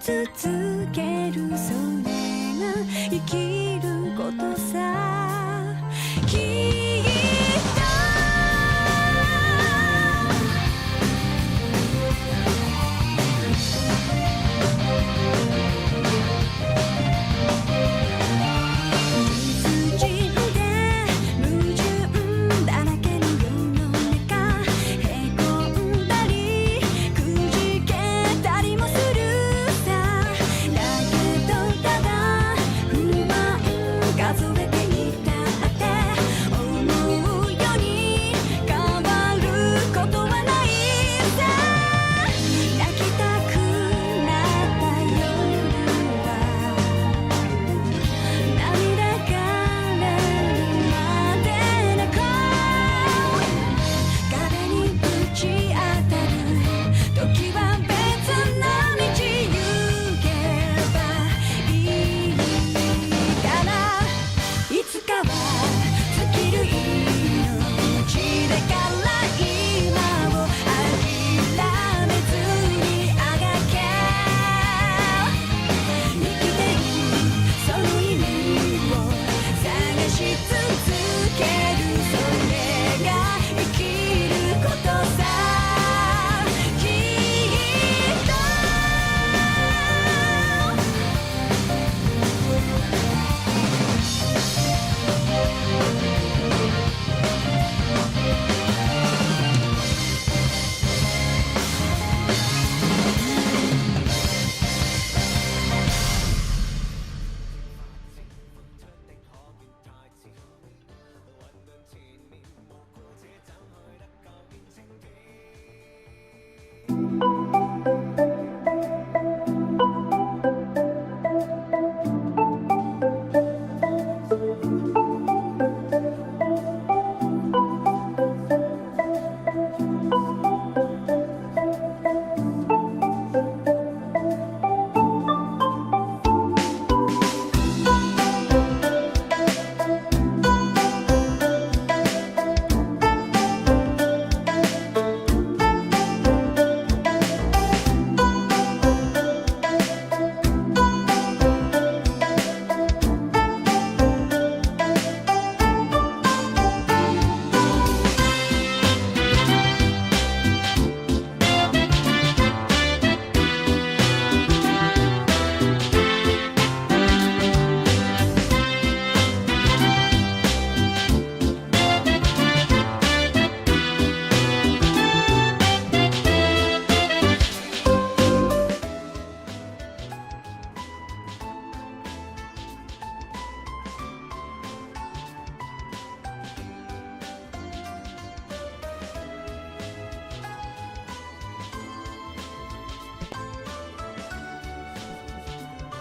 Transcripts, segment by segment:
続けるそれが生きることさきっと理不尽で矛盾だらけの世の中へこんだりくじけたりもするさだけどただ不満数えていたって思うように変わることはないさ泣きたくなった夜は涙がれるまで泣こう壁にぶち当たる時は別の道行けばいいからいつかは尽きる命だから今を諦めずにあがけ生きてるその意味を探し続けるそれが生きることさきっと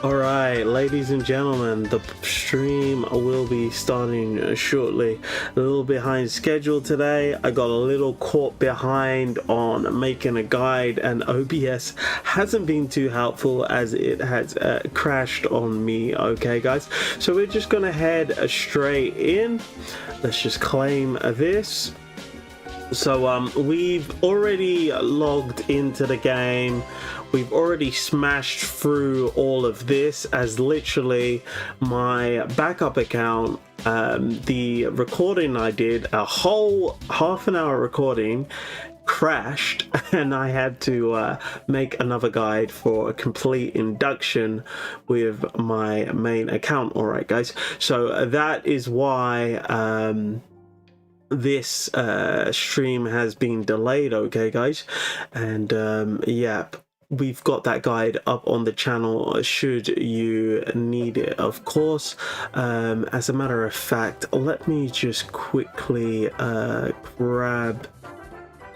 Alright, ladies and gentlemen, the stream will be starting shortly. A little behind schedule today. I got a little caught behind on making a guide, and OBS hasn't been too helpful as it has crashed on me. Okay guys, so we're just gonna head straight in. Let's just claim this. So we've already logged into the game. We've already smashed through all of this, as literally my backup account, the recording I did, a whole half-an-hour recording, crashed, and I had to make another guide for a complete induction with my main account. Alright guys, so that is why this stream has been delayed. Okay guys, and yeah, we've got that guide up on the channel should you need it, of course. As a matter of fact, let me just quickly grab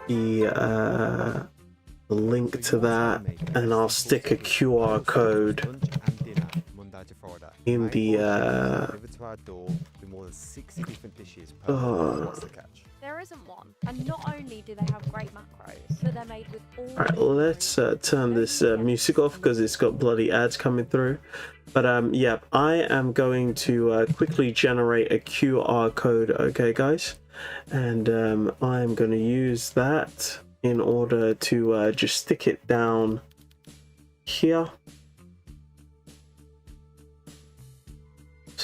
the link to that, and I'll stick a QR code in the There isn't one, and not only do they have great macros, but they're made with all. Alright, let's turn this music off because it's got bloody ads coming through. But yeah, I am going to quickly generate a QR code, okay guys, and I'm going to use that in order to just stick it down here.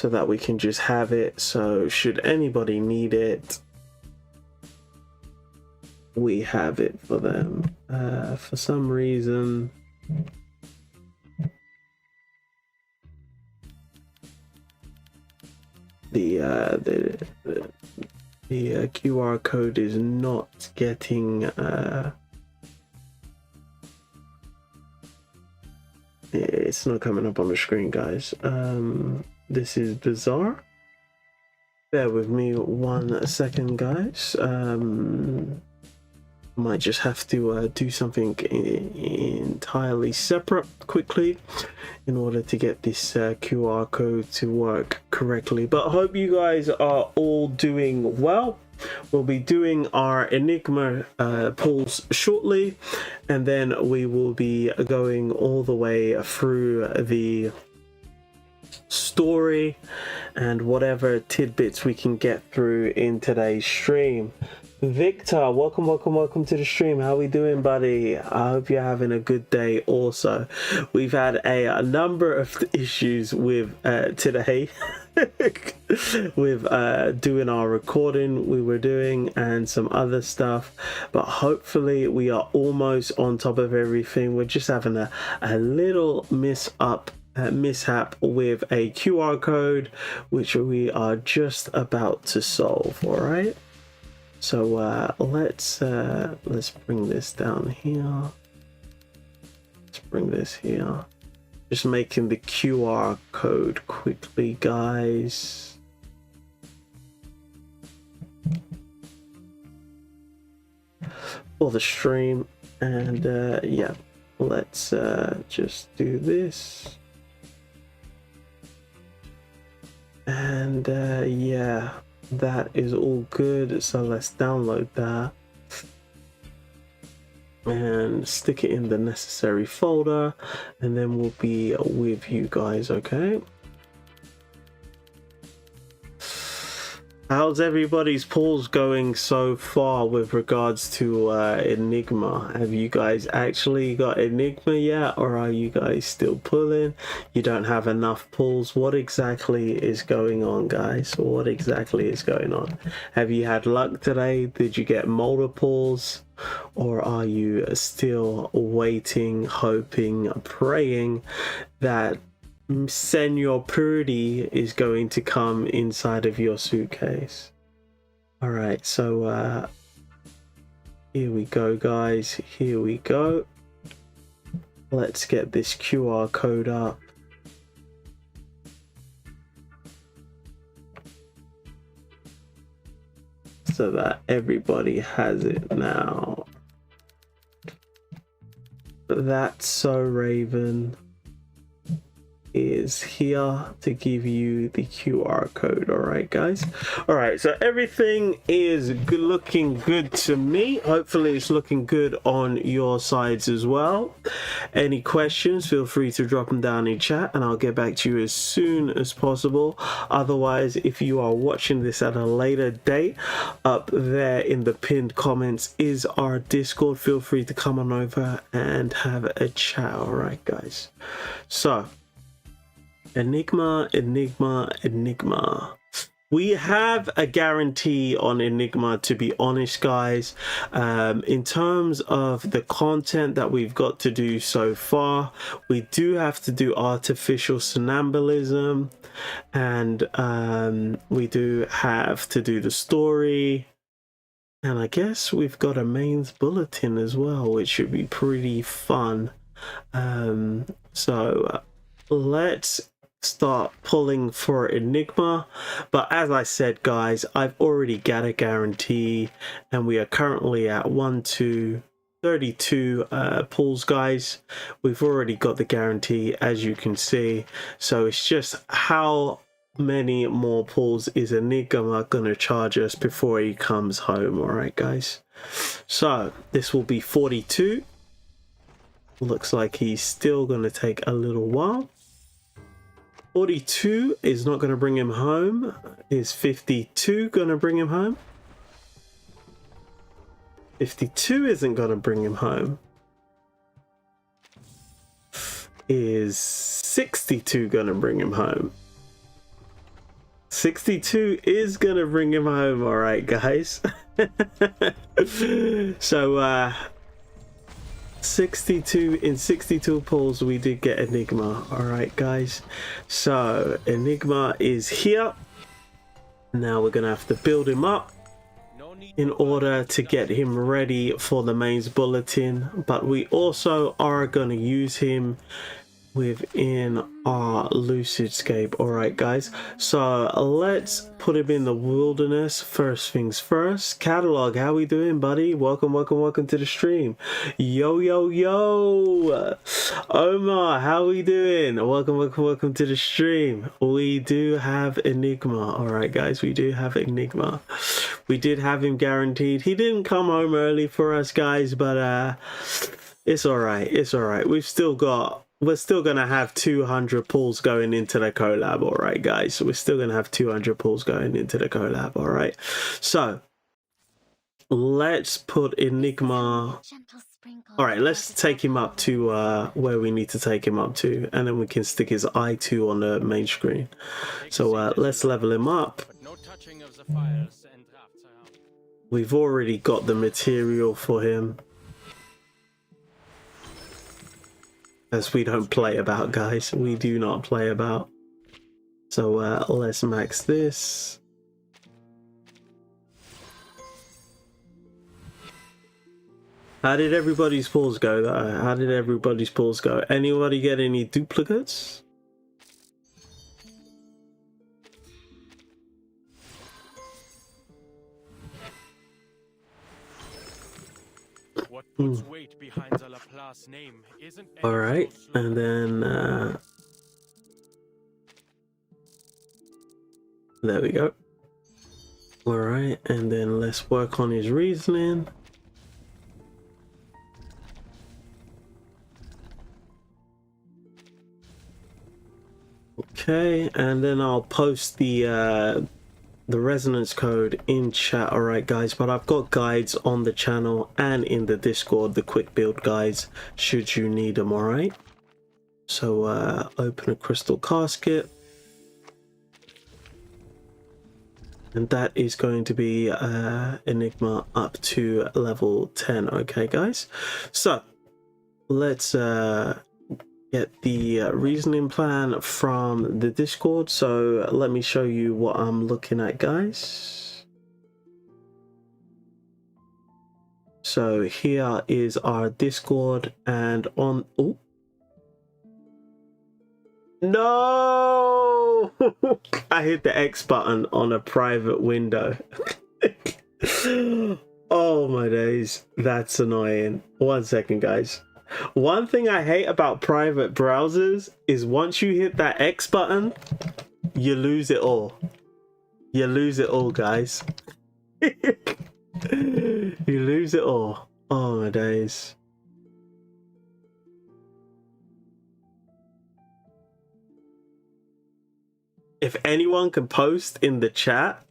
so that we can just have it. So should anybody need it, we have it for them. For some reason the QR code is not getting it's not coming up on the screen, guys. This is bizarre. Bear with me 1 second, guys. Might just have to do something entirely separate quickly in order to get this QR code to work correctly. But I hope you guys are all doing well. We'll be doing our Enigma pulls shortly, and then we will be going all the way through the story and whatever tidbits we can get through in today's stream. Victor, welcome to the stream. How we doing, buddy? I hope you're having a good day. Also, we've had a number of issues with today with doing our recording we were doing and some other stuff, but hopefully we are almost on top of everything. We're just having a little mishap with a QR code, which we are just about to solve. All right, so let's bring this down here. Let's bring this here. Just making the QR code quickly, guys. For the stream, and yeah, let's just do this. And yeah, that is all good. So let's download that and stick it in the necessary folder, and then we'll be with you guys. Okay, how's everybody's pulls going so far with regards to Enigma? Have you guys actually got Enigma yet, or are you guys still pulling? You don't have enough pulls? What exactly is going on, guys? What exactly is going on? Have you had luck today? Did you get multiples? Or are you still waiting, hoping, praying that Senor Purdy is going to come inside of your suitcase? All right, so here we go, guys. Here we go. Let's get this QR code up. So that everybody has it now. That's So Raven is here to give you the QR code. All right, guys. All right, so everything is looking good to me. Hopefully it's looking good on your sides as well. Any questions, feel free to drop them down in chat and I'll get back to you as soon as possible. Otherwise, if you are watching this at a later date, up there in the pinned comments is our Discord. Feel free to come on over and have a chat. All right, guys. So Enigma. We have a guarantee on Enigma, to be honest, guys. In terms of the content that we've got to do so far, we do have to do artificial somnambulism, and we do have to do the story, and I guess we've got a mains bulletin as well, which should be pretty fun. So let's start pulling for Enigma. But as I said, guys, I've already got a guarantee, and we are currently at 32 pulls, guys. We've already got the guarantee, as you can see. So it's just how many more pulls is Enigma gonna charge us before he comes home. All right, guys, so this will be 42. Looks like he's still gonna take a little while. 42 is not going to bring him home. Is 52 going to bring him home? 52 isn't going to bring him home. Is 62 going to bring him home? 62 is gonna bring him home, all right, guys. So 62 in 62 pulls, we did get Enigma. All right, guys. So Enigma is here. Now we're gonna have to build him up in order to get him ready for the mains bulletin, but we also are going to use him within our Lucidscape. All right, guys, so let's put him in the wilderness. First things first, catalog. How we doing, buddy? Welcome to the stream. Yo, Omar, how we doing? Welcome to the stream. We do have Enigma. All right, guys, we do have Enigma. We did have him guaranteed. He didn't come home early for us, guys, but it's all right. We're still gonna have 200 pulls going into the collab. All right, guys, so we're still gonna have 200 pulls going into the collab. All right, so let's put Enigma. All right, let's take him up to where we need to take him up to, and then we can stick his I2 on the main screen. So let's level him up. We've already got the material for him, as we don't play about, guys. We do not play about. So let's max this. How did everybody's pulls go though? How did everybody's pulls go? Anybody get any duplicates? What puts weight behind the Laplace name isn't All right, and then there we go. All right, and then let's work on his reasoning. Okay, and then I'll post the resonance code in chat. All right, guys, but I've got guides on the channel and in the Discord, the quick build guides, should you need them. All right, so open a crystal casket, and that is going to be Enigma up to level 10. Okay, guys, so let's get the reasoning plan from the Discord. So let me show you what I'm looking at, guys. So here is our Discord, and on no I hit the X button on a private window. Oh my days, that's annoying. 1 second, guys. One thing I hate about private browsers is once you hit that X button, you lose it all. You lose it all, guys. You lose it all. Oh my days. If anyone can post in the chat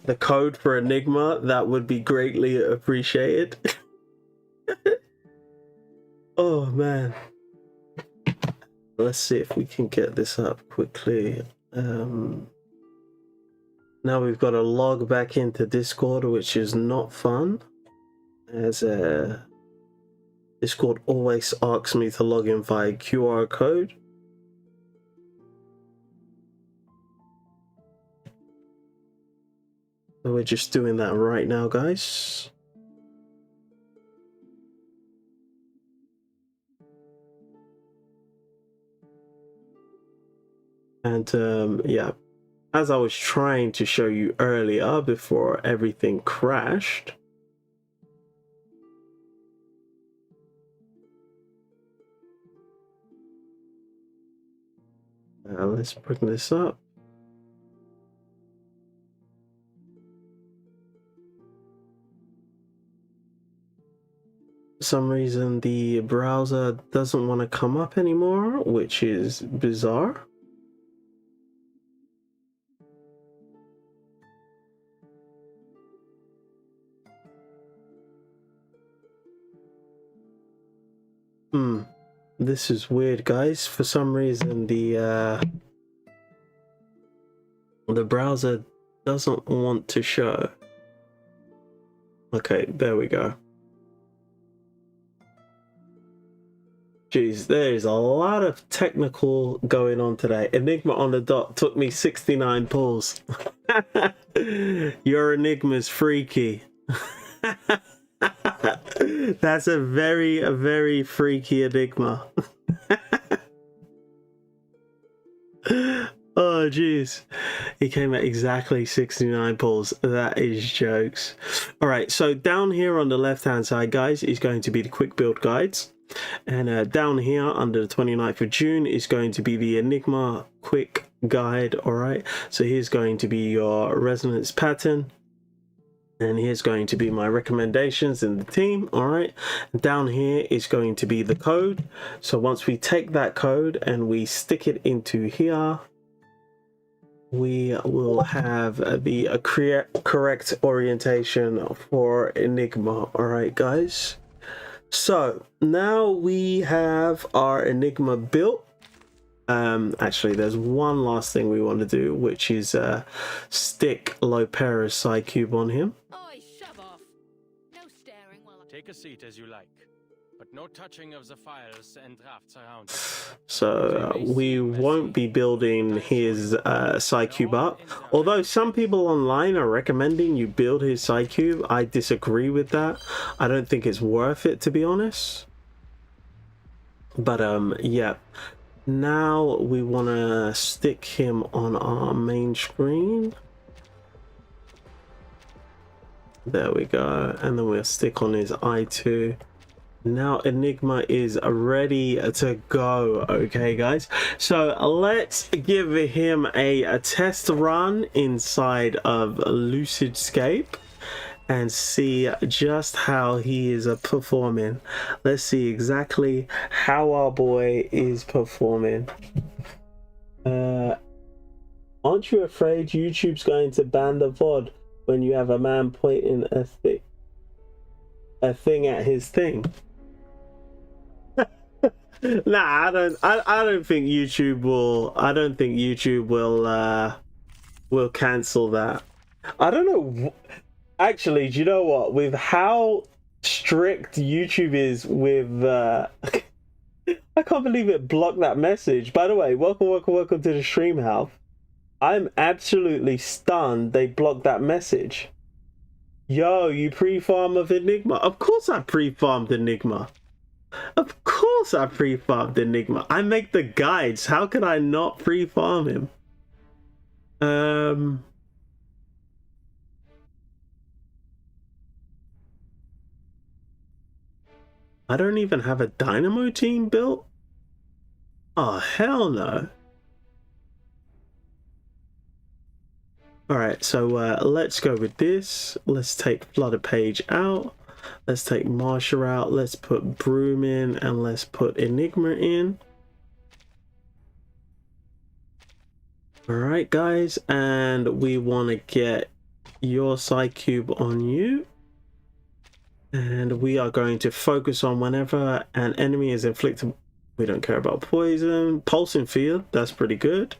the code for Enigma, that would be greatly appreciated. Oh man, let's see if we can get this up quickly. Now we've got to log back into Discord, which is not fun, as Discord always asks me to log in via QR code. So we're just doing that right now, guys. And yeah, as I was trying to show you earlier before everything crashed, let's bring this up. For some reason the browser doesn't want to come up anymore, which is bizarre. this is weird, guys. For some reason, the browser doesn't want to show. Okay, there we go. Jeez, there's a lot of technical going on today. Enigma on the dot took me 69 pulls. Your Enigma's freaky. That's a very freaky Enigma. Oh jeez, he came at exactly 69 pulls. That is jokes. All right, so down here on the left hand side, guys, is going to be the quick build guides, and down here under the 29th of June is going to be the Enigma quick guide. All right, so here's going to be your resonance pattern, and here's going to be my recommendations in the team. All right, down here is going to be the code. So once we take that code and we stick it into here, we will have the correct orientation for Enigma. All right, guys, so now we have our Enigma built. Actually, there's one last thing we want to do, which is stick Lopera's Psychube on him. Oi, shove off. No staring while I Take a seat as you like, but no touching of the files and drafts around. So we won't be building his Psychube up. Although some people online are recommending you build his Psychube, I disagree with that. I don't think it's worth it, to be honest. But yeah. Now we want to stick him on our main screen. There we go. And then we'll stick on his I2. Now Enigma is ready to go. Okay, guys. So let's give him a test run inside of Lucidscape and see just how he is performing. Let's see exactly how our boy is performing. Aren't you afraid YouTube's going to ban the VOD when you have a man pointing a thing at his thing? Nah, I don't think YouTube will. I don't think YouTube will cancel that. I don't know. Actually, do you know what? With how strict YouTube is with, I can't believe it blocked that message. By the way, welcome to the stream, Half. I'm absolutely stunned they blocked that message. Yo, you pre-farm of Enigma? Of course I pre-farmed Enigma. Of course I pre-farmed Enigma. I make the guides. How could I not pre-farm him? I don't even have a Dynamo team built? Oh, hell no. Alright, so let's go with this. Let's take Flutter Page out. Let's take Marsha out. Let's put Broom in, and let's put Enigma in. Alright, guys, and we want to get your Psychube on you. And we are going to focus on whenever an enemy is inflicted. We don't care about poison. Pulsing field, that's pretty good.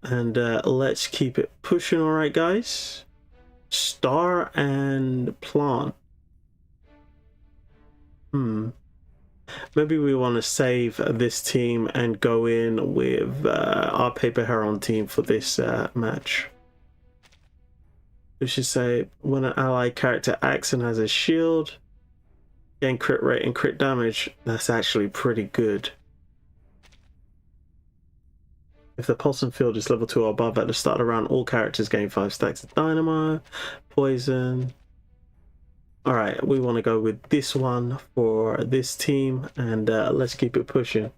And let's keep it pushing. All right, guys. Star and plant. Maybe we want to save this team and go in with our Paper Heron team for this match. We should say when an ally character acts and has a shield, gain crit rate and crit damage. That's actually pretty good. If the pulsing field is level 2 or above at the start of the round, all characters gain 5 stacks of dynamo, poison. Alright, we want to go with this one for this team, and let's keep it pushing.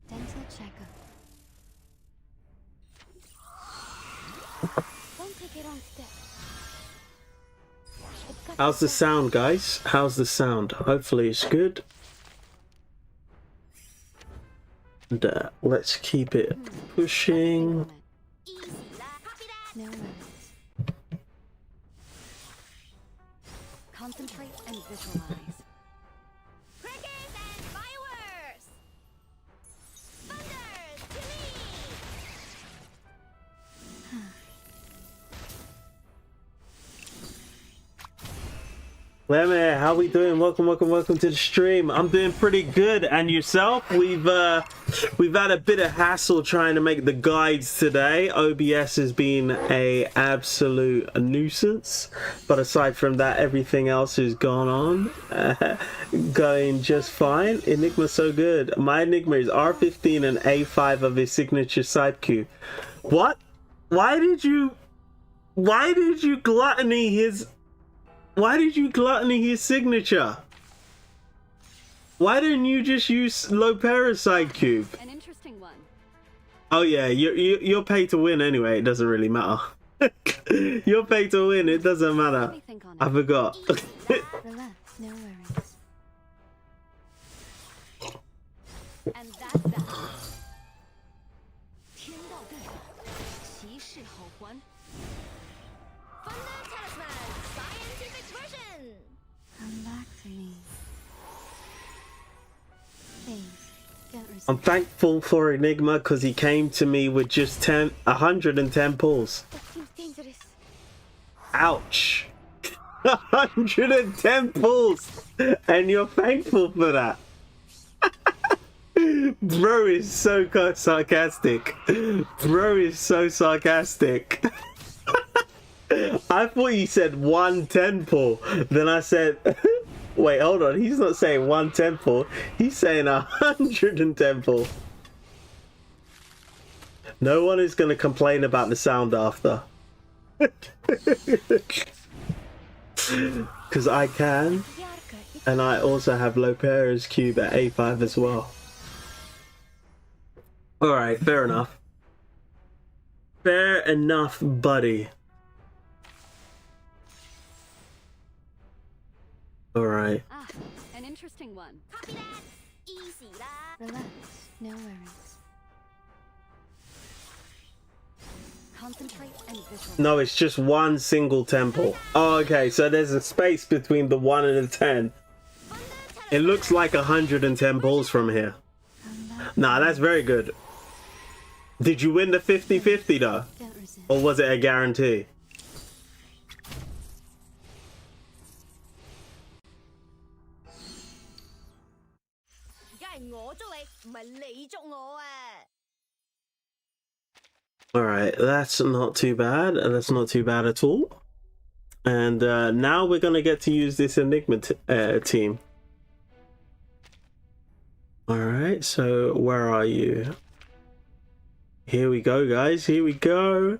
Dental checker. Don't take it on step. How's the sound, guys? How's the sound? Hopefully it's good. And let's keep it pushing. No worries. Concentrate and visualize. Crickets and fireworks! Lemmy, how we doing? Welcome to the stream. I'm doing pretty good, and yourself? We've had a bit of hassle trying to make the guides today. OBS has been a absolute nuisance, but aside from that, everything else has gone on, going just fine. Enigma so good. My Enigma is R15 and A5 of his signature side cube. What? Why did you gluttony his? Why did you gluttony his signature? Why didn't you just use Lopera's side cube? An interesting one. Oh yeah, you're paid to win anyway. It doesn't really matter. You're paid to win. It doesn't matter. Let me think on it. I forgot. Relax, no worries. And that's that. 天道对反，骑士后还。Thunder Talisman, scientific version. Come back to me. Hey, get resist. I'm thankful for Enigma because he came to me with just 110 pulls. That seems dangerous. Ouch. 110 pulls, and you're thankful for that. Bro is so sarcastic. Bro is so sarcastic. I thought you said 110 pull. Then I said, wait, hold on. He's not saying 110 pull. He's saying 110 pull. No one is going to complain about the sound after. Because I can. And I also have Lopera's cube at A5 as well. Alright, fair enough. Fair enough, buddy. Alright. Ah, an interesting one. Copy that. Easy that. Relax, no worries. Concentrate and visualize. No, it's just one single temple. Oh, okay, so there's a space between the 1 and the 10. It looks like 110 balls from here. Nah, that's very good. Did you win the 50-50 though? Don't resist. Or was it a guarantee? Alright, that's not too bad. That's not too bad at all. And now we're going to get to use this Enigma team. Alright, so where are you? Here we go, guys. Here we go.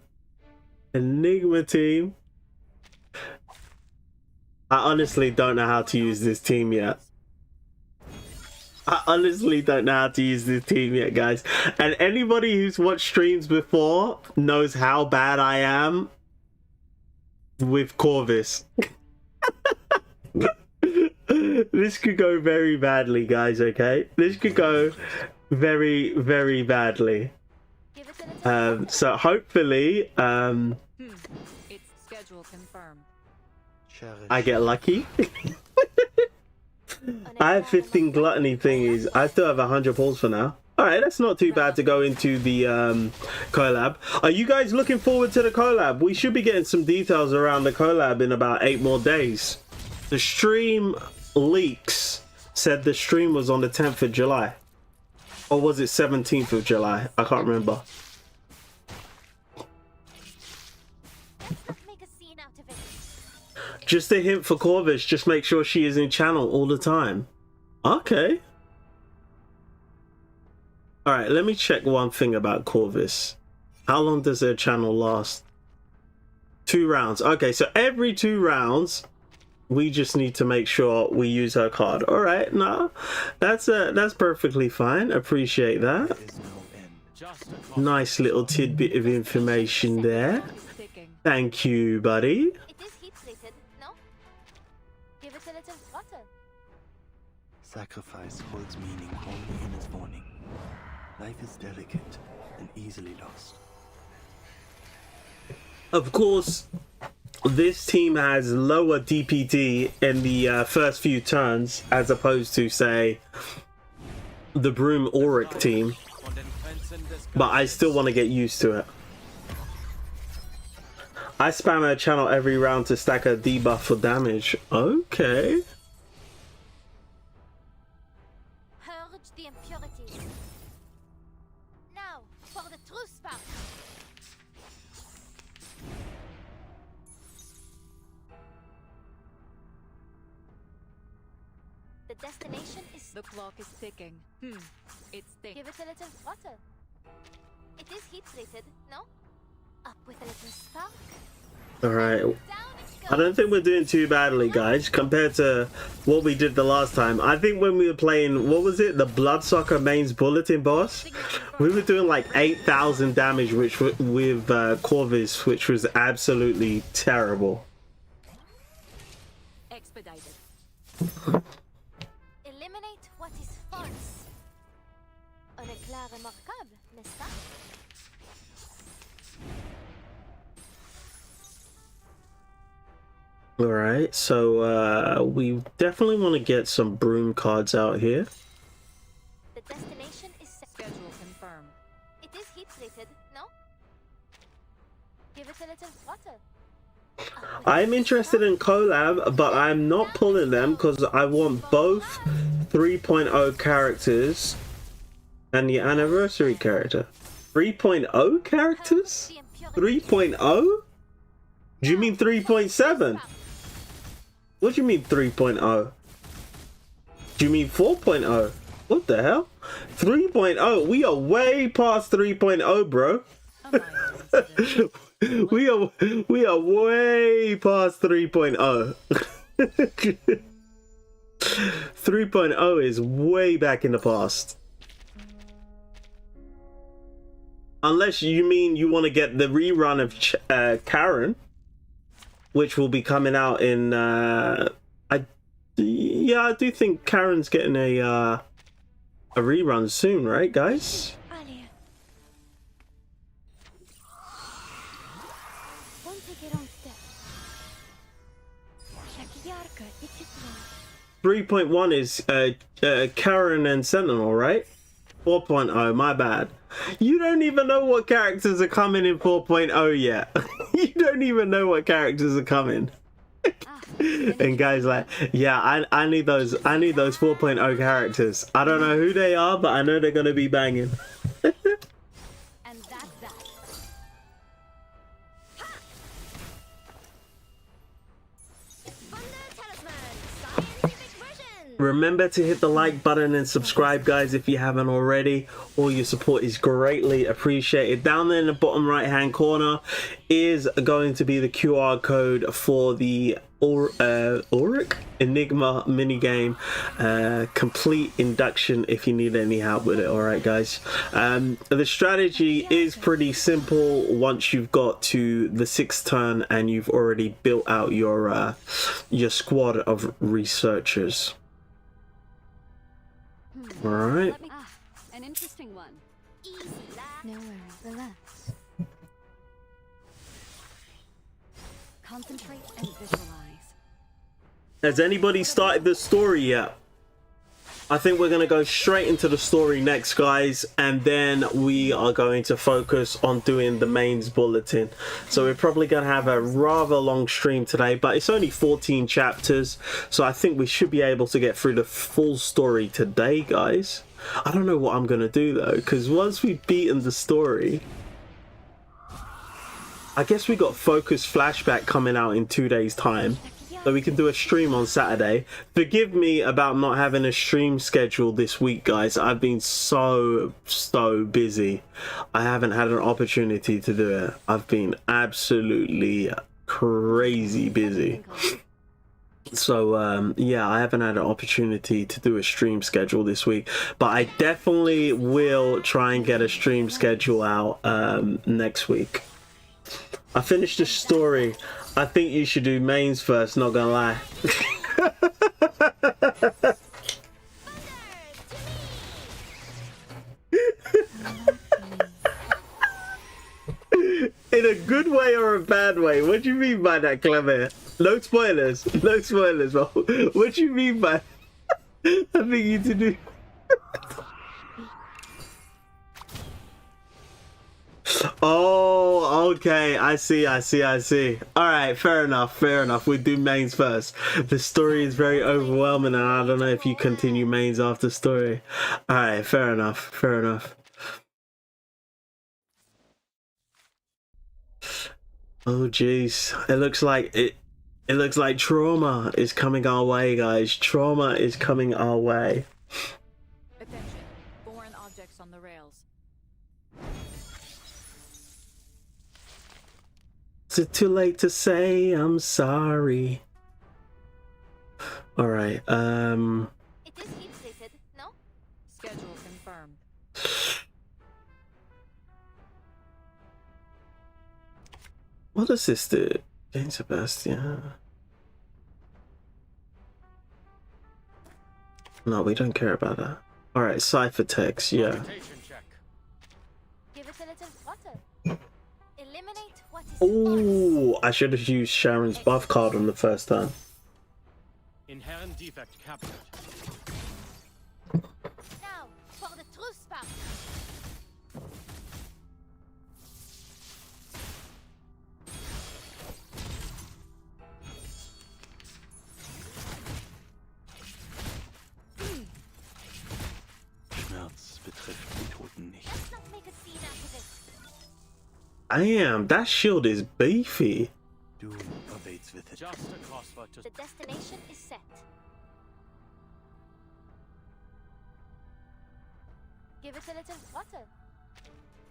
Enigma team. I honestly don't know how to use this team yet. I honestly don't know how to use this team yet, guys. And anybody who's watched streams before knows how bad I am with Corvus. This could go very badly, guys, okay? This could go very, very badly. So hopefully, It's schedule confirmed. I get lucky. I have 15 gluttony thingies. I still have 100 pulls for now. Alright, that's not too bad to go into the collab. Are you guys looking forward to the collab? We should be getting some details around the collab in about 8 more days. The stream leaks said the stream was on the 10th of July. Or was it 17th of July? I can't remember. Make a scene out of it. Just a hint for Corvus, just make sure she is in channel all the time. Okay. Alright, let me check one thing about Corvus. How long does their channel last? 2 rounds. Okay, so every 2 rounds, we just need to make sure we use her card. Alright, no, that's perfectly fine. Appreciate that. Nice little tidbit of information there. Thank you, buddy. It is heat treated, no? Give it a little water. Sacrifice holds meaning only in its warning. Life is delicate and easily lost. Of course, this team has lower DPD in the first few turns as opposed to, say, the Broom Auric team, but I still want to get used to it. I spam her channel every round to stack her debuff for damage. Okay. Purge the impurities. Now for the true spark. The destination is. The clock is ticking. It's thick. Give it a little throttle. It is heat treated, no? Up with a little spark. Alright. Down it I goes. don't think we're doing too badly, guys, compared to what we did the last time. I think when we were playing, what was it? The Bloodsucker Main's Bulletin boss? We were doing like 8,000 damage which with Corvus, which was absolutely terrible. Expedited. Eliminate what is false. Un éclair remarquable, n'est-ce pas? Alright, so we definitely want to get some broom cards out here. The destination is set. Schedule confirmed. It is heat treated, no? Give it a little throttle. Up with I'm a interested in collab, but I'm not pulling them because I want both 3.0 characters and the anniversary character. 3.0 characters? 3.0? Do you mean 3.7? What do you mean 3.0? Do you mean 4.0? What the hell? 3.0? We are way past 3.0, bro. A minor incident. We are way past 3.0. 3.0 is way back in the past. Unless you mean you want to get the rerun of Karen, which will be coming out in I do think Karen's getting a rerun soon, right, guys? Allez. Won't take it on step. Chaque yarka, it's it. 3.1 is Karen and Sentinel, right? 4.0, my bad. You don't even know what characters are coming in 4.0 yet. You don't even know what characters are coming. And guys like, yeah, I need those 4.0 characters. I don't know who they are, but I know they're gonna be banging. And that's that. Thunder Talisman, scientific version. Remember to hit the like button and subscribe, guys, if you haven't already. All your support is greatly appreciated. Down there in the bottom right hand corner is going to be the QR code for the Auric Enigma minigame complete induction if you need any help with it. All right, guys, the strategy is pretty simple once you've got to the 6th turn and you've already built out your squad of researchers. All right. An interesting one. Easy, lad. No worries, relax. Concentrate and visualize. Has anybody started the story yet? I think we're going to go straight into the story next, guys, and then we are going to focus on doing the mains bulletin. So we're probably going to have a rather long stream today, but it's only 14 chapters, so I think we should be able to get through the full story today, guys. I don't know what I'm going to do, though, because once we've beaten the story, I guess we got Focus Flashback coming out in 2 days' time. So we can do a stream on Saturday. Forgive me about not having a stream schedule this week, guys. I've been so busy. I haven't had an opportunity to do it. I've been absolutely crazy busy. So yeah, I haven't had an opportunity to do a stream schedule this week, but I definitely will try and get a stream schedule out next week. I finished the story. I think you should do mains first, not gonna lie. In a good way or a bad way? What do you mean by that, Clever? No spoilers. No spoilers, bro. What do you mean by I think you to do... Oh, Okay, I see. Alright, fair enough. We do mains first. The story is very overwhelming and I don't know if you continue mains after story. Alright, fair enough. Oh jeez. It looks like trauma is coming our way, guys. Trauma is coming our way. Attention. Foreign objects on the rails. Is it too late to say I'm sorry? Alright, It is heat treated, no? Schedule confirmed. what does this do? Gain Sebastian. No, we don't care about that. Alright, ciphertext, yeah. Rotation check. Give it a little water. Eliminate what is Oh, I should have used Sharon's buff card on the first time. Inherent defect captured. now for the true spark. Schmerz betrifft die Toten nicht. Let's not make a scene out of it. Damn, that shield is beefy. Doom awaits with it. Just a crossword to The destination is set. Give it a little water.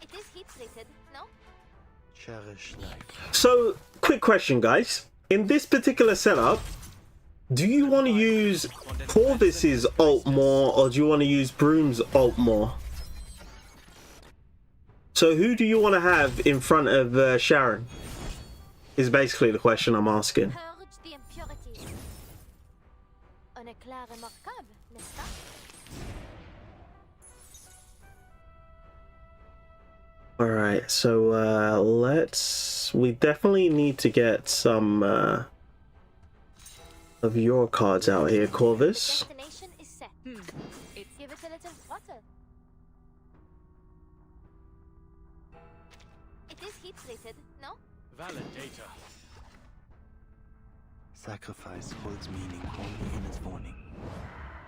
It is heat treated, no? Cherish life. So, quick question, guys. In this particular setup, do you want to use Corvus's ult more or do you want to use Broom's ult more? So who do you want to have in front of Sharon? Is basically the question I'm asking. Purge the impurities. Un éclair remarquable, n'est-ce pas? Alright, so we definitely need to get some of your cards out here, Corvus. The destination is set. It's Give it a little water. It is heat treated, no? valid data. Sacrifice holds meaning only in its warning.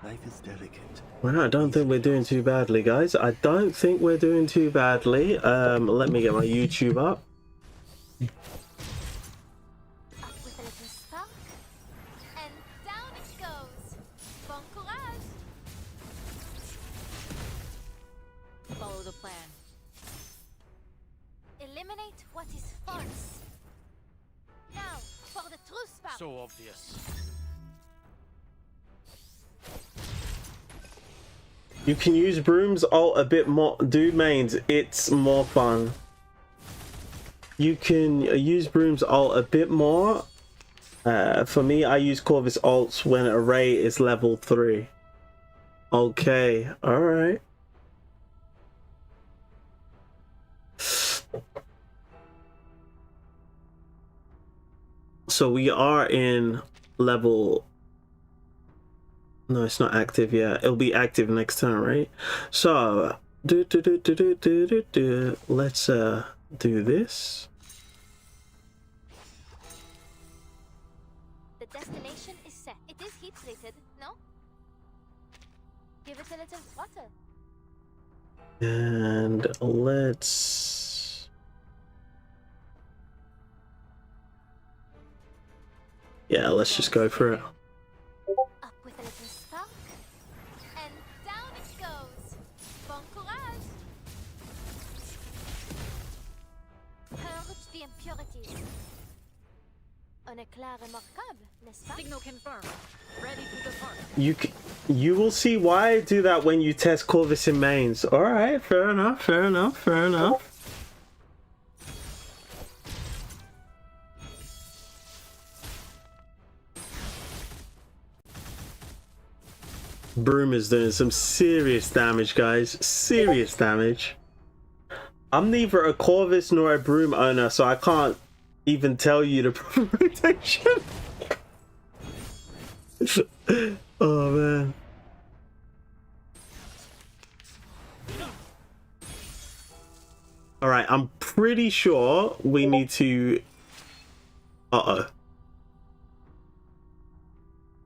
Life is delicate. Well, I don't think we're doing too badly, guys. I don't think we're doing too badly. Let me get my YouTube up. Up with a little spark. And down it goes. Bon courage. follow the plan. Eliminate what is false. Now, for the true spark. So obvious. You can use Broom's ult a bit more. Do mains, it's more fun. You can use Broom's ult a bit more. For me, I use Corvus ults when array is level 3. Okay, alright. So we are in level... No, it's not active yet. It'll be active next turn, right? So, let's do this. The destination is set. It is heat treated, no? Give it a little water. And let's... Yeah, let's just go for it. Up with a little spark. And down it goes. Bon courage. Purge the impurities. Un éclair remarquable, n'est-ce pas? Signal confirmed. Ready to depart. You will see why I do that when you test Corvus in mains. Alright, fair enough, fair enough, fair enough. Broom is doing some serious damage, guys. Serious damage. I'm neither a Corvus nor a Broom owner, so I can't even tell you the proper rotation. Oh man. Alright, I'm pretty sure we need to... Uh-oh.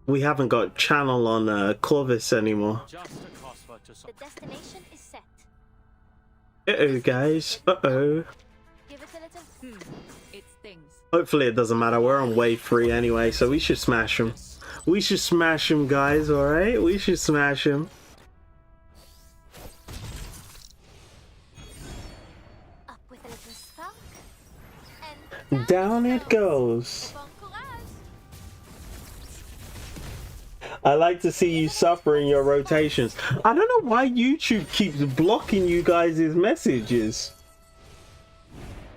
We haven't got channel on Corvus anymore. Just a crossword to The solve. destination is set. Uh-oh, guys. Uh-oh. Give it a little. It stings. Hopefully it doesn't matter. We're on wave 3 anyway, so we should smash him. We should smash him, guys, alright? We should smash him. Up with a little spark. And Down it goes. Bon courage. I like to see you suffer in your rotations. I don't know why YouTube keeps blocking you guys' messages.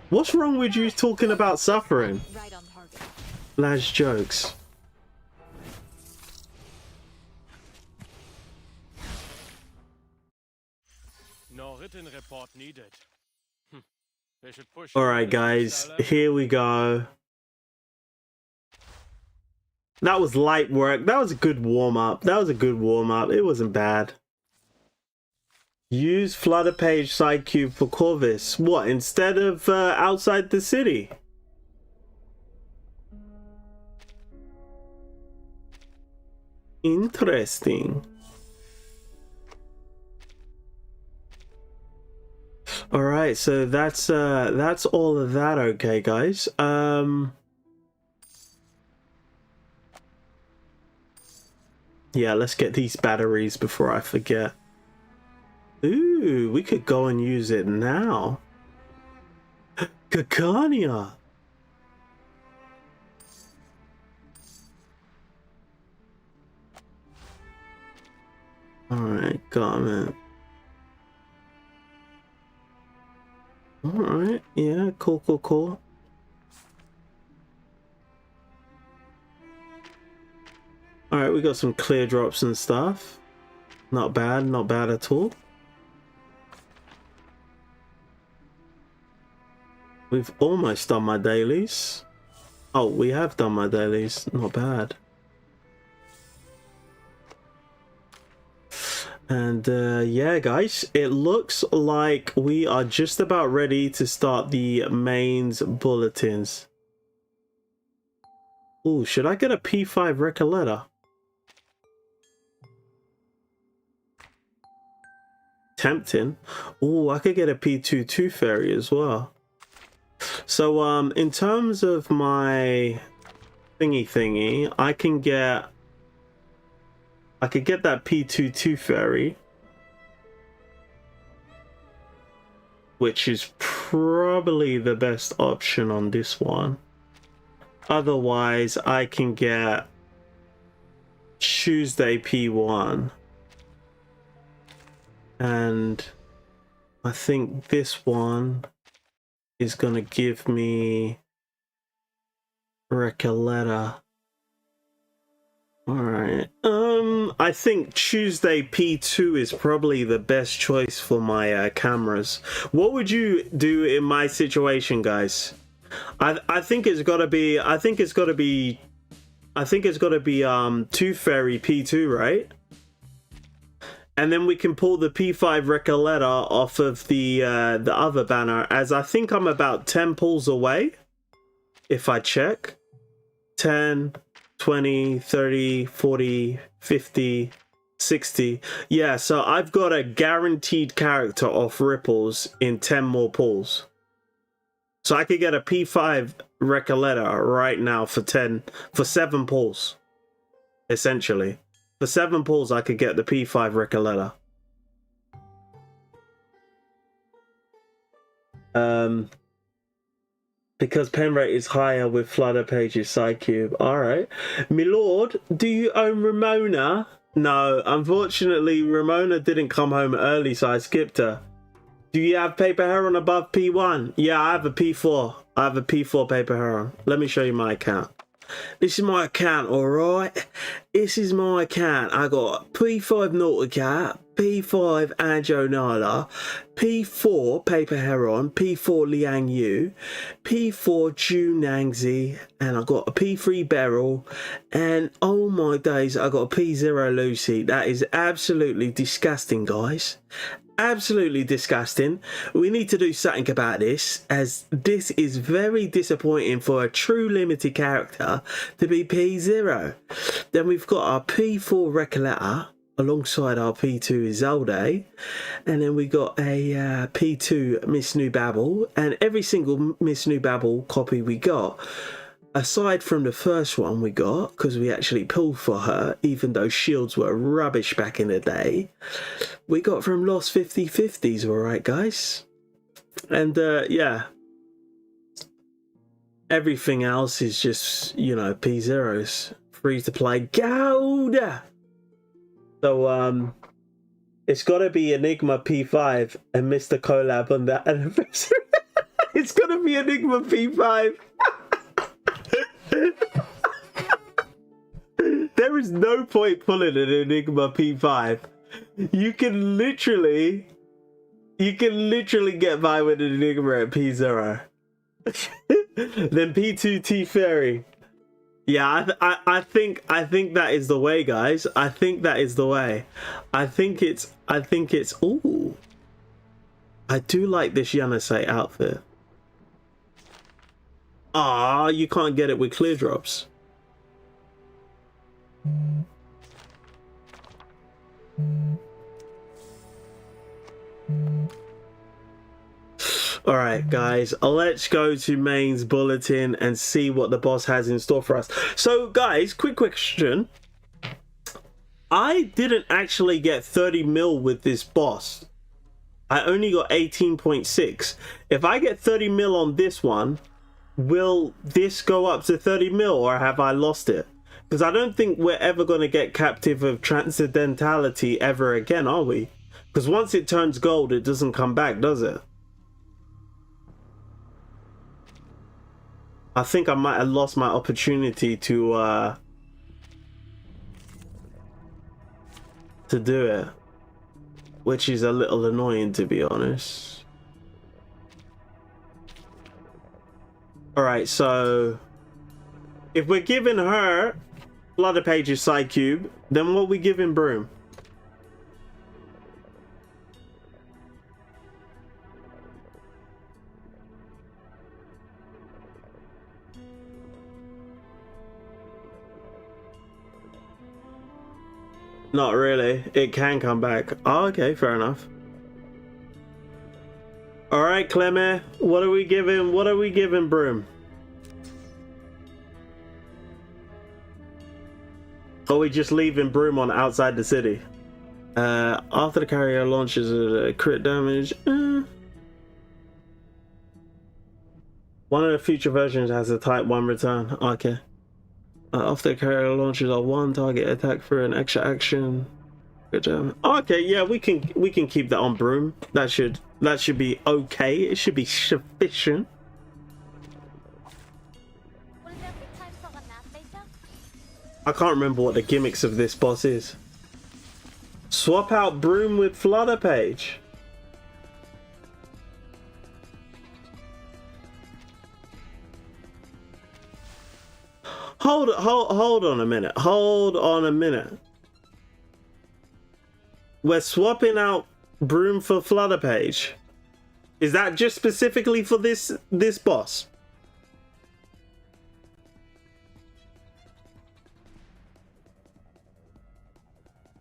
What's wrong with you talking about suffering? Right on target. Lads jokes. No written report needed. They should push. Alright guys, here we go. That was light work. That was a good warm-up. That was a good warm-up. It wasn't bad. Use Flutter Page Psychube for Corvus. What, instead of outside the city? Interesting. Alright, so that's all of that, okay guys. Yeah, let's get these batteries before I forget. Ooh, we could go and use it now. Kakania. Alright, garment. Alright, yeah, cool, cool, cool. Alright, we got some clear drops and stuff. Not bad at all. We've almost done my dailies. Oh, we have done my dailies. Not bad. And yeah guys, it looks like we are just about ready to start the mains bulletins. Ooh, should I get a P5 Recollector? Tempting. Ooh, I could get a P2 Tooth Fairy as well. So in terms of my thingy, I could get that P2 Tooth Fairy, which is probably the best option on this one. Otherwise, I can get Tuesday P1. And I think this one is gonna give me Recollector. Alright. I think Tuesday P2 is probably the best choice for my cameras. What would you do in my situation, guys? I think it's gotta be Tooth Fairy P2, right? And then we can pull the P5 Recollector off of the other banner, as I think I'm about 10 pulls away. If I check. 10, 20, 30, 40, 50, 60. Yeah, so I've got a guaranteed character off Ripples in 10 more pulls. So I could get a P5 Recollector right now for 7 pulls. Essentially. For 7 pulls, I could get the P5 Recollector. Because pen rate is higher with Flutter Page's Psychube. Alright. Milord, do you own Ramona? No, unfortunately, Ramona didn't come home early, so I skipped her. Do you have Paper Heron above P1? Yeah, I have a P4. I have a P4 Paper Heron. Let me show you my account. This is my account, alright? This is my account. I got P5 Nauticat, P5 Anjonala, P4 Paper Heron, P4 Liang Yu, P4 Ju Nangzi, and I got a P3 Beryl, and oh my days, I got a P0 Lucy. That is absolutely disgusting, guys. Absolutely disgusting. We need to do something about this, as this is very disappointing for a true limited character to be P0. Then we've got our P4 Recollector alongside our P2 Isolde, and then we got a P2 Miss Newbabble, and every single Miss Newbabble copy we got, aside from the first one we got, because we actually pulled for her, even though shields were rubbish back in the day, we got from Lost 50/50s, alright guys? And yeah, everything else is just, you know, P0s, free to play gold. So it's gotta be Enigma P5 and Mr. Collab on that anniversary. It's gotta be Enigma P5. There is no point pulling an Enigma P5. You can literally get by with an Enigma at P0. Then P2 T Fairy. Yeah, I think that is the way, guys. I think that is the way. I think it's ooh. I do like this Yanase outfit. Ah, you can't get it with clear drops. Alright guys, let's go to Main's Bulletin and see what the boss has in store for us. So guys, quick question. I didn't actually get 30 mil with this boss. I only got 18.6. If I get 30 mil on this one, will this go up to 30 mil or have I lost it? Because I don't think we're ever going to get Captive of Transcendentality ever again, are we? Because once it turns gold, it doesn't come back, does it? I think I might have lost my opportunity to do it, which is a little annoying, to be honest. Alright, so if we're giving her Flutter Page's Psychube, then what we giving Broom? Not really. It can come back. Oh, okay, fair enough. All right, Clemmer, what are we giving? What are we giving Broom? Or are we just leaving Broom on outside the city? After the carrier launches a crit damage. One of the future versions has a type 1 return. Okay. After the carrier launches a 1 target attack for an extra action. Good job. Okay, yeah, we can keep that on Broom. That should be okay. It should be sufficient. Will there be time for a nap later? I can't remember what the gimmicks of this boss is. Swap out Broom with Flutter Page. Hold on a minute. Hold on a minute. We're swapping out Broom for Flutter Page. Is that just specifically for this boss?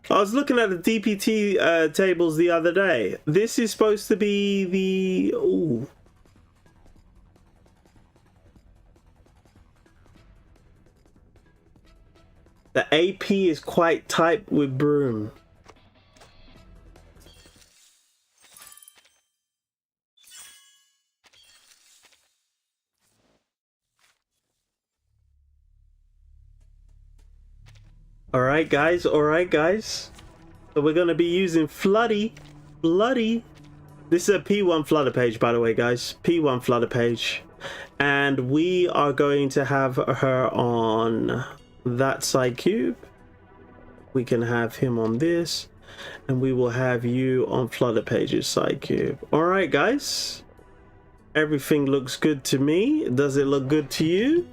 I was looking at the DPT tables the other day. This is supposed to be the... Ooh. The AP is quite tight with Broom. Alright guys, so we're going to be using Bloody. This is a P1 Flutter Page, by the way, guys. P1 Flutter Page. And we are going to have her on that Psychube. We can have him on this. And we will have you on Flutter Page's Psychube. Alright guys. Everything looks good to me. Does it look good to you?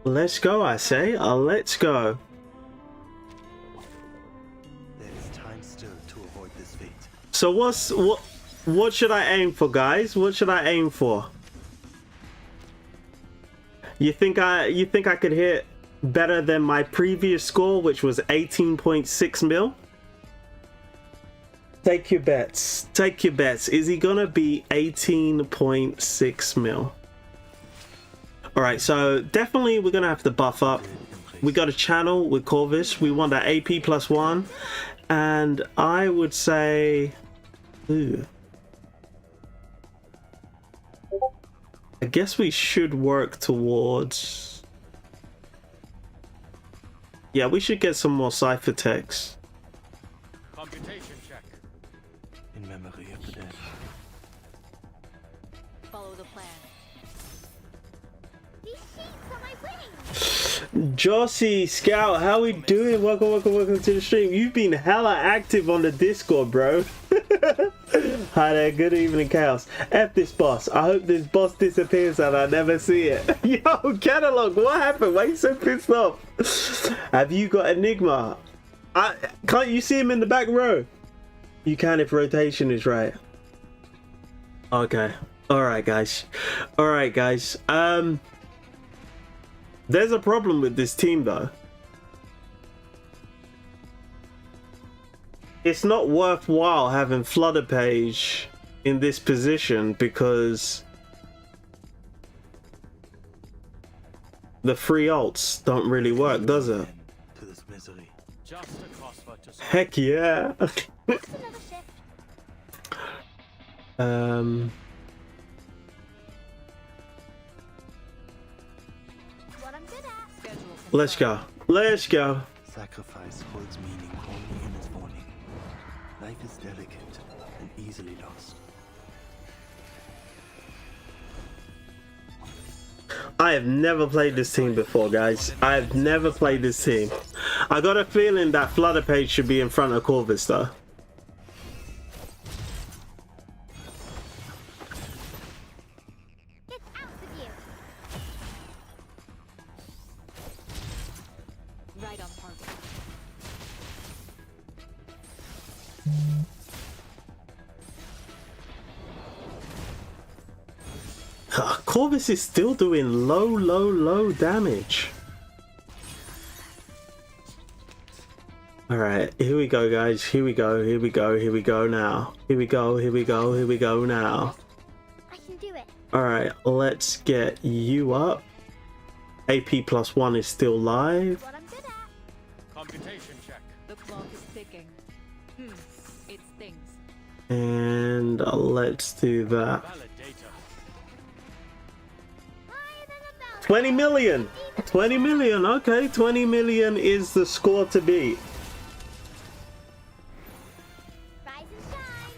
Let's go, I say. Let's go. There is time still to avoid this fate. So what should I aim for, guys? What should I aim for? You think I could hit better than my previous score, which was 18.6 mil? Take your bets. Take your bets. Is he gonna be 18.6 mil? Alright, so definitely we're gonna have to buff up. We got a channel with Corvus. We want that AP +1. And I would say... Ooh. I guess we should work towards... Yeah, we should get some more ciphertext. Computation check. In memory of the dead. Follow the plan. These sheets are my wings! Jossie, Scout, how we doing? Welcome to the stream. You've been hella active on the Discord, bro. Hi there, good evening, Chaos. F this boss. I hope this boss disappears and I never see it. Yo, Catalog, what happened? Why are you so pissed off? Have you got Enigma? Can't you see him in the back row? You can if rotation is right. Okay. Alright, guys. Alright, guys. There's a problem with this team, though. It's not worthwhile having Flutter Page in this position because the free alts don't really work, does it? To this misery. Just a crossword to solve. Heck yeah. What's another shift? What I'm good at. Schedule Let's go. Let's go. Sacrifice holds meaning only in its morning. Life is delicate and easily lost. I have never played this team before, guys. I have never played this team. I got a feeling that Flutter Page should be in front of Corvus, though. It's out of you. right on target. Corvus is still doing low damage. Alright, here we go, guys. Here we go now. Here we go now. I can do it. Alright, let's get you up. AP +1 is still live. What I'm good at. Computation check. The clock is ticking. It stings. And let's do that. Valid data. Higher than a mountain. 20 million! 20 million, okay. 20 million is the score to beat. Rise and shine.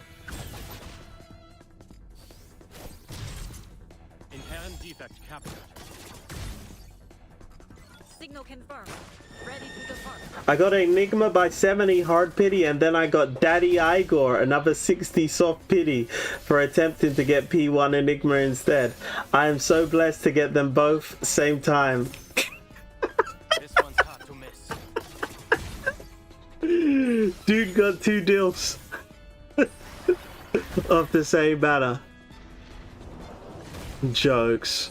Inherent defect captured. Signal confirmed. Ready to depart. I got Enigma by 70 hard pity, and then I got Daddy Igor another 60 soft pity for attempting to get P1 Enigma instead. I am so blessed to get them both same time. This one's hard to miss. Dude got 2 deals of the same matter. Jokes.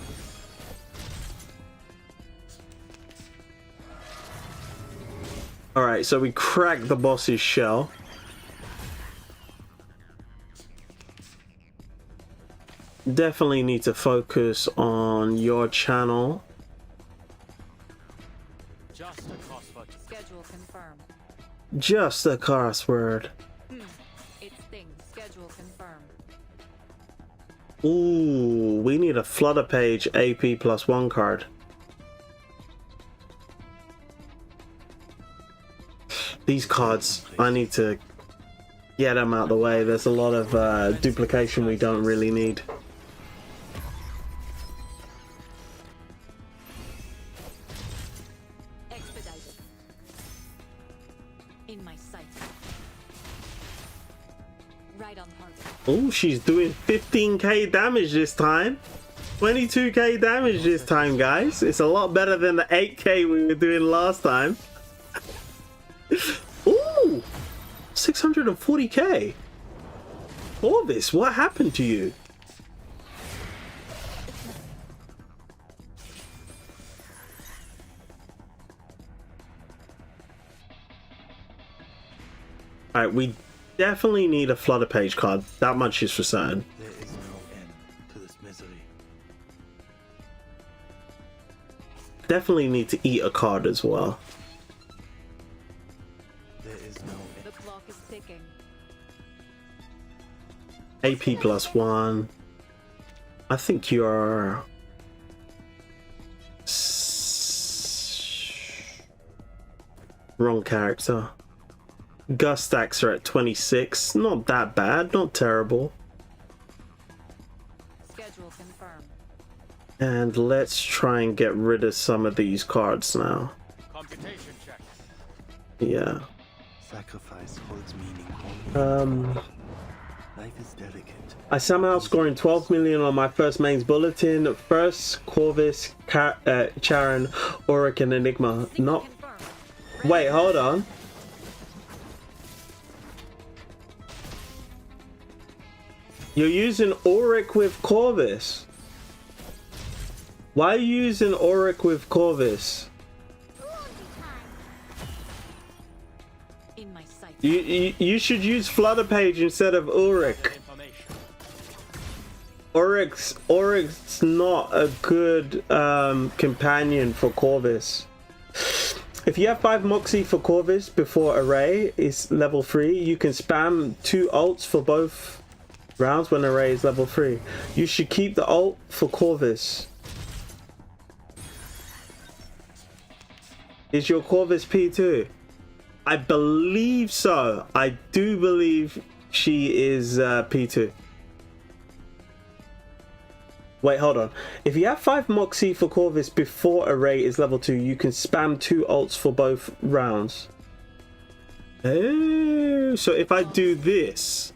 Alright, so we cracked the boss's shell. Definitely need to focus on your channel. Just a crossword. Schedule confirmed. Just a crossword. It stings. Schedule confirmed. Ooh, we need a Flutter Page AP +1 card. These cards, I need to get them out of the way. There's a lot of duplication we don't really need. Expedited. In my sight. Right on target. Oh, she's doing 15k damage this time. 22k damage this time, guys. It's a lot better than the 8k we were doing last time. Ooh, 640k. Corvus, what happened to you? Alright, we definitely need a Flutter Page card. That much is for certain. There is no end to this misery. Definitely need to eat a card as well. There is no end. The clock is ticking. AP +1. I think you're... wrong character. Gus stacks are at 26. Not that bad, not terrible. Schedule confirmed. And let's try and get rid of some of these cards now. Computation check. Yeah. Sacrifice holds meaning. Life is delicate. I somehow scoring 12 million on my first mains bulletin. First, Corvus, Charon, Auric, and Enigma. Not. Confirmed. Wait, hold on. You're using Auric with Corvus. Why are you using Auric with Corvus? In my sight. You should use Flutter Page instead of Auric. Information. Auric's not a good companion for Corvus. If you have 5 Moxie for Corvus before Array is level 3, you can spam 2 ults for both rounds when Array is level 3. You should keep the ult for Corvus. Is your Corvus P2? I believe so. I do believe she is P2. Wait, hold on. If you have 5 Moxie for Corvus before Array is level 2, you can spam 2 ults for both rounds. Oh, so if I do this...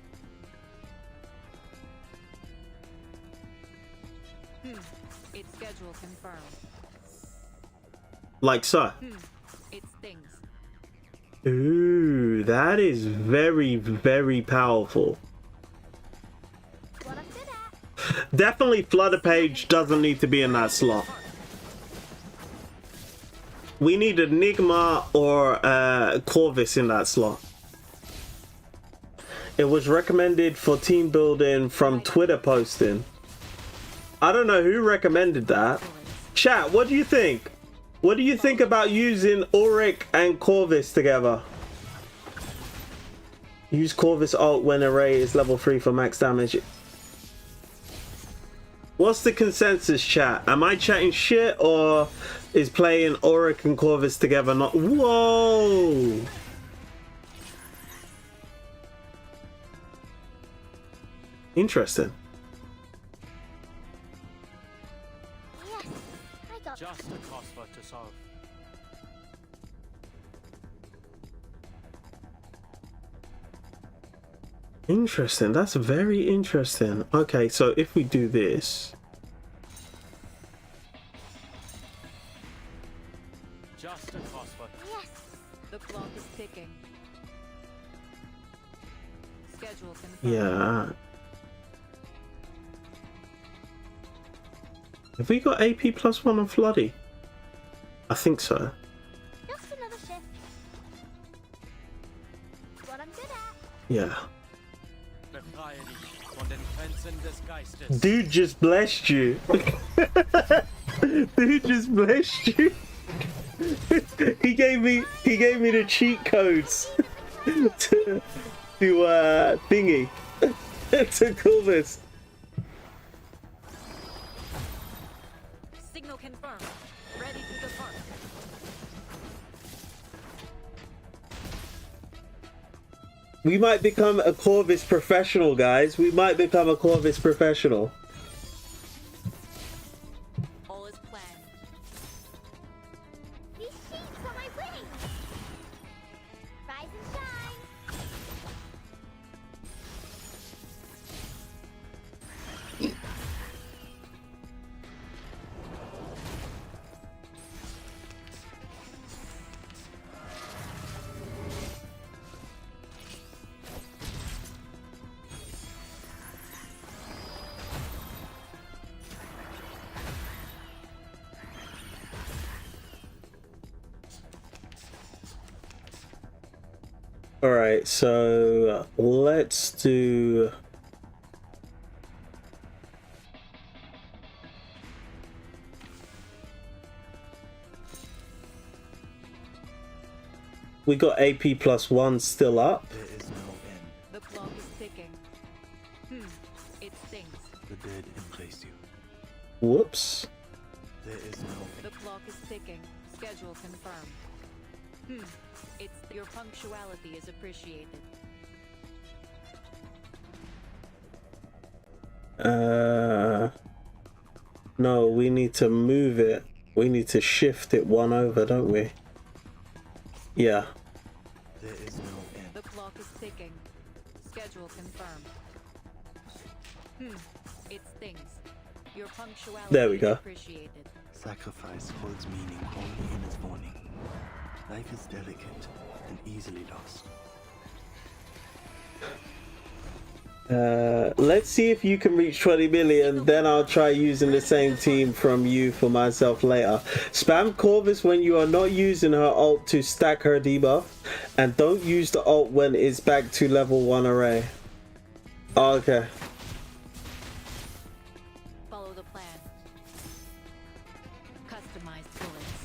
It's schedule confirmed. like so. It stings. Ooh, that is very, very powerful. What I'm good at. Definitely Flutter Page doesn't need to be in that slot. We need Enigma or Corvus in that slot. It was recommended for team building from Twitter posting. I don't know who recommended that. Chat, what do you think? What do you think about using Auric and Corvus together? Use Corvus ult when Array is level 3 for max damage. What's the consensus, chat? Am I chatting shit or is playing Auric and Corvus together not? Whoa! Interesting. Yes, I got Just a crossword to solve. Interesting. That's very interesting. Okay, so if we do this. Just a crossword. yes. The clock is ticking. Schedule confirmed. Yeah. Have we got AP +1 on Floody? I think so. Just another shift. What I'm good at. Yeah. Befreie dich von den Grenzen des Geistes. Dude just blessed you. Dude just blessed you. he gave me the cheat codes to thingy to call this. Signal confirmed. Ready to depart. We might become a Corvus professional, guys. We might become a Corvus professional. All is planned. These sheets are my wings. Rise and shine. All right, so let's do. We got AP +1 still up. There is no end. The clock is ticking. It stings. The dead embrace you. Whoops. There is no end. The clock is ticking. Schedule confirmed. It's your punctuality is appreciated. No, we need to move it. We need to shift it one over, don't we? Yeah. There is no end. The clock is ticking. Schedule confirmed. It stings. Your punctuality There we is go. appreciated. Sacrifice holds meaning only in its warning. Life is delicate and easily lost. Let's see if you can reach 20 million, then I'll try using the same team from you for myself later. Spam Corvus when you are not using her ult to stack her debuff, and don't use the ult when it's back to level 1 array. Oh, okay. Follow the plan. Customized bullets.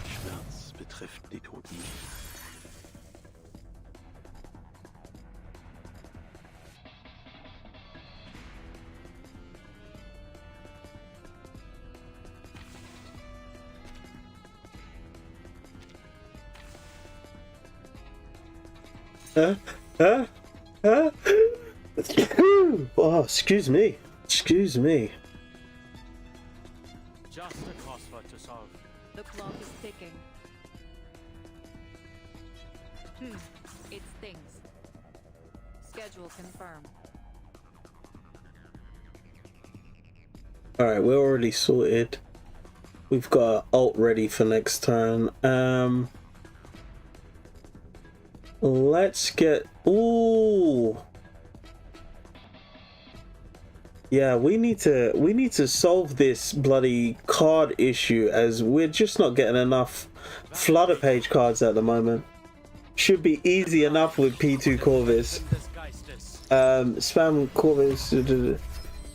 Schmerz betrifft die Toten nicht. Oh, excuse me. Excuse me. Just a crossword to solve. The clock is ticking. It stings. Schedule confirmed. Alright, we're already sorted. We've got ult ready for next turn. Let's get... Ooh. Yeah, we need to solve this bloody card issue, as we're just not getting enough flutter page cards at the moment. Should be easy enough with P2 Corvus. Spam Corvus.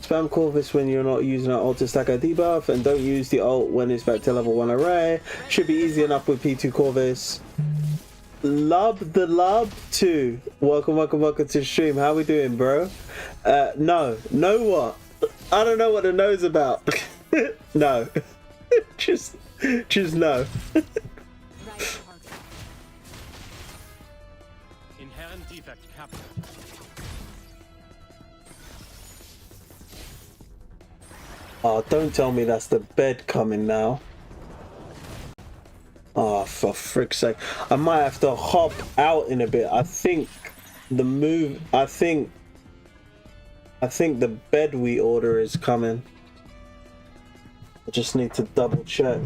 Spam Corvus when you're not using an ult to stack a debuff, and don't use the ult when it's back to level 1 array. Should be easy enough with P2 Corvus. Lub the Lub 2. Welcome to the stream. How we doing, bro? No. Know what? I don't know what the no's about. No. just no. Inherent defect captured. Oh, don't tell me that's the bed coming now. Oh, for frick's sake. I might have to hop out in a bit. I think the move... I think the bed we order is coming. I just need to double check.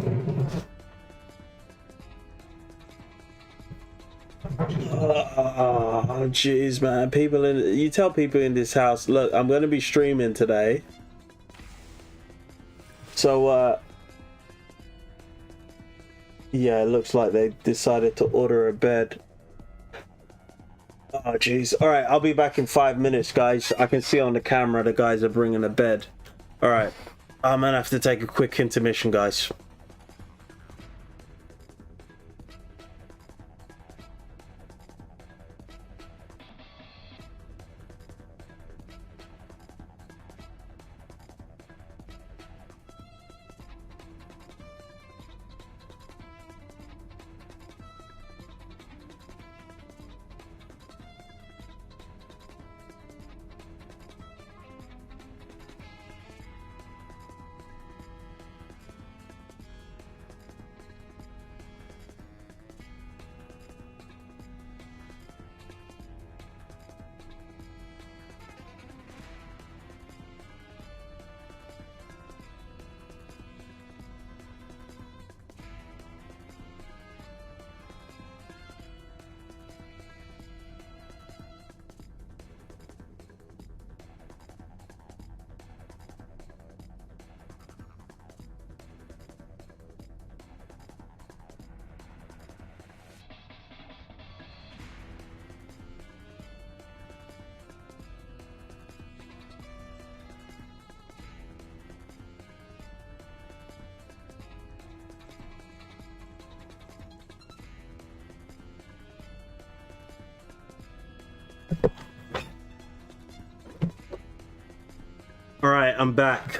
Oh, jeez, man. You tell people in this house, look, I'm going to be streaming today. So, yeah, it looks like they decided to order a bed. Oh, jeez. All right, I'll be back in 5 minutes, guys. I can see on the camera the guys are bringing a bed. All right, I'm gonna have to take a quick intermission, guys. All right, I'm back.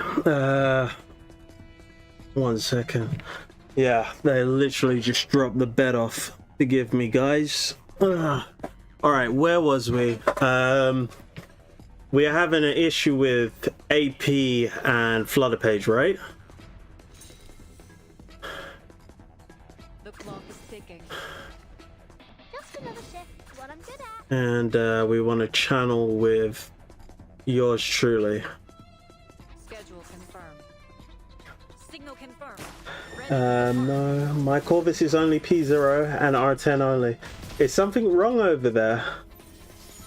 1 second. Yeah, they literally just dropped the bed off to give me, guys. All right, where was we? We are having an issue with AP and Flutter page, right? The clock is ticking. Just another shift, what I'm good at. And we want to channel with yours truly. Schedule confirmed. Signal confirmed. No, my Corvus is only P0 and R10 only. Is something wrong over there?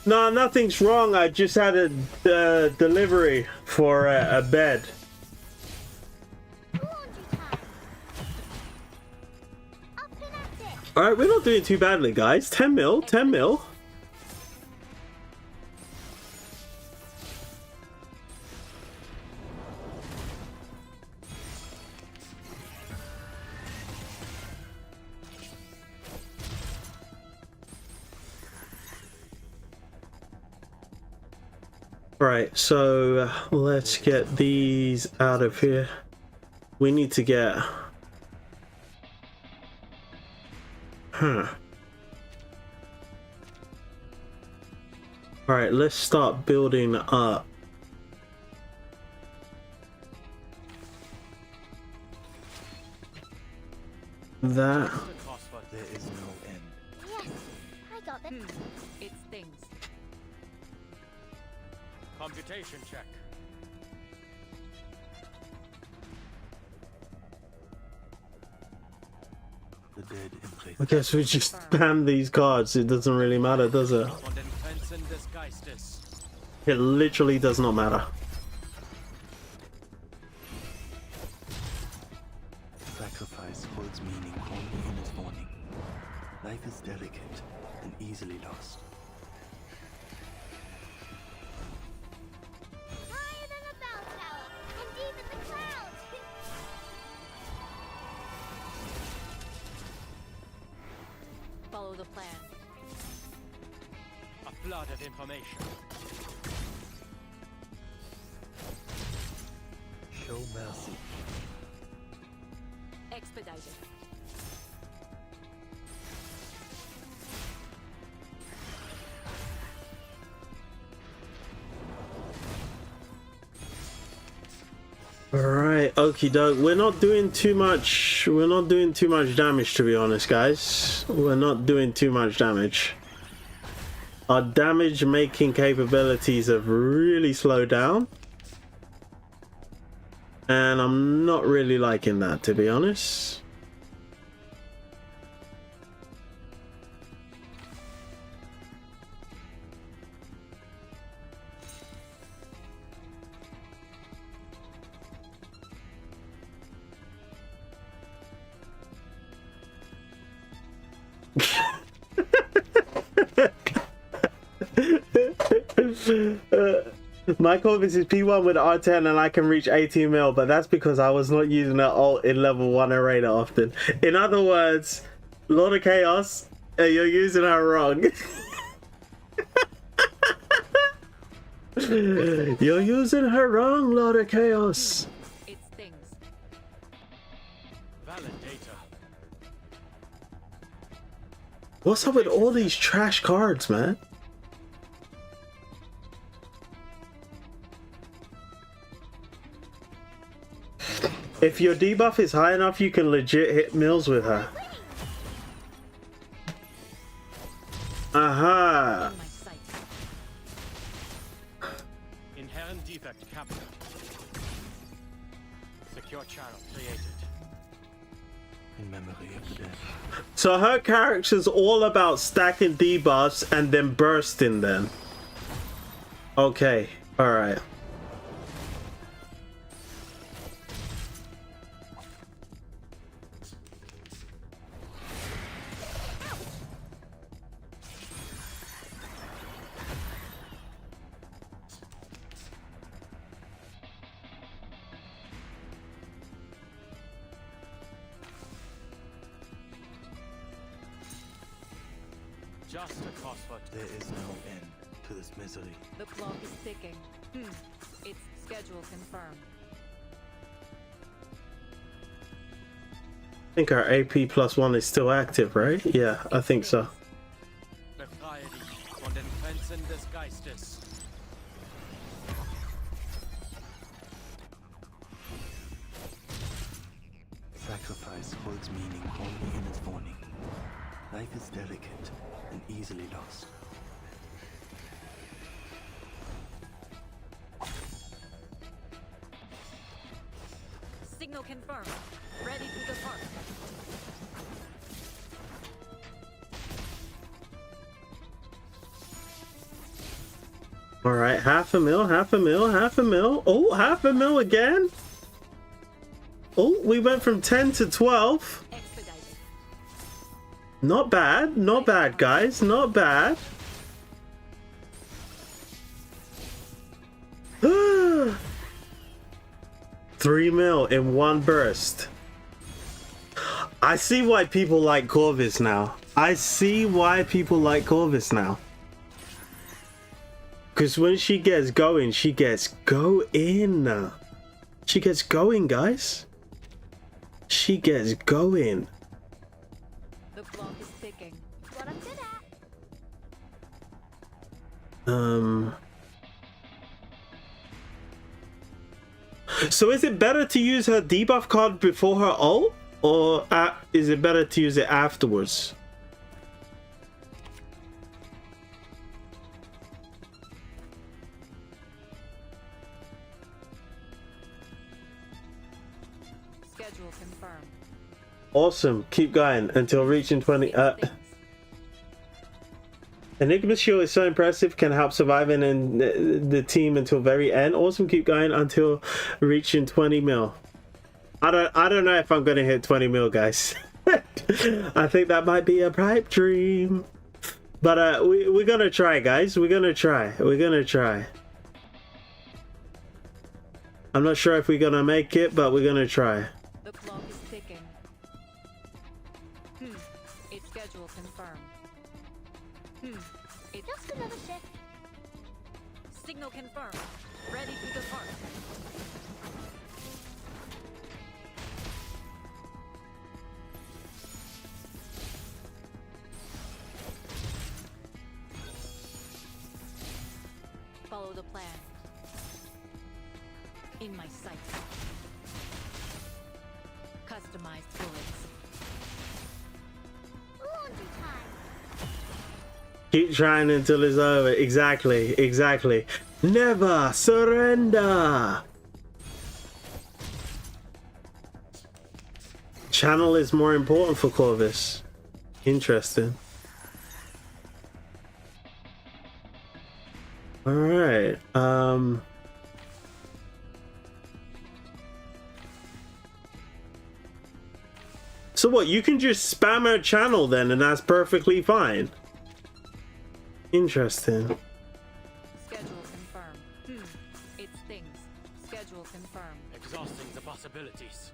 No, nothing's wrong. I just had a delivery for a bed. Laundry time. Up and at it. Alright, we're not doing too badly, guys. 10 mil, 10 mil. Right, so let's get these out of here. We need to get... Alright, let's start building up. That. There is no end. Yes, I got it. It's things. Computation check. The dead in place. I guess we just spam these cards. It doesn't really matter, does it? Von den Grenzen des Geistes. It literally does not matter. Sacrifice holds meaning only in its morning. Life is delicate and easily lost. Higher than a bell tower, and deep in the clouds. Follow the plan. A flood of information. Show mercy. Expedited. Alright, okie doke. We're not doing too much damage, to be honest, guys. We're not doing too much damage. Our damage making capabilities have really slowed down. And I'm not really liking that, to be honest. My Corvus is P1 with R10 and I can reach 18 mil, but that's because I was not using that ult in level 1 array that often. In other words, Lord of Chaos, you're using her wrong. You're using her wrong, Lord of Chaos. It's things. Valid data. What's up with all these trash cards, man? If your debuff is high enough, you can legit hit mills with her. Aha! In my sight. Inherent defect captured. Secure channel created. In memory of the dead. So her character's all about stacking debuffs and then bursting them. Okay, alright. Just a crossword. There is no end to this misery. The clock is ticking. It's Schedule confirmed. I think our AP+1 is still active, right? Yeah, I think so. Befreie dich von den Grenzen des Geistes. Sacrifice holds meaning only in its warning. Life is delicate and easily lost. Signal confirmed. Ready to depart. All right, half a mil, half a mil, half a mil. Oh, half a mil again. Oh, we went from 10 to 12. Expedited. Not bad, guys, not bad. 3 mil in one burst. I see why people like Corvus now. I see why people like Corvus now. Because when she gets going, she gets going. She gets going, guys. She gets going. The clock is ticking. What I'm good at. So is it better to use her debuff card before her ult? Or is it better to use it afterwards? Schedule confirmed. Awesome. Keep going until reaching 20. Enigma's shield is so impressive, can help surviving in the team until very end. Awesome. Keep going until reaching 20 mil. I don't know if I'm gonna hit 20 mil, guys. I think that might be a pipe dream. But we're gonna try, guys. We're gonna try. I'm not sure if we're gonna make it, but we're gonna try. The clock is ticking. It's schedule confirmed. It's Just another shift. signal confirmed. Ready to depart. Follow the plan. In my sight. Customized bullets. Laundry time. Keep trying until it's over. Exactly. Never surrender. Channel is more important for Corvus. Interesting. All right. So what? You can just spam her channel then, and that's perfectly fine. Interesting. Schedule confirmed. It stings. Schedule confirmed. Exhausting the possibilities.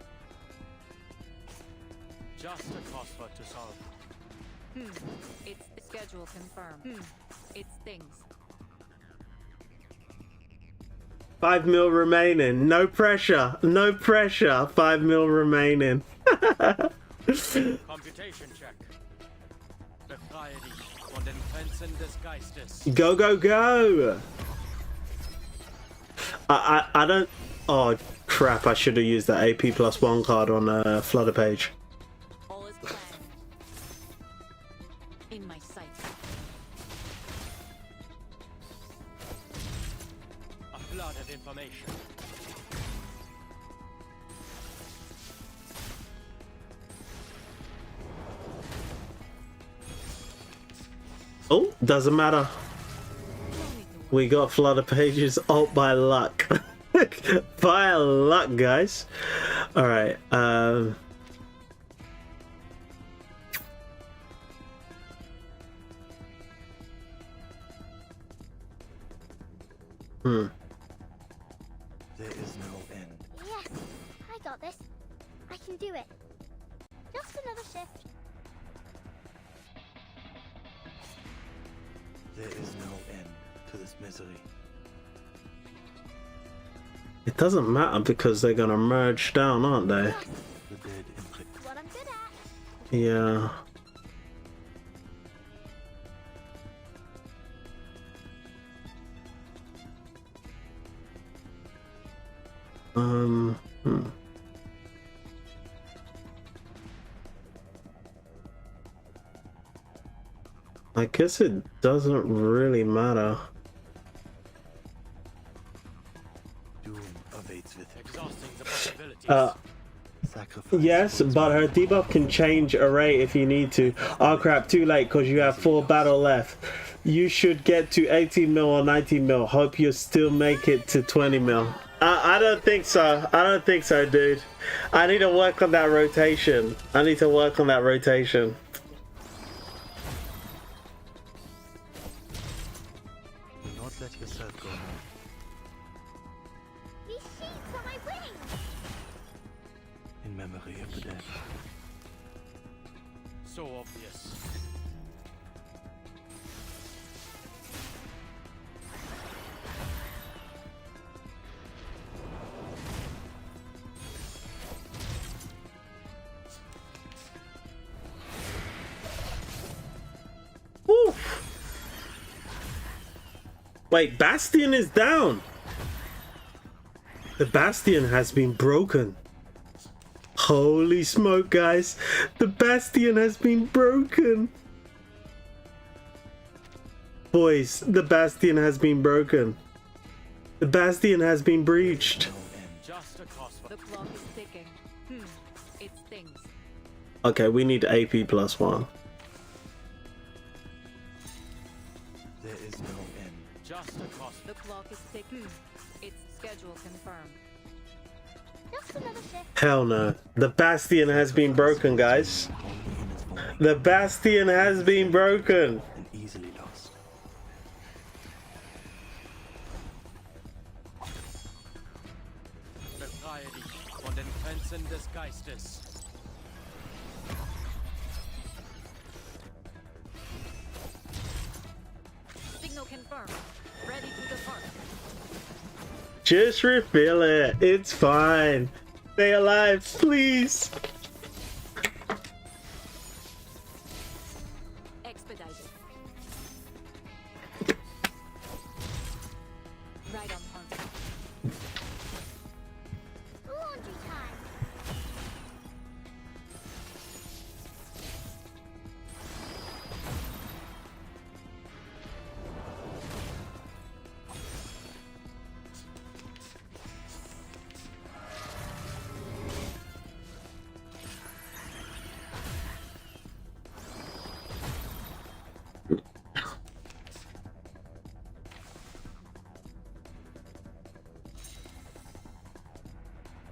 Just a crossword to solve. It's schedule confirmed. It stings. 5 mil remaining. No pressure. 5 mil remaining. Computation check. Befreie dich von den Grenzen des Geistes. Go. I don't. Oh crap! I should have used that AP+1 card on Flutter page. All is planned. In my sight. A flood of information. Oh, doesn't matter. We got Flutter pages ult by luck. By luck, guys. All right. There is no end. Yes, I got this. I can do it. Just another shift. There is no end to this misery. It doesn't matter because they're gonna merge down, aren't they? The dead imprint. What I'm good at. Yeah. I guess it doesn't really matter. Doom awaits with it. Exhausting the possibilities. Sacrifice. Yes, but her debuff can change array if you need to. Oh crap, too late because you have 4 battle left. You should get to 18 mil or 19 mil. Hope you still make it to 20 mil. I don't think so. I don't think so, dude. I need to work on that rotation. I need to work on that rotation. Do not let yourself go home. These sheets are my wings. In memory of the dead. So obvious. Woo. Wait, Bastion is down. The Bastion has been broken. Holy smoke, guys. The Bastion has been broken. Boys, the Bastion has been broken. The Bastion has been breached. Just a cost for The clock is ticking. It stings. Okay, we need AP +1. There is no end. just a cost. The clock is ticking. Its schedule confirmed. Just another shift. Hell no. The Bastion has been broken, guys. The Bastion has been broken. And easily lost. Propriety und den Grenzen des Geistes. Signal confirmed. Ready to depart. Just refill it. It's fine. Stay alive, please. Expedited. Right on point. Laundry time.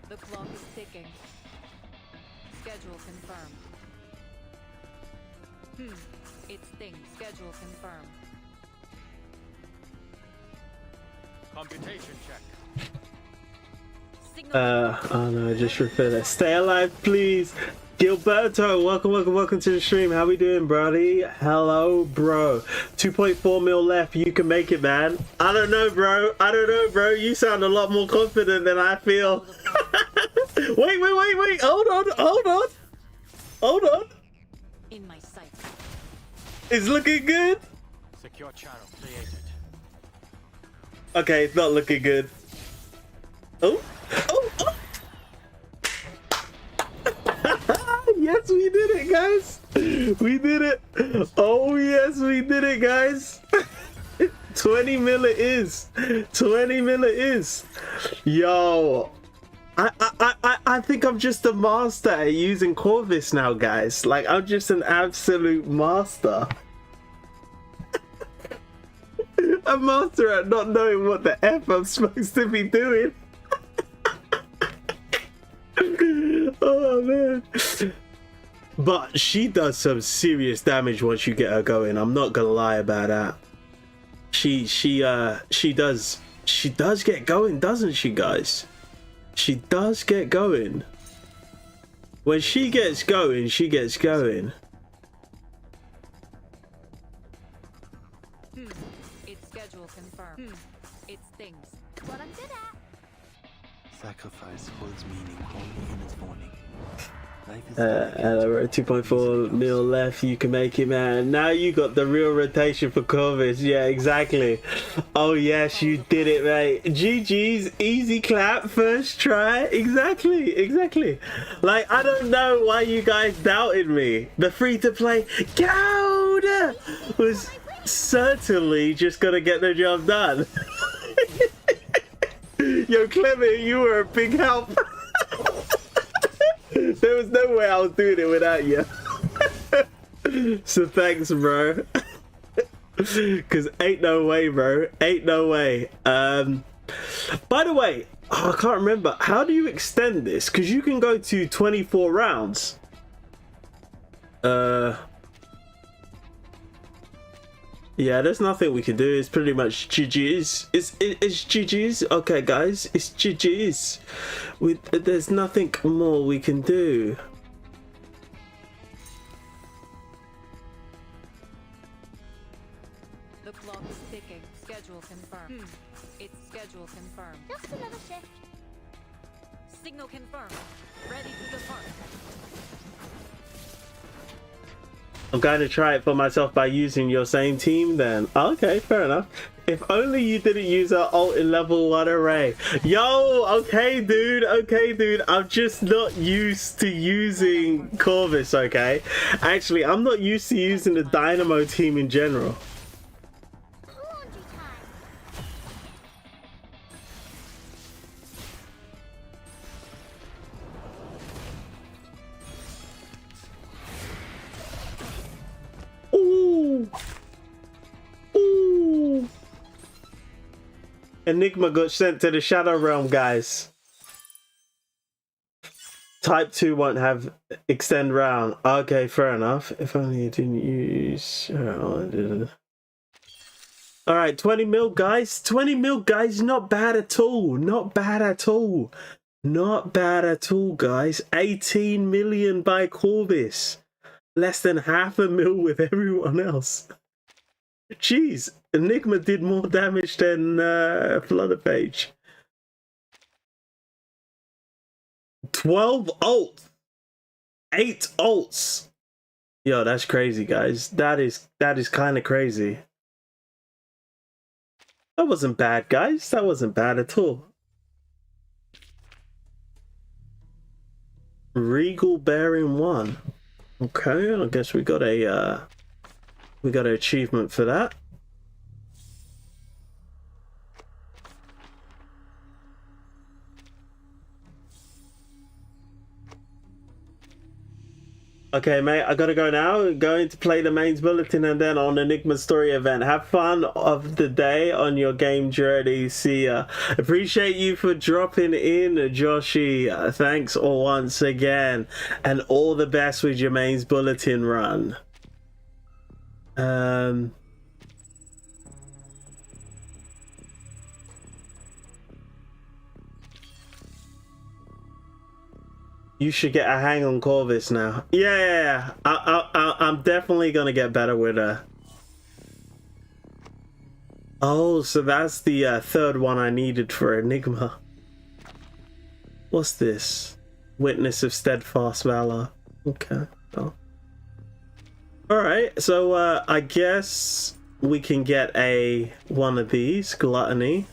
The clock is ticking. Schedule confirmed. It's thing. Schedule confirmed. Computation check. Signal. Oh no, just refill it. Stay alive, please. Gilberto, welcome to the stream. How we doing, brody? Hello, bro. 2.4 mil left. You can make it, man. I don't know, bro. You sound a lot more confident than I feel. Wait. Hold on. In my sight. It's looking good. Secure channel created. Okay, it's not looking good. Oh. Yes, we did it, guys. We did it. Oh, yes, we did it, guys. 20 mil it is. 20 mil it is. Yo. I think I'm just a master at using Corvus now, guys. Like, I'm just an absolute master. A master at not knowing what the F I'm supposed to be doing. Oh, man. But she does some serious damage once you get her going. I'm not gonna lie about that. She does get going, doesn't she, guys? She does get going. When she gets going, she gets going. Its schedule confirmed. It's things. What I'm good at. Sacrifice holds meaning only in its morning. Life is We're at 2.4 mil left. You can make it, man. Now you got the real rotation for Corvus. Yeah, exactly. Oh yes, you did it, mate. GG's, easy clap, first try. Exactly. Like, I don't know why you guys doubted me. The free-to-play Gouda was certainly just gonna get the job done. Yo, Clemmer, you were a big help. There was no way I was doing it without you. So thanks, bro. Cause ain't no way, bro. Ain't no way. By the way, I can't remember. How do you extend this? Cause you can go to 24 rounds. Yeah, there's nothing we can do. It's pretty much GG's. It's GG's. Okay, guys, it's GG's. There's nothing more we can do. The clock is ticking. Schedule confirmed. It's schedule confirmed. Just another shift. Signal confirmed. Ready to depart. I'm going to try it for myself by using your same team then. Okay, fair enough. If only you didn't use our ult in level 1 array. Yo, okay, dude. I'm just not used to using Corvus, okay? Actually, I'm not used to using the Dynamo team in general. Laundry time. Ooh. Enigma got sent to the Shadow Realm, guys. Type 2 won't have extend round. Okay, fair enough. If only you didn't use... Alright, 20 mil, guys. 20 mil, guys. Not bad at all. Not bad at all, guys. 18 million by Corvus. Less than half a mil with everyone else. Jeez, Enigma did more damage than Flutterpage. 12 ults. 8 ults. Yo, that's crazy, guys. That is kind of crazy. That wasn't bad, guys. That wasn't bad at all. Regal Bearing 1. Okay, I guess we got an achievement for that. Okay, mate, I gotta go now. Going to play the mains bulletin and then on Enigma story event. Have fun of the day on your game journey. See ya. Appreciate you for dropping in, Joshi. Thanks once again. And all the best with your mains bulletin run. You should get a hang on Corvus now. Yeah. I'm definitely gonna get better with her. Oh, so that's the third one I needed for Enigma. What's this? Witness of steadfast valor. Okay. Oh. Alright, so I guess we can get one of these, gluttony.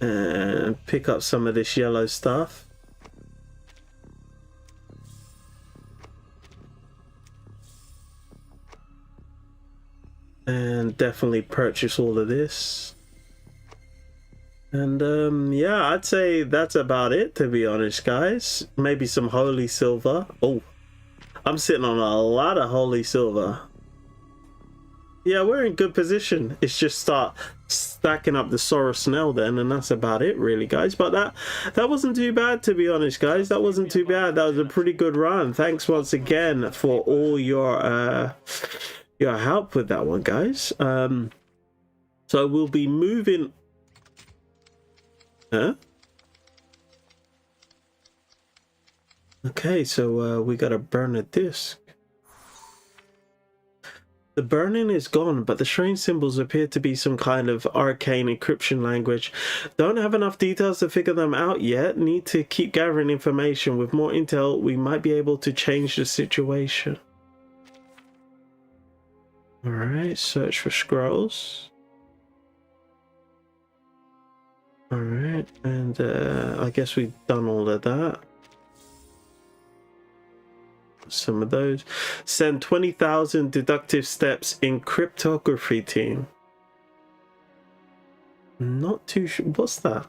And pick up some of this yellow stuff. And definitely purchase all of this. And yeah, I'd say that's about it, to be honest, guys. Maybe some holy silver. Oh, I'm sitting on a lot of holy silver. Yeah, we're in good position. It's just start stacking up the Sora Snell then, and that's about it, really, guys. But that wasn't too bad, to be honest, guys. That wasn't too bad. That was a pretty good run. Thanks once again for all your help with that one, guys. So we'll be moving. Huh? Okay, so we gotta burn a disc. The burning is gone, but the strange symbols appear to be some kind of arcane encryption language. Don't have enough details to figure them out yet. Need to keep gathering information. With more intel, we might be able to change the situation. Alright, search for scrolls. Alright, and I guess we've done all of that. Some of those. Send 20,000 deductive steps in cryptography team. Not too sure. What's that?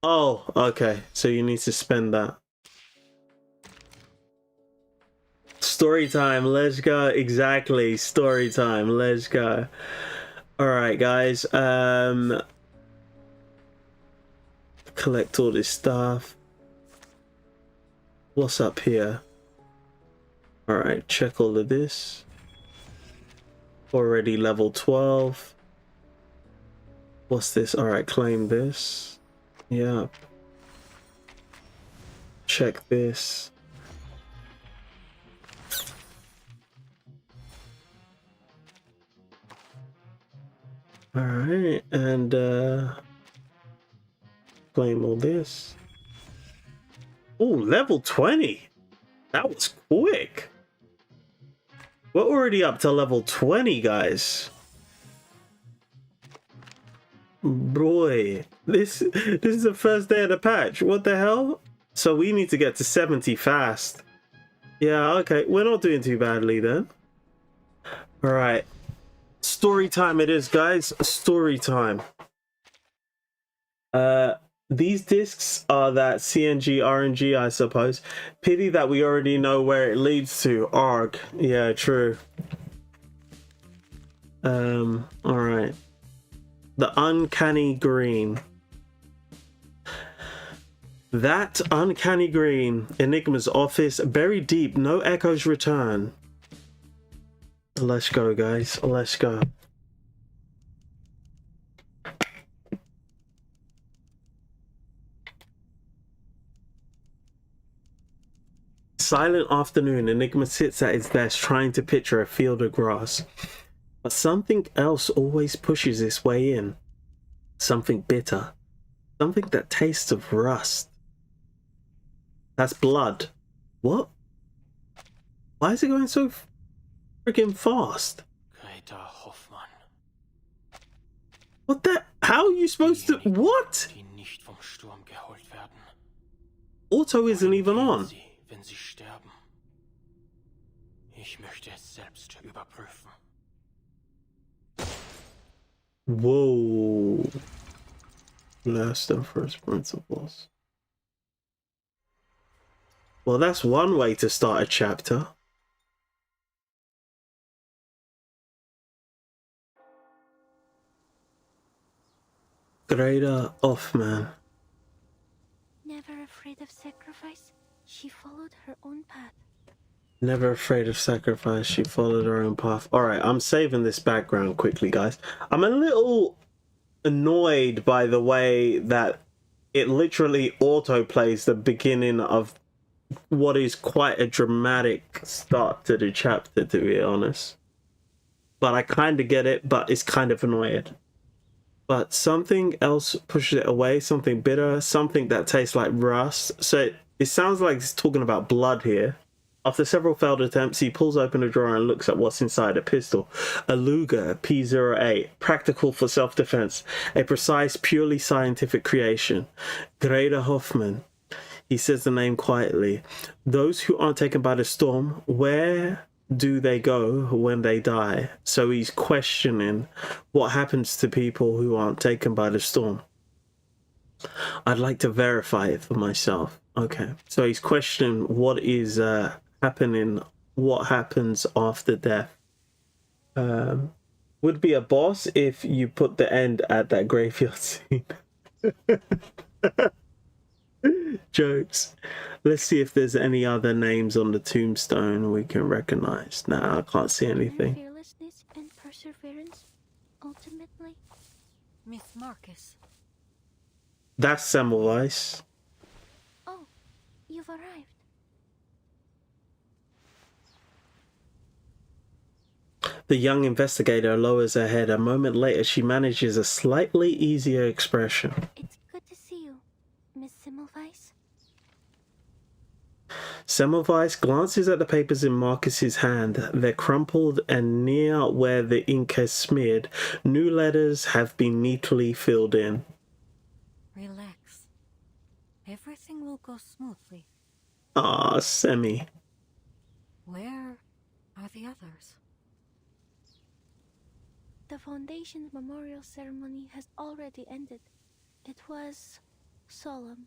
Oh, okay. So you need to spend that. Story time. Let's go. Exactly. Story time. Let's go. All right, guys. Collect all this stuff. What's up here? Alright, check all of this. Already level 12. What's this? Alright, claim this. Yep. Check this. Alright, and claim all this. Oh, level 20. That was quick. We're already up to level 20, guys. Boy, this is the first day of the patch. What the hell? So we need to get to 70 fast. Yeah, okay. We're not doing too badly then. All right. Story time it is, guys. Story time. These discs are that CNG RNG, I suppose. Pity that we already know where it leads to. Arg. Yeah, true. Alright. The Uncanny Green. That Uncanny Green. Enigma's office. Buried deep. No echoes return. Let's go, guys. Let's go. Silent afternoon. Enigma sits at his desk trying to picture a field of grass. But something else always pushes its way in. Something bitter. Something that tastes of rust. That's blood. What? Why is it going so freaking fast? Greta Hoffmann. What the? How are you supposed to? What? Die nicht vom Sturm geholt werden. Auto isn't even on. Sie, wenn sie sterben. Ich möchte es selbst überprüfen. Whoa. Last and first principles. Well, that's one way to start a chapter. Greta Hoffmann. Never afraid of sacrifice, she followed her own path. Never afraid of sacrifice, she followed her own path. Alright, I'm saving this background quickly, guys. I'm a little annoyed by the way that it literally auto-plays the beginning of what is quite a dramatic start to the chapter, to be honest. But I kind of get it, but it's kind of annoying. But something else pushes it away, something bitter, something that tastes like rust. So it sounds like it's talking about blood here. After several failed attempts, he pulls open a drawer and looks at what's inside a pistol. A Luger P08, practical for self-defense, a precise, purely scientific creation. Greta Hoffmann. He says the name quietly. Those who aren't taken by the storm, where do they go when they die? So he's questioning what happens to people who aren't taken by the storm. I'd like to verify it for myself. Okay, so he's questioning what is happening, what happens after death. Would be a boss if you put the end at that graveyard scene. Jokes. Let's see if there's any other names on the tombstone we can recognize. Nah, I can't see anything. Fearlessness and perseverance, ultimately. Miss Marcus. That's Semmelweis. Oh, you've arrived. The young investigator lowers her head. A moment later, she manages a slightly easier expression. It's good to see you, Miss Semmelweis. Semmelweis glances at the papers in Marcus's hand. They're crumpled, and near where the ink has smeared, new letters have been neatly filled in. Relax. Everything will go smoothly. Ah, Semi. Where are the others? The Foundation's memorial ceremony has already ended. It was solemn.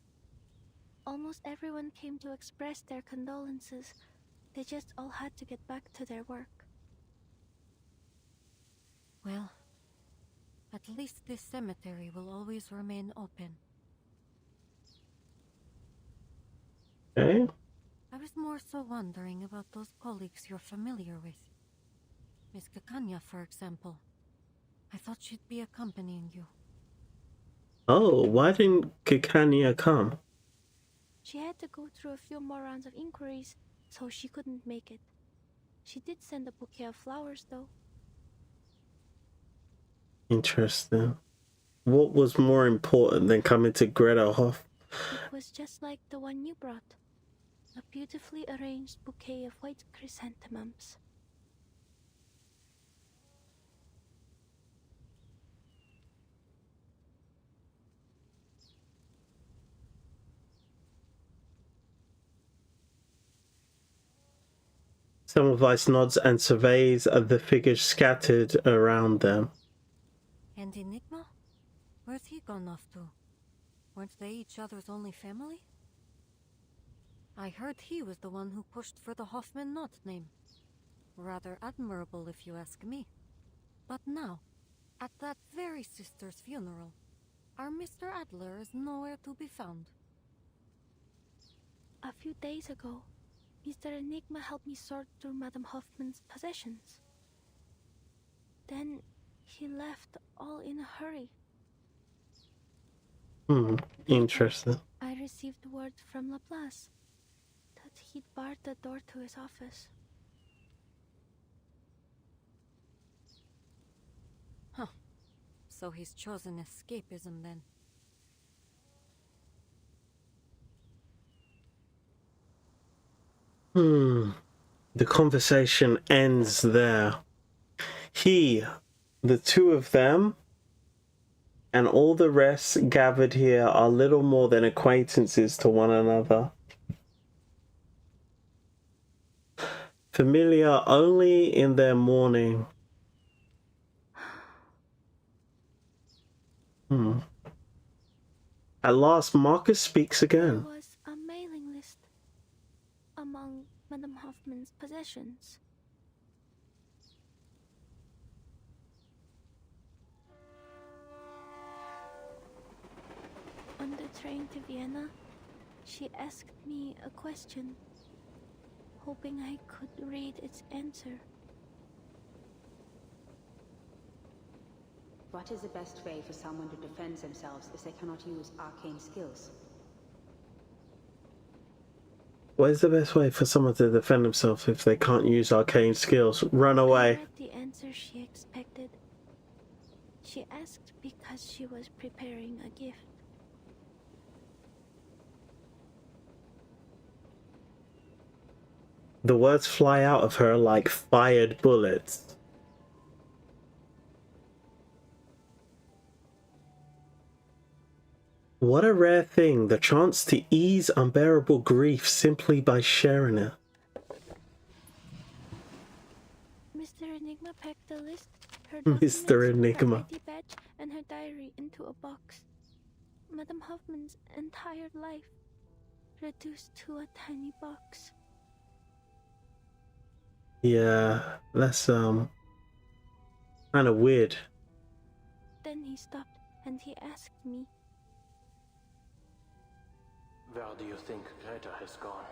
Almost everyone came to express their condolences. They just all had to get back to their work. Well, at least this cemetery will always remain open. Okay. I was more so wondering about those colleagues you're familiar with. Miss Kakanya, for example. I thought she'd be accompanying you. Oh, why didn't Kikania come? She had to go through a few more rounds of inquiries, so she couldn't make it. She did send a bouquet of flowers, though. Interesting. What was more important than coming to Greta Hoff? It was just like the one you brought. A beautifully arranged bouquet of white chrysanthemums. Semmelweis nods and surveys the figures scattered around them. And Enigma? Where's he gone off to? Weren't they each other's only family? I heard he was the one who pushed for the Hoffman Knot name. Rather admirable, if you ask me. But now, at that very sister's funeral, our Mr. Adler is nowhere to be found. A few days ago, Mr. Enigma helped me sort through Madame Hoffman's possessions. Then he left all in a hurry. Interesting. I received word from Laplace that he'd barred the door to his office. Huh. So he's chosen escapism then. The conversation ends there. The two of them, and all the rest gathered here are little more than acquaintances to one another. Familiar only in their mourning. At last, Marcus speaks again. There was a mailing list among Madame Hoffman's possessions. On the train to Vienna, she asked me a question, hoping I could read its answer. What is the best way for someone to defend themselves if they cannot use arcane skills? What is the best way for someone to defend themselves if they can't use arcane skills? Run I away. read the answer she expected. She asked because she was preparing a gift. The words fly out of her like fired bullets. What a rare thing, the chance to ease unbearable grief simply by sharing it. Mr. Enigma packed the list, her Mr. documents, her Enigma. ID badge, and her diary into a box. Madame Hoffman's entire life reduced to a tiny box. Yeah, that's kind of weird. Then he stopped and he asked me, Where do you think Greta has gone?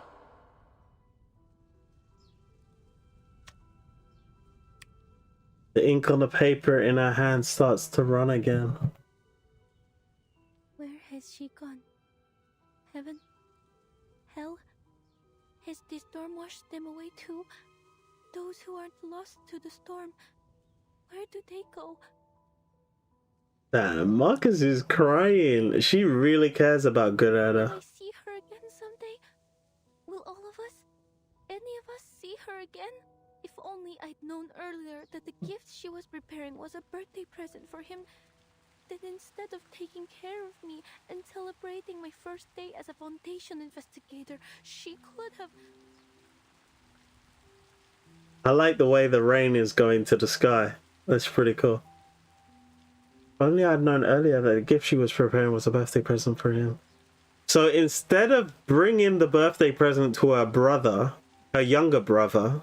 The ink on the paper in her hand starts to run again. where has she gone? Heaven? Hell? Has the storm washed them away too? those who aren't lost to the storm, where do they go? Damn, Marcus is crying. She really cares about Will Greta. I see her again someday? Will all of us, any of us, see her again? If only I'd known earlier that the gift she was preparing was a birthday present for him, then instead of taking care of me and celebrating my first day as a Foundation investigator, she could have... I like the way the rain is going to the sky. That's pretty cool. If only I'd known earlier that the gift she was preparing was a birthday present for him. So instead of bringing the birthday present to her brother, her younger brother,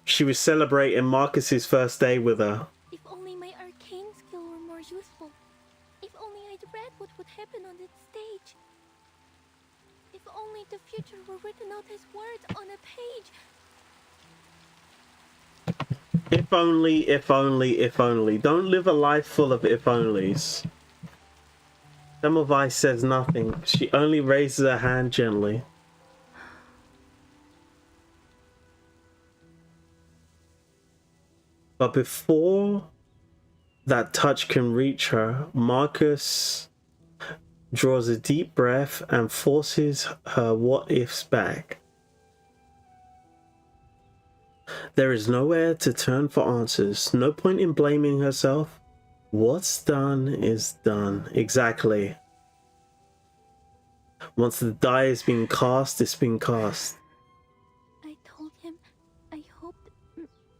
she was celebrating Marcus's first day with her. If only my arcane skill were more useful. If only I'd read what would happen on that stage. If only the future were written out as words on a page. If only, if only, if only. Don't live a life full of if onlys. Semmelweis says nothing. She only raises her hand gently. But before that touch can reach her, Marcus draws a deep breath and forces her what-ifs back. There is nowhere to turn for answers. No point in blaming herself. What's done is done. Exactly. Once the die has been cast, it's been cast. I told him I hoped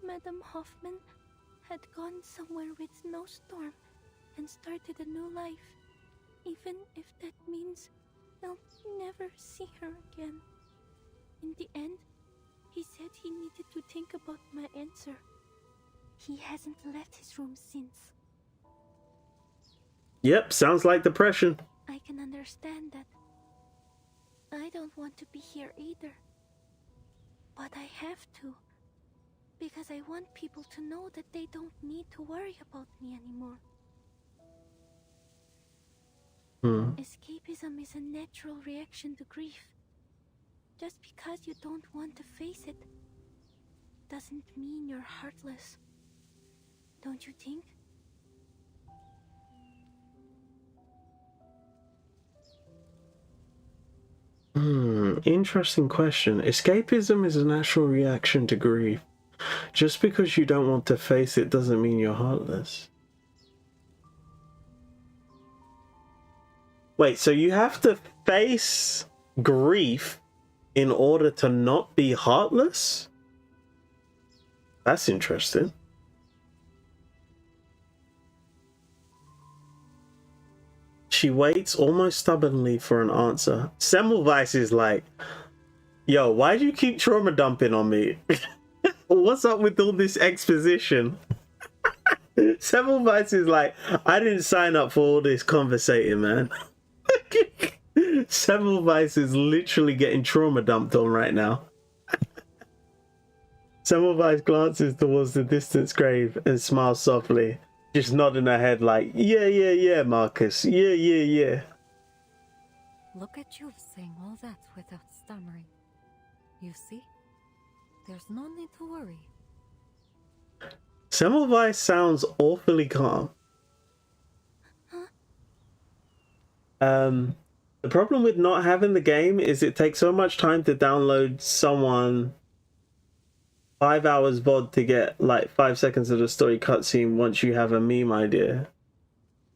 Madame Hoffman had gone somewhere with Snowstorm and started a new life, even if that means I'll never see her again. In the end, he said he needed to think about my answer. He hasn't left his room since. Yep, sounds like depression. I can understand that. I don't want to be here either. But I have to. Because I want people to know that they don't need to worry about me anymore. Escapism is a natural reaction to grief. Just because you don't want to face it doesn't mean you're heartless. Don't you think? Interesting question. Escapism is a natural reaction to grief. Just because you don't want to face it doesn't mean you're heartless. Wait, so you have to face grief in order to not be heartless? That's interesting. She waits almost stubbornly for an answer. Semmelweis is like, yo, why do you keep trauma dumping on me? What's up with all this exposition? Semmelweis is like, I didn't sign up for all this conversating, man. Semmelweis is literally getting trauma dumped on right now. Semmelweis glances towards the distant grave and smiles softly, just nodding her head like, yeah, Marcus, yeah. Look at you saying all that without stammering. You see? There's no need to worry. Semmelweis sounds awfully calm. The problem with not having the game is it takes so much time to download someone 5 hours VOD to get like 5 seconds of the story cutscene once you have a meme idea.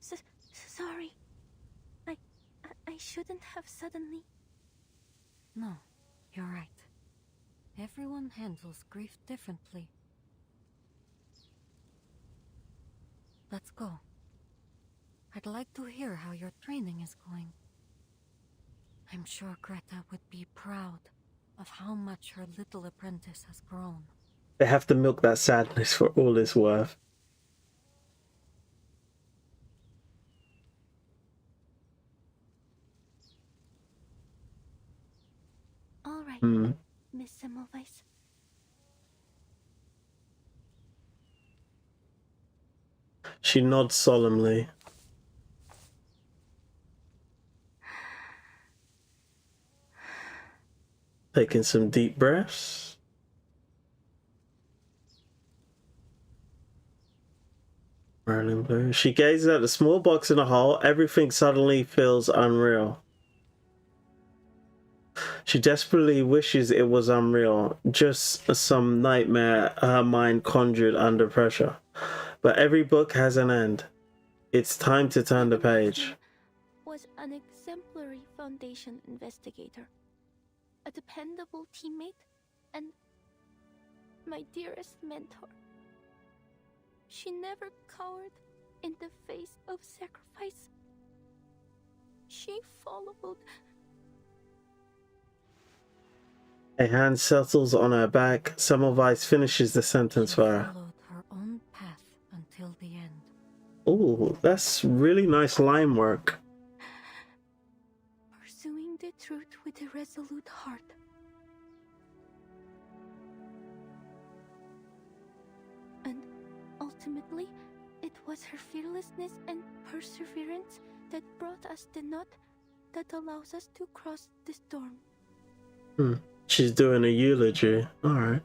Sorry. I shouldn't have suddenly... No, you're right. Everyone handles grief differently. Let's go. I'd like to hear how your training is going. I'm sure Greta would be proud of how much her little apprentice has grown. They have to milk that sadness for all it's worth. All right, Miss Semmelweis. She nods solemnly. Taking some deep breaths. Rolling blue. She gazes at the small box in the hole. Everything suddenly feels unreal. She desperately wishes it was unreal, just some nightmare her mind conjured under pressure. But every book has an end. It's time to turn the page. Was an exemplary Foundation investigator, a dependable teammate, and my dearest mentor. She never cowered in the face of sacrifice. She followed. A hand settles on her back. Semmelweis finishes the sentence for her. Followed her own path until the end. Ooh, that's really nice line work. Pursuing the truth with a resolute heart. And ultimately, it was her fearlessness and perseverance that brought us the knot that allows us to cross the storm. She's doing a eulogy. Alright.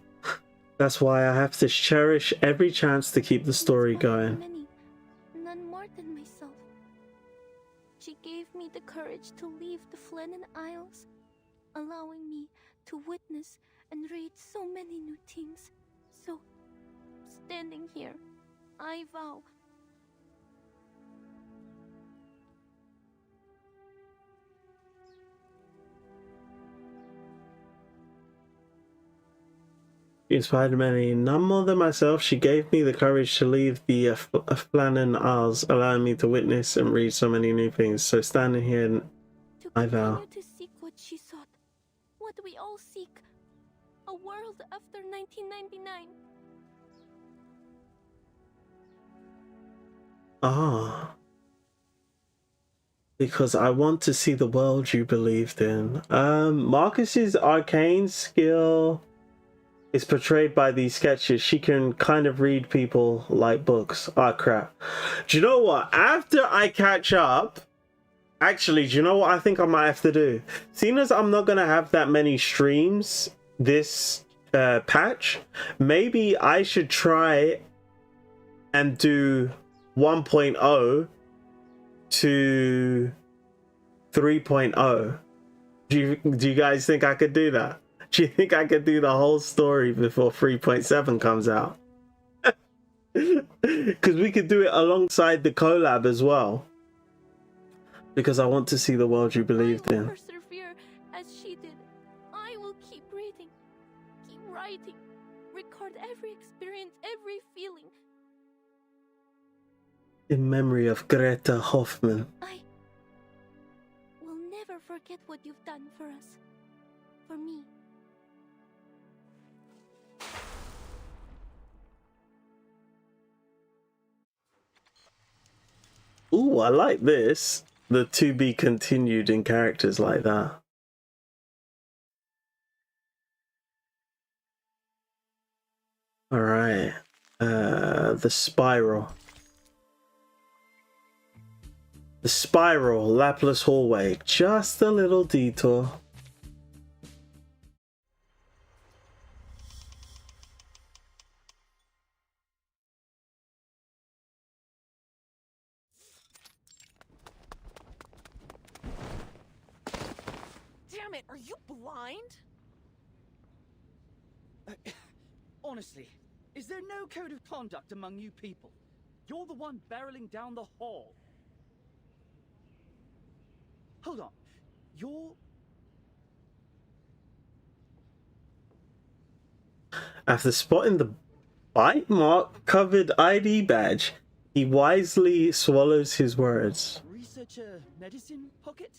That's why I have to cherish every chance to keep the story going. Many, none more than myself. She gave me the courage to leave the Flennon Isles, allowing me to witness and read so many new things. So, standing here, I vow. She inspired many, none more than myself. She gave me the courage to leave the Flannan Isles, allowing me to witness and read so many new things. So standing here, I vow. To seek what she sought, what we all seek, a world after 1999. Ah. Because I want to see the world you believed in. Marcus's arcane skill is portrayed by these sketches. She can kind of read people like books. Oh crap. Do you know what? After I catch up, actually, do you know what I think I might have to do? Seeing as I'm not gonna have that many streams this patch, maybe I should try and do 1.0 to 3.0. Do you guys think I could do that? Do you think I could do the whole story before 3.7 comes out? Because we could do it alongside the collab as well. Because I want to see the world you believed in. Persevere as she did. I will keep reading, keep writing, record every experience, every feeling. In memory of Greta Hoffman. I will never forget what you've done for us. For me. Ooh, I like this. The to be continued in characters like that. Alright. The spiral. The spiral, Laplace hallway. Just a little detour. Damn it, are you blind? Honestly, is there no code of conduct among you people? You're the one barreling down the hall. Hold on. You're... After spotting the bite mark covered ID badge, he wisely swallows his words. Researcher medicine pocket?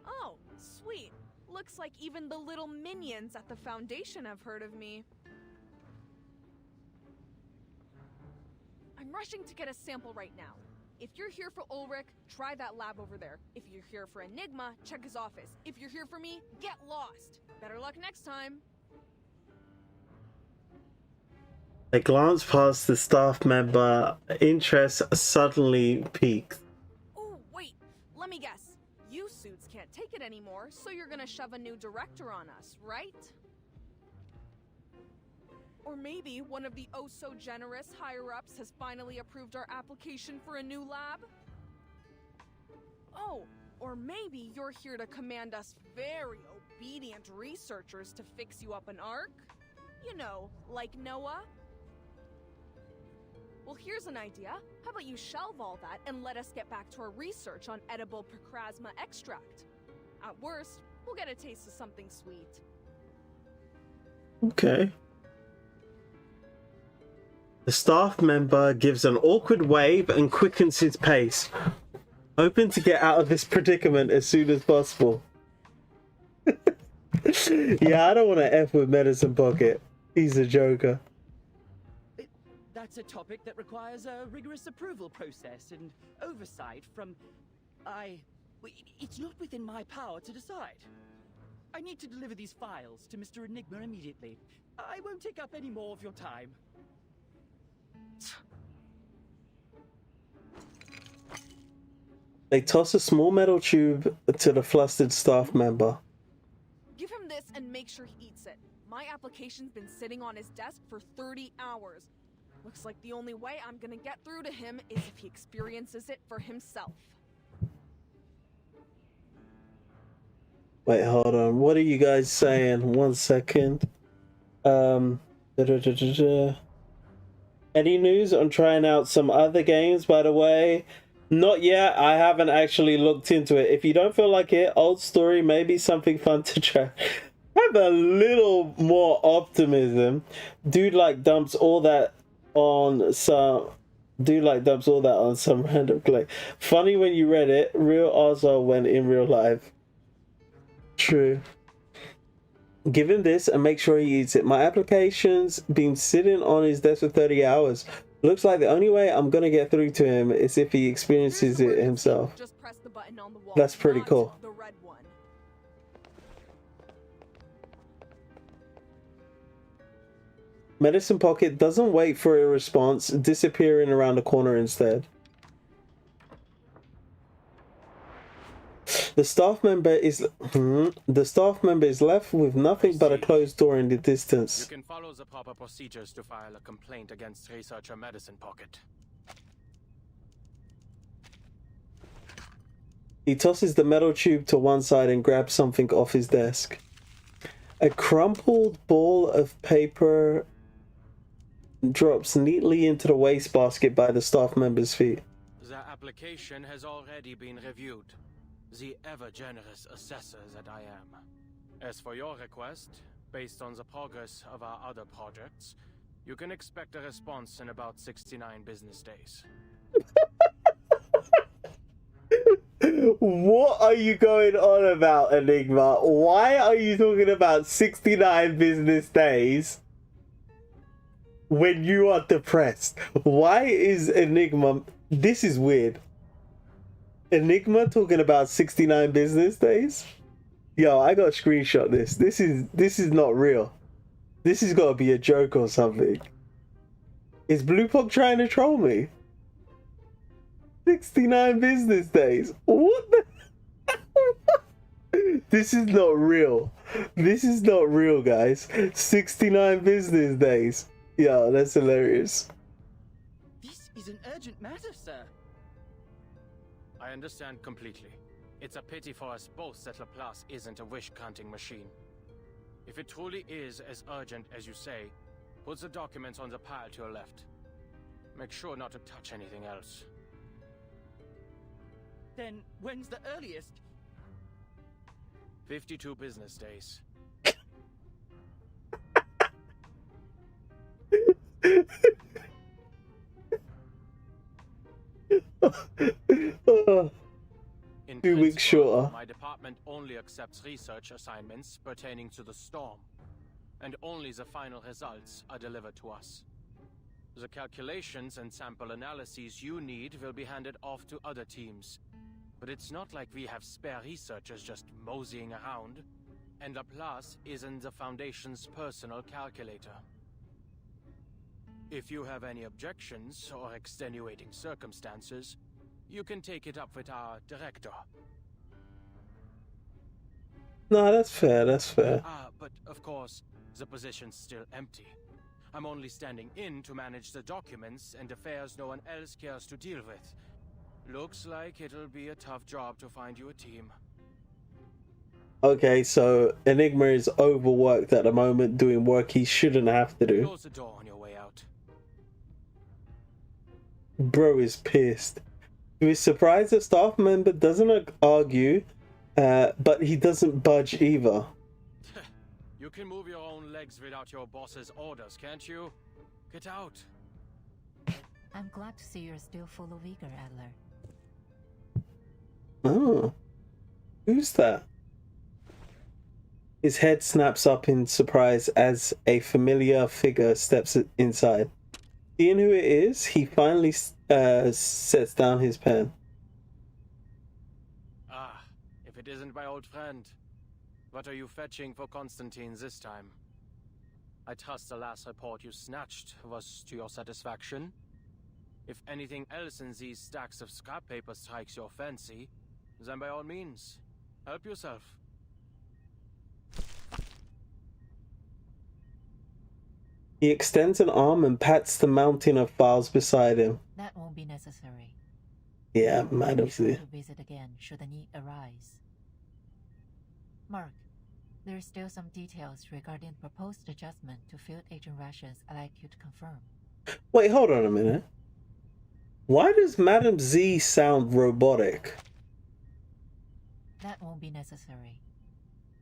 Oh, sweet. Looks like even the little minions at the Foundation have heard of me. I'm rushing to get a sample right now. If you're here for Ulrich, try that lab over there. If you're here for Enigma, check his office. If you're here for me, get lost. Better luck next time. A glance past the staff member, interest suddenly peaks. Ooh, wait. Let me guess. You suits can't take it anymore, so you're gonna shove a new director on us, right? Or maybe one of the oh-so-generous higher-ups has finally approved our application for a new lab? Oh, or maybe you're here to command us very obedient researchers to fix you up an ark? You know, like Noah? Well, here's an idea. How about you shelve all that and let us get back to our research on edible Procrasma extract? At worst, we'll get a taste of something sweet. Okay. The staff member gives an awkward wave and quickens his pace, hoping to get out of this predicament as soon as possible. Yeah, I don't want to F with Medicine Pocket. He's a joker. That's a topic that requires a rigorous approval process and oversight from... It's not within my power to decide. I need to deliver these files to Mr. Enigma immediately. I won't take up any more of your time. They toss a small metal tube to the flustered staff member. Give him this and make sure he eats it. My application's been sitting on his desk for 30 hours. Looks like the only way I'm gonna get through to him is if he experiences it for himself. Wait, hold on. What are you guys saying? 1 second. Any news on trying out some other games, by the way? Not yet. I haven't actually looked into it. If you don't feel like it, old story, maybe something fun to try. Have a little more optimism. Dude dumps all that on some random click. Funny when you read it, real also when in real life. True. Give him this and make sure he eats it. My application's been sitting on his desk for 30 hours. Looks like the only way I'm gonna get through to him is if he experiences it himself. Just press the button on the wall. That's pretty cool. The red one. Medicine Pocket doesn't wait for a response, disappearing around the corner instead. The staff member is left with nothing but a closed door in the distance. You can follow the proper procedures to file a complaint against researcher Medicine Pocket. He tosses the metal tube to one side and grabs something off his desk. A crumpled ball of paper drops neatly into the wastebasket by the staff member's feet. The application has already been reviewed. The ever-generous assessor that I am. As for your request, based on the progress of our other projects, you can expect a response in about 69 business days. What are you going on about, Enigma? Why are you talking about 69 business days when you are depressed? Why is Enigma... This is weird. Enigma talking about 69 business days? Yo, I gotta screenshot this. This is not real. This has got to be a joke or something. Is Blue Pog trying to troll me? 69 business days. What the... This is not real. This is not real, guys. 69 business days. Yo, that's hilarious. This is an urgent matter, sir. I understand completely. It's a pity for us both that Laplace isn't a wish-granting machine. If it truly is as urgent as you say, put the documents on the pile to your left. Make sure not to touch anything else. Then when's the earliest? 52 business days. In 2 weeks shorter. My department only accepts research assignments pertaining to the storm, and only the final results are delivered to us. The calculations and sample analyses you need will be handed off to other teams, but it's not like we have spare researchers just moseying around, and Laplace isn't the Foundation's personal calculator. If you have any objections or extenuating circumstances, you can take it up with our director. No, that's fair, that's fair. But of course, the position's still empty. I'm only standing in to manage the documents and affairs no one else cares to deal with. Looks like it'll be a tough job to find you a team. Okay, so Enigma is overworked at the moment doing work he shouldn't have to do. Close the door on your way out. Bro is pissed. To his surprise, the staff member doesn't argue, but he doesn't budge either. You can move your own legs without your boss's orders, can't you? Get out. I'm glad to see you're still full of vigor, Adler. Oh. Who's that? His head snaps up in surprise as a familiar figure steps inside. Seeing who it is, he finally sets down his pen. Ah, if it isn't my old friend. What are you fetching for Constantine this time? I trust the last report you snatched was to your satisfaction. If anything else in these stacks of scrap paper strikes your fancy, then by all means, help yourself. He extends an arm and pats the mountain of files beside him. That won't be necessary. Yeah, I'll Madam be sure Z. to visit again should the need arise. Mark, there are still some details regarding proposed adjustment to field agent rations I'd like you to confirm. Wait, hold on a minute. Why does Madam Z sound robotic? That won't be necessary.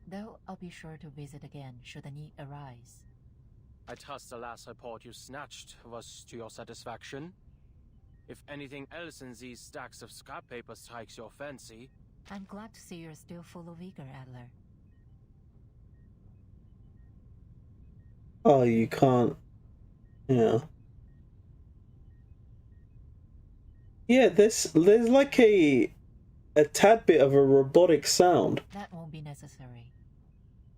Though I'll be sure to visit again should the need arise. I trust the last report you snatched was to your satisfaction. If anything else in these stacks of scrap paper strikes your fancy... I'm glad to see you're still full of vigor, Adler. Oh, you can't... Yeah. Yeah, there's like a tad bit of a robotic sound. That won't be necessary.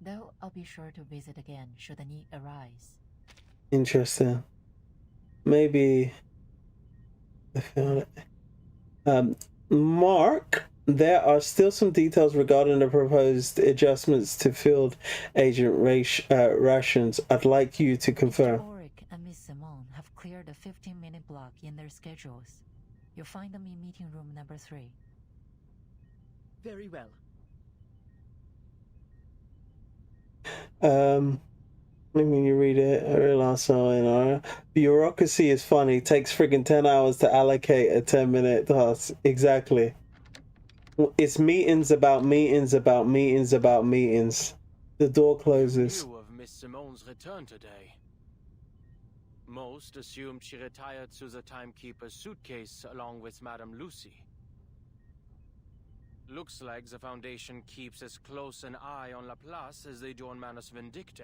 Though I'll be sure to visit again should the need arise. Interesting. Maybe I found it. Mark, there are still some details regarding the proposed adjustments to field agent rations I'd like you to confirm. Ulrich and Miss Simone have cleared a 15-minute block in their schedules. You'll find them in meeting room number 3. Very well. When you read it, I realize so, bureaucracy is funny. It takes friggin' 10 hours to allocate a 10-minute task. Exactly. It's meetings about meetings about meetings about meetings. The door closes. Knew of Miss Simone's return today. Most assumed she retired to the timekeeper's suitcase along with Madame Lucy. Looks like the Foundation keeps as close an eye on Laplace as they do on Manus Vindictae.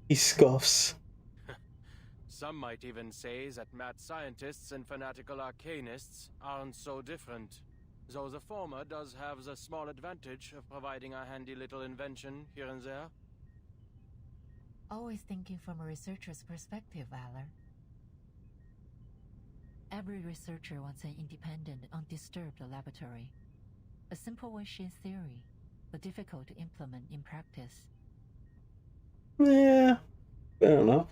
He scoffs. Some might even say that mad scientists and fanatical arcanists aren't so different, though the former does have the small advantage of providing a handy little invention here and there. Always thinking from a researcher's perspective, Adler. Every researcher wants an independent, undisturbed laboratory. A simple wish in theory, but difficult to implement in practice. Yeah, fair enough.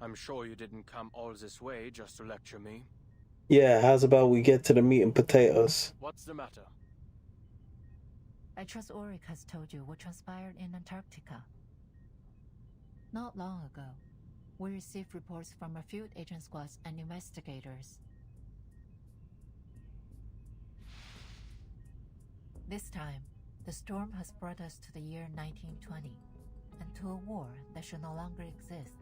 I'm sure you didn't come all this way just to lecture me. Yeah, how's about we get to the meat and potatoes? What's the matter? I trust Ulrich has told you what transpired in Antarctica. Not long ago, we received reports from our field agent squads and investigators. This time, the storm has brought us to the year 1920, and to a war that should no longer exist.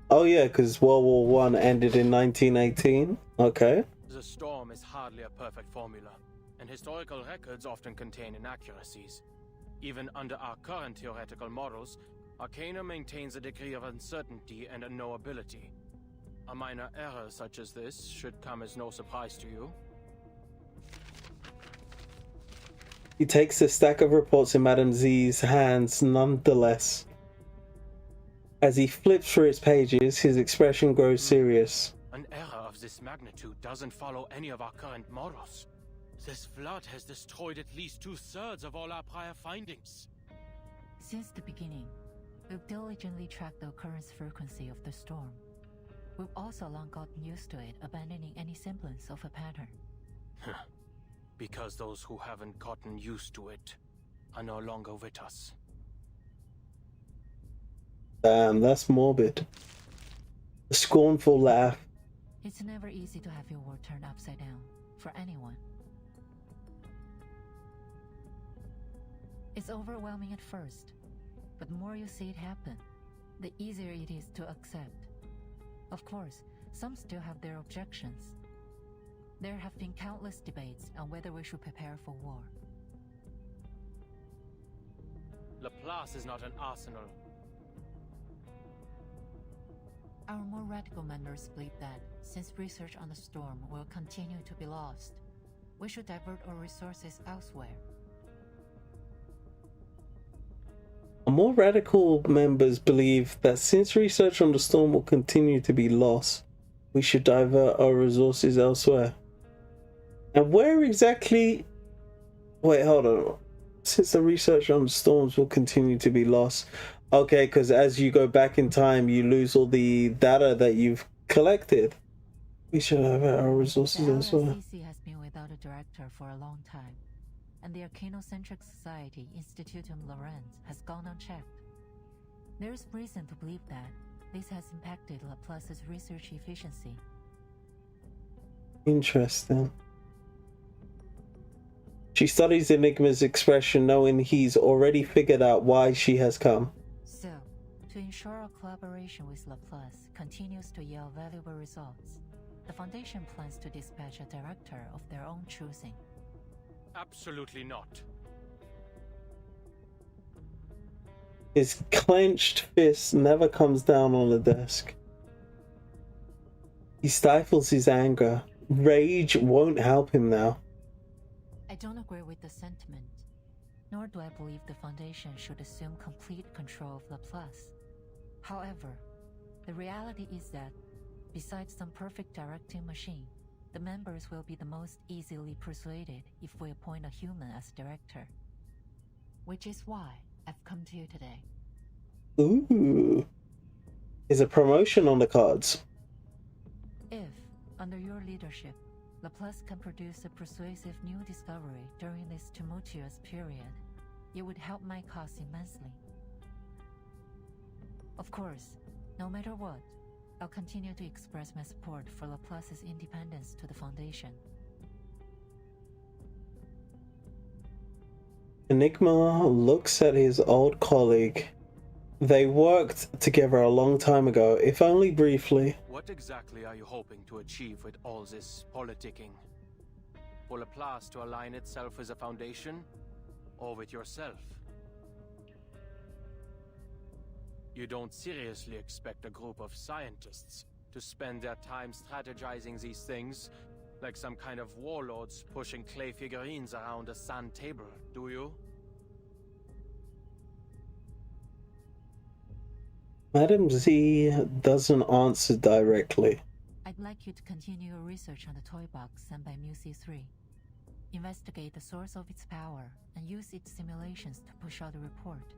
Oh yeah, because World War I ended in 1918. Okay. The storm is hardly a perfect formula, and historical records often contain inaccuracies. Even under our current theoretical models, Arcana maintains a degree of uncertainty and unknowability. A minor error such as this should come as no surprise to you. He takes the stack of reports in Madam Z's hands nonetheless. As he flips through its pages, his expression grows serious. An error of this magnitude doesn't follow any of our current models. This flood has destroyed at least 2/3 of all our prior findings. Since the beginning, we've diligently tracked the occurrence frequency of the storm. We've also long gotten used to it, abandoning any semblance of a pattern. Because those who haven't gotten used to it are no longer with us. Damn, that's morbid. A scornful laugh. It's never easy to have your world turned upside down, for anyone. It's overwhelming at first, but the more you see it happen, the easier it is to accept. Of course, some still have their objections. There have been countless debates on whether we should prepare for war. Laplace is not an arsenal. Our more radical members believe that, since research on the storm will continue to be lost, we should divert our resources elsewhere. More radical members believe that since research on the storm will continue to be lost, we should divert our resources elsewhere. And where exactly... Wait, hold on. Since the research on the storms will continue to be lost... Okay, because as you go back in time, you lose all the data that you've collected. We should divert our resources elsewhere. The LSCC has been without a director for a long time, and the Arcanocentric Society Institutum Laurent has gone unchecked. There is reason to believe that this has impacted Laplace's research efficiency. Interesting. She studies Enigma's expression, knowing he's already figured out why she has come. So, to ensure our collaboration with Laplace continues to yield valuable results, the Foundation plans to dispatch a director of their own choosing. Absolutely not. His clenched fist never comes down on the desk. He stifles his anger. Rage won't help him now. I don't agree with the sentiment, nor do I believe the Foundation should assume complete control of Laplace. However, the reality is that, besides some perfect directing machine, the members will be the most easily persuaded if we appoint a human as director. Which is why I've come to you today. Ooh. Is a promotion on the cards. If, under your leadership, Laplace can produce a persuasive new discovery during this tumultuous period, it would help my cause immensely. Of course, no matter what, I'll continue to express my support for Laplace's independence to the Foundation. Enigma looks at his old colleague. They worked together a long time ago, if only briefly. What exactly are you hoping to achieve with all this politicking? For Laplace to align itself with a foundation? Or with yourself? You don't seriously expect a group of scientists to spend their time strategizing these things like some kind of warlords pushing clay figurines around a sand table, do you? Madam Z doesn't answer directly. I'd like you to continue your research on the TOYBOX sent by MUSI-3. Investigate the source of its power and use its simulations to push out a report.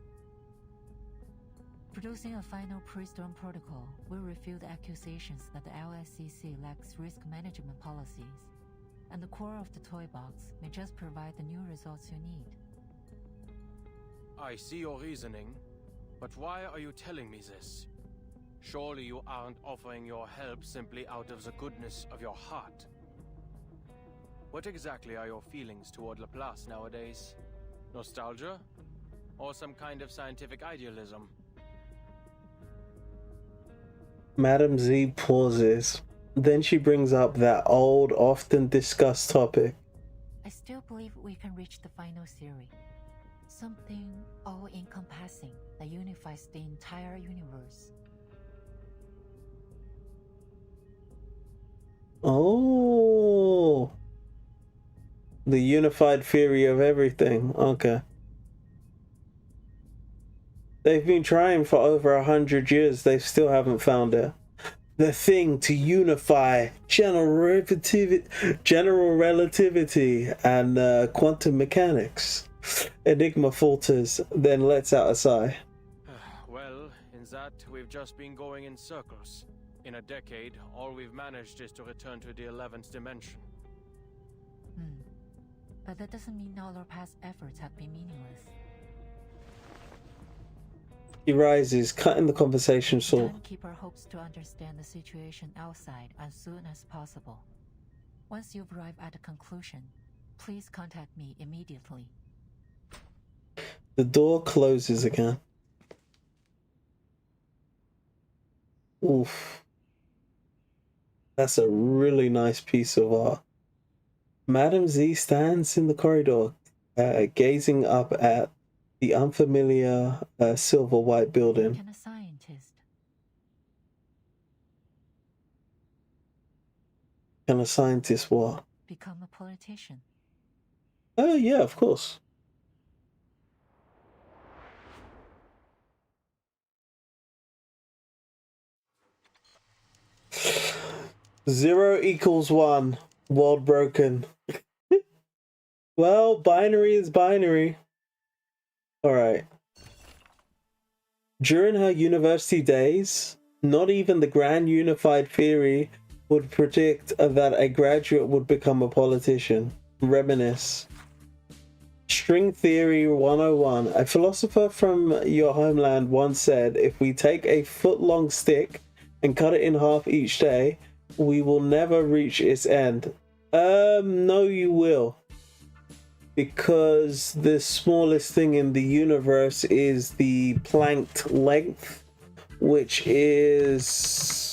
Producing a final pre-storm protocol will refute the accusations that the LSCC lacks risk management policies, and the core of the TOYBOX may just provide the new results you need. I see your reasoning, but why are you telling me this? Surely you aren't offering your help simply out of the goodness of your heart. What exactly are your feelings toward Laplace nowadays? Nostalgia? Or some kind of scientific idealism? Madam Z pauses. Then she brings up that old, often discussed topic. I still believe we can reach the final theory. Something all-encompassing that unifies the entire universe. Oh, the unified theory of everything. Okay. They've been trying for over 100 years. They still haven't found it. The thing to unify general relativity and quantum mechanics. Enigma falters, then lets out a sigh. Well, in that, we've just been going in circles. In a decade, all we've managed is to return to the 11th dimension. But that doesn't mean all our past efforts have been meaningless. He rises, cutting the conversation short. Don't keep our hopes to understand the situation outside as soon as possible. Once you've arrived at a conclusion, please contact me immediately. The door closes again. Oof. That's a really nice piece of art. Madame Z stands in the corridor, gazing up at the unfamiliar silver-white building. Can a scientist? Can a scientist what? Become a politician. Oh, yeah, of course. Zero equals one. World broken. Well, binary is binary. Alright. During her university days, not even the grand unified theory would predict that a graduate would become a politician. Reminisce. String Theory 101. A philosopher from your homeland once said, if we take a foot-long stick and cut it in half each day, we will never reach its end. No, you will. Because the smallest thing in the universe is the Planck length, which is...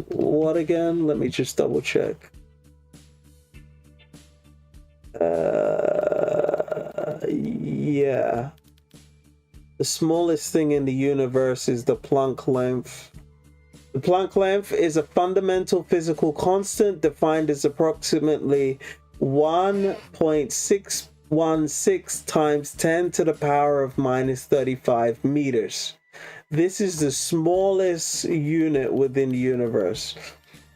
what again? Let me just double check. Yeah. The smallest thing in the universe is the Planck length. The Planck length is a fundamental physical constant defined as approximately 1.616 times 10 to the power of minus 35 meters. This is the smallest unit within the universe.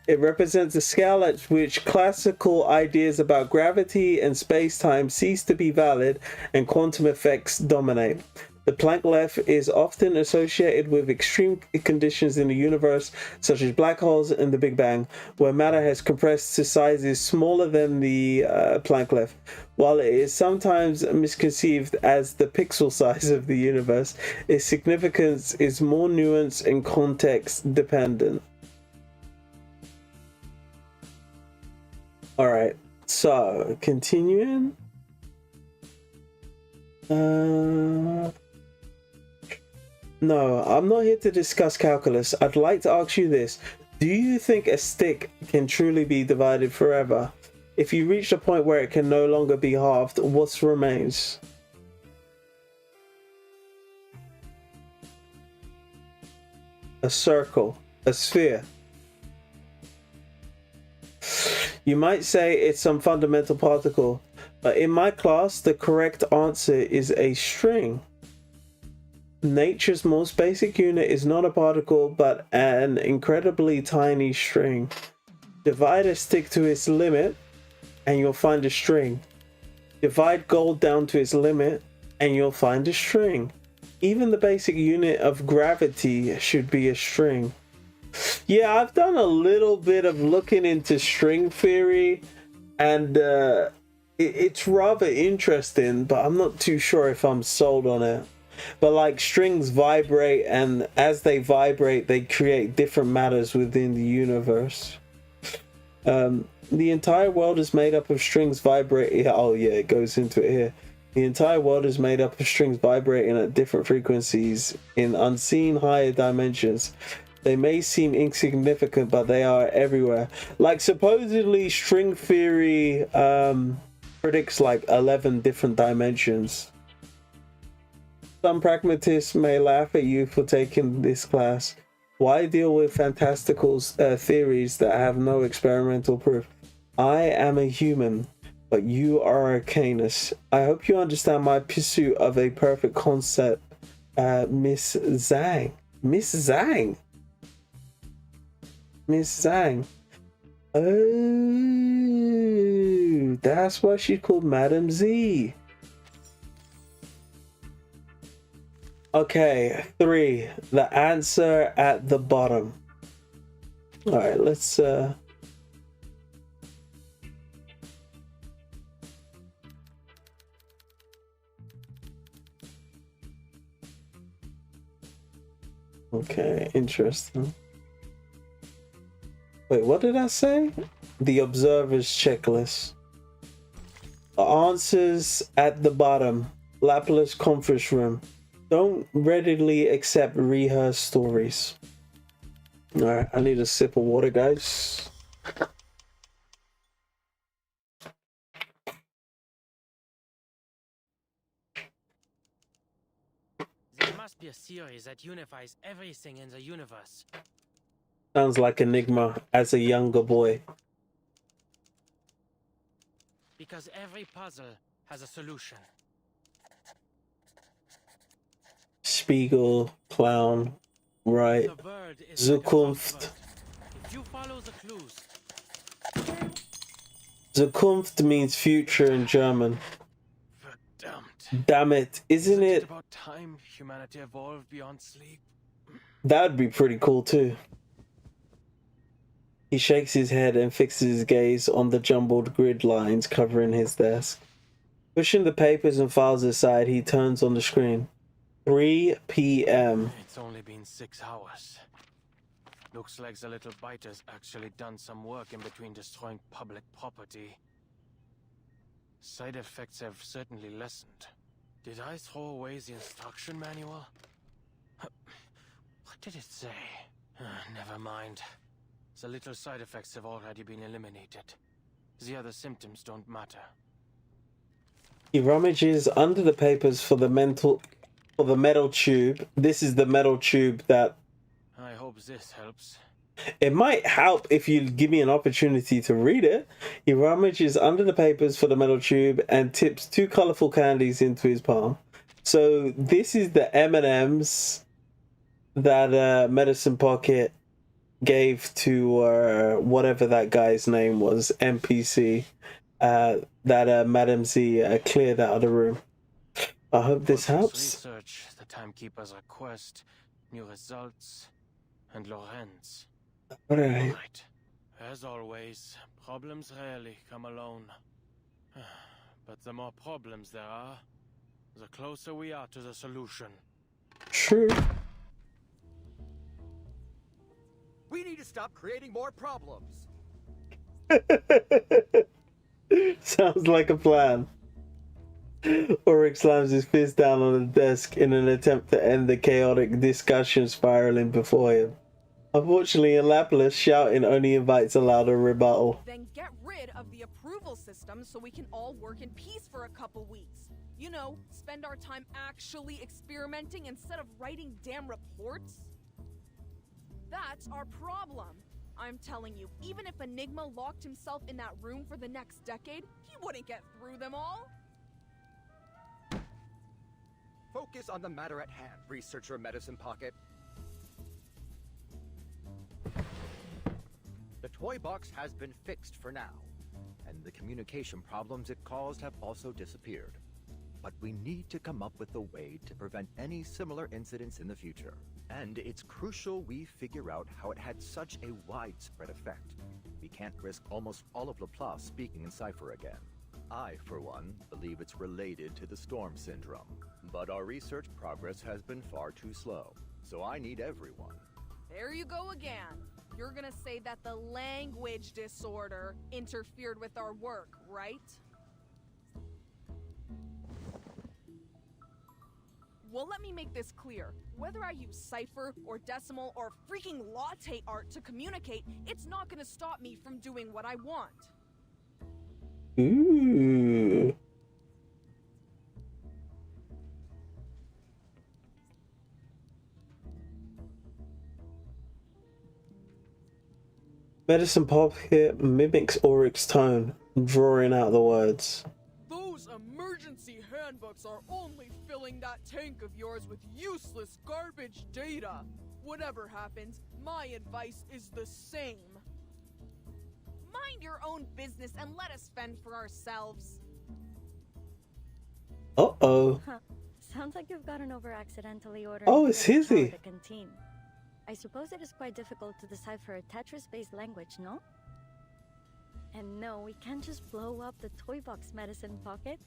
It represents the scale at which classical ideas about gravity and space-time cease to be valid and quantum effects dominate. The Planck length is often associated with extreme conditions in the universe, such as black holes and the Big Bang, where matter has compressed to sizes smaller than the Planck length. While it is sometimes misconceived as the pixel size of the universe, its significance is more nuanced and context dependent. Alright, so continuing. No, I'm not here to discuss calculus. I'd like to ask you this. Do you think a stick can truly be divided forever? If you reach a point where it can no longer be halved, what remains? A circle, a sphere. You might say it's some fundamental particle, but in my class, the correct answer is a string. Nature's most basic unit is not a particle, but an incredibly tiny string. Divide a stick to its limit, and you'll find a string. Divide gold down to its limit, and you'll find a string. Even the basic unit of gravity should be a string. Yeah, I've done a little bit of looking into string theory, and it's rather interesting, but I'm not too sure if I'm sold on it. But like, strings vibrate, and as they vibrate, they create different matters within the universe. The entire world is made up of strings vibrating. Oh yeah, it goes into it here. The entire world is made up of strings vibrating at different frequencies in unseen higher dimensions. They may seem insignificant, but they are everywhere. Like, supposedly string theory predicts like 11 different dimensions. Some pragmatists may laugh at you for taking this class. Why deal with fantastical theories that have no experimental proof? I am a human, but you are a Canis. I hope you understand my pursuit of a perfect concept, Miss Zhang. Miss Zhang? Miss Zhang. Oh, that's why she's called Madame Z. Okay, 3. The answer at the bottom. All right, let's okay, interesting. Wait, what did I say? The observer's checklist. The answers at the bottom. Laplace conference room. Don't readily accept rehearsed stories. Alright, I need a sip of water, guys. There must be a theory that unifies everything in the universe. Sounds like Enigma as a younger boy. Because every puzzle has a solution. Spiegel, clown, right. The word is like a Zukunft. buzzword. If you follow the clues, Zukunft means future in German. verdammt. Damn it, isn't Isn't it? about time humanity evolved beyond sleep? That'd be pretty cool too. He shakes his head and fixes his gaze on the jumbled grid lines covering his desk. Pushing the papers and files aside, he turns on the screen. 3 p.m. It's only been 6 hours. Looks like the little biter's actually done some work in between destroying public property. Side effects have certainly lessened. Did I throw away the instruction manual? What did it say? Never mind. The little side effects have already been eliminated. The other symptoms don't matter. He rummages under the papers for the metal tube. This is the metal tube that... I hope this helps. It might help if you give me an opportunity to read it. He rummages under the papers for the metal tube and tips 2 colorful candies into his palm. So this is the M&Ms that Medicine Pocket gave to whatever that guy's name was, NPC, that Madame Z cleared out of the room. I hope this helps. Research, the timekeeper's request, new results, and Lorenz. Alright. Right. As always, problems rarely come alone. But the more problems there are, the closer we are to the solution. True. We need to stop creating more problems. Sounds like a plan. Ulrich slams his fist down on the desk in an attempt to end the chaotic discussion spiraling before him. Unfortunately, in Laplace, shouting only invites a louder rebuttal. Then get rid of the approval system so we can all work in peace for a couple weeks. You know, spend our time actually experimenting instead of writing damn reports. That's our problem. I'm telling you, even if Enigma locked himself in that room for the next decade, he wouldn't get through them all. Focus on the matter at hand, researcher Medicine Pocket. The toy box has been fixed for now, and the communication problems it caused have also disappeared. But we need to come up with a way to prevent any similar incidents in the future. And it's crucial we figure out how it had such a widespread effect. We can't risk almost all of Laplace speaking in cipher again. I, for one, believe it's related to the storm syndrome. But our research progress has been far too slow, so I need everyone. There you go again. You're gonna say that the language disorder interfered with our work, right? Well, let me make this clear. Whether I use cipher or decimal or freaking latte art to communicate, it's not gonna stop me from doing what I want. Ooh. Medicine Pocket mimics Ulrich's tone, drawing out the words. Those emergency handbooks are only filling that tank of yours with useless garbage data. Whatever happens, my advice is the same. Mind your own business and let us fend for ourselves. Uh-oh. Sounds like you've gotten over accidentally ordering Oh, it's British chow Hizzy. at the canteen. I suppose it is quite difficult to decipher a Tetris-based language, no? And no, we can't just blow up the TOYBOX medicine pocket.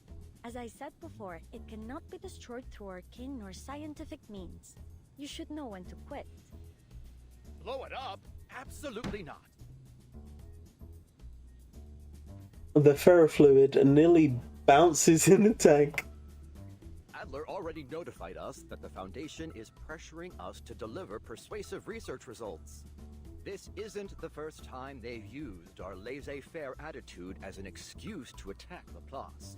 As I said before, it cannot be destroyed through arcane or scientific means. You should know when to quit. Blow it up? Absolutely not. The ferrofluid nearly bounces in the tank. Adler already notified us that the Foundation is pressuring us to deliver persuasive research results. This isn't the first time they've used our laissez-faire attitude as an excuse to attack Laplace.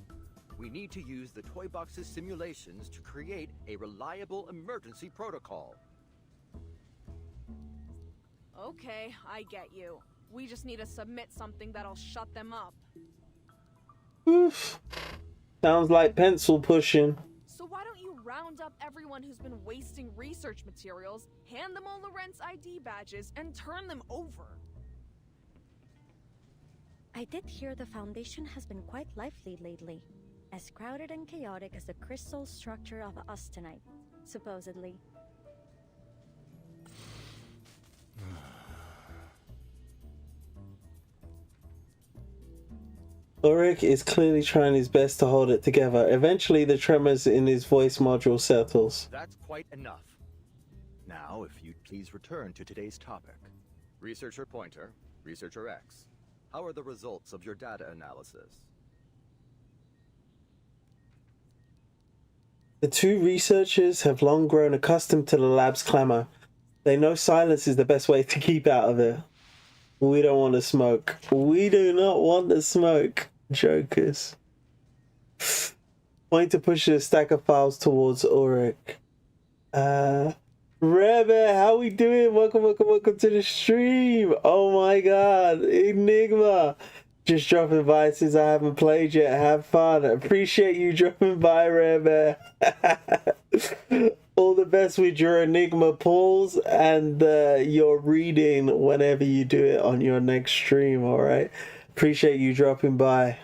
We need to use the TOYBOX's simulations to create a reliable emergency protocol. Okay, I get you. We just need to submit something that'll shut them up. Oof. Sounds like pencil pushing. So why don't you round up everyone who's been wasting research materials, hand them all Lorentz ID badges, and turn them over? I did hear the Foundation has been quite lively lately. As crowded and chaotic as the crystal structure of us tonight, supposedly. Ulrich is clearly trying his best to hold it together. Eventually, the tremors in his voice module settles. That's quite enough. Now, if you'd please return to today's topic. Researcher Pointer, Researcher X, how are the results of your data analysis? The two researchers have long grown accustomed to the lab's clamor. They know silence is the best way to keep out of it. We don't want to smoke. We do not want to smoke. Jokers. Pointer pushes a stack of files towards Ulrich. Rebe, how we doing? Welcome to the stream. Oh my god. Enigma. Just dropping by since I haven't played yet. Have fun. Appreciate you dropping by, Rebe. All the best with your Enigma pulls and your reading whenever you do it on your next stream, alright? Appreciate you dropping by.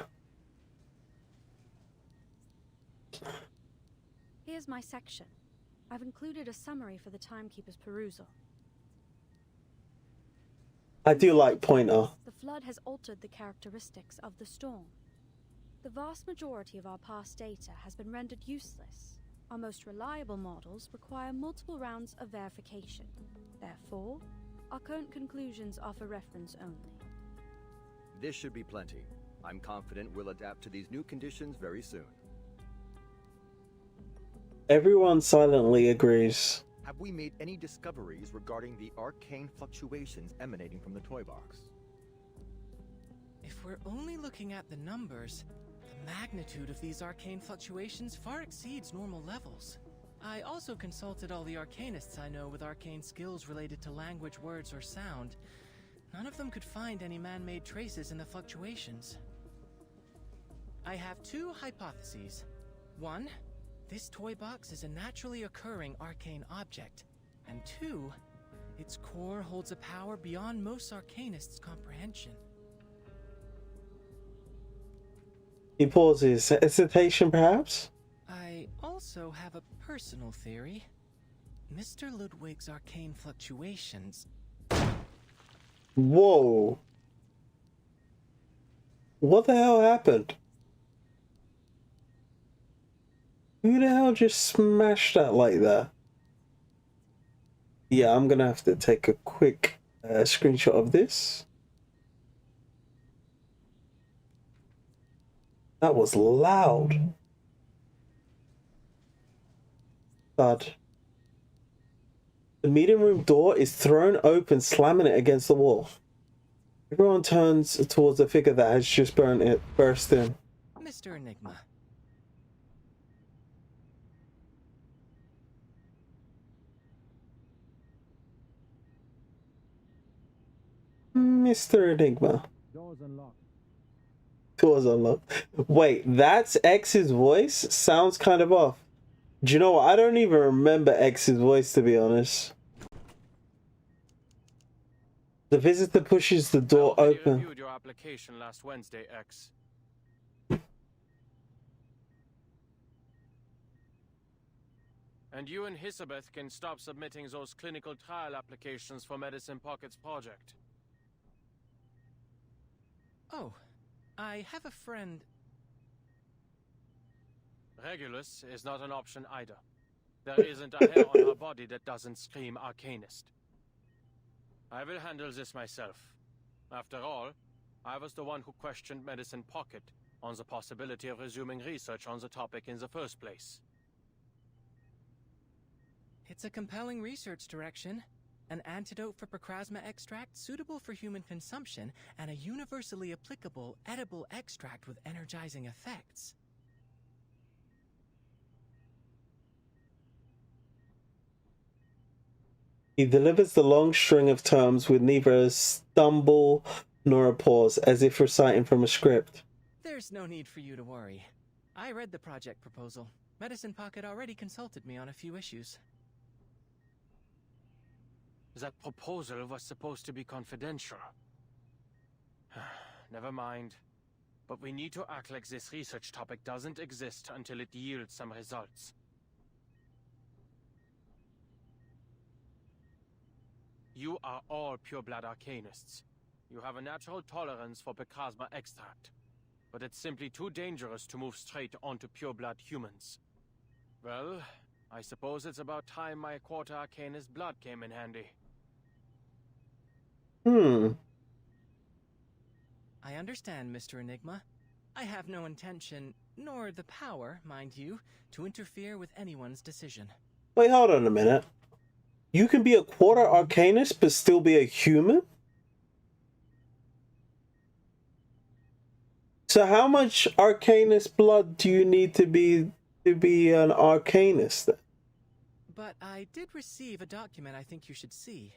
Here's my section. I've included a summary for the timekeeper's perusal. I do like Pointer. The flood has altered the characteristics of the storm. The vast majority of our past data has been rendered useless. Our most reliable models require multiple rounds of verification. Therefore, our current conclusions offer reference only. This should be plenty. I'm confident we'll adapt to these new conditions very soon. Everyone silently agrees. Have we made any discoveries regarding the arcane fluctuations emanating from the TOYBOX? If we're only looking at the numbers, the magnitude of these arcane fluctuations far exceeds normal levels. I also consulted all the arcanists I know with arcane skills related to language, words, or sound. None of them could find any man-made traces in the fluctuations. I have two hypotheses. One, this TOYBOX is a naturally occurring arcane object. And two, its core holds a power beyond most arcanists' comprehension. He pauses. Hesitation, perhaps? I also have a personal theory. Mr. Ludwig's arcane fluctuations. Whoa. What the hell happened? Who the hell just smashed that like that? Yeah, I'm gonna have to take a quick screenshot of this. That was loud. Thud. The meeting room door is thrown open, slamming it against the wall. Everyone turns towards the figure that has just burst in. Mr. Enigma. Mr. Enigma. Doors unlocked. Doors unlocked. Wait, that's X's voice? Sounds kind of off. Do you know what? I don't even remember X's voice, to be honest. The visitor pushes the door open. Reviewed your application last Wednesday, X. And you and Hisabeth can stop submitting those clinical trial applications for Medicine Pocket's project. Oh, I have a friend. Regulus is not an option either. There isn't a hair on her body that doesn't scream Arcanist. I will handle this myself. After all, I was the one who questioned Medicine Pocket on the possibility of resuming research on the topic in the first place. It's a compelling research direction. An antidote for Procrasma extract suitable for human consumption, and a universally applicable edible extract with energizing effects. He delivers the long string of terms with neither a stumble nor a pause, as if reciting from a script. There's no need for you to worry. I read the project proposal. Medicine Pocket already consulted me on a few issues. That proposal was supposed to be confidential. Never mind. But we need to act like this research topic doesn't exist until it yields some results. You are all pureblood arcanists. You have a natural tolerance for Procrasma extract. But it's simply too dangerous to move straight onto pureblood humans. Well, I suppose it's about time my quarter arcanist blood came in handy. I understand, Mr. Enigma. I have no intention, nor the power, mind you, to interfere with anyone's decision. Wait, hold on a minute. You can be a quarter arcanist but still be a human? So how much arcanist blood do you need to be an arcanist then? But I did receive a document I think you should see.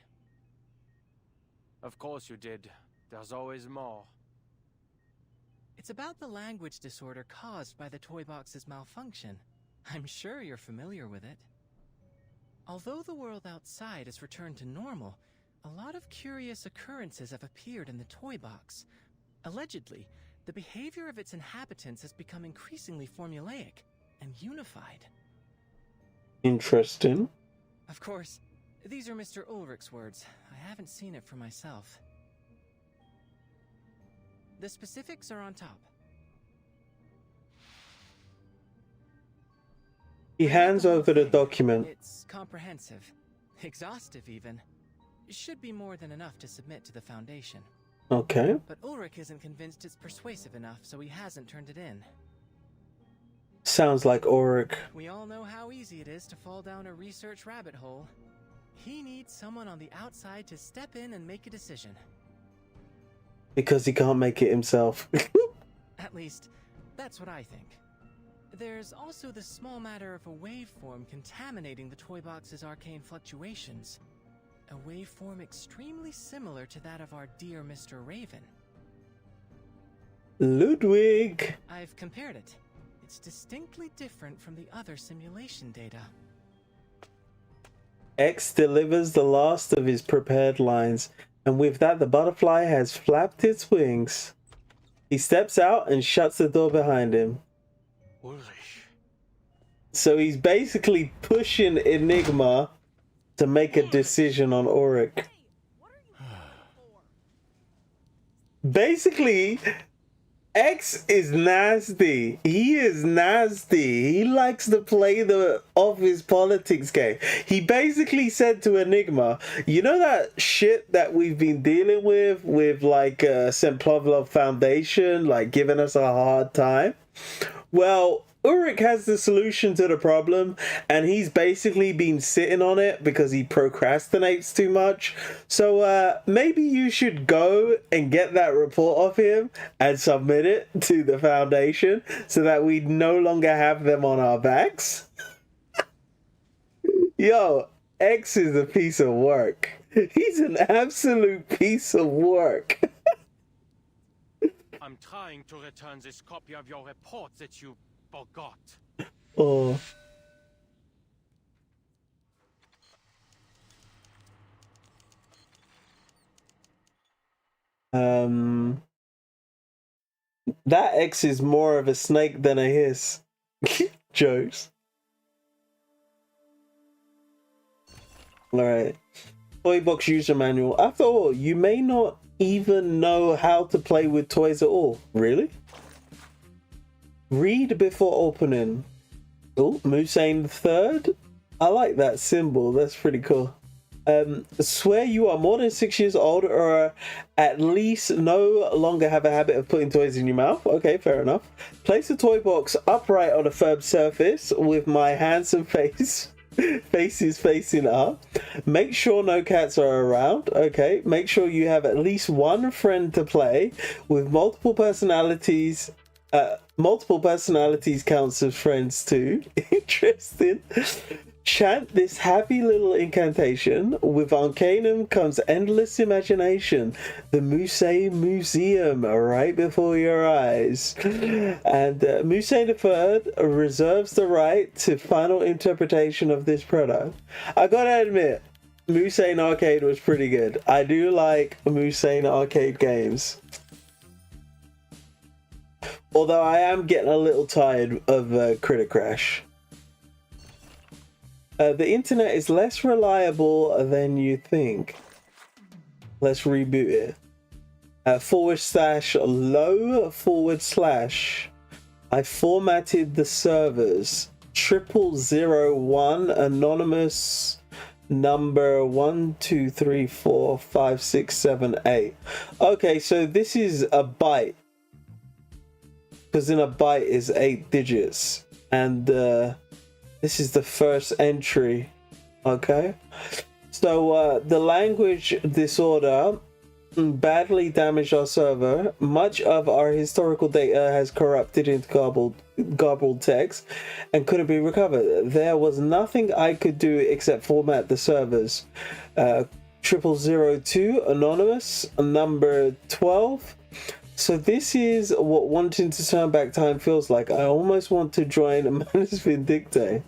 Of course you did. There's always more. It's about the language disorder caused by the TOYBOX's malfunction. I'm sure you're familiar with it. Although the world outside has returned to normal, a lot of curious occurrences have appeared in the TOYBOX. Allegedly, the behavior of its inhabitants has become increasingly formulaic and unified. Interesting. Of course, these are Mr. Ulrich's words. I haven't seen it for myself. The specifics are on top. He hands over the document. It's comprehensive. Exhaustive, even. Should be more than enough to submit to the Foundation. Okay. But Ulrich isn't convinced it's persuasive enough, so he hasn't turned it in. Sounds like Ulrich. We all know how easy it is to fall down a research rabbit hole. He needs someone on the outside to step in and make a decision. Because he can't make it himself. At least, that's what I think. There's also the small matter of a waveform contaminating the TOYBOX's arcane fluctuations. A waveform extremely similar to that of our dear Mr. Raven. Ludwig! I've compared it. It's distinctly different from the other simulation data. X delivers the last of his prepared lines, and with that the butterfly has flapped its wings. He steps out and shuts the door behind him. Ulrich. So he's basically pushing Enigma to make a decision on Ulrich. Basically, X is nasty. He is nasty. He likes to play the office politics game. He basically said to Enigma, you know that shit that we've been dealing with like St. Pavlov Foundation, like giving us a hard time? Well, Ulrich has the solution to the problem, and he's basically been sitting on it because he procrastinates too much. So maybe you should go and get that report off him and submit it to the Foundation so that we no longer have them on our backs. Yo, X is a piece of work. He's an absolute piece of work. I'm trying to return this copy of your report that you forgot. Oh. That X is more of a snake than a hiss. Jokes. Alright. TOYBOX user manual. After all, you may not even know how to play with toys at all. Really? Read before opening. Oh, Musain III? I like that symbol. That's pretty cool. Swear you are more than 6 years old or at least no longer have a habit of putting toys in your mouth. Okay, fair enough. Place the toy box upright on a firm surface with my handsome faces facing up. Make sure no cats are around. Okay, make sure you have at least one friend to play with. Multiple personalities counts as friends too. Interesting. Chant this happy little incantation. With Arcanum comes endless imagination. The Musei Museum right before your eyes. And Musain III reserves the right to final interpretation of this product. I gotta admit, Musain Arcade was pretty good. I do like Musain Arcade games. Although I am getting a little tired of Critter Crash. The internet is less reliable than you think. Let's reboot it. /low/. I formatted the servers. 0001 anonymous number 1234567 Okay, so this is a byte. Because in a byte is 8 digits. And this is the first entry. Okay, so the language disorder badly damaged our server. Much of our historical data has corrupted into garbled text and couldn't be recovered. There was nothing I could do except format the servers. 0002 anonymous number 12. So this is what wanting to turn back time feels like. I almost want to join Manus Vindicte.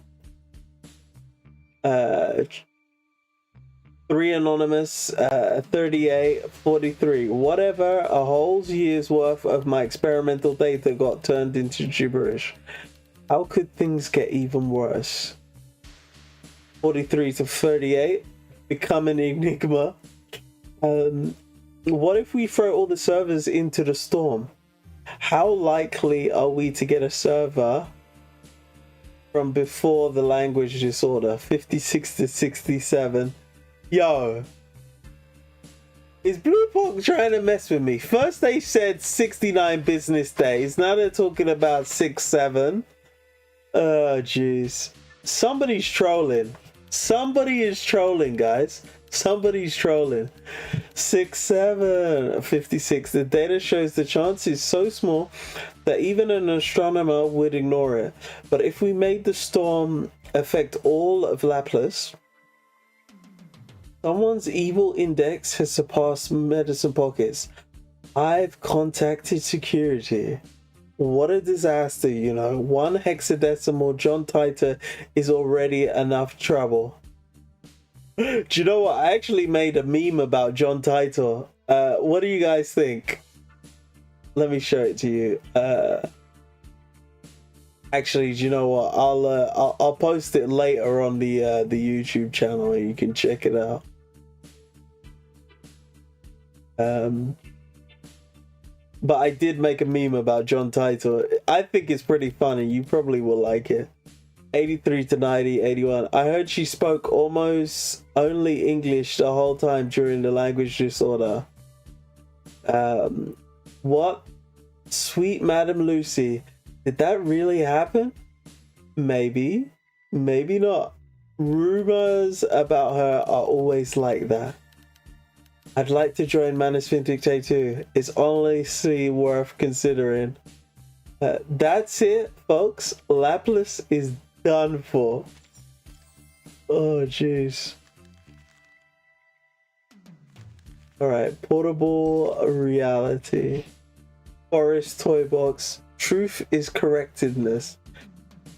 3 anonymous, 3843. Whatever, a whole year's worth of my experimental data got turned into gibberish. How could things get even worse? 43 to 38. Become an Enigma. What if we throw all the servers into the storm? How likely are we to get a server from before the language disorder? 56 to 67. Yo. Is Bluepock trying to mess with me? First they said 69 business days. Now they're talking about 6-7. Oh, jeez. Somebody's trolling. Somebody is trolling, guys. Somebody's trolling. 6-7. 56. The data shows the chance is so small that even an astronomer would ignore it. But if we made the storm affect all of Laplace, someone's evil index has surpassed medicine pockets. I've contacted security. What a disaster, you know. 1 hexadecimal John Titor is already enough trouble. Do you know what? I actually made a meme about John Titor. What do you guys think? Let me show it to you. Actually, do you know what? I'll post it later on the YouTube channel. You can check it out. But I did make a meme about John Titor. I think it's pretty funny. You probably will like it. 83 to 90, 81. I heard she spoke almost only English the whole time during the language disorder. What? Sweet Madam Lucy. Did that really happen? Maybe. Maybe not. Rumors about her are always like that. I'd like to join Manus Vindicte too. It's honestly worth considering. That's it, folks. Laplace is done for. Oh, jeez. Alright, portable reality. Forest toy box. Truth is correctedness.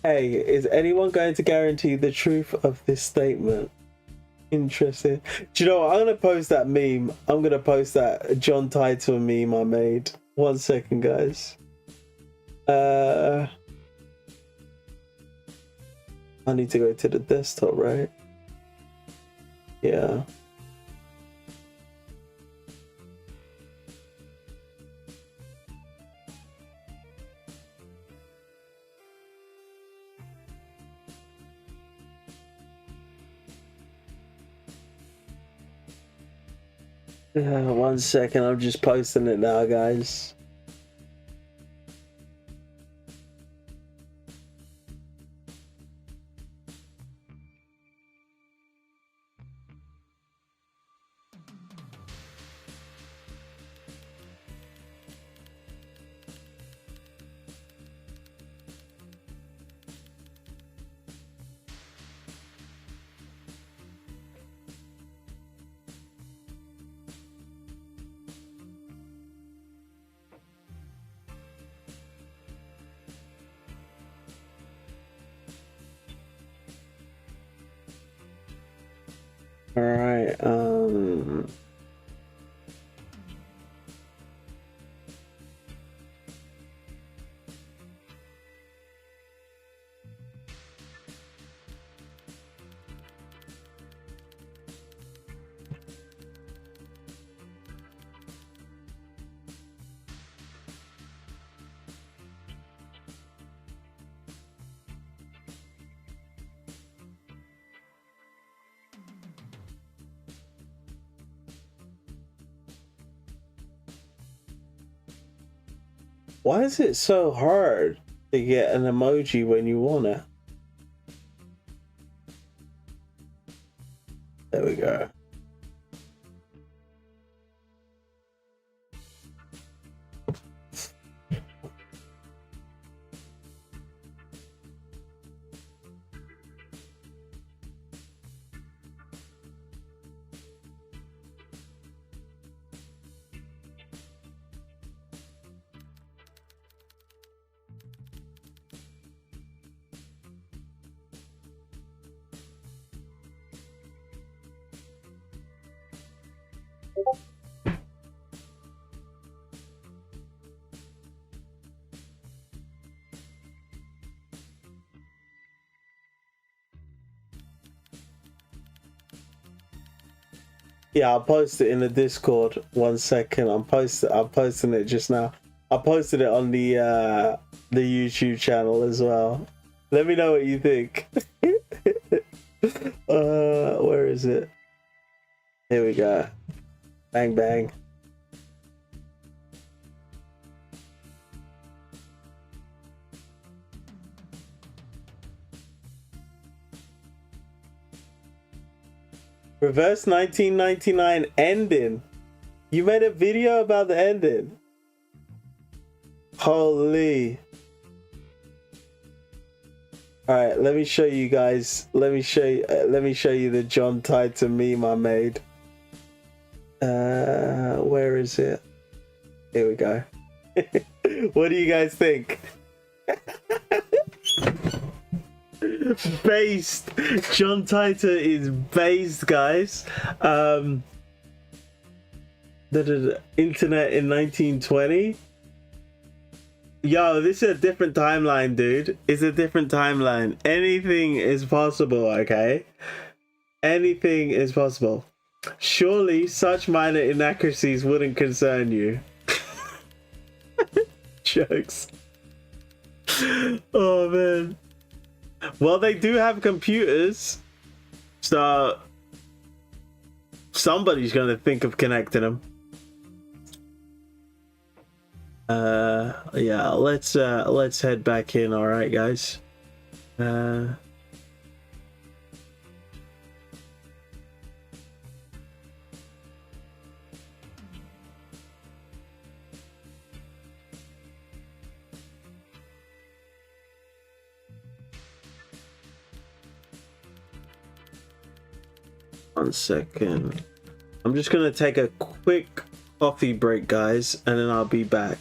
Hey, is anyone going to guarantee the truth of this statement? Interesting. Do you know what? I'm going to post that meme. I'm going to post that John Titor meme I made. 1 second, guys. I need to go to the desktop, right? Yeah. One second, I'm just posting it now, guys. All right. Why is it so hard to get an emoji when you want it? There we go. Yeah, I'll post it in the Discord. 1 second, I'm posting it just now. I posted it on the YouTube channel as well. Let me know what you think. Where is it? Here we go. Bang bang. Reverse 1999 ending. You made a video about the ending. Holy. All right, let me show you guys. Let me show you the John Titor meme I made. Where is it? Here we go. What do you guys think? Based. John Titor is based, guys. The internet in 1920. Yo, this is a different timeline, dude. It's a different timeline. Anything is possible, okay? Anything is possible. Surely such minor inaccuracies wouldn't concern you. Jokes. Oh man. Well, they do have computers, so somebody's gonna think of connecting them. Yeah, let's head back in. All right, guys. 1 second. I'm just gonna take a quick coffee break, guys, and then I'll be back.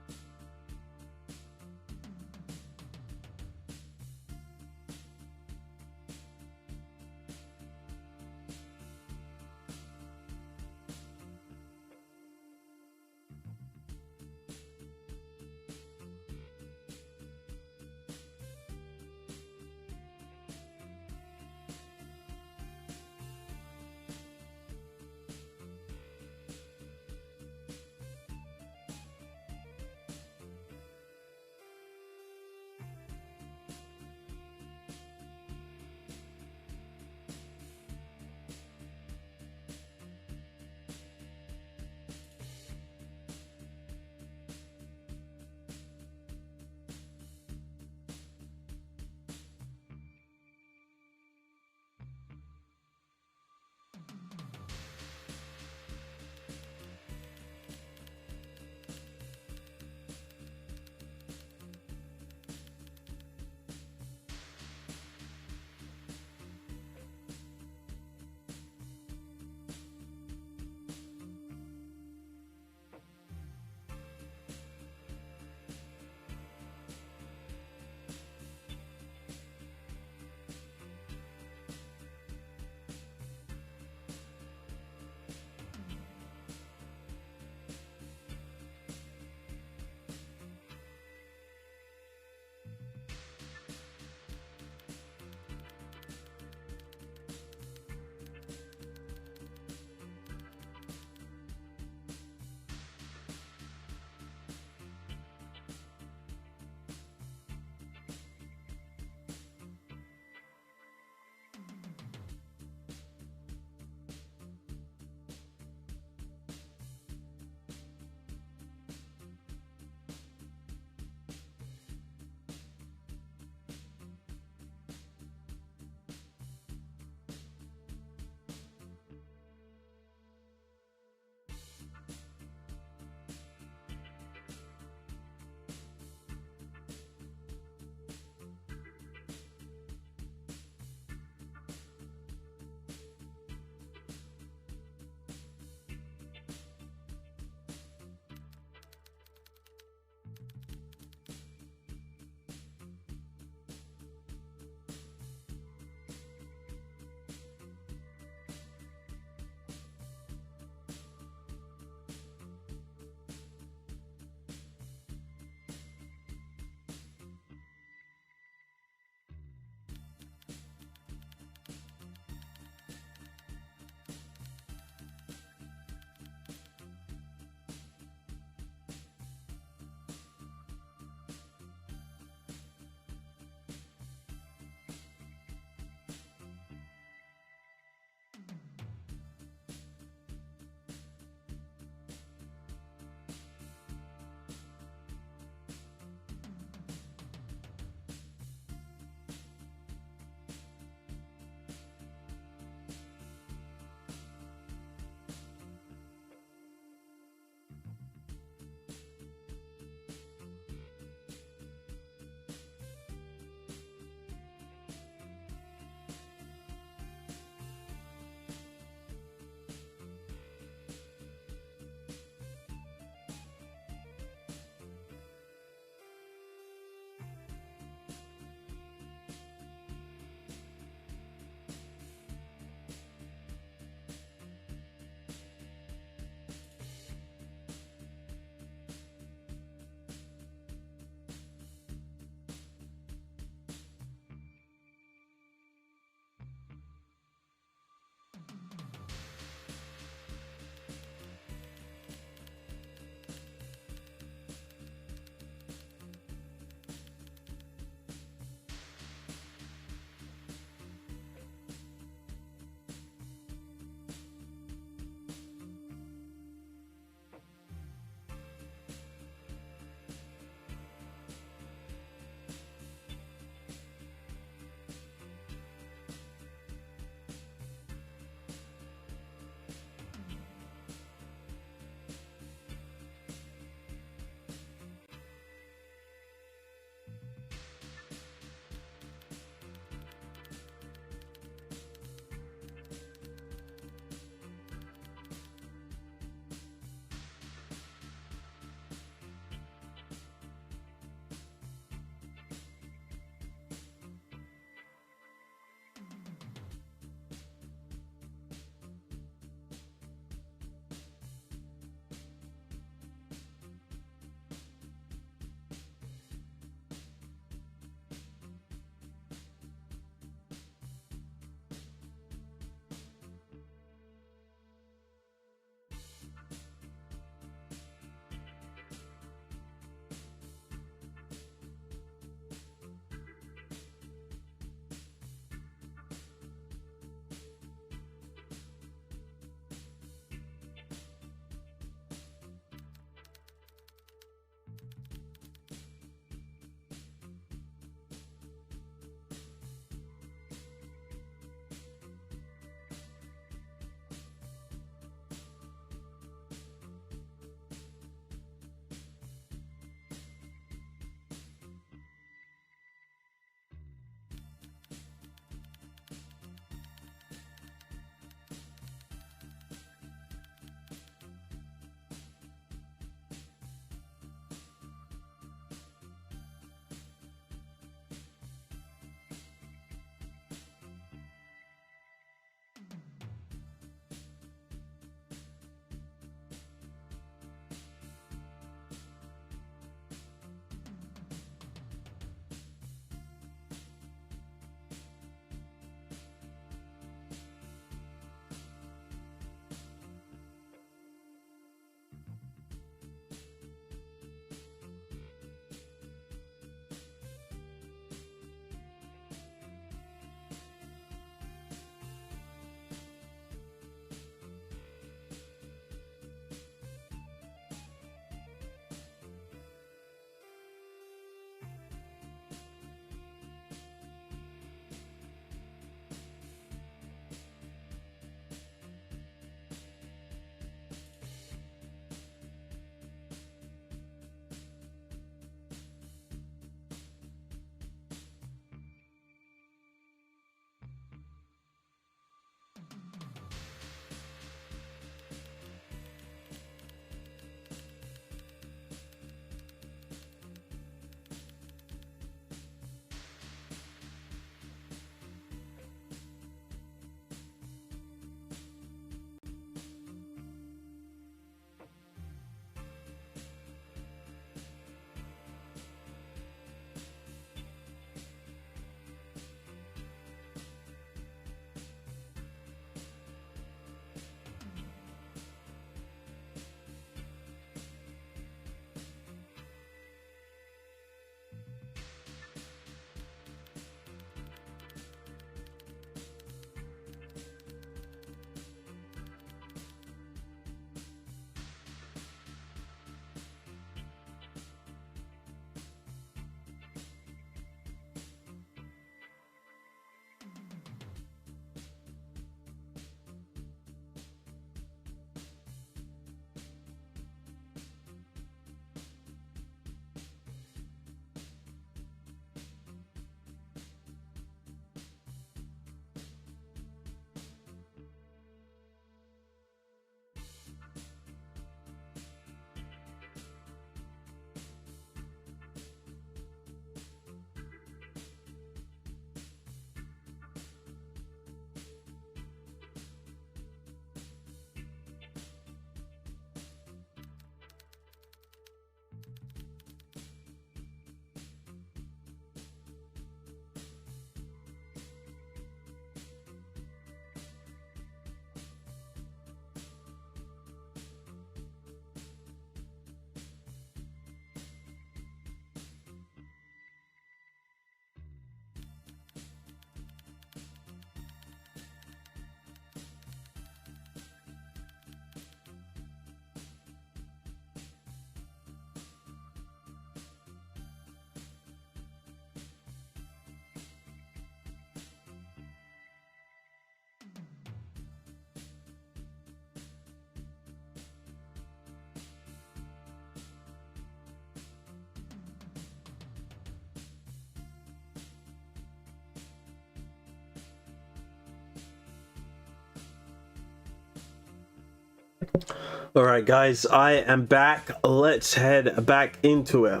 All right, guys, I am back. Let's head back into it.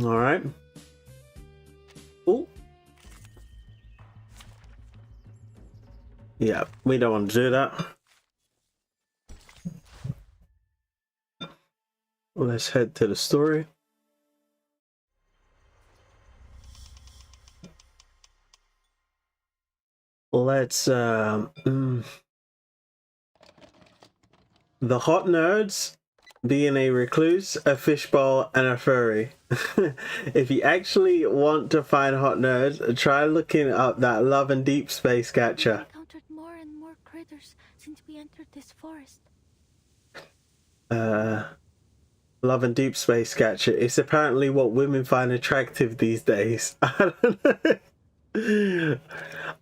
All right. Oh. Yeah, we don't want to do that. Let's head to the story. Let's the hot nerds being a recluse, a fishbowl, and a furry. If you actually want to find hot nerds, try looking up that Love and Deep Space Catcher. We encountered more and more critters since we entered this forest. Love and Deep Space Catcher. It's apparently what women find attractive these days. I don't know.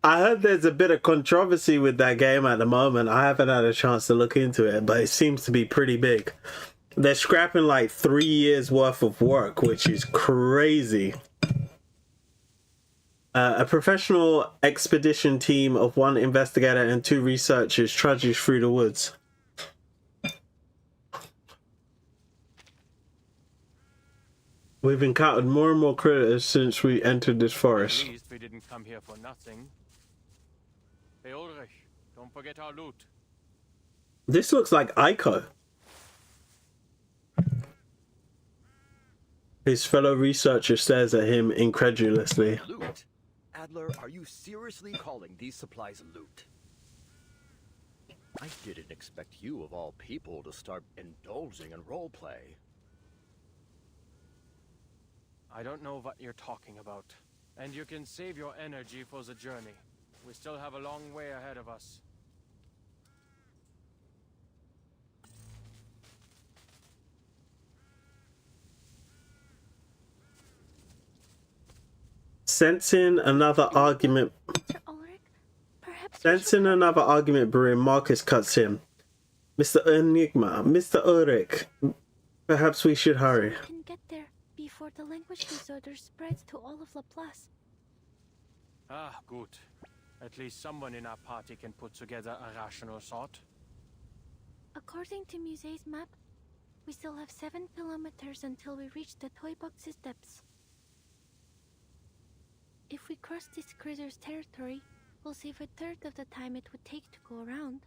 I heard there's a bit of controversy with that game at the moment. I haven't had a chance to look into it, but it seems to be pretty big. They're scrapping like 3 years worth of work, which is crazy. A professional expedition team of 1 investigator and 2 researchers trudges through the woods. We've encountered more and more critters since we entered this forest. At least we didn't come here for nothing. Hey Ulrich, don't forget our loot. This looks like Ico. His fellow researcher stares at him incredulously. Loot? Adler, are you seriously calling these supplies loot? I didn't expect you, of all people, to start indulging in roleplay. I don't know what you're talking about. And you can save your energy for the journey. We still have a long way ahead of us. Sensing another argument brewing, Marcus cuts in. Mr. Enigma, Mr. Ulrich, perhaps we should hurry. We can get there before the language disorder spreads to all of Laplace. Ah, good. At least someone in our party can put together a rational thought. According to Muse's map, we still have 7 kilometers until we reach the TOYBOX's depths. If we cross this critter's territory, we'll save 1/3 of the time it would take to go around.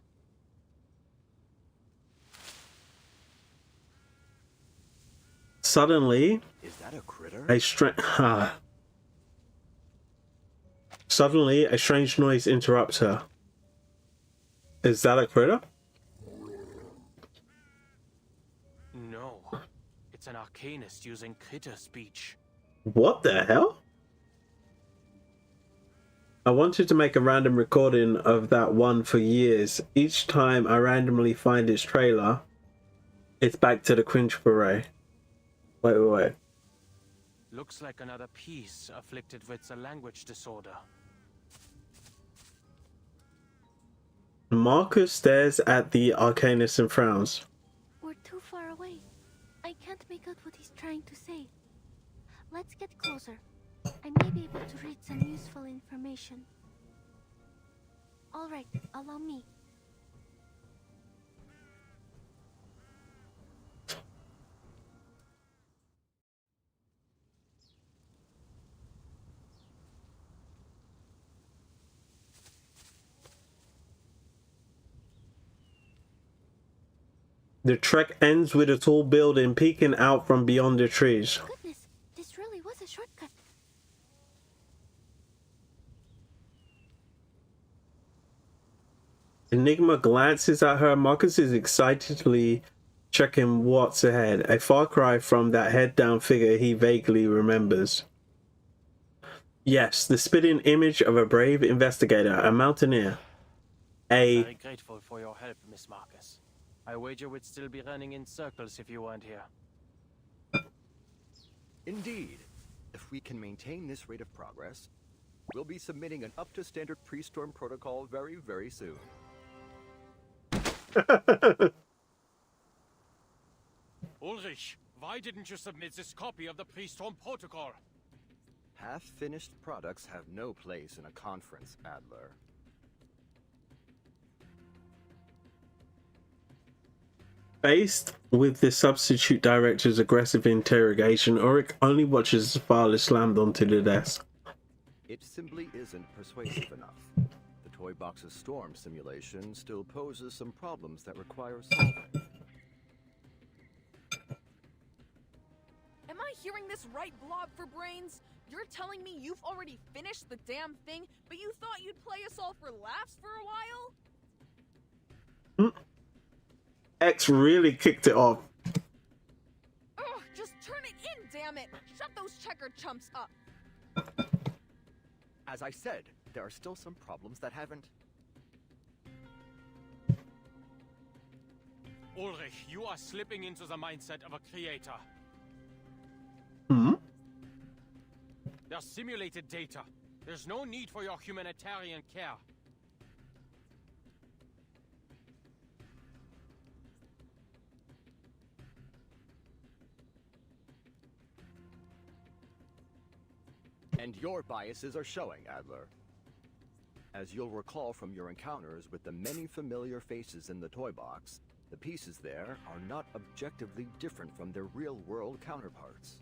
Suddenly, is that a critter? Suddenly, a strange noise interrupts her. Is that a critter? No, it's an arcanist using critter speech. What the hell? I wanted to make a random recording of that one for years. Each time I randomly find its trailer, it's back to the cringe parade. Wait. Looks like another piece afflicted with a language disorder. Marcus stares at the arcanist and frowns. We're too far away. I can't make out what he's trying to say. Let's get closer. I may be able to read some useful information. All right, allow me. The trek ends with a tall building peeking out from beyond the trees. Goodness, this really was a shortcut. Enigma glances at her. Marcus is excitedly checking what's ahead. A far cry from that head-down figure he vaguely remembers. Yes, the spitting image of a brave investigator, a mountaineer. Very grateful for your help, Miss Marcus. I wager we'd still be running in circles if you weren't here. Indeed. If we can maintain this rate of progress, we'll be submitting an up-to-standard pre-storm protocol very, very soon. Ulrich, why didn't you submit this copy of the pre-storm protocol? Half-finished products have no place in a conference, Adler. Faced with the substitute director's aggressive interrogation, Ulrich only watches as file is slammed onto the desk. It simply isn't persuasive enough. The TOYBOX's storm simulation still poses some problems that require solving. Am I hearing this right, Blob for Brains? You're telling me you've already finished the damn thing, but you thought you'd play us all for laughs for a while? X really kicked it off. Ugh, just turn it in, damn it! Shut those checker chumps up! As I said, there are still some problems that haven't... Ulrich, you are slipping into the mindset of a creator. Hmm? They're simulated data. There's no need for your humanitarian care. And your biases are showing, Adler. As you'll recall from your encounters with the many familiar faces in the TOYBOX, the pieces there are not objectively different from their real-world counterparts.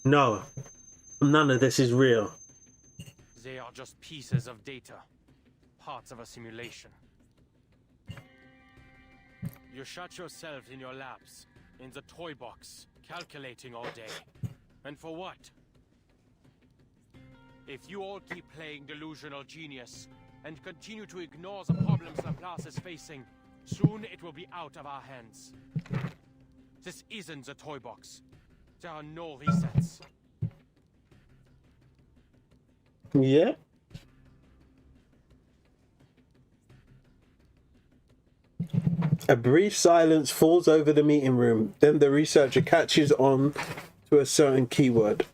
No, none of this is real. They are just pieces of data, parts of a simulation. You shut yourself in your labs, in the TOYBOX, calculating all day. And for what? If you all keep playing delusional genius, and continue to ignore the problems Laplace is facing, soon it will be out of our hands. This isn't the TOYBOX. There are no resets. Yeah. A brief silence falls over the meeting room. Then the researcher catches on to a certain keyword.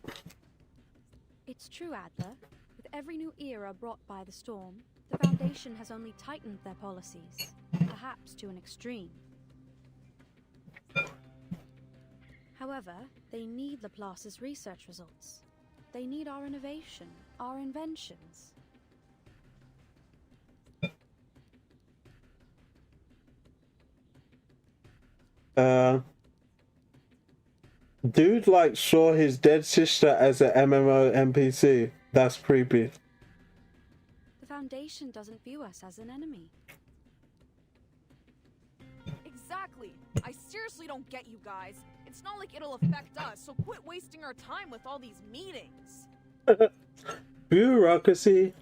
It's true, Adler. With every new era brought by the storm, the Foundation has only tightened their policies, perhaps to an extreme. However, they need Laplace's research results. They need our innovation, our inventions. Dude like saw his dead sister as a MMO NPC. That's creepy. The Foundation doesn't view us as an enemy. Exactly! I seriously don't get you guys. It's not like it'll affect us, so quit wasting our time with all these meetings. Bureaucracy.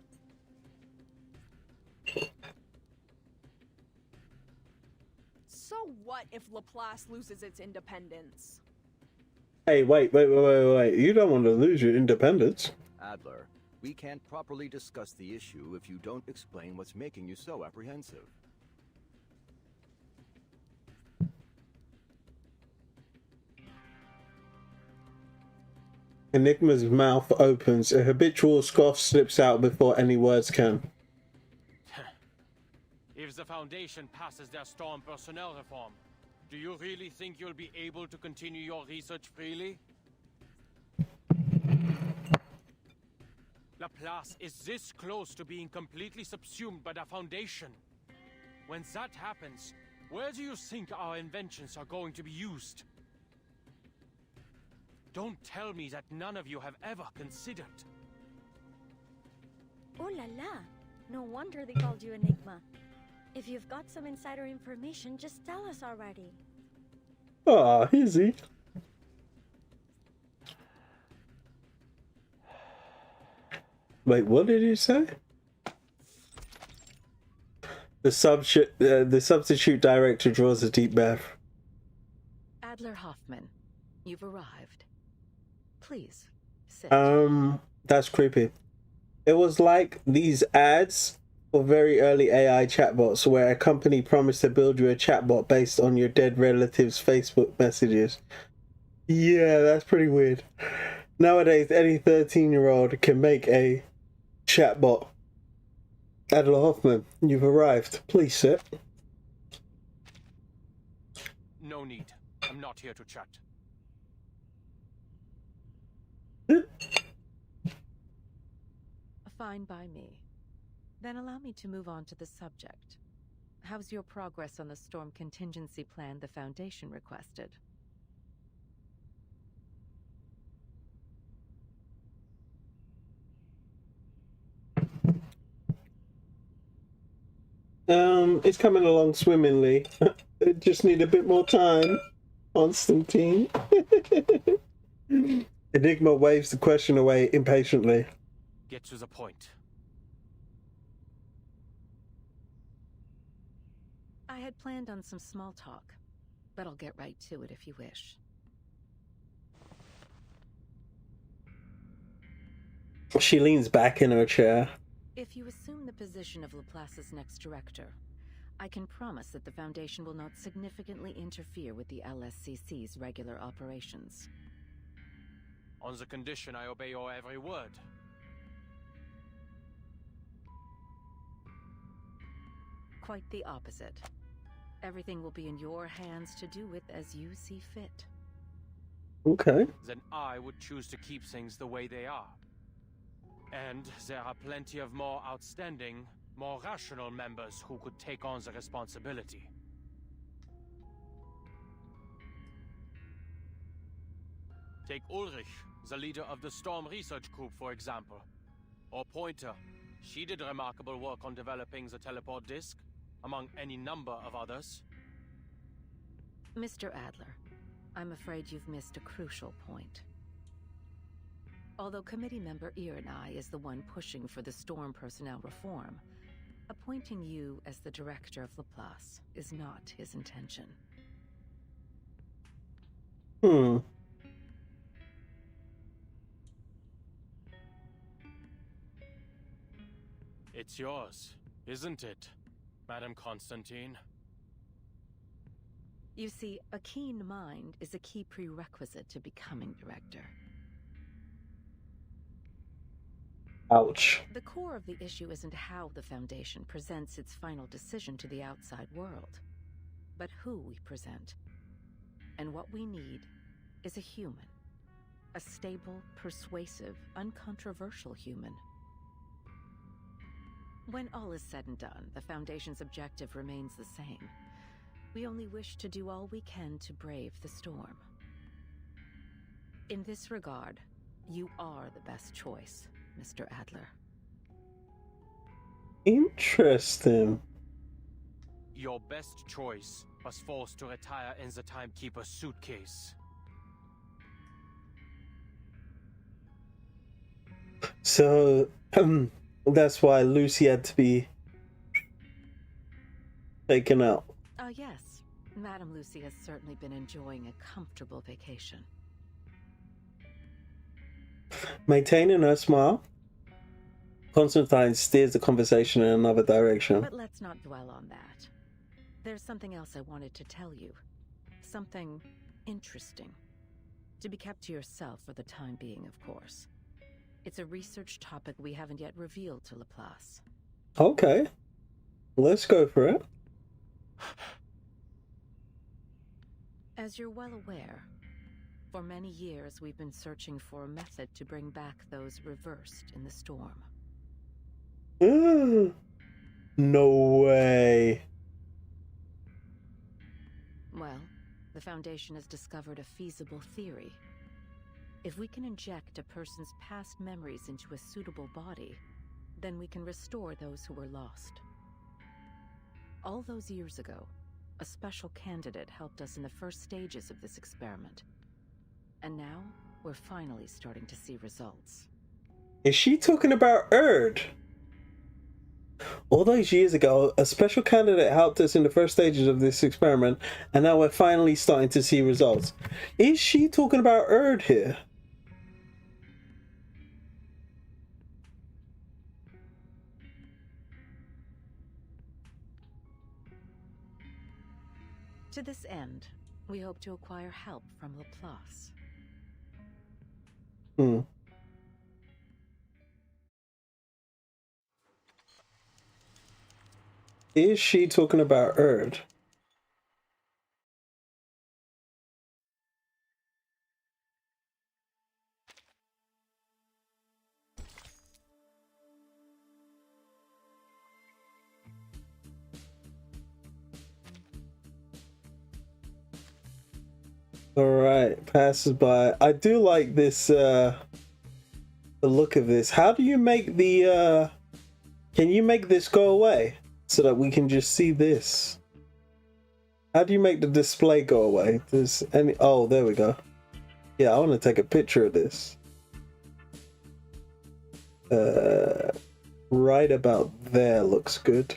So what if Laplace loses its independence? Hey, wait. You don't want to lose your independence. Adler, we can't properly discuss the issue if you don't explain what's making you so apprehensive. Enigma's mouth opens. A habitual scoff slips out before any words can. If the Foundation passes their storm personnel reform, do you really think you'll be able to continue your research freely? Laplace is this close to being completely subsumed by the Foundation. When that happens, where do you think our inventions are going to be used? Don't tell me that none of you have ever considered. Oh la la! No wonder they called you Enigma. If you've got some insider information, just tell us already. Ah, easy. Wait, what did he say? The substitute director draws a deep breath. Adler Hoffman, you've arrived. Please, sit. That's creepy. It was like these ads for very early AI chatbots where a company promised to build you a chatbot based on your dead relatives' Facebook messages. Yeah, that's pretty weird. Nowadays, any 13-year-old can make a chatbot. Adler Hoffman, you've arrived. Please sit. No need. I'm not here to chat. Fine by me. Then allow me to move on to the subject. How's your progress on the storm contingency plan the Foundation requested? It's coming along swimmingly. It just need a bit more time, Constantine. Enigma waves the question away impatiently. Get to the point. I had planned on some small talk, but I'll get right to it if you wish. She leans back in her chair. If you assume the position of Laplace's next director, I can promise that the Foundation will not significantly interfere with the LSCC's regular operations. On the condition I obey your every word. Quite the opposite. Everything will be in your hands to do with as you see fit. Okay. Then I would choose to keep things the way they are. And there are plenty of more outstanding, more rational members who could take on the responsibility. Take Ulrich, the leader of the Storm Research Group, for example. Or Pointer. She did remarkable work on developing the teleport disc, among any number of others. Mr. Adler, I'm afraid you've missed a crucial point. Although committee member Irenai is the one pushing for the Storm personnel reform, appointing you as the director of Laplace is not his intention. It's yours, isn't it, Madam Constantine? You see, a keen mind is a key prerequisite to becoming director. Ouch. The core of the issue isn't how the Foundation presents its final decision to the outside world, but who we present. And what we need is a human. A stable, persuasive, uncontroversial human. When all is said and done, the Foundation's objective remains the same. We only wish to do all we can to brave the storm. In this regard, you are the best choice, Mr. Adler. Interesting. Your best choice was forced to retire in the Timekeeper's suitcase. So, that's why Lucy had to be taken out. Yes. Madame Lucy has certainly been enjoying a comfortable vacation. Maintaining her smile, Constantine steers the conversation in another direction. But let's not dwell on that. There's something else I wanted to tell you. Something interesting. To be kept to yourself for the time being, of course. It's a research topic we haven't yet revealed to Laplace. Okay. Let's go for it. As you're well aware, for many years we've been searching for a method to bring back those reversed in the storm. No way. Well, the Foundation has discovered a feasible theory. If we can inject a person's past memories into a suitable body, then we can restore those who were lost. All those years ago, a special candidate helped us in the first stages of this experiment. And now, we're finally starting to see results. Is she talking about Erd? All those years ago, a special candidate helped us in the first stages of this experiment, and now we're finally starting to see results. Is she talking about Erd here? To this end, we hope to acquire help from Laplace. Is she talking about Erd? Alright, passes by. I do like this, the look of this. How do you make the, can you make this go away so that we can just see this? How do you make the display go away? There's any, oh, there we go. Yeah, I want to take a picture of this. Right about there looks good.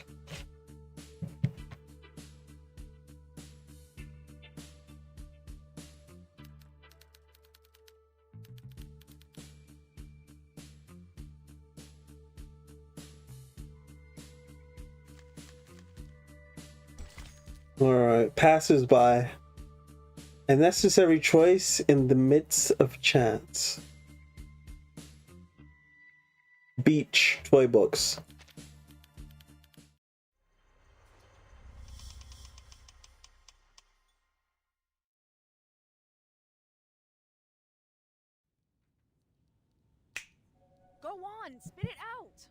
Alright, passes by. A necessary choice in the midst of chance. Beach, TOYBOX. Go on, spit it out.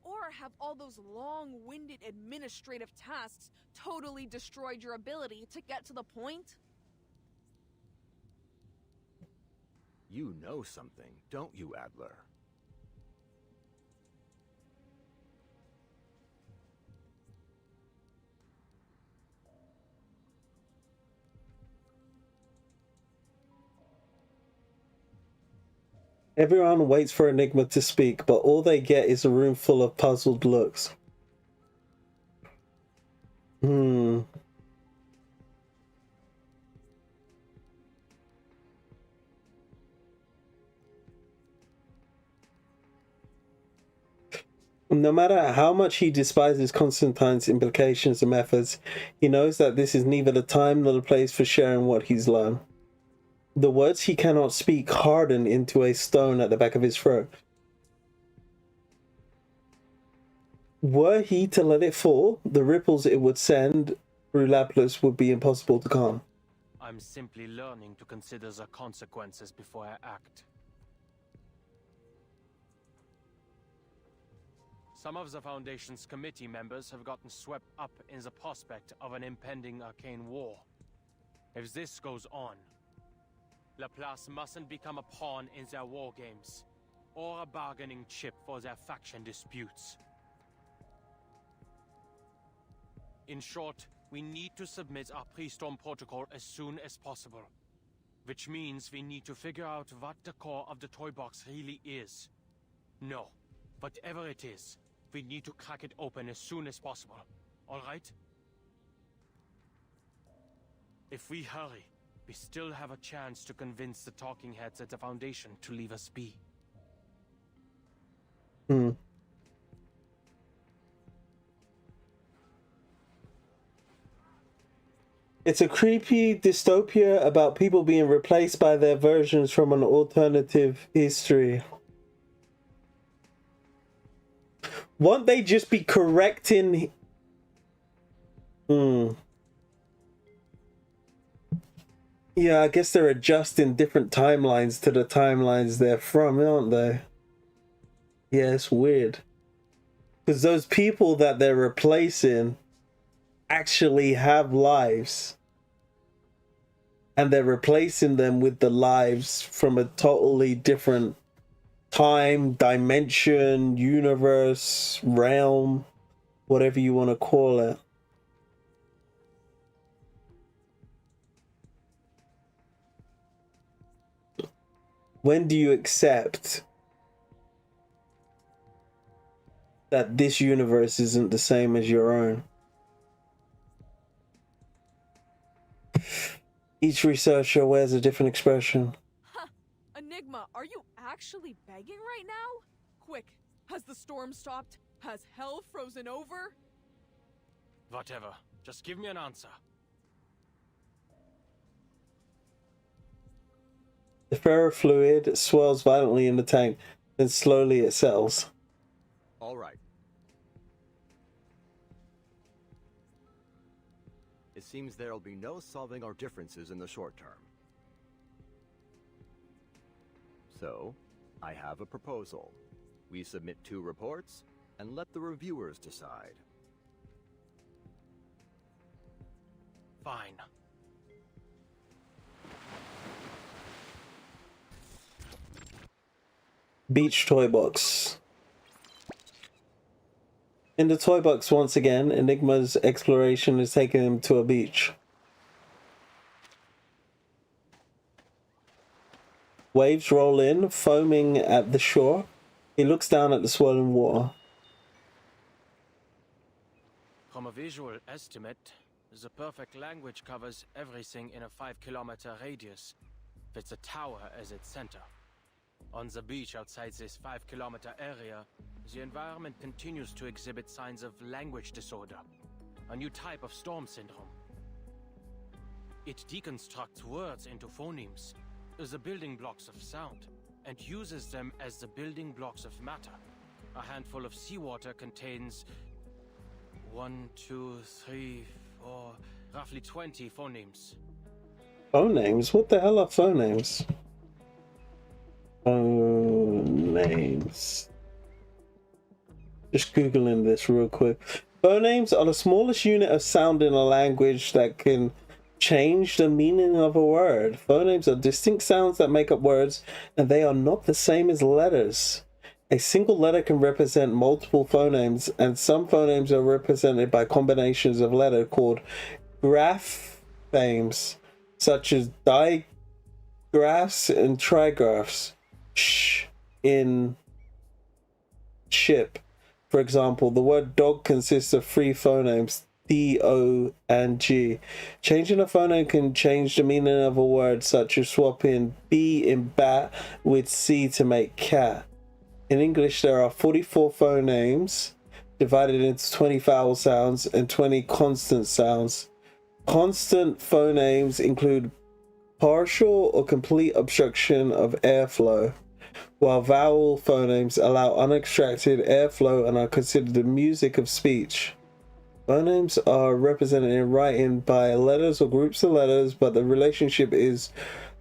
Or have all those long-winded administrative tasks totally destroyed your ability to get to the point? You know something, don't you, Adler? Everyone waits for Enigma to speak, but all they get is a room full of puzzled looks. No matter how much he despises Constantine's implications and methods, he knows that this is neither the time nor the place for sharing what he's learned. The words he cannot speak harden into a stone at the back of his throat. Were he to let it fall, the ripples it would send through Laplace would be impossible to calm. I'm simply learning to consider the consequences before I act. Some of the Foundation's committee members have gotten swept up in the prospect of an impending arcane war. If this goes on, Laplace mustn't become a pawn in their war games, or a bargaining chip for their faction disputes. In short, we need to submit our pre-storm protocol as soon as possible. Which means we need to figure out what the core of the TOYBOX really is. No, whatever it is, we need to crack it open as soon as possible. Alright? If we hurry, we still have a chance to convince the talking heads at the Foundation to leave us be. It's a creepy dystopia about people being replaced by their versions from an alternative history. Won't they just be correcting? Yeah, I guess they're adjusting different timelines to the timelines they're from, aren't they? Yeah, it's weird. Because those people that they're replacing actually have lives. And they're replacing them with the lives from a totally different time, dimension, universe, realm, whatever you want to call it. When do you accept that this universe isn't the same as your own? Each researcher wears a different expression. Huh. Enigma, are you actually begging right now? Quick, has the storm stopped? Has hell frozen over? Whatever. Just give me an answer. The ferrofluid swirls violently in the tank, then slowly it settles. All right. It seems there'll be no solving our differences in the short term. So, I have a proposal. We submit 2 reports, and let the reviewers decide. fine. Beach toy box. In the toy box once again, Enigma's exploration is taking him to a beach. Waves roll in, foaming at the shore. He looks down at the swirling water. From a visual estimate, the perfect language covers everything in a 5-kilometer radius, with the tower as its center. On the beach outside this 5-kilometer area, the environment continues to exhibit signs of language disorder, a new type of storm syndrome. It deconstructs words into phonemes, the building blocks of sound, and uses them as the building blocks of matter. A handful of seawater contains 1, 2, 3, 4, roughly 20 phonemes. Phonemes? What the hell are phonemes? Phonemes. Just Googling this real quick. Phonemes are the smallest unit of sound in a language that can change the meaning of a word. Phonemes are distinct sounds that make up words, and they are not the same as letters. A single letter can represent multiple phonemes, and some phonemes are represented by combinations of letters called graphemes, such as digraphs and trigraphs. Sh in ship. For example, the word dog consists of 3 phonemes, D, O, and G. Changing a phoneme can change the meaning of a word, such as swapping B in bat with C to make cat. In English, there are 44 phonemes divided into 20 vowel sounds and 20 consonant sounds. Constant phonemes include partial or complete obstruction of airflow, while vowel phonemes allow unobstructed airflow and are considered the music of speech. Phonemes are represented in writing by letters or groups of letters, but the relationship is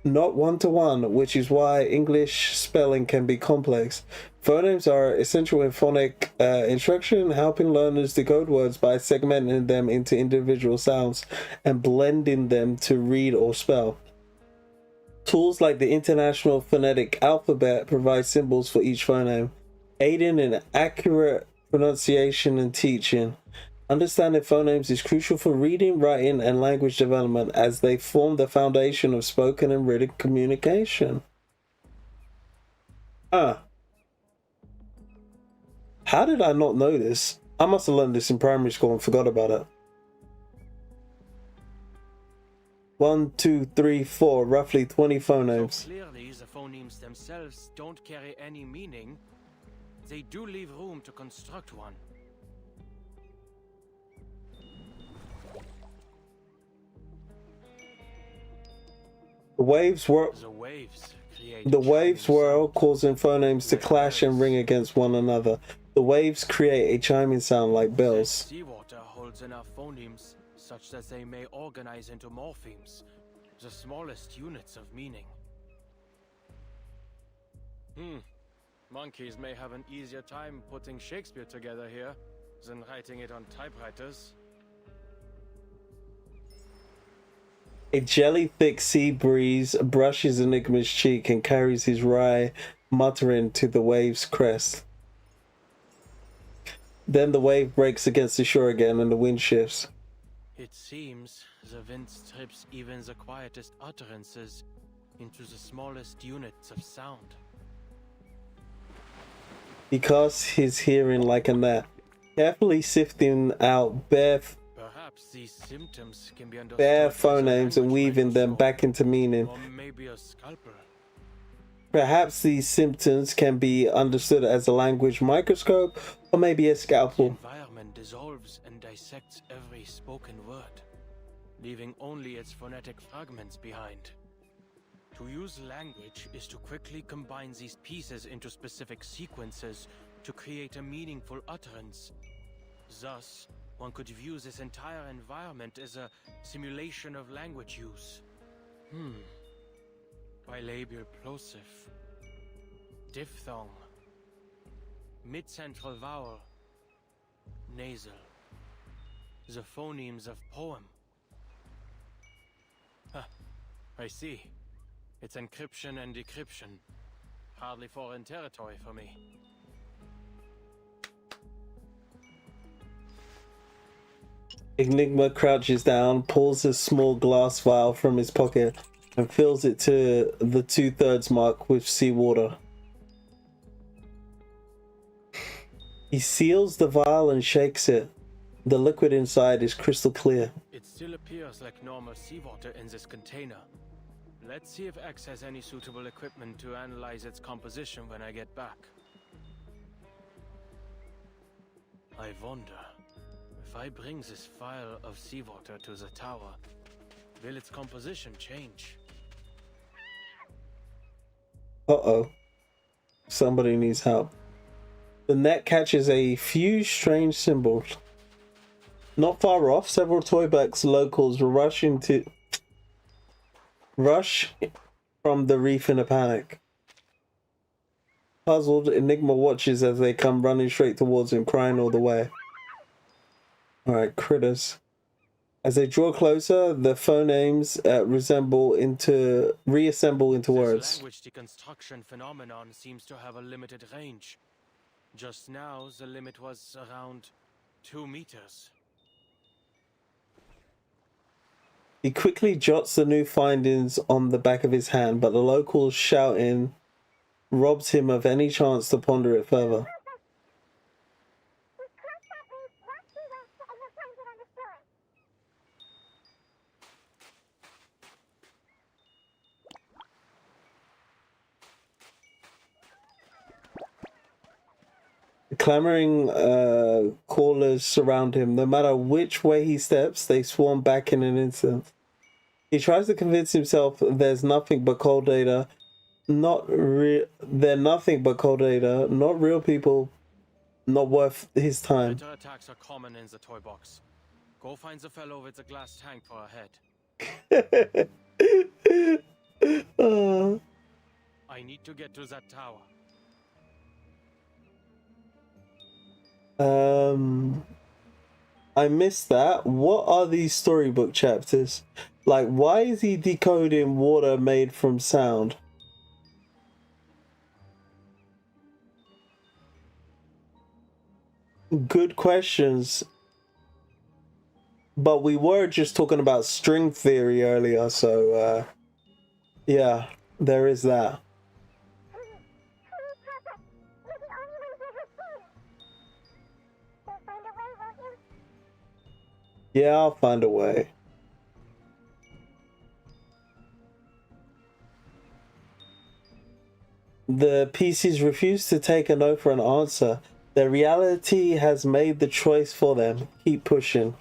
not one-to-one, which is why English spelling can be complex. Phonemes are essential in phonic instruction, helping learners decode words by segmenting them into individual sounds and blending them to read or spell. Tools like the International Phonetic Alphabet provide symbols for each phoneme, aiding in accurate pronunciation and teaching. Understanding phonemes is crucial for reading, writing, and language development as they form the foundation of spoken and written communication. How did I not know this? I must have learned this in primary school and forgot about it. 1, 2, 3, 4, roughly 20 phonemes. So clearly, the phonemes themselves don't carry any meaning. They do leave room to construct one. The waves whirl, causing phonemes to clash and ring against one another. The waves create a chiming sound like bells. Seawater holds enough phonemes such that they may organize into morphemes, the smallest units of meaning. Monkeys may have an easier time putting Shakespeare together here than writing it on typewriters. A jelly-thick sea breeze brushes Enigma's cheek and carries his wry muttering to the wave's crest. Then the wave breaks against the shore again and the wind shifts. It seems the wind strips even the quietest utterances into the smallest units of sound. He casts his hearing like a net, carefully sifting out bare These symptoms can be understood bare phonemes and weaving them back into meaning. or maybe a scalpel. Perhaps these symptoms can be understood as a language microscope or maybe a scalpel. The environment dissolves and dissects every spoken word, leaving only its phonetic fragments behind. To use language is to quickly combine these pieces into specific sequences to create a meaningful utterance. Thus, one could view this entire environment as a simulation of language use. Bilabial plosive. Diphthong. Mid-central vowel. Nasal. The phonemes of poem. I see. It's encryption and decryption. Hardly foreign territory for me. Enigma crouches down, pulls a small glass vial from his pocket, and fills it to the 2/3 mark with seawater. He seals the vial and shakes it. The liquid inside is crystal clear. It still appears like normal seawater in this container. Let's see if X has any suitable equipment to analyze its composition when I get back. I wonder, if I bring this vial of seawater to the tower, will its composition change? Uh-oh. Somebody needs help. The net catches a few strange symbols. Not far off, several TOYBOX locals rush from the reef in a panic. Puzzled, Enigma watches as they come running straight towards him, crying all the way. Alright, critters. As they draw closer, the phonemes reassemble into words. This language deconstruction phenomenon seems to have a limited range. Just now, the limit was around 2 meters. He quickly jots the new findings on the back of his hand, but the locals shouting robs him of any chance to ponder it further. Clamoring callers surround him. No matter which way he steps, they swarm back in an instant. He tries to convince himself there's nothing but cold data. They're nothing but cold data. Not real people. Not worth his time. Better attacks are common in the toy box. Go find the fellow with the glass tank for a head. I need to get to that tower. I missed that. What are these storybook chapters? Like, why is he decoding water made from sound? Good questions. But we were just talking about string theory earlier, so yeah, there is that. Yeah, I'll find a way. The PCs refuse to take a no for an answer. Their reality has made the choice for them. Keep pushing.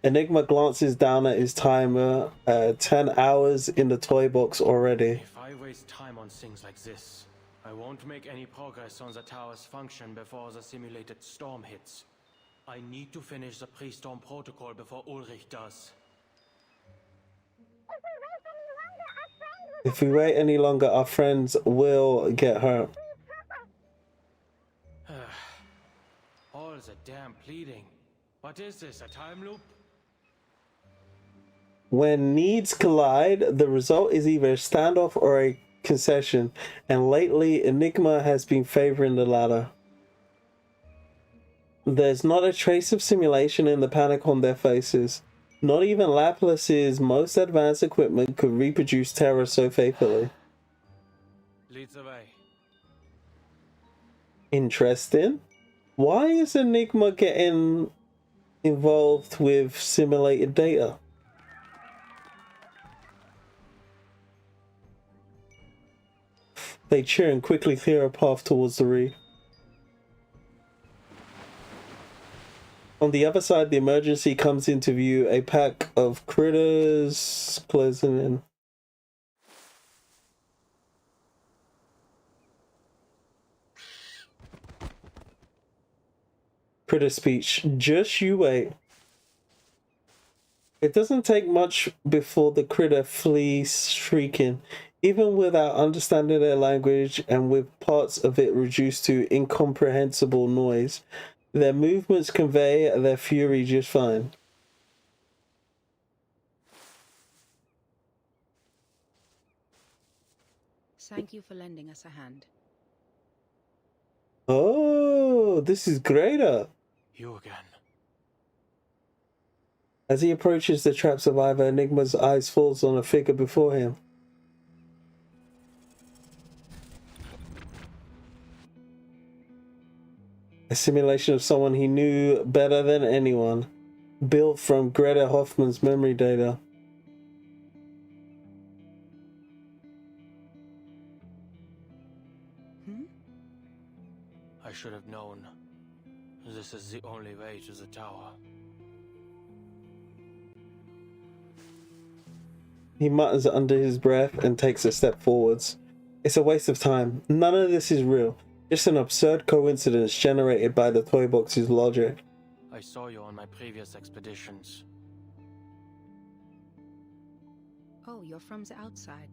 Enigma glances down at his timer. 10 hours in the toy box already. If I waste time on things like this, I won't make any progress on the tower's function before the simulated storm hits. I need to finish the pre-storm protocol before Ulrich does. If we wait any longer, our friends will get hurt. All the damn pleading. What is this, a time loop? When needs collide, the result is either a standoff or a concession, and lately Enigma has been favoring the latter. There's not a trace of simulation in the panic on their faces. Not even Laplace's most advanced equipment could reproduce terror so faithfully. Lead the way. Interesting. Why is Enigma getting involved with simulated data? They cheer and quickly clear a path towards the reef. On the other side, the emergency comes into view. A pack of critters closing in. Critter speech. Just you wait. It doesn't take much before the critter flees shrieking. Even without understanding their language and with parts of it reduced to incomprehensible noise, their movements convey their fury just fine. Thank you for lending us a hand. Oh, this is Greta. You again. As he approaches the trap survivor, Enigma's eyes falls on a figure before him. A simulation of someone he knew better than anyone, built from Greta Hoffman's memory data. I should have known. This is the only way to the tower. He mutters under his breath and takes a step forwards. It's a waste of time. None of this is real. Just an absurd coincidence generated by the TOYBOX's logic. I saw you on my previous expeditions. Oh, you're from the outside.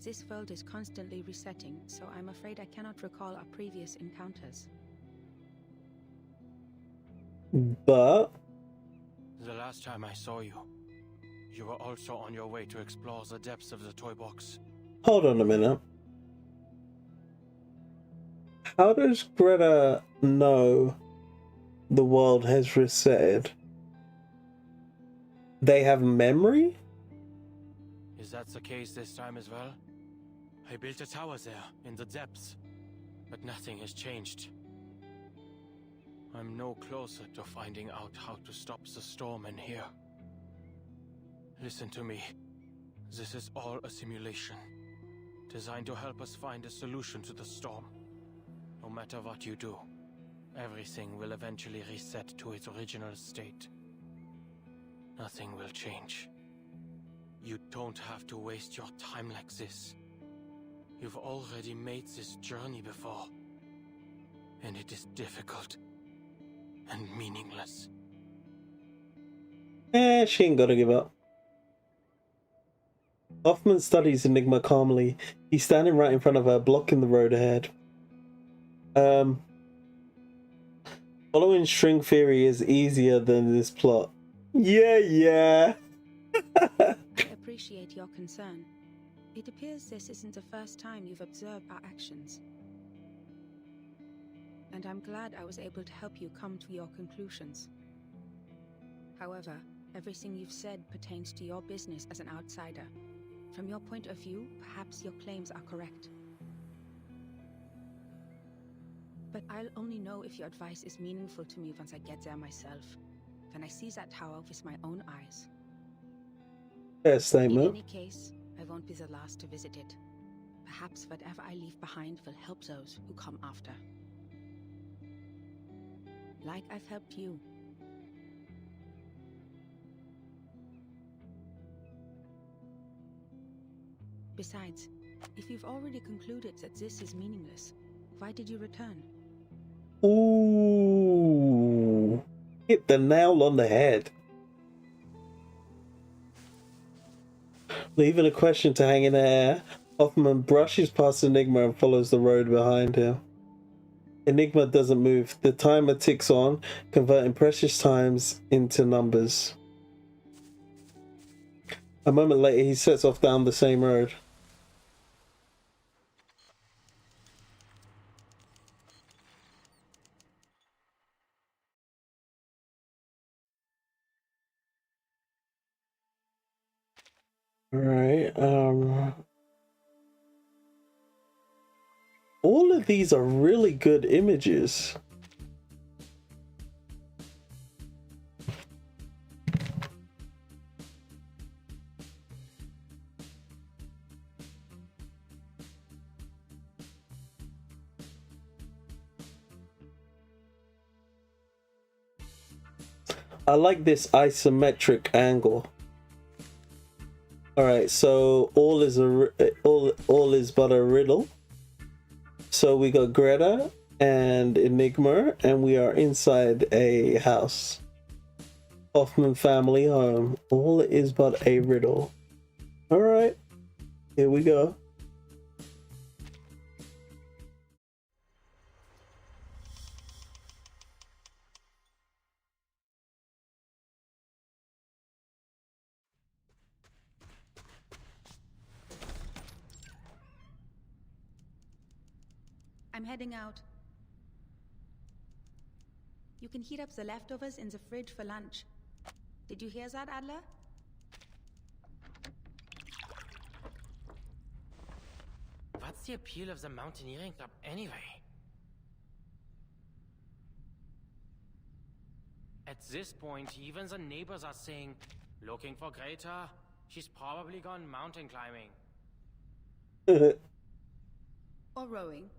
This world is constantly resetting, so I'm afraid I cannot recall our previous encounters. But The last time I saw you, you were also on your way to explore the depths of the TOYBOX. hold on a minute. How does Greta know the world has resetted? They have memory? Is that the case this time as well? I built a tower there, in the depths, but nothing has changed. I'm no closer to finding out how to stop the storm in here. Listen to me. This is all a simulation, designed to help us find a solution to the storm. No matter what you do, everything will eventually reset to its original state. Nothing will change. You don't have to waste your time like this. You've already made this journey before, and it is difficult and meaningless. She ain't gotta give up. Hoffman studies Enigma calmly. He's standing right in front of her, blocking the road ahead. Following string theory is easier than this plot. Yeah. I appreciate your concern. It appears this isn't the first time you've observed our actions. And I'm glad I was able to help you come to your conclusions. However, everything you've said pertains to your business as an outsider. From your point of view, perhaps your claims are correct. But I'll only know if your advice is meaningful to me once I get there myself. When I see that tower with my own eyes. Fair statement. In any case, I won't be the last to visit it. Perhaps whatever I leave behind will help those who come after. Like I've helped you. Besides, if you've already concluded that this is meaningless, why did you return? Ooh. Hit the nail on the head. Leaving a question to hang in the air, Hoffman brushes past Enigma and follows the road behind him. Enigma doesn't move. The timer ticks on, converting precious times into numbers. A moment later, he sets off down the same road. Alright, all of these are really good images. I like this isometric angle. All right, so all is but a riddle. So we got Greta and Enigma, and we are inside a house. Hoffman family home. All is but a riddle. All right, here we go. I'm heading out. You can heat up the leftovers in the fridge for lunch. Did you hear that, Adler? What's the appeal of the mountaineering club anyway? At this point, even the neighbors are saying, looking for Greta? She's probably gone mountain climbing. Or rowing.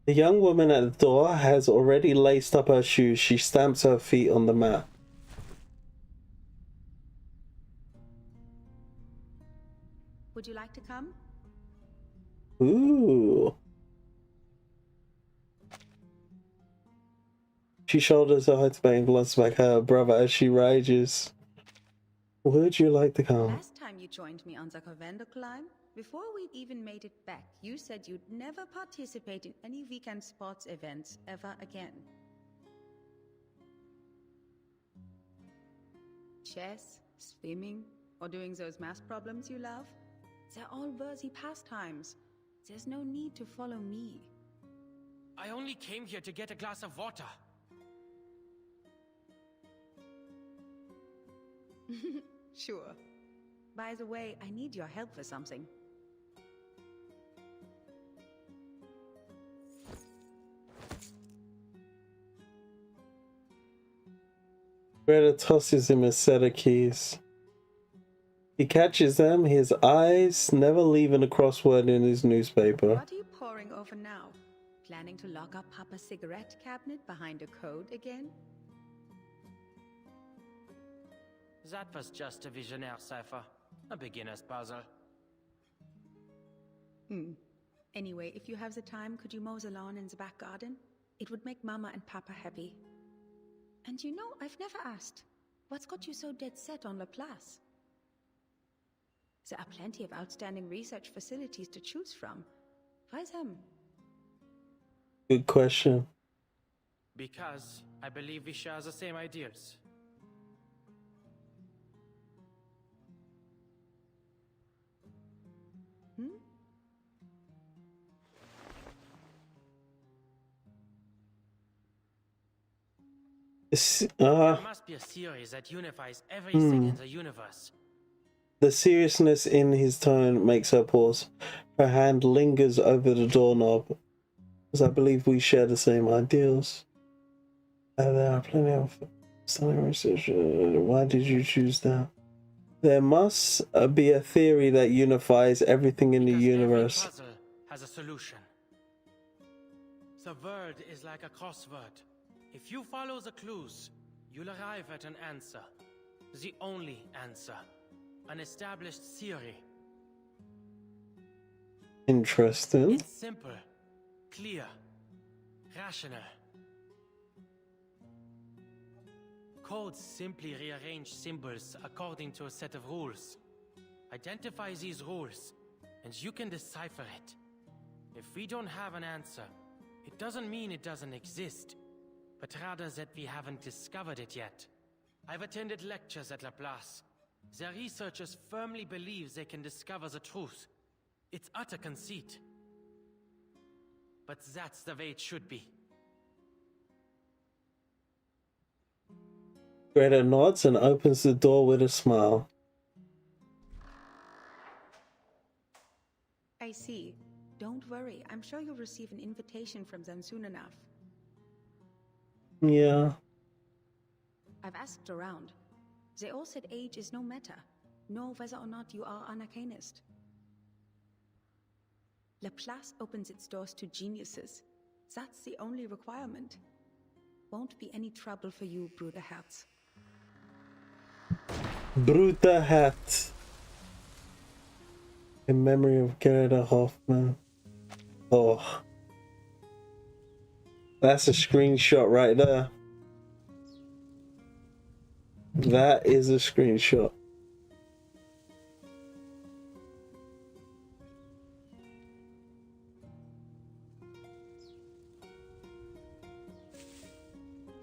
The young woman at the door has already laced up her shoes. She stamps her feet on the mat. Would you like to come? Ooh. She shoulders her head and glanced back at her brother as she rages. Would you like to come? Last time you joined me on the Covendo climb, before we'd even made it back, you said you'd never participate in any weekend sports events ever again. Chess, swimming, or doing those math problems you love? They're all worthy pastimes. There's no need to follow me. I only came here to get a glass of water. Sure. By the way, I need your help for something. Greta tosses him a set of keys. He catches them, his eyes never leaving a crossword in his newspaper. What are you poring over now? Planning to lock up Papa's cigarette cabinet behind a code again? That was just a visionaire cipher. A beginner's puzzle. Anyway, if you have the time, could you mow the lawn in the back garden? It would make Mama and Papa happy. And you know, I've never asked, what's got you so dead set on Laplace? There are plenty of outstanding research facilities to choose from. Why them? Good question. Because I believe we share the same ideals. There must be a theory that unifies everything in the universe. The seriousness in his tone makes her pause. Her hand lingers over the doorknob, as I believe we share the same ideals. There are plenty of stunning research. Why did you choose that? There must be a theory that unifies everything in the universe. Every puzzle has a solution. The word is like a crossword. If you follow the clues, you'll arrive at an answer. The only answer. An established theory. Interesting. It's simple, clear, rational. Codes simply rearrange symbols according to a set of rules. Identify these rules, and you can decipher it. If we don't have an answer, it doesn't mean it doesn't exist, but rather that we haven't discovered it yet. I've attended lectures at Laplace. Their researchers firmly believe they can discover the truth. It's utter conceit. But that's the way it should be. Greta nods and opens the door with a smile. I see. Don't worry, I'm sure you'll receive an invitation from them soon enough. Yeah. I've asked around. They all said age is no matter, nor whether or not you are an arcanist. Laplace opens its doors to geniuses. That's the only requirement. Won't be any trouble for you, Bruderherz. Bruderherz. In memory of Gerda Hoffman. Oh. That's a screenshot right there. That is a screenshot.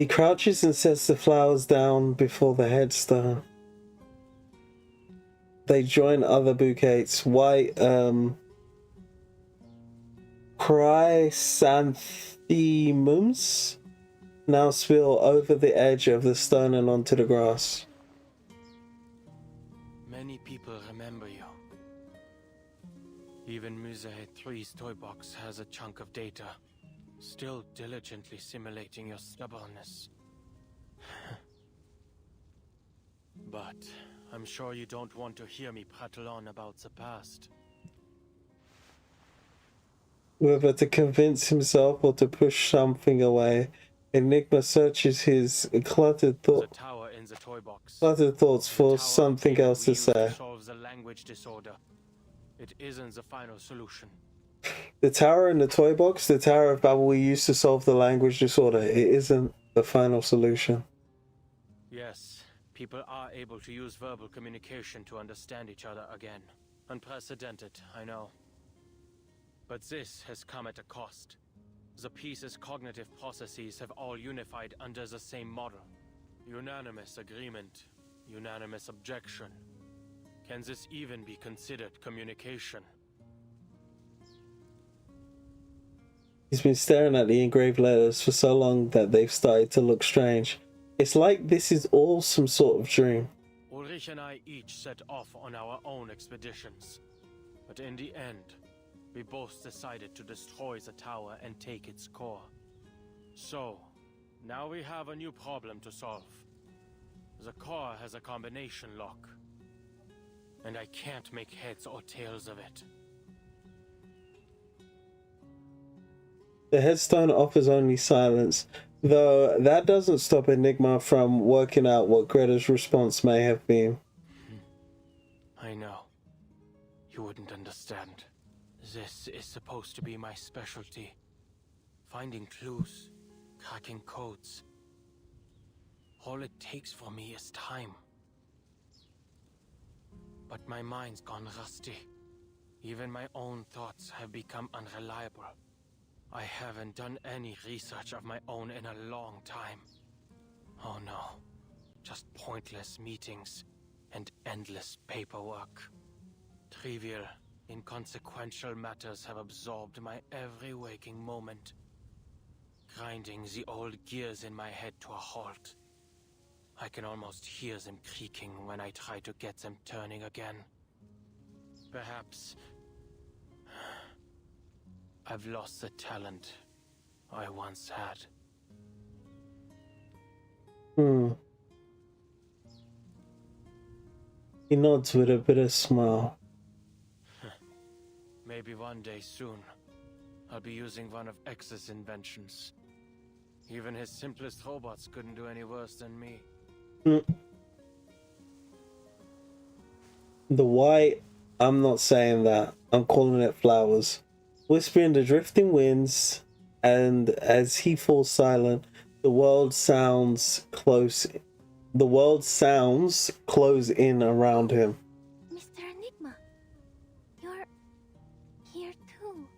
He crouches and sets the flowers down before the headstone. They join other bouquets. White chrysanthemums now spill over the edge of the stone and onto the grass. Many people remember you. Even Musée 3's TOYBOX has a chunk of data, still diligently simulating your stubbornness. But I'm sure you don't want to hear me prattle on about the past. Whether to convince himself or to push something away, Enigma searches his cluttered thoughts for something else to say. Solves a language disorder. It isn't the final solution. The tower in the toy box, the Tower of Babel we used to solve the language disorder. It isn't the final solution. Yes, people are able to use verbal communication to understand each other again. Unprecedented, I know. But this has come at a cost. The piece's cognitive processes have all unified under the same model. Unanimous agreement, unanimous objection. Can this even be considered communication? He's been staring at the engraved letters for so long that they've started to look strange. It's like this is all some sort of dream. Ulrich and I each set off on our own expeditions. But in the end, we both decided to destroy the tower and take its core. So, now we have a new problem to solve. The core has a combination lock. And I can't make heads or tails of it. The headstone offers only silence, though that doesn't stop Enigma from working out what Greta's response may have been. I know. You wouldn't understand. This is supposed to be my specialty. Finding clues, cracking codes. All it takes for me is time. But my mind's gone rusty. Even my own thoughts have become unreliable. I haven't done any research of my own in a long time. Oh no, just pointless meetings and endless paperwork. Trivial, inconsequential matters have absorbed my every waking moment, grinding the old gears in my head to a halt. I can almost hear them creaking when I try to get them turning again. Perhaps I've lost the talent I once had. He nods with a bitter smile. Maybe one day soon, I'll be using one of X's inventions. Even his simplest robots couldn't do any worse than me. The white, I'm not saying that. I'm calling it flowers. Whispering the drifting winds, and as he falls silent, the world sounds close in around him. Mr. Enigma, you're here too.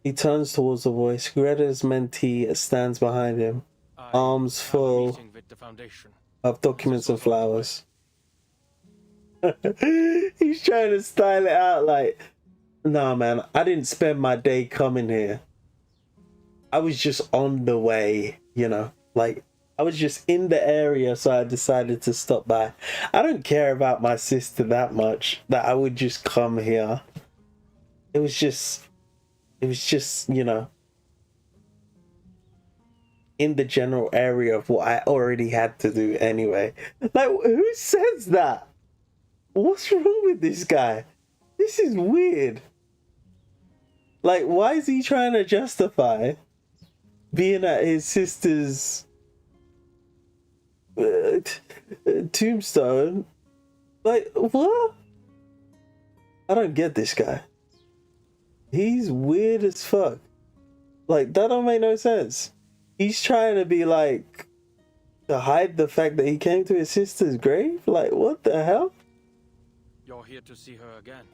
He turns towards the voice. Greta's mentee stands behind him, arms full of documents and flowers. He's trying to style it out like, nah man, I didn't spend my day coming here. I was just on the way, you know, like I was just in the area, so I decided to stop by. I don't care about my sister that much that I would just come here. It was just, you know, in the general area of what I already had to do anyway. Like, who says that? What's wrong with this guy? This is weird. Like, why is he trying to justify being at his sister's tombstone? Like, what? I don't get this guy. He's weird as fuck. Like, that don't make no sense. He's trying to be like, to hide the fact that he came to his sister's grave? Like, what the hell? You're here to see her again?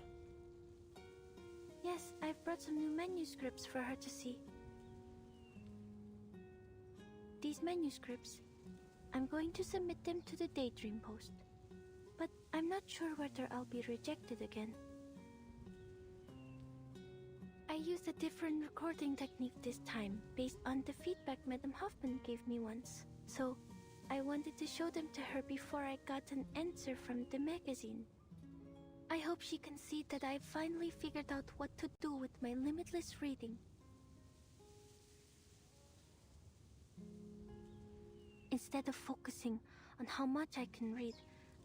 Yes, I've brought some new manuscripts for her to see. these manuscripts. I'm going to submit them to the Daydream Post. But I'm not sure whether I'll be rejected again. I used a different recording technique this time, based on the feedback Madame Hoffman gave me once. So, I wanted to show them to her before I got an answer from the magazine. I hope she can see that I've finally figured out what to do with my limitless reading. Instead of focusing on how much I can read,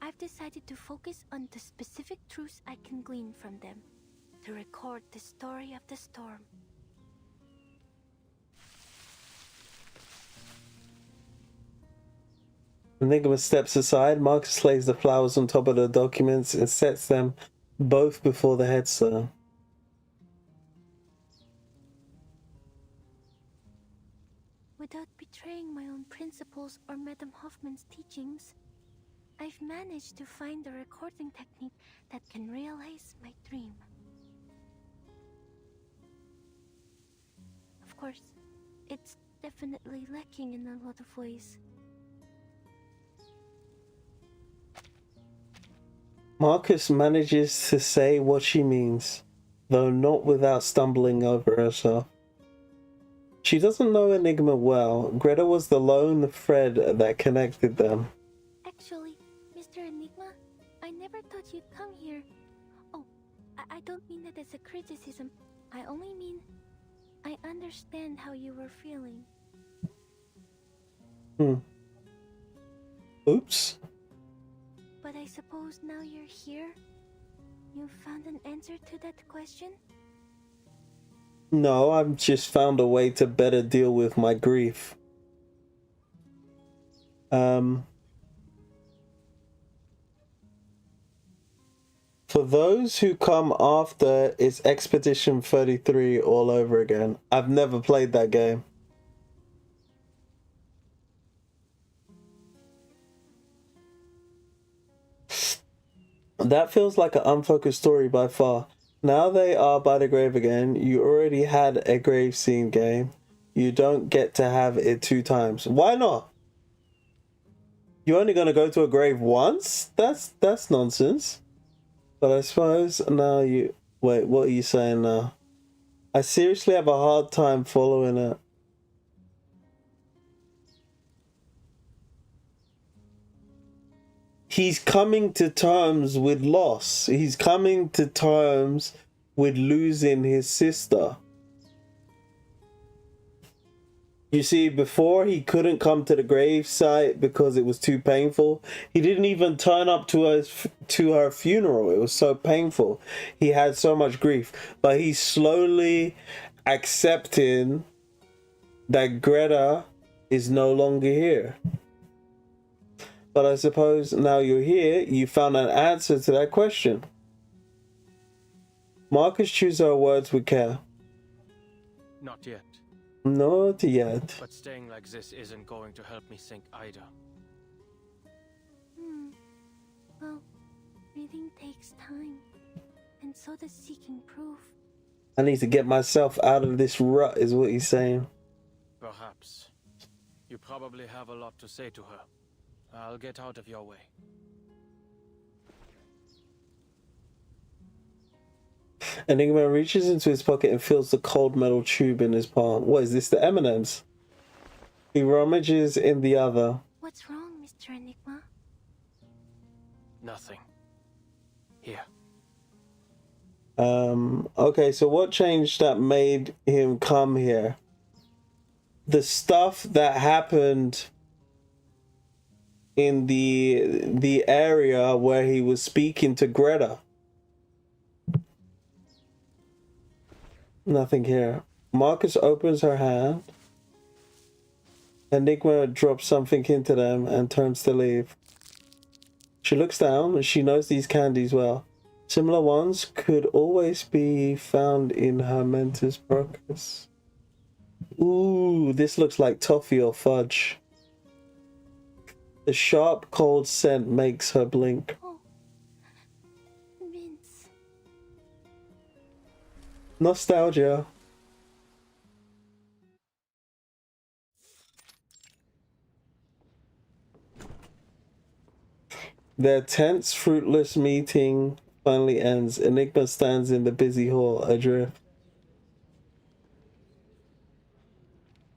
I've decided to focus on the specific truths I can glean from them, to record the story of the storm. Enigma steps aside. Marcus lays the flowers on top of the documents and sets them both before the headstone. Without betraying my own principles or Madame Hoffman's teachings, I've managed to find a recording technique that can realize my dream. Of course, it's definitely lacking in a lot of ways. Marcus manages to say what she means, though not without stumbling over herself. She doesn't know Enigma well. Greta was the lone thread that connected them. Actually, Mr. Enigma, I never thought you'd come here. Oh, I don't mean that as a criticism. I only mean I understand how you were feeling. Oops. But I suppose now you're here? You found an answer to that question? No, I've just found a way to better deal with my grief. For those who come after, it's Expedition 33 all over again. I've never played that game. That feels like an unfocused story by far. Now they are by the grave again. You already had a grave scene game. You don't get to have it 2 times. Why not? You're only gonna go to a grave once? That's nonsense. But I suppose now you... Wait, what are you saying now? I seriously have a hard time following it. He's coming to terms with loss. He's coming to terms with losing his sister. You see, before he couldn't come to the grave site because it was too painful. He didn't even turn up to her funeral. It was so painful. He had so much grief. But he's slowly accepting that Greta is no longer here. But I suppose now you're here, you found an answer to that question. Marcus chooses her words with care. Not yet. Not yet. But staying like this isn't going to help me think either. Well, reading takes time, and so does seeking proof. I need to get myself out of this rut, is what he's saying. Perhaps. You probably have a lot to say to her. I'll get out of your way. Enigma reaches into his pocket and feels the cold metal tube in his palm. What is this, the M&Ms? He rummages in the other. What's wrong, Mr. Enigma? Nothing. Here. Okay, so what changed that made him come here? The stuff that happened in the area where he was speaking to Greta. Nothing here. Marcus opens her hand. Enigma drops something into them and turns to leave. She looks down and she knows these candies well. Similar ones could always be found in her mentor's brokers. Ooh, this looks like toffee or fudge. The sharp, cold scent makes her blink. Oh, Vince. Nostalgia. Their tense, fruitless meeting finally ends. Enigma stands in the busy hall, adrift.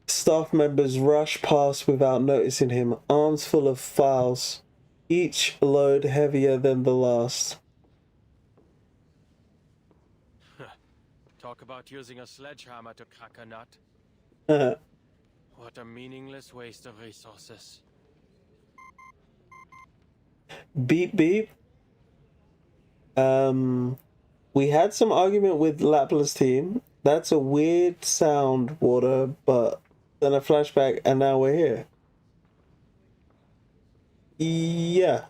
Staff members rush past without noticing him, arms full of files, each load heavier than the last. Talk about using a sledgehammer to crack a nut. What a meaningless waste of resources. Beep beep. We had some argument with Laplace team. That's a weird sound, Water, but then a flashback and now we're here. Yeah.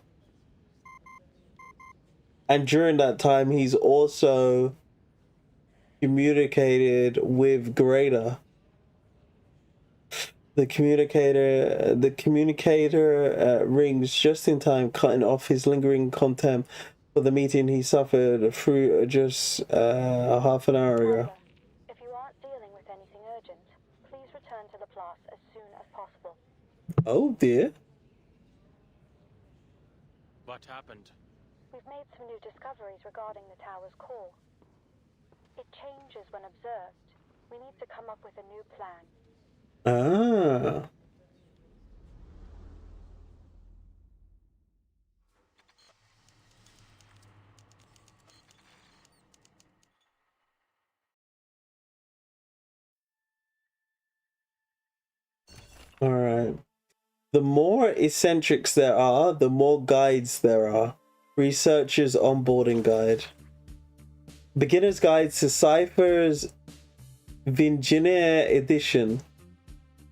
And during that time he's also communicated with Greta. The communicator rings just in time, cutting off his lingering contempt for the meeting he suffered through just half an hour ago. If you aren't dealing with anything urgent, please return to Laplace as soon as possible. Oh dear. What happened? We've made some new discoveries regarding the tower's core. It changes when observed. We need to come up with a new plan. Ah. All right. The more eccentrics there are, the more guides there are. Researcher's onboarding guide. Beginner's guide to Cypher's Virginia edition.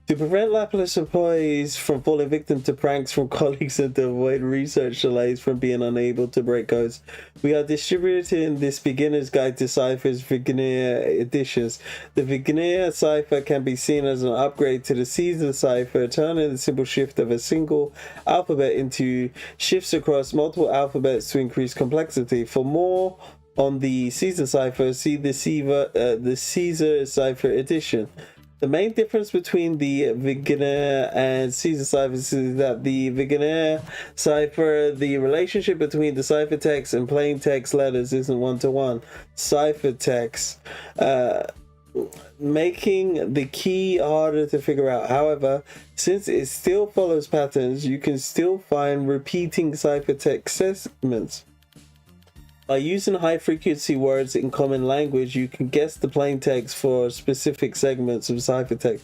To prevent Laplace employees from falling victim to pranks from colleagues and to avoid research delays from being unable to break codes, we are distributing this beginner's guide to Cypher's Virginia editions. The Virginia Cypher can be seen as an upgrade to the seasoned Cypher, turning the simple shift of a single alphabet into shifts across multiple alphabets to increase complexity. For more on the Caesar Cypher, see the Caesar Cypher edition. The main difference between the Beginner and Caesar ciphers is that the Beginner cipher, the relationship between the ciphertext and plain text letters isn't one-to-one. Ciphertext, making the key harder to figure out. However, since it still follows patterns, you can still find repeating ciphertext segments. By using high-frequency words in common language, you can guess the plain text for specific segments of ciphertext.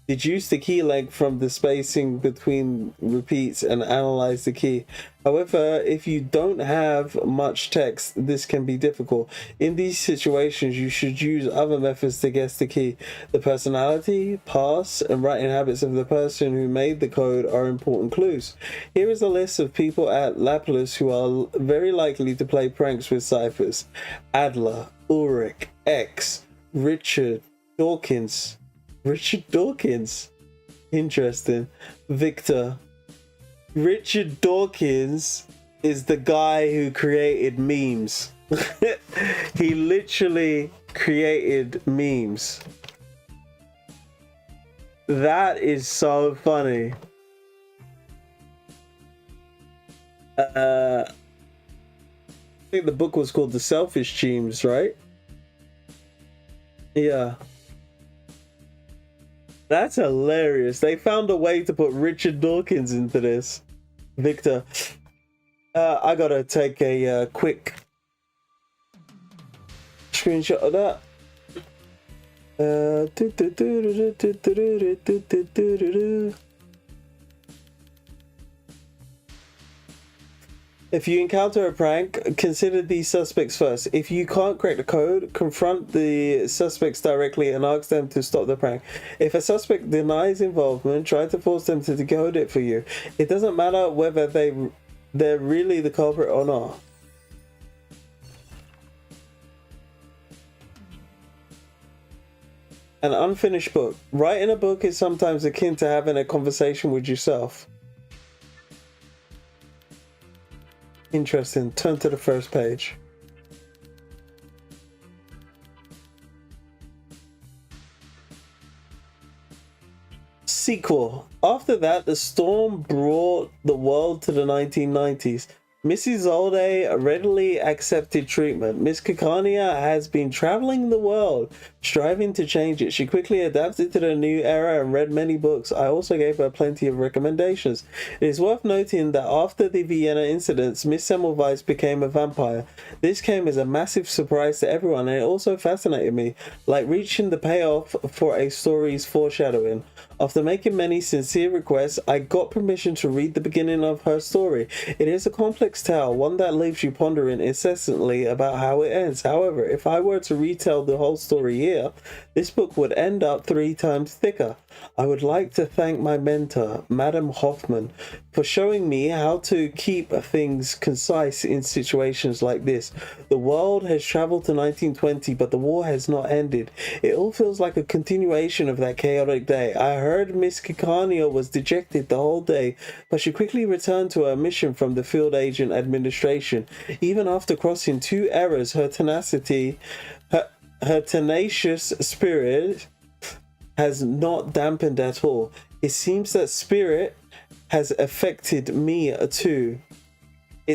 Deduce the key length from the spacing between repeats and analyze the key. However, if you don't have much text, this can be difficult. In these situations, you should use other methods to guess the key. The personality, past, and writing habits of the person who made the code are important clues. Here is a list of people at Laplace who are very likely to play pranks with ciphers. Adler, Ulrich, X, Richard Dawkins. Interesting. Victor. Richard Dawkins is the guy who created memes. He literally created memes. That is so funny. I think the book was called The Selfish Teams, right? Yeah. That's hilarious. They found a way to put Richard Dawkins into this. Victor. I gotta take a quick screenshot of that. If you encounter a prank, consider these suspects first. If you can't crack the code, confront the suspects directly and ask them to stop the prank. If a suspect denies involvement, try to force them to decode it for you. It doesn't matter whether they're really the culprit or not. An unfinished book. Writing a book is sometimes akin to having a conversation with yourself. Interesting. Turn to the first page. Sequel. After that, the storm brought the world to the 1990s. Mrs. Zolde readily accepted treatment. Miss Kikania has been traveling the world, striving to change it. She quickly adapted to the new era and read many books. I also gave her plenty of recommendations. It is worth noting that after the Vienna incidents, Miss Semmelweis became a vampire. This came as a massive surprise to everyone, and it also fascinated me, like reaching the payoff for a story's foreshadowing. After making many sincere requests, I got permission to read the beginning of her story. It is a complex tale, one that leaves you pondering incessantly about how it ends. However, if I were to retell the whole story here, this book would end up 3 times thicker. I would like to thank my mentor, Madame Hoffman, for showing me how to keep things concise in situations like this. The world has traveled to 1920, but the war has not ended. It all feels like a continuation of that chaotic day. I heard Miss Kikania was dejected the whole day, but she quickly returned to her mission from the field agent administration. Even after crossing 2 errors, her tenacious spirit has not dampened at all. It seems that spirit has affected me too. I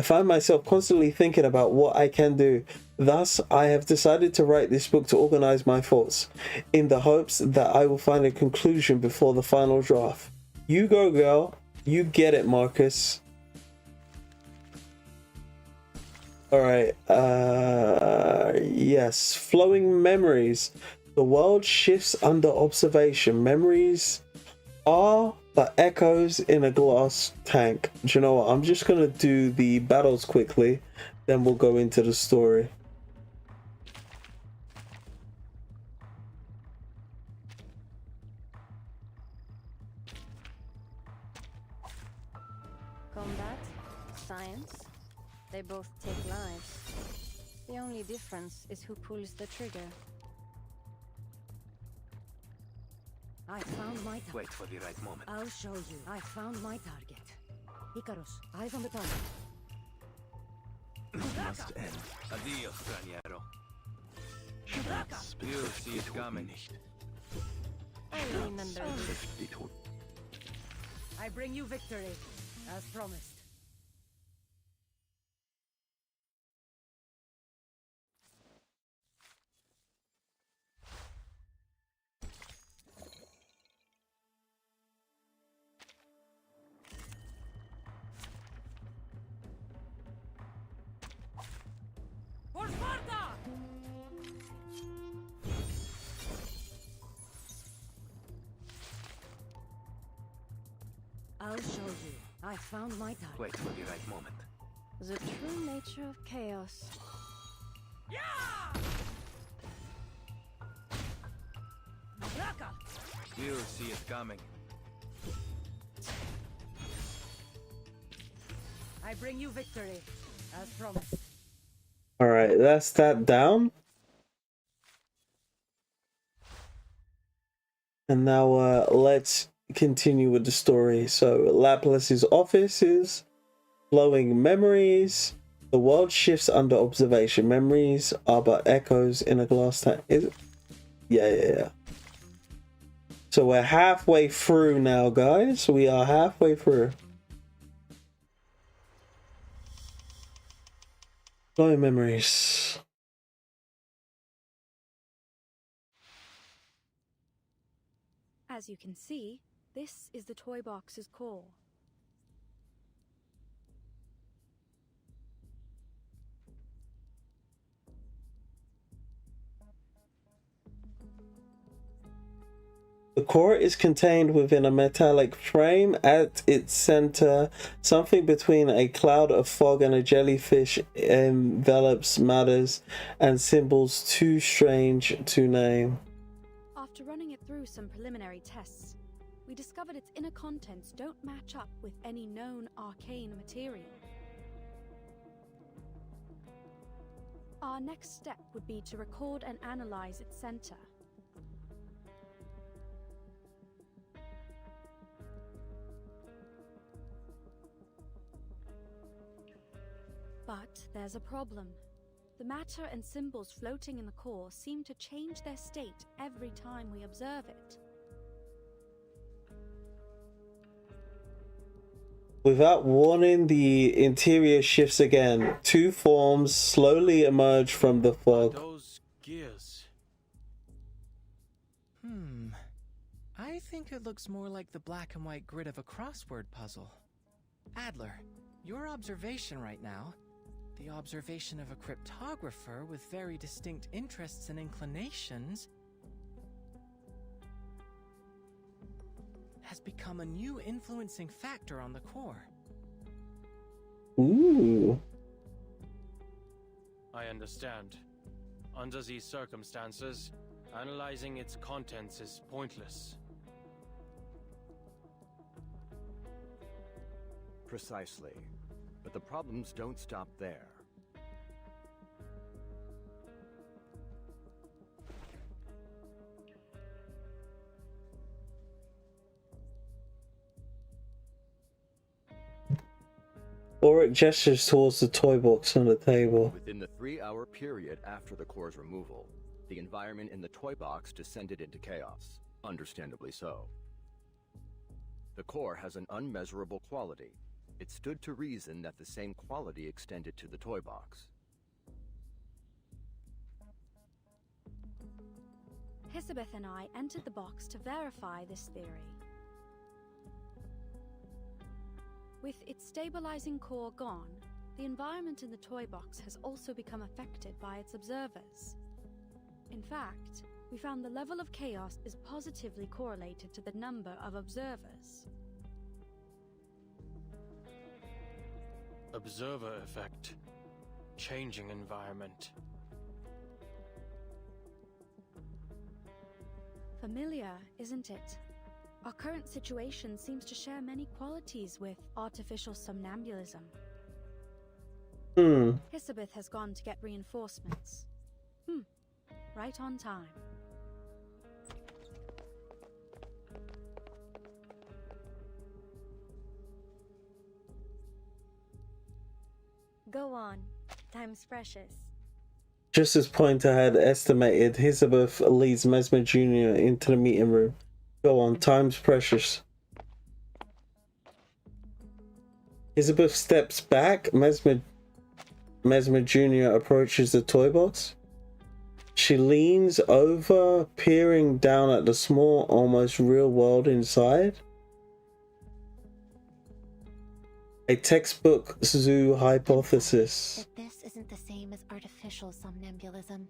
find myself constantly thinking about what I can do. Thus, I have decided to write this book to organize my thoughts, in the hopes that I will find a conclusion before the final draft. You go, girl. You get it, Marcus. Alright, yes. Flowing memories. The world shifts under observation. Memories are but echoes in a glass tank. Do you know what? I'm just gonna do the battles quickly, then we'll go into the story. Combat, science, they both take lives. The only difference is who pulls the trigger. I found my target. Wait for the right moment. I'll show you. I found my target. Icarus, eyes on the target. This must end. Adios, Graniero. Schmerz You see it coming. I remember you. I bring you victory, as promised. For Sparta! I'll show you. I found my target. Wait for the right moment. The true nature of chaos. You see it coming. I bring you victory, as promised. Alright, that's that down. And now let's continue with the story. So Laplace's offices, flowing memories. The world shifts under observation. Memories are but echoes in a glass tank. Is it? Yeah. So we're halfway through now, guys. We are halfway through. Flowing memories. As you can see, this is the toy box's core. The core is contained within a metallic frame. At its center, something between a cloud of fog and a jellyfish envelops matters and symbols too strange to name. After running it through some preliminary tests, we discovered its inner contents don't match up with any known arcane material. Our next step would be to record and analyze its center. But there's a problem. The matter and symbols floating in the core seem to change their state every time we observe it. Without warning, the interior shifts again. Two forms slowly emerge from the fog. Those gears. I think it looks more like the black and white grid of a crossword puzzle. Adler, your observation right now, the observation of a cryptographer with very distinct interests and inclinations, has become a new influencing factor on the core. Ooh. I understand. Under these circumstances, analyzing its contents is pointless. Precisely. But the problems don't stop there. Ulrich gestures towards the toy box on the table. Within the 3-hour period after the core's removal, the environment in the toy box descended into chaos. Understandably so. The core has an unmeasurable quality. It stood to reason that the same quality extended to the toy box. Hisabeth and I entered the box to verify this theory. With its stabilizing core gone, the environment in the toy box has also become affected by its observers. In fact, we found the level of chaos is positively correlated to the number of observers. Observer effect. Changing environment. Familiar, isn't it? Our current situation seems to share many qualities with artificial somnambulism. Hisabeth has gone to get reinforcements. Right on time. Go on. Time's precious. Just as Pointer had estimated, Hisabeth leads Mesmer Jr. into the meeting room. Go on, time's precious. Hisabeth steps back. Mesmer Jr. approaches the toy box. She leans over, peering down at the small, almost real world inside. A textbook zoo hypothesis. That this isn't the same as artificial somnambulism.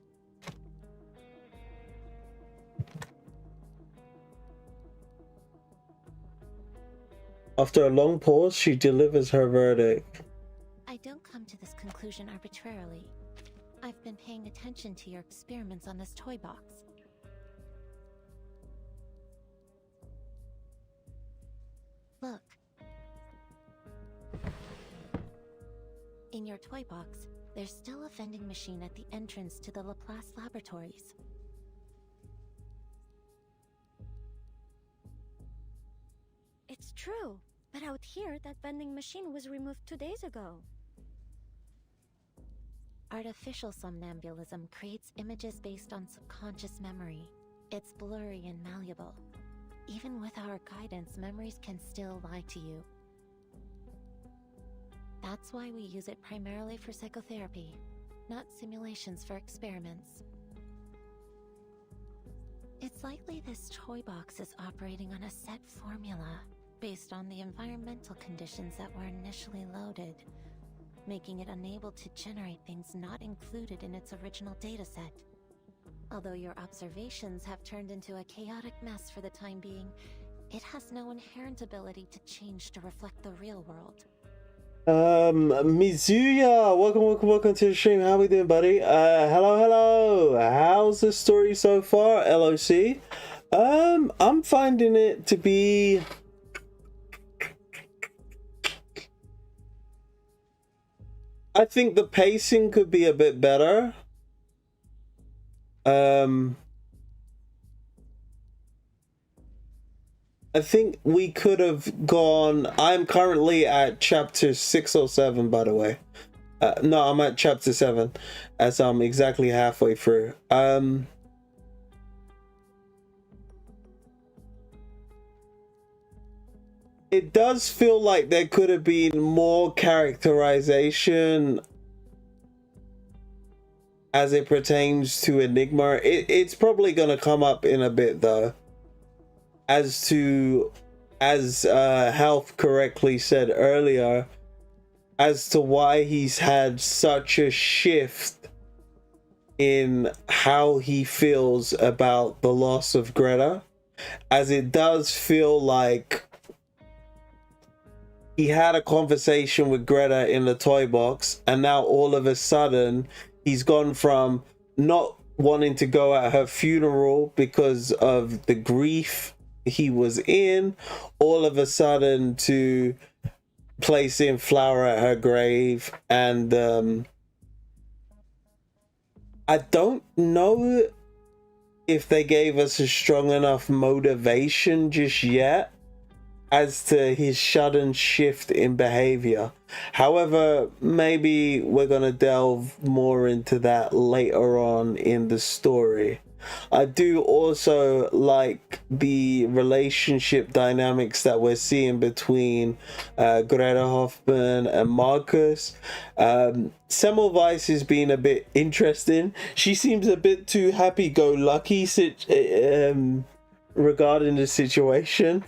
After a long pause, she delivers her verdict. I don't come to this conclusion arbitrarily. I've been paying attention to your experiments on this toy box. Look. In your toy box, there's still a vending machine at the entrance to the Laplace laboratories. It's true, but out here, that vending machine was removed 2 days ago. Artificial somnambulism creates images based on subconscious memory. It's blurry and malleable. Even with our guidance, memories can still lie to you. That's why we use it primarily for psychotherapy, not simulations for experiments. It's likely this toy box is operating on a set formula based on the environmental conditions that were initially loaded, making it unable to generate things not included in its original dataset. Although your observations have turned into a chaotic mess for the time being, it has no inherent ability to change to reflect the real world. Mizuya, welcome to the stream. How we doing, buddy? Hello. How's the story so far, LOC? I'm finding it to be... I think the pacing could be a bit better. I think we could have gone... I'm currently at chapter 6 or 7, by the way. No, I'm at chapter 7, as I'm exactly halfway through. It does feel like there could have been more characterization as it pertains to Enigma. It's probably going to come up in a bit though, as Health correctly said earlier, as to why he's had such a shift in how he feels about the loss of Greta, as it does feel like he had a conversation with Greta in the toy box, and now all of a sudden he's gone from not wanting to go at her funeral because of the grief he was in, all of a sudden to placing flower at her grave. And I don't know if they gave us a strong enough motivation just yet as to his sudden shift in behavior. However, maybe we're gonna delve more into that later on in the story. I do also like the relationship dynamics that we're seeing between Greta Hoffman and Marcus. Semmelweis has been a bit interesting. She seems a bit too happy-go-lucky regarding the situation.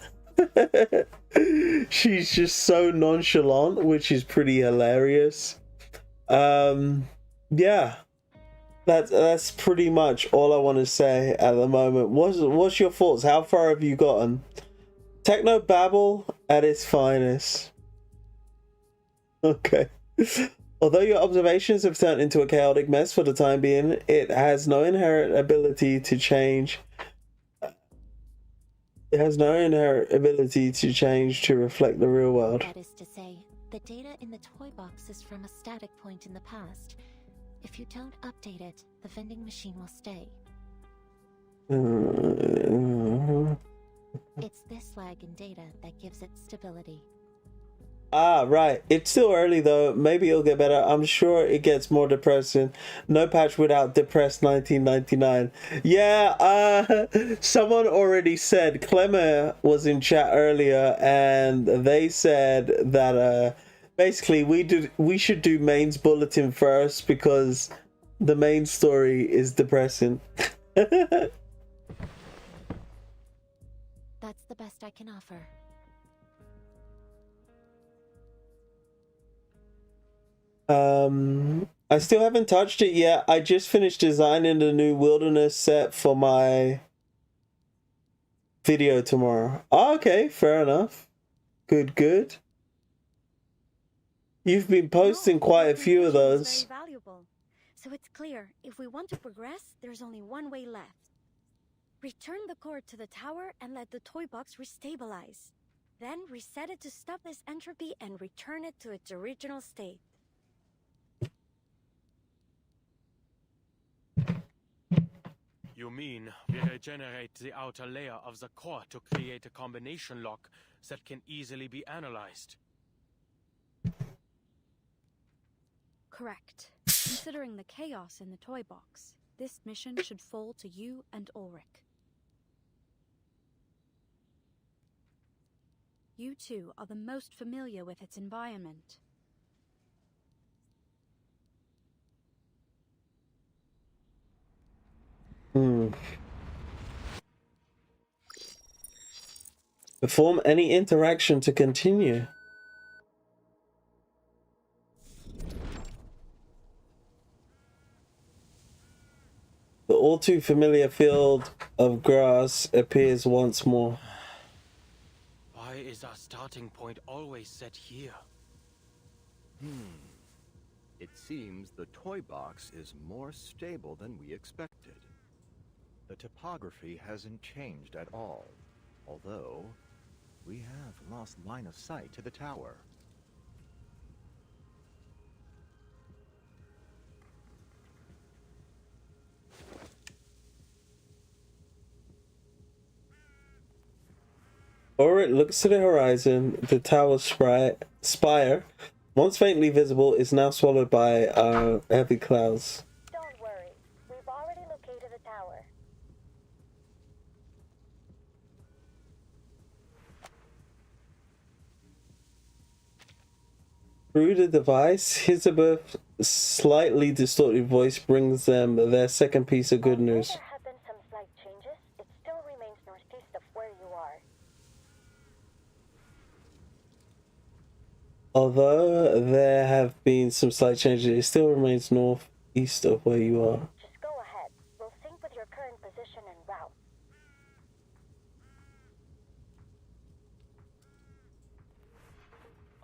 She's just so nonchalant, which is pretty hilarious. Yeah. That's pretty much all I want to say at the moment. What's your thoughts? How far have you gotten? Techno babble at its finest. Okay. Although your observations have turned into a chaotic mess for the time being, it has no inherent ability to change. It has no inherent ability to change to reflect the real world. That is to say, the data in the toy box is from a static point in the past. If you don't update it, the vending machine will stay. It's this lag in data that gives it stability. Ah, right. It's still early though. Maybe it'll get better. I'm sure it gets more depressing. No patch without depressed 1999. Yeah, someone already said, Clemmer was in chat earlier, and they said that basically we should do Main's Bulletin first because the main story is depressing. That's the best I can offer. I still haven't touched it yet. I just finished designing the new wilderness set for my video tomorrow. Oh, okay, fair enough. Good. You've been posting quite a few of those. Very valuable. So it's clear, if we want to progress, there's only one way left. Return the core to the tower and let the toy box restabilize. Then reset it to stop this entropy and return it to its original state. You mean we regenerate the outer layer of the core to create a combination lock that can easily be analyzed? Correct. Considering the chaos in the toy box, this mission should fall to you and Ulrich. You two are the most familiar with its environment. Perform any interaction to continue. The all too familiar field of grass appears once more. Why is our starting point always set here? It seems the toy box is more stable than we expected. The topography hasn't changed at all, although we have lost line of sight to the tower. Ulrich looks to the horizon. The tower spire, once faintly visible, is now swallowed by heavy clouds. Don't worry, we've already located the tower. Through the device, Elizabeth's slightly distorted voice brings them their second piece of good news. There have been some slight changes. It still remains northeast of where you are. Although there have been some slight changes, it still remains northeast of where you are. Just go ahead. We'll sync with your current position and route.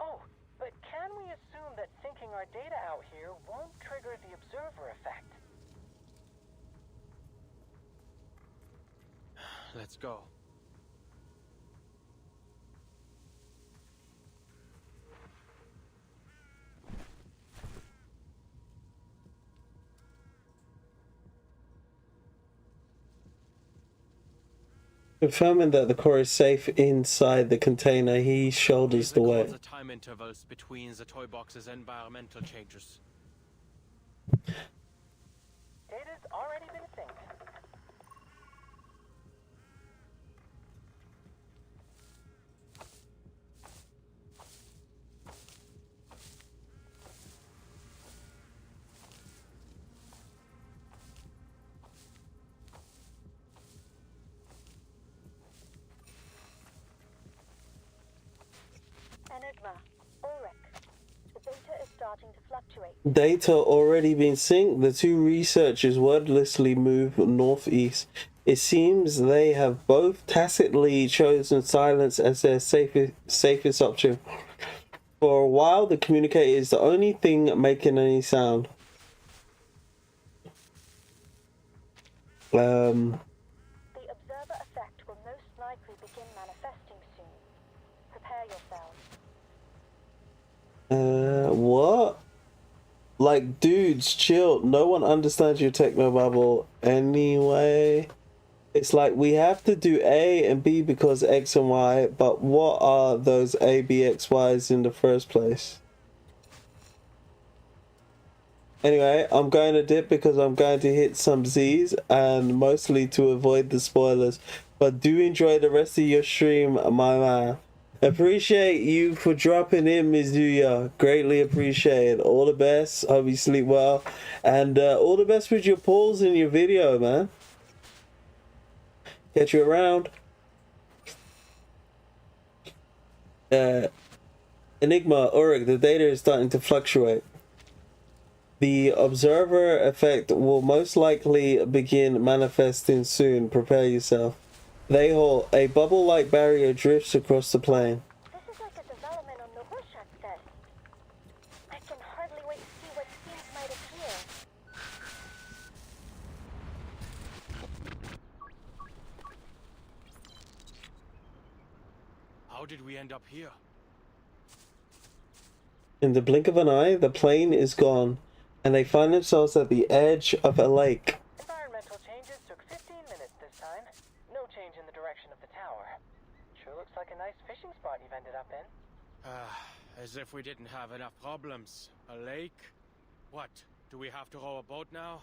Oh, but can we assume that syncing our data out here won't trigger the observer effect? Let's go. Confirming that the core is safe inside the container, he shoulders the way. The time intervals between the toy box's environmental changes. Data's already been synced. Enigma, Ulrich. The data is starting to fluctuate. Data already been synced. The two researchers wordlessly move northeast. It seems they have both tacitly chosen silence as their safest option. For a while, the communicator is the only thing making any sound. The observer effect will most likely begin manifesting soon. Prepare yourselves. What? Like, dudes, chill. No one understands your technobabble anyway. It's like we have to do A and B because X and Y, but what are those A, B, X, Y's in the first place? Anyway, I'm going to dip because I'm going to hit some Z's and mostly to avoid the spoilers. But do enjoy the rest of your stream, my man. Appreciate you for dropping in, Mizuya. Greatly appreciate it. All the best. Hope you sleep well. And all the best with your polls in your video, man. Catch you around. Enigma, Ulrich, the data is starting to fluctuate. The observer effect will most likely begin manifesting soon. Prepare yourself. They hold a bubble-like barrier drifts across the plane. This is like a development on the Rorschach test. I can hardly wait to see what scenes might appear. How did we end up here? In the blink of an eye, the plane is gone, and they find themselves at the edge of a lake. Environmental changes took 15 minutes this time. No change in the direction of the tower. Sure looks like a nice fishing spot you've ended up in. As if we didn't have enough problems. A lake? What? Do we have to row a boat now?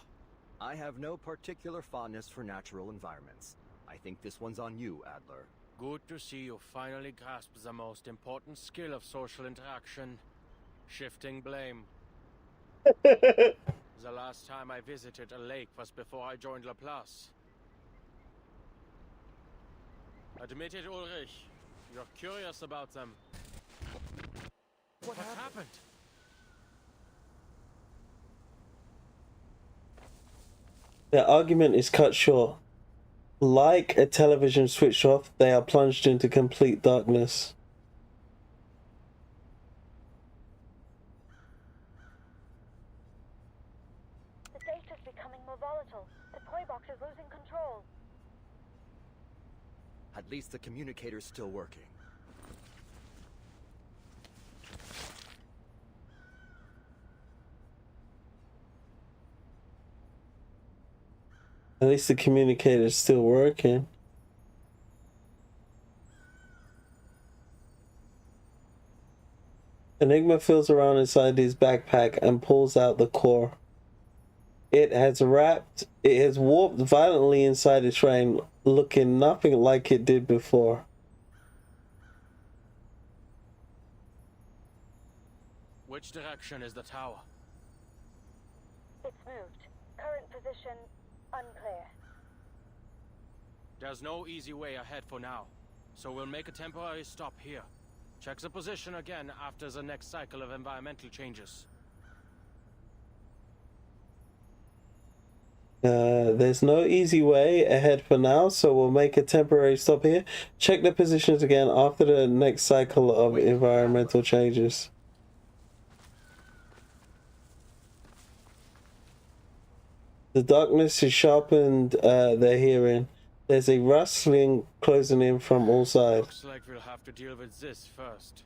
I have no particular fondness for natural environments. I think this one's on you, Adler. Good to see you finally grasp the most important skill of social interaction. Shifting blame. The last time I visited a lake was before I joined Laplace. Admit it, Ulrich. You're curious about them. What happened? Their argument is cut short. Like a television switched off, they are plunged into complete darkness. The data's becoming more volatile. The TOYBOX is losing control. At least the communicator's still working. At least the communicator is still working. Enigma feels around inside his backpack and pulls out the core. It has warped violently inside his frame, looking nothing like it did before. Which direction is the tower? It's moved. Current position unclear. There's no easy way ahead for now, so we'll make a temporary stop here. Check the position again after the next cycle of environmental changes. There's no easy way ahead for now, so we'll make a temporary stop here. Check the positions again after the next cycle of environmental changes. The darkness has sharpened their hearing. There's a rustling closing in from all sides. Looks like we'll have to deal with this first.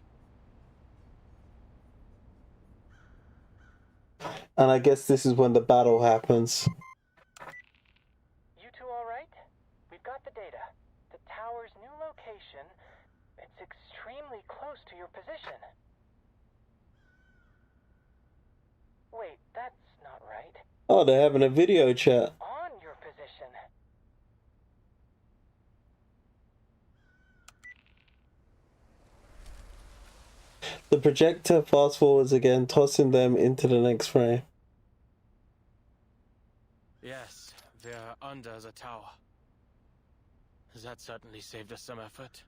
And I guess this is when the battle happens. You two alright? We've got the data. The tower's new location, it's extremely close to your position. Wait, that's not right. Oh, they're having a video chat. On your position. The projector fast forwards again, tossing them into the next frame. Yes, they're under the tower. That certainly saved us some effort.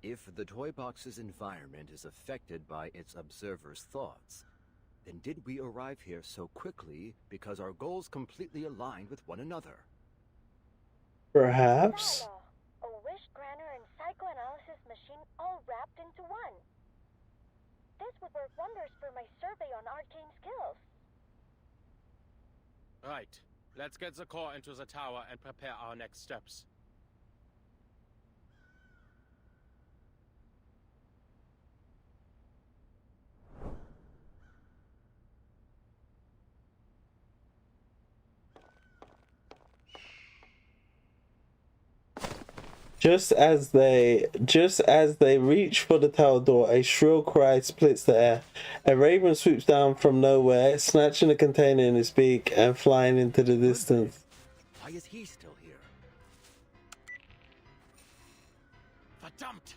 If the TOYBOX's environment is affected by its observers' thoughts, then did we arrive here so quickly because our goals completely aligned with one another? Perhaps? A wish granter and psychoanalysis machine all wrapped into one. This would work wonders for my survey on arcane skills. Right. Let's get the core into the tower and prepare our next steps. Just as they reach for the tower door, a shrill cry splits the air. A raven swoops down from nowhere, snatching a container in his beak and flying into the distance. Why is he still here? Verdammt!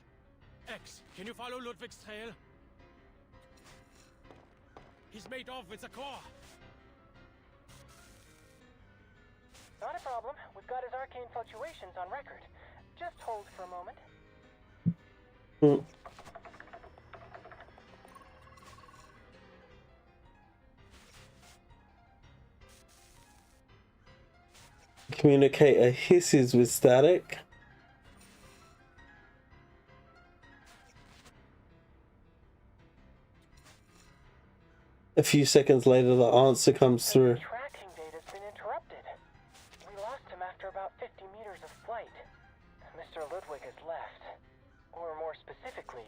X, can you follow Ludwig's trail? He's made off with the core. Not a problem. We've got his arcane fluctuations on record. Just hold for a moment. Communicator hisses with static. A few seconds later, the answer comes through. Tracking data's been interrupted. We lost him after about 50 meters of flight. Mr. Ludwig has left. Or more specifically,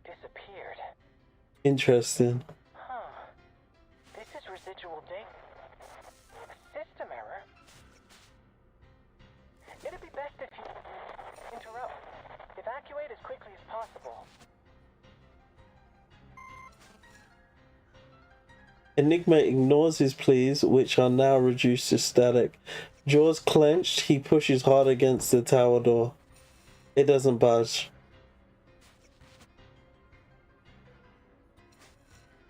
disappeared. Interesting. Huh. This is residual data. A system error? It'd be best if you interrupt. Evacuate as quickly as possible. Enigma ignores his pleas, which are now reduced to static. Jaws clenched, he pushes hard against the tower door. It doesn't budge.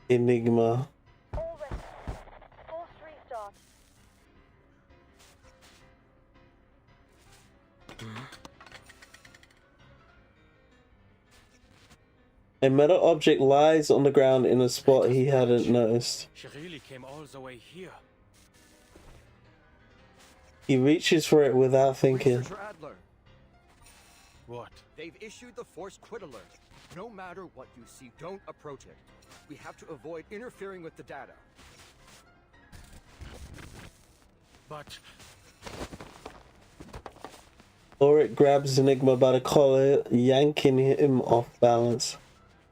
Enigma. Full restart. A metal object lies on the ground in a spot he hadn't noticed. She really came all the way here. He reaches for it without thinking. Researcher Adler. What? They've issued the force quit alert. No matter what you see, don't approach it. We have to avoid interfering with the data. But Ulrich grabs Enigma by the collar, yanking him off balance.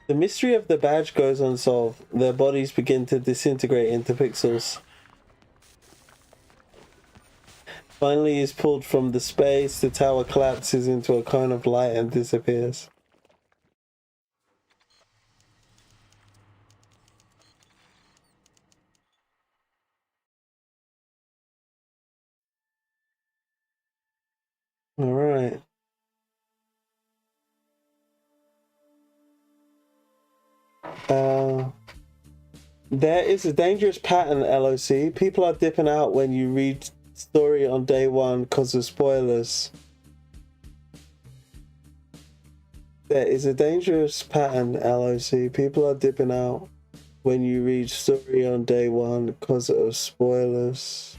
The mystery of the badge goes unsolved. Their bodies begin to disintegrate into pixels. Finally, he is pulled from the space. The tower collapses into a cone of light and disappears. All right. There is a dangerous pattern, LOC. People are dipping out when you read story on day one because of spoilers. There is a dangerous pattern, LOC. People are dipping out when you read story on day one because of spoilers.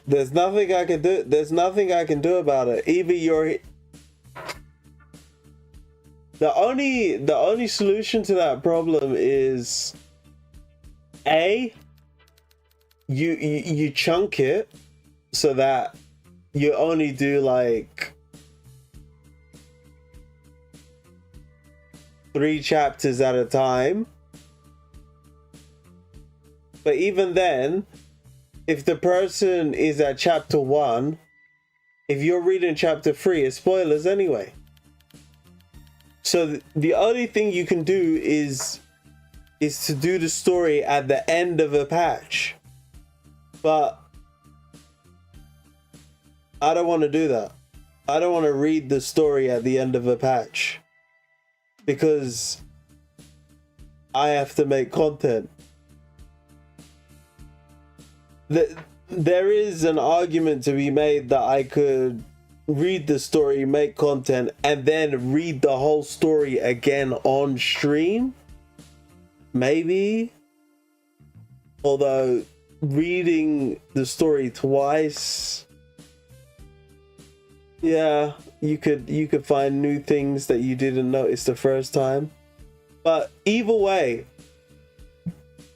There's nothing I can do. There's nothing I can do about it. Either you're the only solution to that problem is you chunk it so that you only do like 3 chapters at a time. But even then, if the person is at chapter 1, if you're reading chapter 3, it's spoilers anyway. So the only thing you can do is to do the story at the end of a patch. But I don't want to do that. I don't want to read the story at the end of a patch, because I have to make content. There is an argument to be made that I could read the story, make content, and then read the whole story again on stream. Maybe. Although reading the story twice, yeah, you could find new things that you didn't notice the first time. But either way,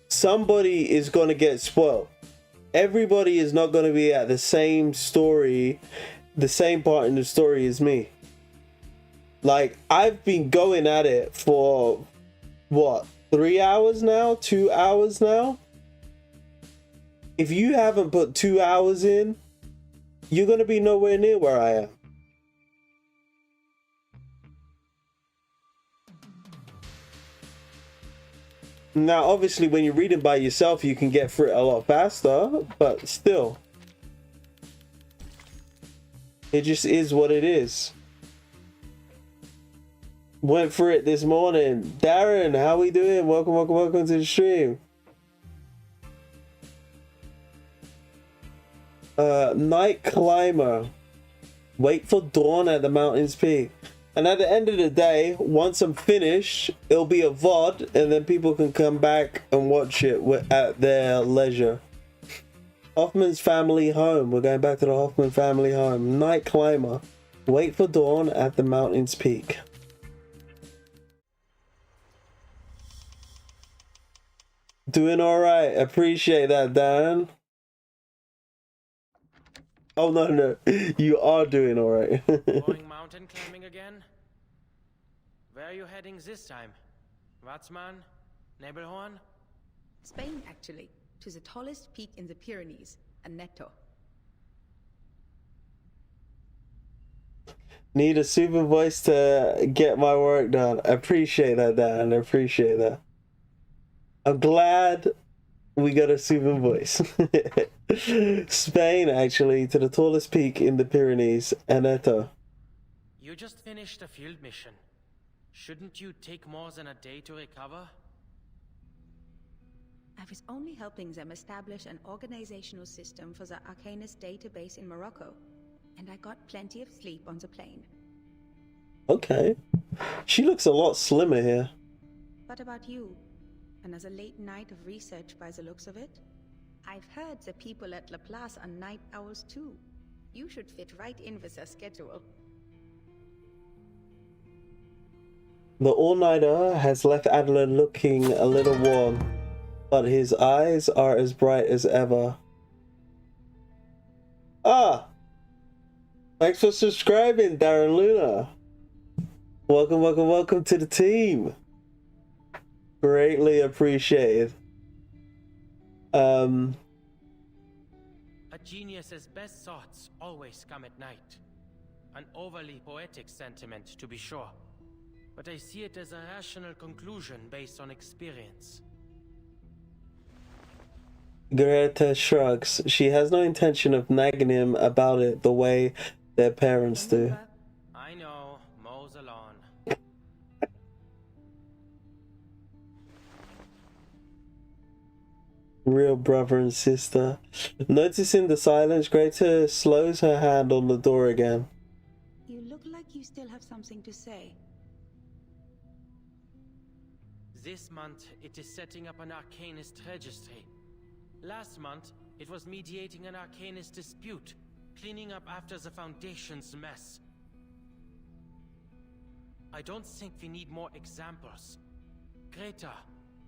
somebody is going to get spoiled. Everybody is not going to be at the same story, the same part in the story as me. Like, I've been going at it for what, 3 hours now, 2 hours now? If you haven't put 2 hours in, you're going to be nowhere near where I am. Now, obviously, when you're reading by yourself, you can get through it a lot faster, but still, it just is what it is. Went through it this morning. Darren, how we doing? Welcome to the stream. Night Climber. Wait for dawn at the mountain's peak. And at the end of the day, once I'm finished, it'll be a VOD, and then people can come back and watch it at their leisure. Hoffman's family home. We're going back to the Hoffman family home. Night Climber. Wait for dawn at the mountain's peak. Doing alright. Appreciate that, Dan. Oh, no. You are doing alright. Going mountain climbing again? Where are you heading this time? Watzmann? Nebelhorn? Spain, actually. To the tallest peak in the Pyrenees, Aneto. Need a super voice to get my work done. Appreciate that, Dan. Appreciate that. I'm glad we got a super voice. Spain, actually, to the tallest peak in the Pyrenees, Aneto. You just finished a field mission. Shouldn't you take more than a day to recover? I was only helping them establish an organizational system for the Arcanist database in Morocco, and I got plenty of sleep on the plane. Okay. She looks a lot slimmer here. What about you? Another late night of research by the looks of it? I've heard the people at Laplace are night owls too. You should fit right in with their schedule. The all-nighter has left Adler looking a little warm, but his eyes are as bright as ever. Ah! Thanks for subscribing, Darren Luna. Welcome to the team. Greatly appreciated. A genius's best thoughts always come at night. An overly poetic sentiment, to be sure. But I see it as a rational conclusion based on experience. Greta shrugs. She has no intention of nagging him about it the way their parents do. I know, Mo's Real brother and sister. Noticing the silence, Greta slows her hand on the door again. You look like you still have something to say. This month, it is setting up an Arcanist registry. Last month, it was mediating an Arcanist dispute, cleaning up after the Foundation's mess. I don't think we need more examples. Greta,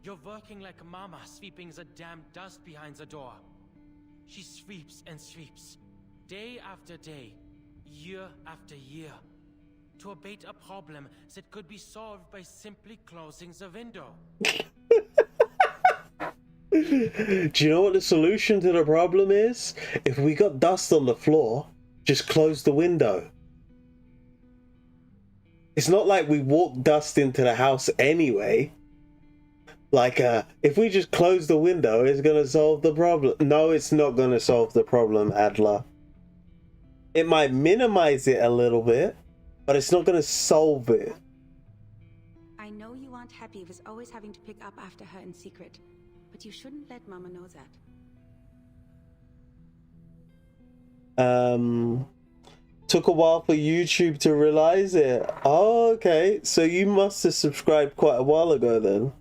you're working like Mama sweeping the damn dust behind the door. She sweeps and sweeps, day after day, year after year, to abate a problem that could be solved by simply closing the window. Do you know what the solution to the problem is? If we got dust on the floor, just close the window. It's not like we walk dust into the house anyway. Like, if we just close the window, it's gonna solve the problem. No, it's not gonna solve the problem, Adler. It might minimize it a little bit, but it's not gonna solve it. I know you aren't happy with always having to pick up after her in secret, but you shouldn't let Mama know that. Took a while for YouTube to realize it. Oh, okay. So you must have subscribed quite a while ago then.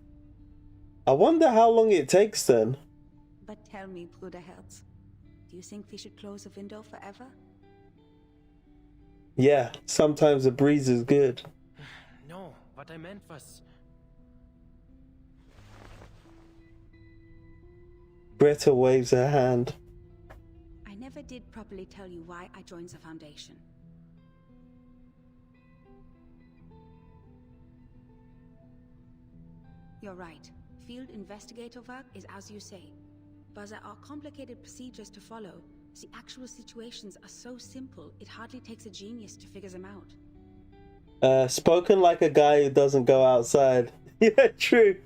I wonder how long it takes then. But tell me, Bruderherz, do you think we should close the window forever? Yeah, sometimes a breeze is good. No, what I meant was... Greta waves her hand. I never did properly tell you why I joined the Foundation. You're right. Field investigator work is as you say. But there are complicated procedures to follow. The actual situations are so simple, it hardly takes a genius to figure them out. Spoken like a guy who doesn't go outside. Yeah, true.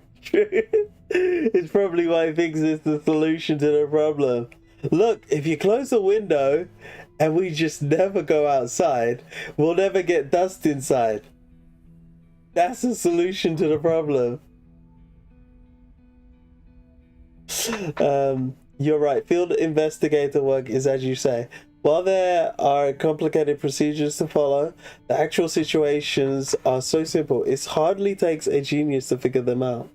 It's probably why he thinks it's the solution to the problem. Look, if you close the window and we just never go outside, we'll never get dust inside. That's the solution to the problem. You're right. Field investigator work is as you say. While there are complicated procedures to follow, the actual situations are so simple. It hardly takes a genius to figure them out.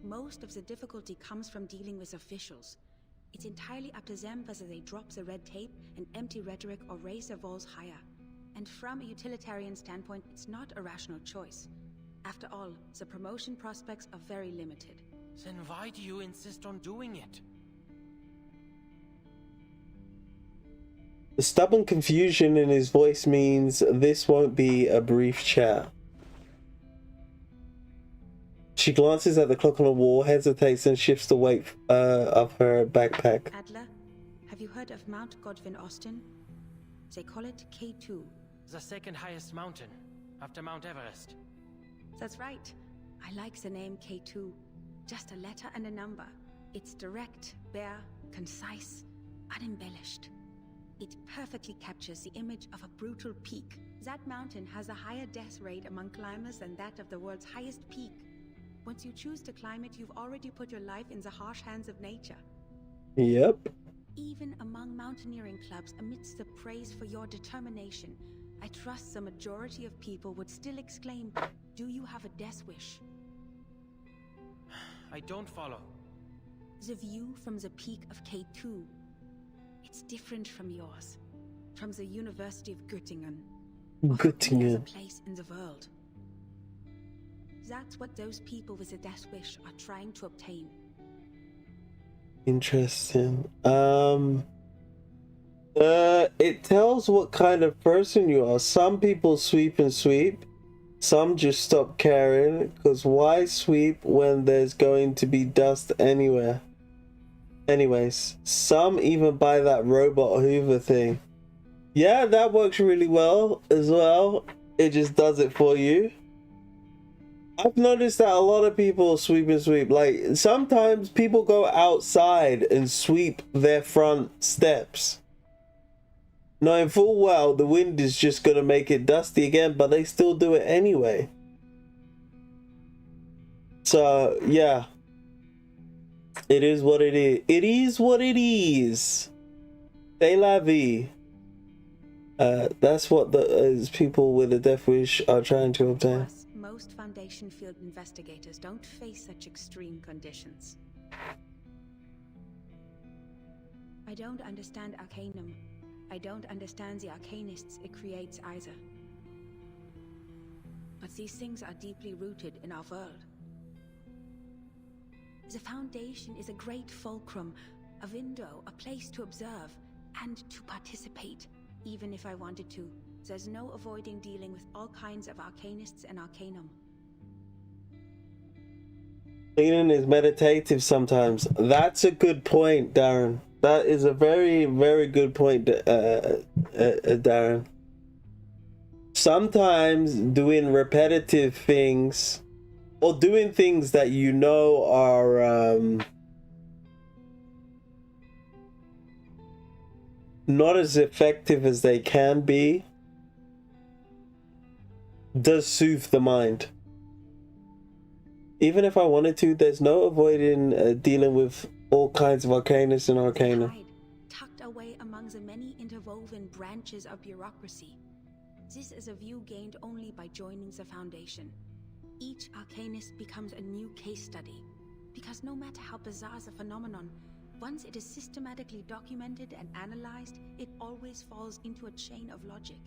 Most of the difficulty comes from dealing with officials. It's entirely up to them whether they drop the red tape and empty rhetoric or raise their walls higher. And from a utilitarian standpoint, it's not a rational choice. After all, the promotion prospects are very limited. Then why do you insist on doing it? The stubborn confusion in his voice means this won't be a brief chat. She glances at the clock on the wall, hesitates, and shifts the weight of her backpack. Adler, have you heard of Mount Godwin Austen? They call it K2. The second highest mountain, after Mount Everest. That's right. I like the name K2. Just a letter and a number. It's direct, bare, concise, unembellished. It perfectly captures the image of a brutal peak. That mountain has a higher death rate among climbers than that of the world's highest peak. Once you choose to climb it, you've already put your life in the harsh hands of nature. Yep. Even among mountaineering clubs, amidst the praise for your determination, I trust the majority of people would still exclaim, "Do you have a death wish?" I don't follow. The view from the peak of K2. It's different from yours. From the University of Göttingen. Göttingen. Any other place in the world. That's what those people with a death wish are trying to obtain. Interesting. It tells what kind of person you are. Some people sweep and sweep. Some just stop caring, because why sweep when there's going to be dust anywhere? Anyways, some even buy that robot Hoover thing. Yeah, that works really well as well. It just does it for you. I've noticed that a lot of people sweep and sweep. Like, sometimes people go outside and sweep their front steps, knowing full well the wind is just going to make it dusty again, but they still do it anyway. So, yeah. It is what it is. It is what it is. C'est la vie. That's what the people with a death wish are trying to obtain. Plus, most Foundation field investigators don't face such extreme conditions. I don't understand Arcanum. I don't understand the Arcanists it creates either. But these things are deeply rooted in our world. The Foundation is a great fulcrum, a window, a place to observe, and to participate, even if I wanted to. There's no avoiding dealing with all kinds of Arcanists and Arcanum. Leaning is meditative sometimes. That's a good point, Darren. That is a very, very good point, Darren. Sometimes doing repetitive things, or doing things that you know are not as effective as they can be, does soothe the mind. Even if I wanted to, there's no avoiding dealing with all kinds of Arcanists and Arcana. Tucked away among the many interwoven branches of bureaucracy. This is a view gained only by joining the Foundation. Each Arcanist becomes a new case study, because no matter how bizarre the phenomenon, once it is systematically documented and analyzed, it always falls into a chain of logic.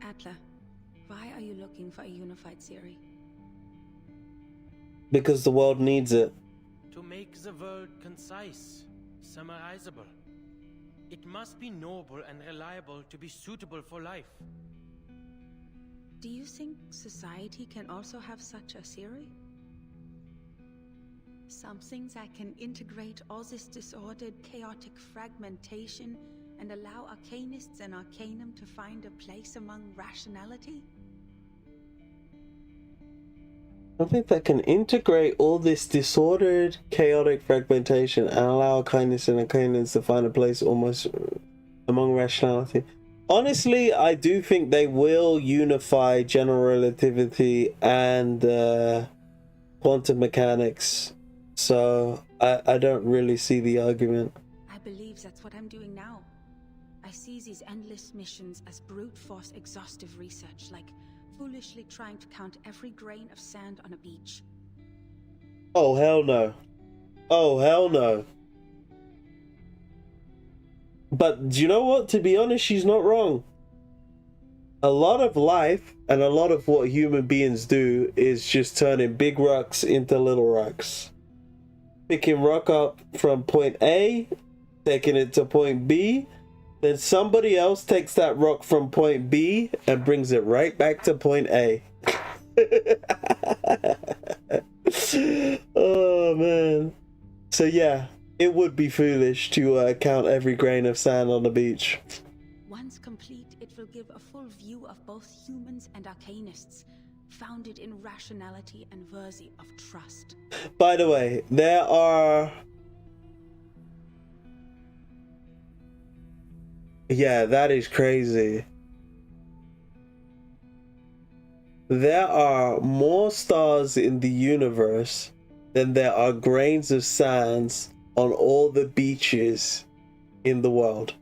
Adler, why are you looking for a unified theory? Because the world needs it. To make the world concise, summarizable. It must be noble and reliable to be suitable for life. Do you think society can also have such a theory? Something that can integrate all this disordered, chaotic fragmentation and allow Arcanists and Arcanum to find a place among rationality? Something that can integrate all this disordered, chaotic fragmentation and allow Arcanists and Arcanums to find a place almost among rationality. Honestly, I do think they will unify general relativity and quantum mechanics. So I don't really see the argument. I believe that's what I'm doing now. I see these endless missions as brute force exhaustive research, like foolishly trying to count every grain of sand on a beach. Oh, hell no. Oh, hell no. But do you know what? To be honest, she's not wrong. A lot of life and a lot of what human beings do is just turning big rocks into little rocks. Picking rock up from point A, taking it to point B, then somebody else takes that rock from point B and brings it right back to point A. Oh man. So yeah, it would be foolish to count every grain of sand on the beach. Once complete, it will give a full view of both humans and Arcanists, founded in rationality and worthy of trust. By the way, there are... Yeah, that is crazy. There are more stars in the universe than there are grains of sands on all the beaches in the world.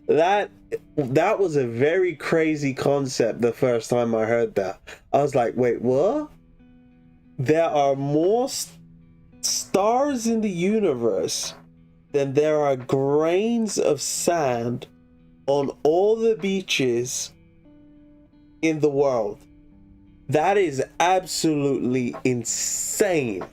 That was a very crazy concept the first time I heard that. I was like, wait, what? There are more stars in the universe than there are grains of sand on all the beaches in the world. That is absolutely insane.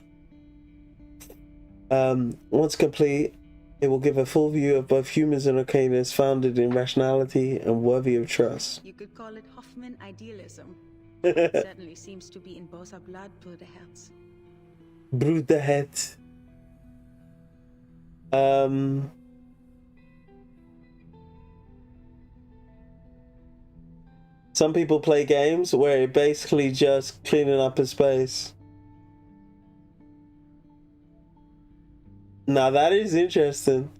Once complete, it will give a full view of both humans and Arcanists, founded in rationality and worthy of trust. You could call it Hoffman idealism. It certainly seems to be in both our blood, Bruderherz. Bruderherz. Some people play games where it basically just cleaning up a space. Now that is interesting.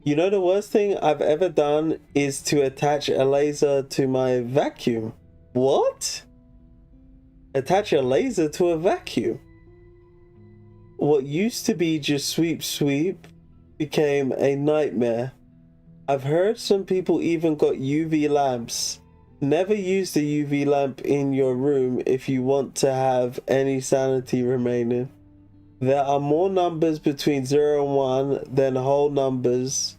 You know, the worst thing I've ever done is to attach a laser to my vacuum. What? Attach a laser to a vacuum. What used to be just sweep sweep became a nightmare. I've heard some people even got UV lamps. Never use the UV lamp in your room if you want to have any sanity remaining. There are more numbers between 0 and 1 than whole numbers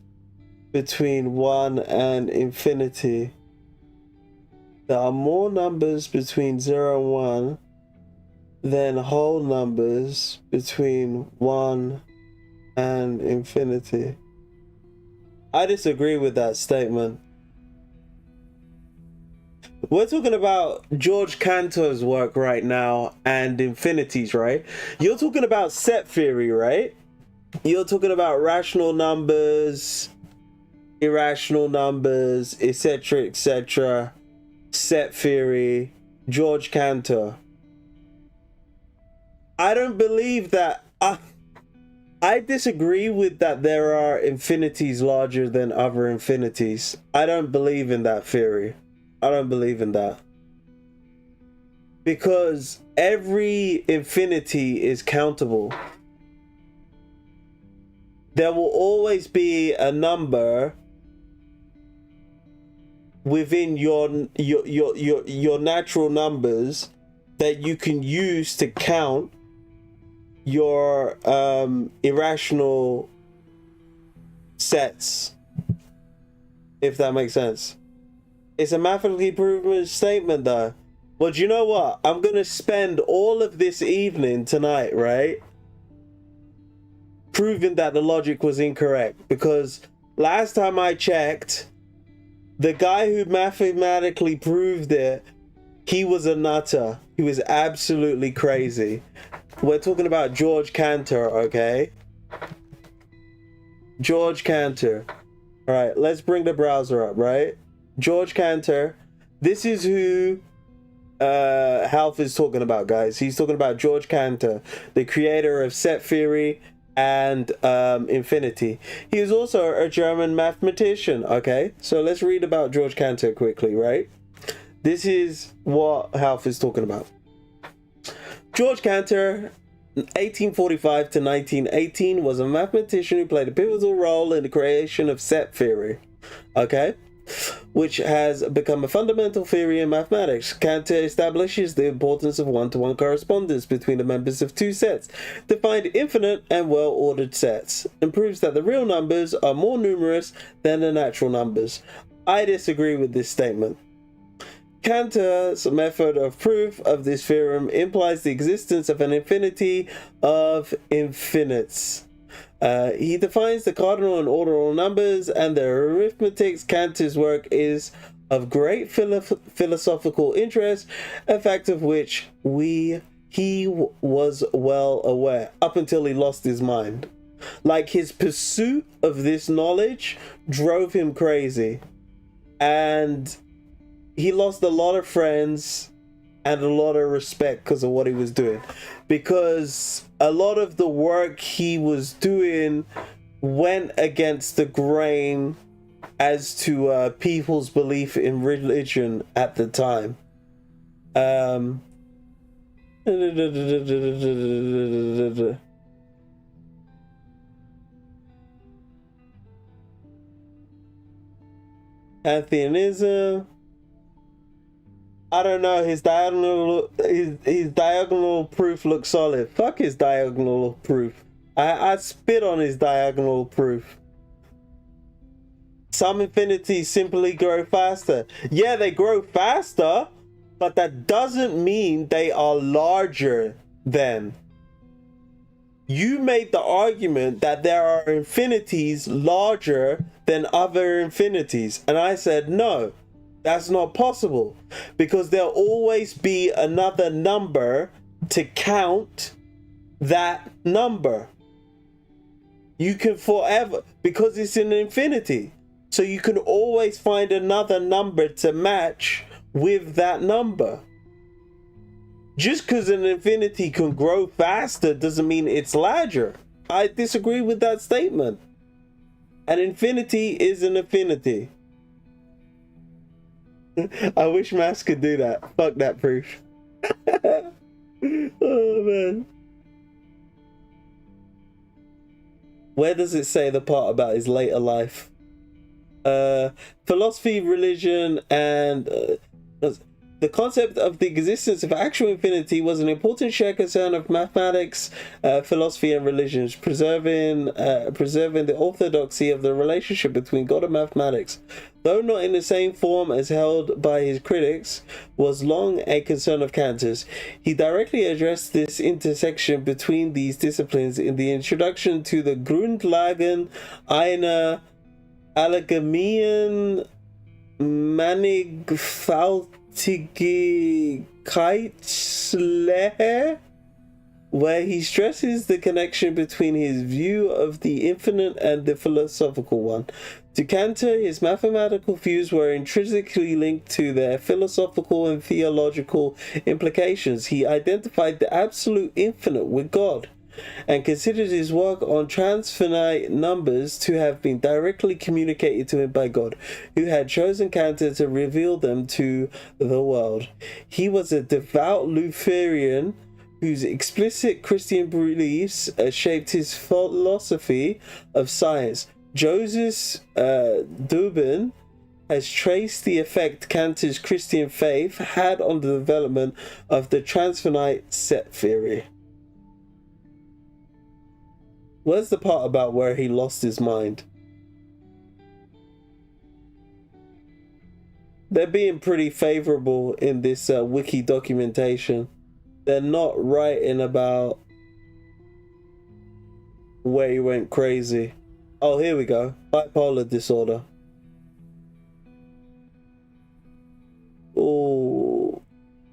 between 1 and infinity. There are more numbers between 0 and 1 than whole numbers between 1 and infinity. I disagree with that statement. We're talking about George Cantor's work right now and infinities, right? You're talking about set theory, right? You're talking about rational numbers, irrational numbers, etc., etc. Set theory, George Cantor. I don't believe that. I disagree with that there are infinities larger than other infinities. I don't believe in that theory. I don't believe in that. Because every infinity is countable. There will always be a number within your natural numbers that you can use to count your irrational sets, if that makes sense. It's a mathematically proven statement though. But you know what? I'm gonna spend all of this evening tonight, right, proving that the logic was incorrect, because last time I checked, the guy who mathematically proved it, he was a nutter. He was absolutely crazy. We're talking about George Cantor, okay? George Cantor. All right, let's bring the browser up, right? George Cantor. This is who Half is talking about, guys. He's talking about George Cantor, the creator of set theory and infinity. He is also a German mathematician, okay? So let's read about George Cantor quickly, right? This is what Half is talking about. George Cantor, 1845 to 1918, was a mathematician who played a pivotal role in the creation of set theory, okay, which has become a fundamental theory in mathematics. Cantor establishes the importance of one-to-one correspondence between the members of two sets to find infinite and well-ordered sets, and proves that the real numbers are more numerous than the natural numbers. I disagree with this statement. Cantor's method of proof of this theorem implies the existence of an infinity of infinites. He defines the cardinal and ordinal numbers and their arithmetics. Cantor's work is of great philosophical interest, a fact of which he was well aware up until he lost his mind. Like, his pursuit of this knowledge drove him crazy, and he lost a lot of friends and a lot of respect because of what he was doing, because a lot of the work he was doing went against the grain as to people's belief in religion at the time. Atheism. I don't know, his diagonal proof looks solid. Fuck his diagonal proof. I spit on his diagonal proof. Some infinities simply grow faster. Yeah, they grow faster, but that doesn't mean they are larger than. You made the argument that there are infinities larger than other infinities, and I said no. That's not possible, because there'll always be another number to count that number. You can forever, because it's an infinity. So you can always find another number to match with that number. Just because an infinity can grow faster doesn't mean it's larger. I disagree with that statement. An infinity is an infinity. I wish Mass could do that. Fuck that proof. Oh man. Where does it say the part about his later life? Philosophy, religion, and the concept of the existence of actual infinity was an important shared concern of mathematics, philosophy, and religions, preserving the orthodoxy of the relationship between God and mathematics. Though not in the same form as held by his critics, was long a concern of Cantor's. He directly addressed this intersection between these disciplines in the introduction to the Grundlagen einer allgemeinen Mannigfaltigkeitslehre, where he stresses the connection between his view of the infinite and the philosophical one. To Cantor, his mathematical views were intrinsically linked to their philosophical and theological implications. He identified the absolute infinite with God, and considered his work on transfinite numbers to have been directly communicated to him by God, who had chosen Cantor to reveal them to the world. He was a devout Lutheran whose explicit Christian beliefs shaped his philosophy of science. Joseph Dubin has traced the effect Cantor's Christian faith had on the development of the transfinite set theory. Where's the part about where he lost his mind? They're being pretty favorable in this wiki documentation. They're not writing about where he went crazy. Oh, here we go. Bipolar disorder. Oh.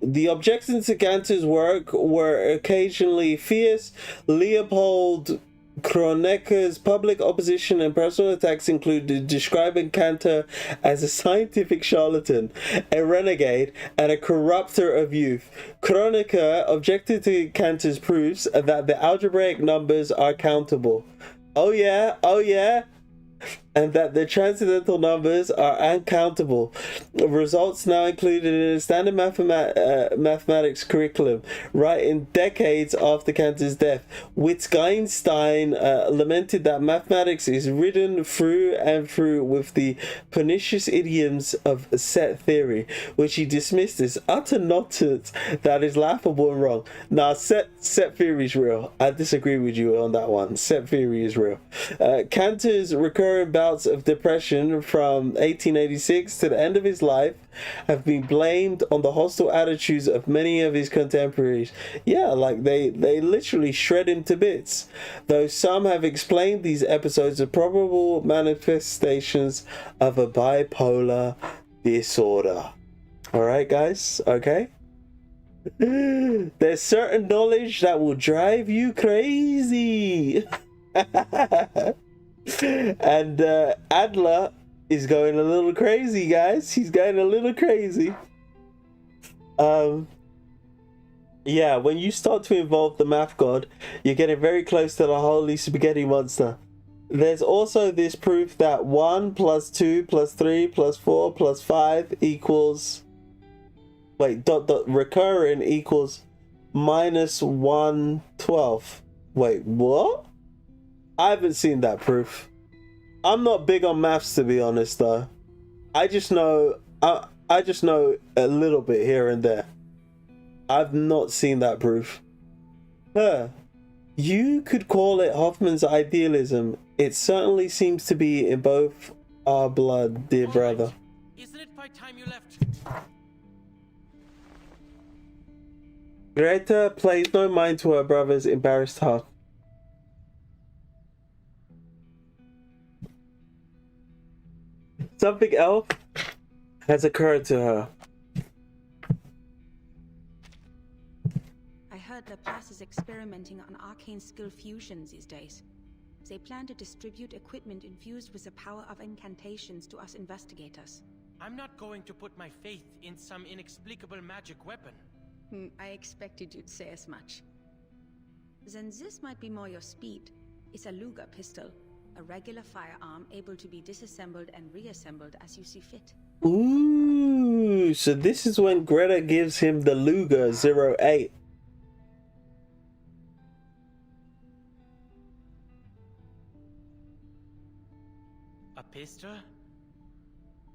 The objections to Cantor's work were occasionally fierce. Leopold Kronecker's public opposition and personal attacks included describing Cantor as a scientific charlatan, a renegade, and a corrupter of youth. Kronecker objected to Cantor's proofs that the algebraic numbers are countable. Oh yeah, and that the transcendental numbers are uncountable. Results now included in a standard mathematics curriculum, writing decades after Cantor's death. Wittgenstein lamented that mathematics is ridden through and through with the pernicious idioms of set theory, which he dismissed as utter nonsense that is laughable and wrong. Now, set theory is real. I disagree with you on that one. Set theory is real. Cantor's recurring bouts of depression from 1886 to the end of his life have been blamed on the hostile attitudes of many of his contemporaries. Yeah, like they literally shred him to bits. Though some have explained these episodes as probable manifestations of a bipolar disorder. Alright guys, okay? There's certain knowledge that will drive you crazy. And Adler is going a little crazy, guys. He's going a little crazy. Yeah, when you start to involve the math god, you're getting very close to the holy spaghetti monster. There's also this proof that 1 plus 2 plus 3 plus 4 plus 5 equals... Wait, recurring equals minus 1/12. Wait, what? I haven't seen that proof. I'm not big on maths, to be honest, though. I just know a little bit here and there. I've not seen that proof. You could call it Hoffman's idealism. It certainly seems to be in both our blood, dear brother. Isn't it by time you left? Greta pays no mind to her brother's embarrassed heart. Something else has occurred to her. I heard Laplace is experimenting on arcane skill fusions these days. They plan to distribute equipment infused with the power of incantations to us investigators. I'm not going to put my faith in some inexplicable magic weapon. I expected you'd say as much. Then this might be more your speed. It's a Luger pistol. A regular firearm able to be disassembled and reassembled as you see fit. Ooh. Oh, so this is when Greta gives him the Luger 08. A pistol?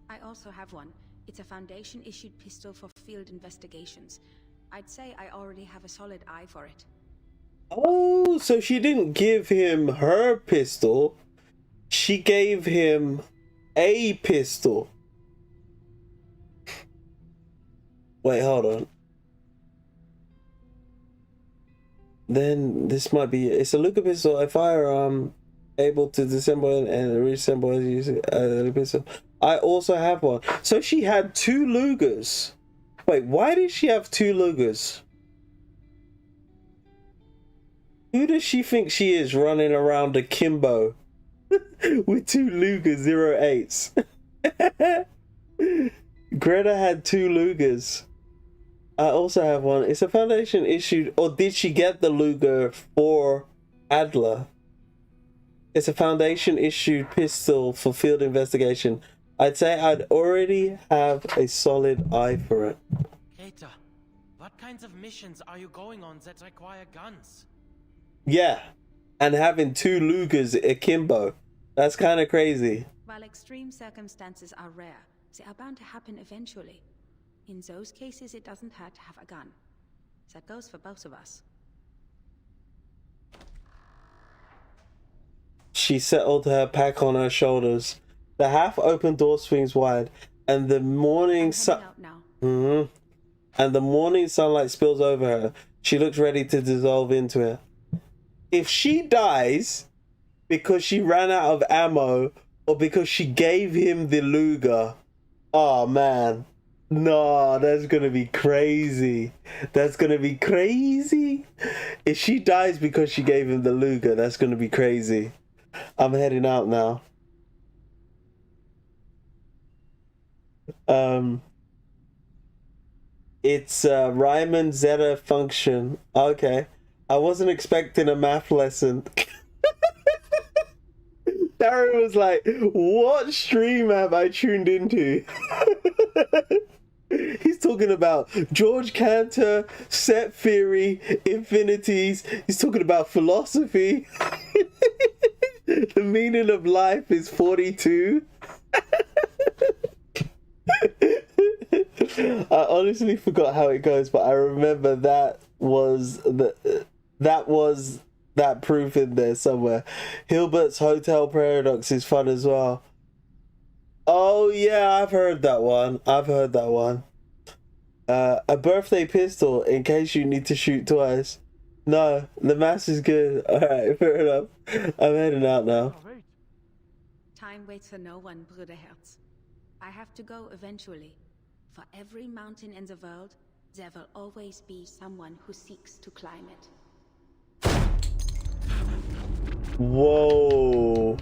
I also have one. It's a Foundation-issued pistol for field investigations. I'd say I already have a solid eye for it. Oh, so she didn't give him her pistol. She gave him a pistol. Wait, hold on. Then this might be... It's a Luger pistol, a firearm able to disassemble and reassemble as using a pistol. I also have one. So she had 2 Lugers. Wait, why did she have 2 Lugers? Who does she think she is running around akimbo with 2 Luger 08s? Greta had 2 Lugers. I also have one. It's a Foundation issued, or did she get the Luger for Adler? It's a Foundation issued pistol for field investigation. I'd say I'd already have a solid eye for it. Greta, what kinds of missions are you going on that require guns? Yeah, and having 2 Lugers akimbo. That's kind of crazy. While extreme circumstances are rare, they are bound to happen eventually. In those cases, it doesn't hurt to have a gun. That goes for both of us. She settled her pack on her shoulders. The half-open door swings wide, and the morning and the morning sunlight spills over her. She looks ready to dissolve into it. If she dies because she ran out of ammo or because she gave him the Luger, oh man, no, that's gonna be crazy. That's gonna be crazy. If she dies because she gave him the Luger, that's gonna be crazy. I'm heading out now. It's Riemann Zeta function. Okay. I wasn't expecting a math lesson. Darren was like, what stream have I tuned into? He's talking about George Cantor, set theory, infinities. He's talking about philosophy. The meaning of life is 42. I honestly forgot how it goes, but I remember that was that proof in there somewhere. Hilbert's Hotel Paradox is fun as well. Oh yeah, I've heard that one. A birthday pistol in case you need to shoot twice. No, the mass is good. Alright, fair enough. I'm heading out now. Time waits for no one, Bruderherz. I have to go eventually. For every mountain in the world, there will always be someone who seeks to climb it. Whoa.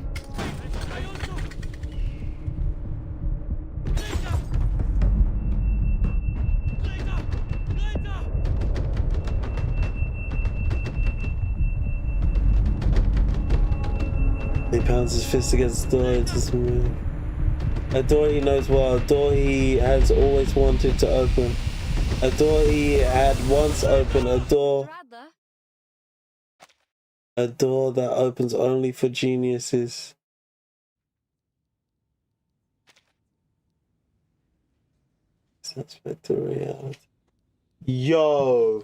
He pounds his fist against the door. It doesn't move. A door he knows well. A door he has always wanted to open. A door he had once opened. A door that opens only for geniuses. Suspect to reality. Yo,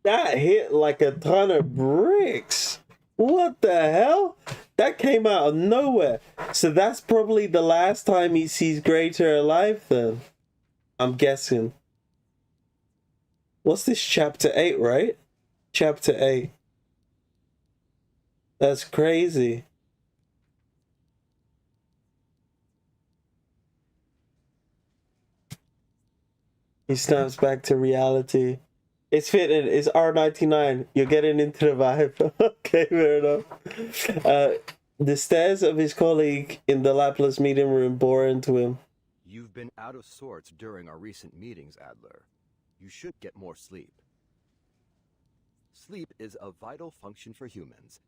that hit like a ton of bricks. What the hell? That came out of nowhere. So that's probably the last time he sees Greta alive then. I'm guessing. What's this, chapter 8, right? Chapter 8. That's crazy. He snaps back to reality. It's fitting. It's R99. You're getting into the vibe. Okay, fair enough. The stares of his colleague in the Laplace meeting room bore into him. You've been out of sorts during our recent meetings, Adler. You should get more sleep. Sleep is a vital function for humans.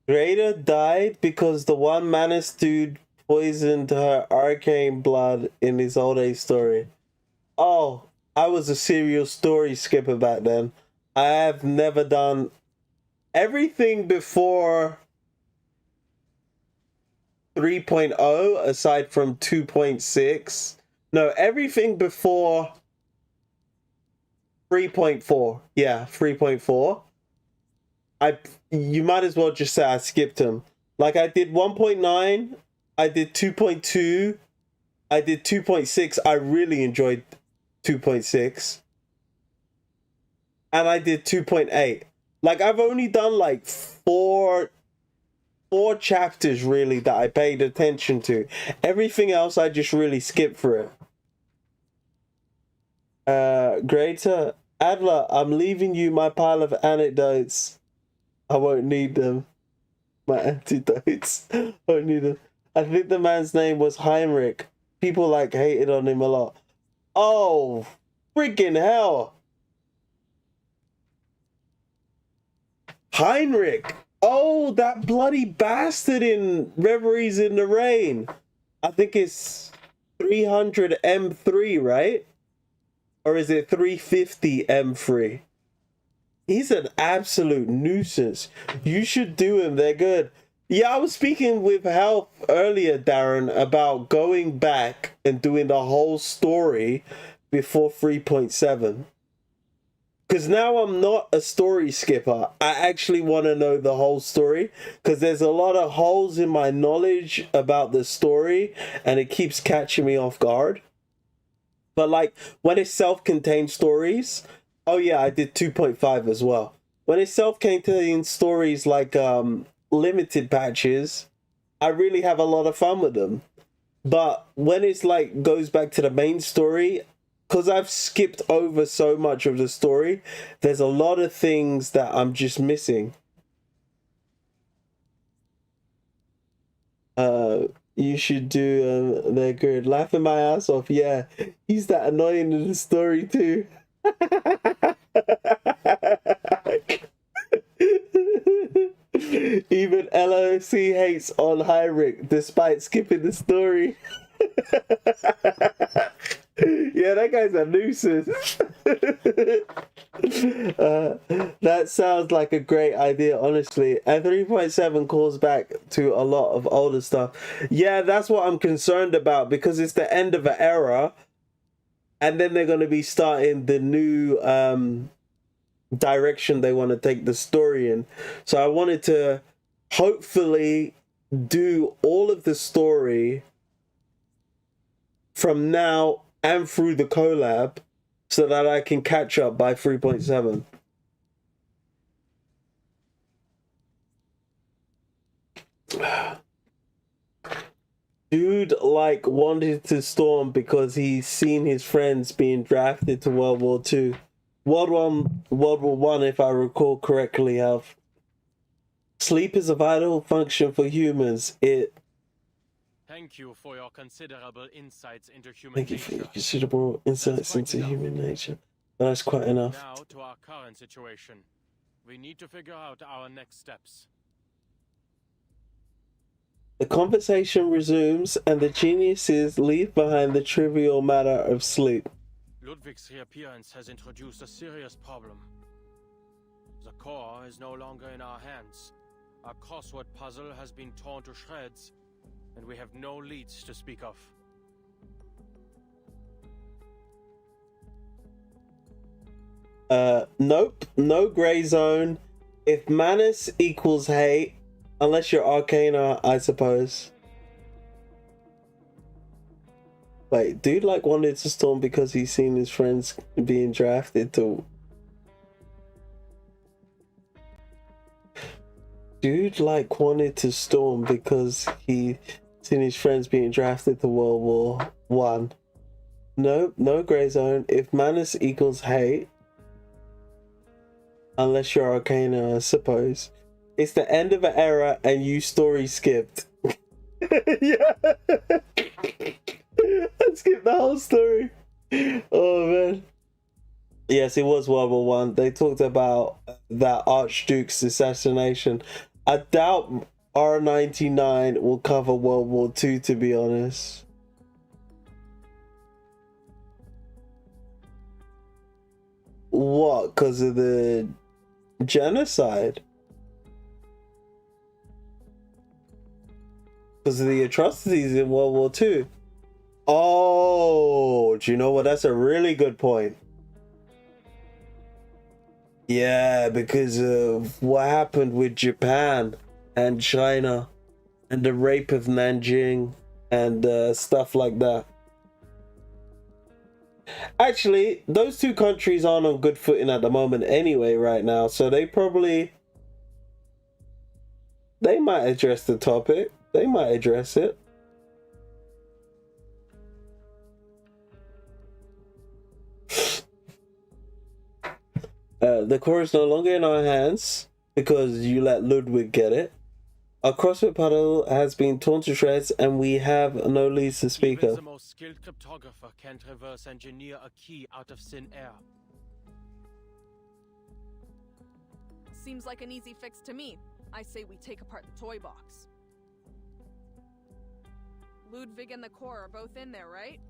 Greta died because the one Manus dude poisoned her arcane blood in his old age story. Oh, I was a serial story skipper back then. I have never done everything before 3.0 aside from 2.6. No, everything before 3.4. Yeah, 3.4. You might as well just say I skipped them. Like I did 1.9, I did 2.2, I did 2.6. I really enjoyed 2.6. And I did 2.8. Like I've only done like four chapters really that I paid attention to. Everything else I just really skipped for it. Greta, Adler, I'm leaving you my pile of anecdotes. I won't need them. My antidotes. I won't need them. I think the man's name was Heinrich. People like hated on him a lot. Oh, freaking hell. Heinrich. Oh, that bloody bastard in Reveries in the Rain. I think it's 300 M3, right? Or is it 350 M3? He's an absolute nuisance. You should do him. They're good. Yeah, I was speaking with Hal earlier, Darren, about going back and doing the whole story before 3.7. Because now I'm not a story skipper. I actually want to know the whole story. Because there's a lot of holes in my knowledge about the story. And it keeps catching me off guard. But like, when it's self-contained stories... Oh yeah, I did 2.5 as well. When it's self-contained stories like limited patches, I really have a lot of fun with them. But when it's like goes back to the main story, because I've skipped over so much of the story, there's a lot of things that I'm just missing. You should do they're good. Laughing my ass off, yeah. He's that annoying in the story too. Even LOC hates on Heinrich despite skipping the story. Yeah, that guy's a nuisance. That sounds like a great idea, honestly. And 3.7 calls back to a lot of older stuff. Yeah, that's what I'm concerned about, because it's the end of an era. And then they're going to be starting the new direction they want to take the story in. So I wanted to hopefully do all of the story from now and through the collab so that I can catch up by 3.7. Dude, like, wanted to storm because he's seen his friends being drafted to World War II. World War One, if I recall correctly, have. Sleep is a vital function for humans. Thank you for your considerable insights into human Thank you nature. for your considerable insights into human nature. But that's quite enough. Now to our current situation. We need to figure out our next steps. The conversation resumes, and the geniuses leave behind the trivial matter of sleep. Ludwig's reappearance has introduced a serious problem. The core is no longer in our hands. Our crossword puzzle has been torn to shreds, and we have no leads to speak of. Nope, no gray zone. If Manus equals hate, unless you're Arcana, I suppose. Wait, dude like wanted to storm because he's seen his friends being drafted to... Dude like wanted to storm because he seen his friends being drafted to World War One. Nope, no gray zone. If Manus equals hate, unless you're Arcana, I suppose. It's the end of an era and you story skipped. Yeah. I skipped the whole story. Oh man. Yes, it was World War One. They talked about that Archduke's assassination. I doubt R99 will cover World War II, to be honest. What? Because of the genocide? Because of the atrocities in World War II? Oh, do you know what? That's a really good point. Yeah, because of what happened with Japan and China and the rape of Nanjing and stuff like that. Actually, those two countries aren't on good footing at the moment anyway right now, so they might address the topic. They might address it. The core is no longer in our hands because you let Ludwig get it. Our CrossFit puddle has been torn to shreds and we have no leads to speak Even of. the most skilled cryptographer can't reverse engineer a key out of thin air. Seems like an easy fix to me. I say we take apart the toy box. Ludwig and the core are both in there, right?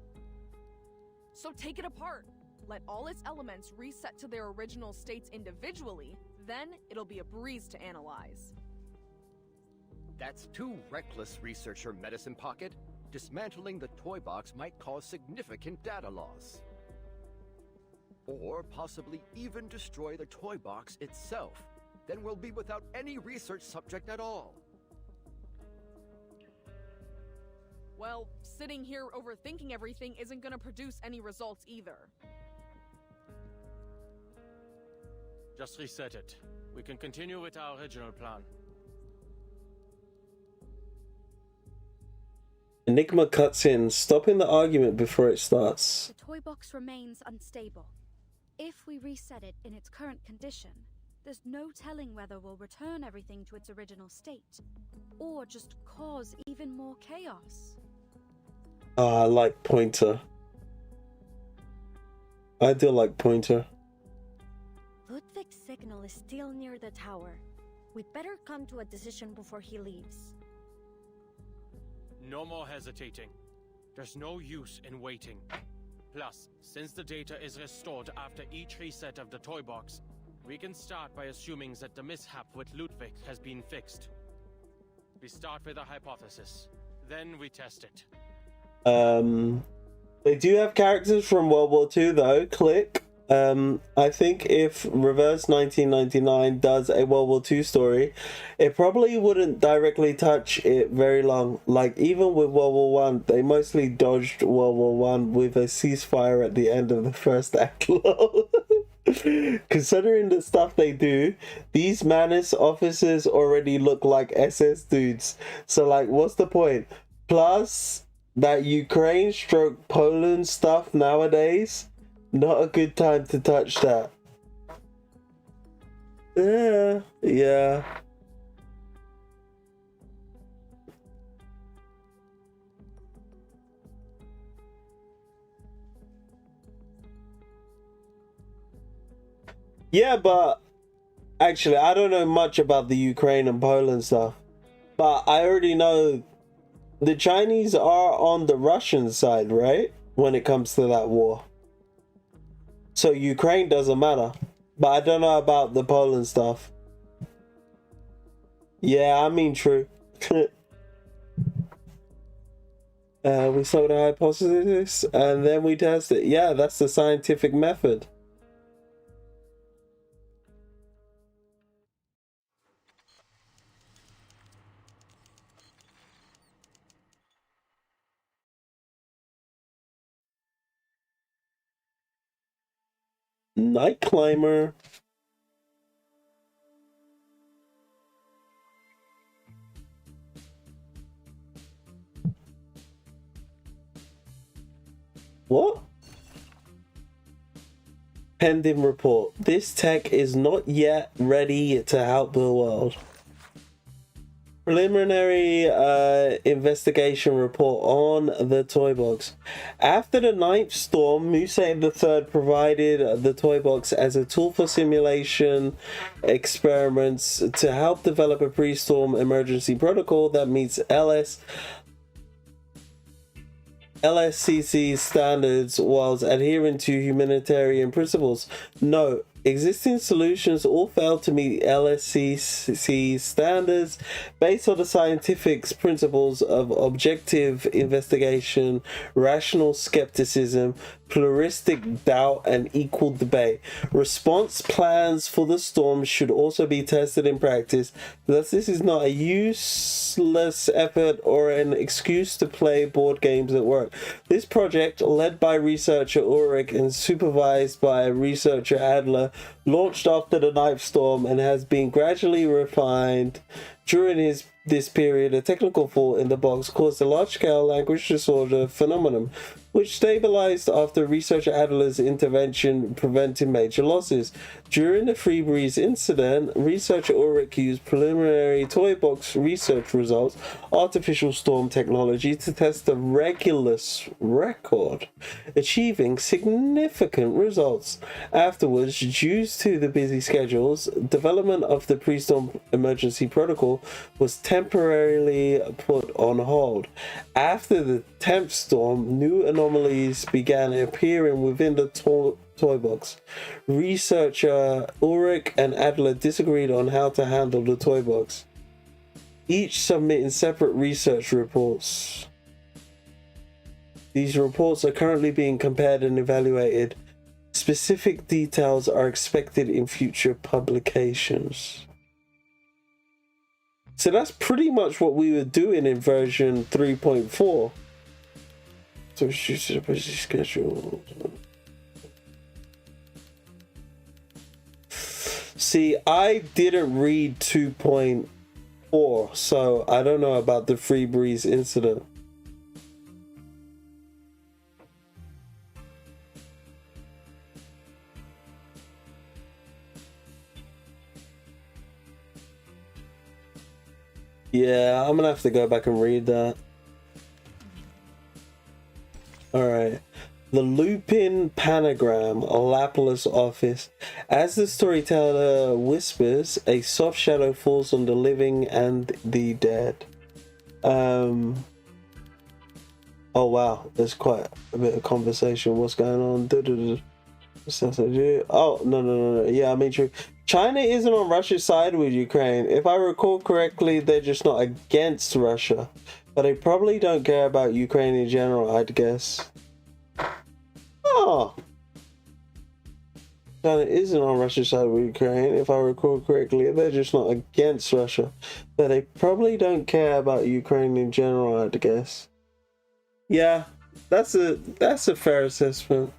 So take it apart. Let all its elements reset to their original states individually, then it'll be a breeze to analyze. That's too reckless, researcher Medicine Pocket. Dismantling the toy box might cause significant data loss. Or possibly even destroy the toy box itself. Then we'll be without any research subject at all. Well, sitting here overthinking everything isn't gonna produce any results either. Just reset it. We can continue with our original plan. Enigma cuts in, stopping the argument before it starts. The toy box remains unstable. If we reset it in its current condition, there's no telling whether we'll return everything to its original state, or just cause even more chaos. I like Pointer. I do like Pointer. Ludwig's signal is still near the tower. We'd better come to a decision before he leaves. No more hesitating. There's no use in waiting. Plus, since the data is restored after each reset of the toy box, we can start by assuming that the mishap with Ludwig has been fixed. We start with a hypothesis, then we test it. They do have characters from World War II though. Click. I think if Reverse 1999 does a World War II story, it probably wouldn't directly touch it very long. Like even with World War One, they mostly dodged World War One with a ceasefire at the end of the first act. Considering the stuff they do, these Manus officers already look like SS dudes. So like, what's the point? Plus, that Ukraine / Poland stuff nowadays, not a good time to touch that. Yeah. Yeah, but actually, I don't know much about the Ukraine and Poland stuff. But I already know the Chinese are on the Russian side, right? When it comes to that war. So Ukraine doesn't matter. But I don't know about the Poland stuff. Yeah, I mean, true. We saw the hypothesis and then we test it. Yeah, that's the scientific method. Night Climber. What? Pending report. This tech is not yet ready to help the world. Preliminary investigation report on the TOYBOX. After the 9th storm, Musa III provided the TOYBOX as a tool for simulation experiments to help develop a pre-storm emergency protocol that meets LSCC standards whilst adhering to humanitarian principles. Note, existing solutions all fail to meet LSCC standards based on the scientific principles of objective investigation, rational skepticism, pluralistic doubt, and equal debate. Response plans for the storm should also be tested in practice. Thus, this is not a useless effort or an excuse to play board games at work. This project, led by researcher Ulrich and supervised by researcher Adler, launched after the 9th storm and has been gradually refined. During this period, a technical fault in the box caused a large-scale language disorder phenomenon, which stabilized after researcher Adler's intervention, preventing major losses. During the Freebreeze incident, researcher Ulrich used preliminary TOYBOX research results, artificial storm technology, to test the Regulus record, achieving significant results. Afterwards, due to the busy schedules, development of the pre-storm emergency protocol was temporarily put on hold. After the 10th storm, new anomalies began appearing within the TOYBOX. Researcher Ulrich and Adler disagreed on how to handle the TOYBOX, each submitting separate research reports. These reports are currently being compared and evaluated. Specific details are expected in future publications. So that's pretty much what we were doing in version 3.4. So it's a busy schedule. See, I didn't read 2.4, so I don't know about the Freebreeze incident. Yeah, I'm gonna have to go back and read that. Alright. The Lupin Pangram, a Laplace office. As the storyteller whispers, a soft shadow falls on the living and the dead. Oh wow, there's quite a bit of conversation. What's going on? Oh, no. Yeah, I mean, true. China isn't on Russia's side with Ukraine. If I recall correctly, they're just not against Russia. But they probably don't care about Ukraine in general, I'd guess. Oh. China isn't on Russia's side with Ukraine. If I recall correctly, they're just not against Russia. But they probably don't care about Ukraine in general, I'd guess. Yeah, that's a fair assessment.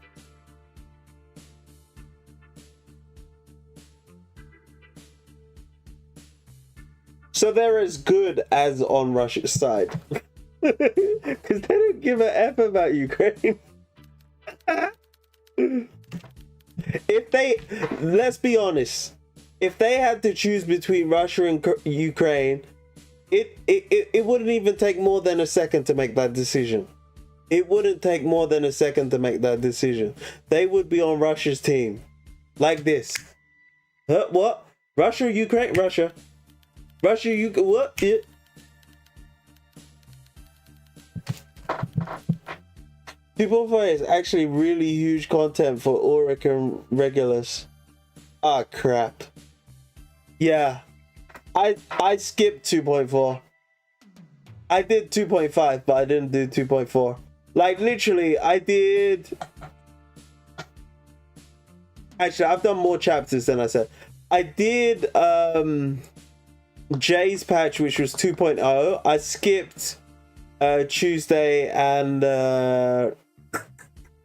So they're as good as on Russia's side. Because they don't give a F about Ukraine. If they, let's be honest, if they had to choose between Russia and Ukraine, it wouldn't even take more than a second to make that decision. It wouldn't take more than a second to make that decision. They would be on Russia's team. Like this. What? Russia, Ukraine? Russia. Russia, what? Yeah. People for is actually really huge content for Ulrich and Regulus. Ah, crap. Yeah. I skipped 2.4. I did 2.5, but I didn't do 2.4. Like, literally, I did... Actually, I've done more chapters than I said. I did, Jay's patch, which was 2.0. I skipped Tuesday and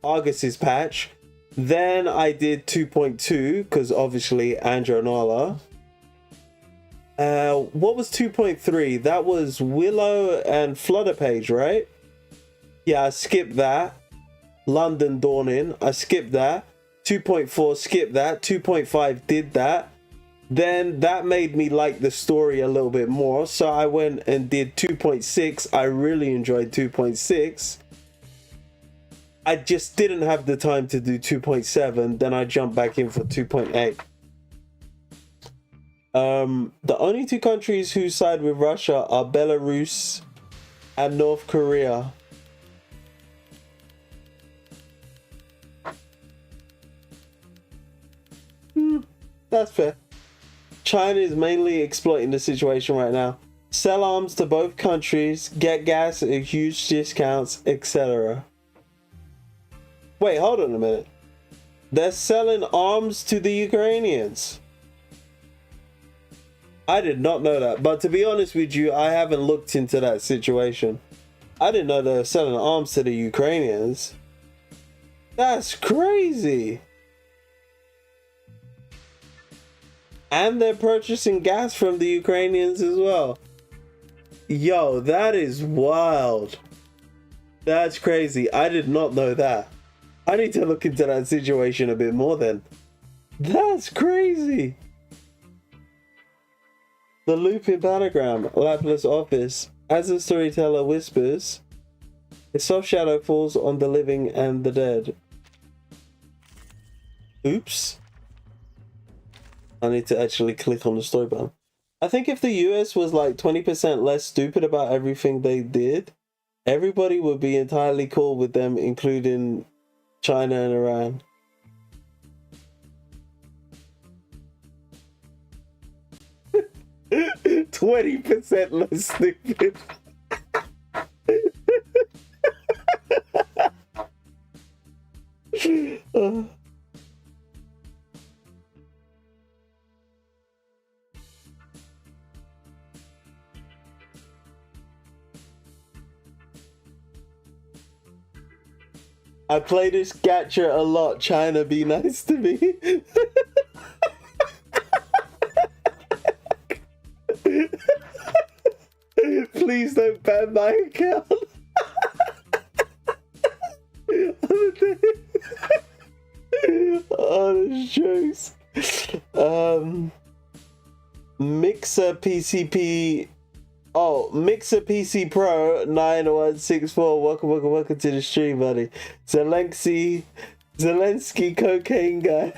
Argus's patch. Then I did 2.2 because obviously Andrew and Nala. What was 2.3? That was Willow and Flutter Page, right? Yeah, I skipped that. London Dawning, I skipped that. 2.4, skipped that. 2.5 did that. then that made me like the story a little bit more. So I went and did 2.6. I really enjoyed 2.6. I just didn't have the time to do 2.7. Then I jumped back in for 2.8. The only two countries who side with Russia are Belarus and North Korea. That's fair. China is mainly exploiting the situation right now. Sell arms to both countries, get gas at huge discounts, etc. Wait, hold on a minute. They're selling arms to the Ukrainians. I did not know that, but to be honest with you, I haven't looked into that situation. I didn't know they were selling arms to the Ukrainians. That's crazy. And they're purchasing gas from the Ukrainians as well. Yo, that is wild. That's crazy. I did not know that. I need to look into that situation a bit more then. That's crazy. The loop in Pangram, Laplace office. As the storyteller whispers, a soft shadow falls on the living and the dead. Oops. I need to actually click on the story button. I think if the US was like 20% less stupid about everything they did, everybody would be entirely cool with them, including China and Iran. %20 less stupid. I play this gacha a lot. China, be nice to me. Please don't ban my account. Oh, this jokes. Mixer PCP. Oh, Mixer PC Pro 9164. Welcome to the stream, buddy. Zelensky cocaine guy.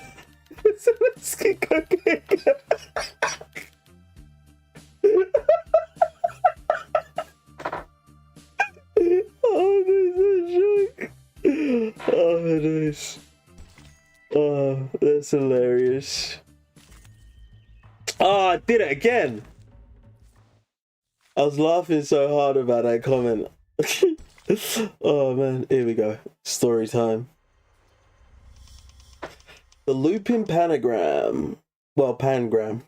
Zelensky cocaine guy. Oh, this is a joke. Oh, nice. Oh, that's hilarious. Oh, I did it again. I was laughing so hard about that comment. Oh man, here we go. Story time. The loop in Pangram. Well, Pangram.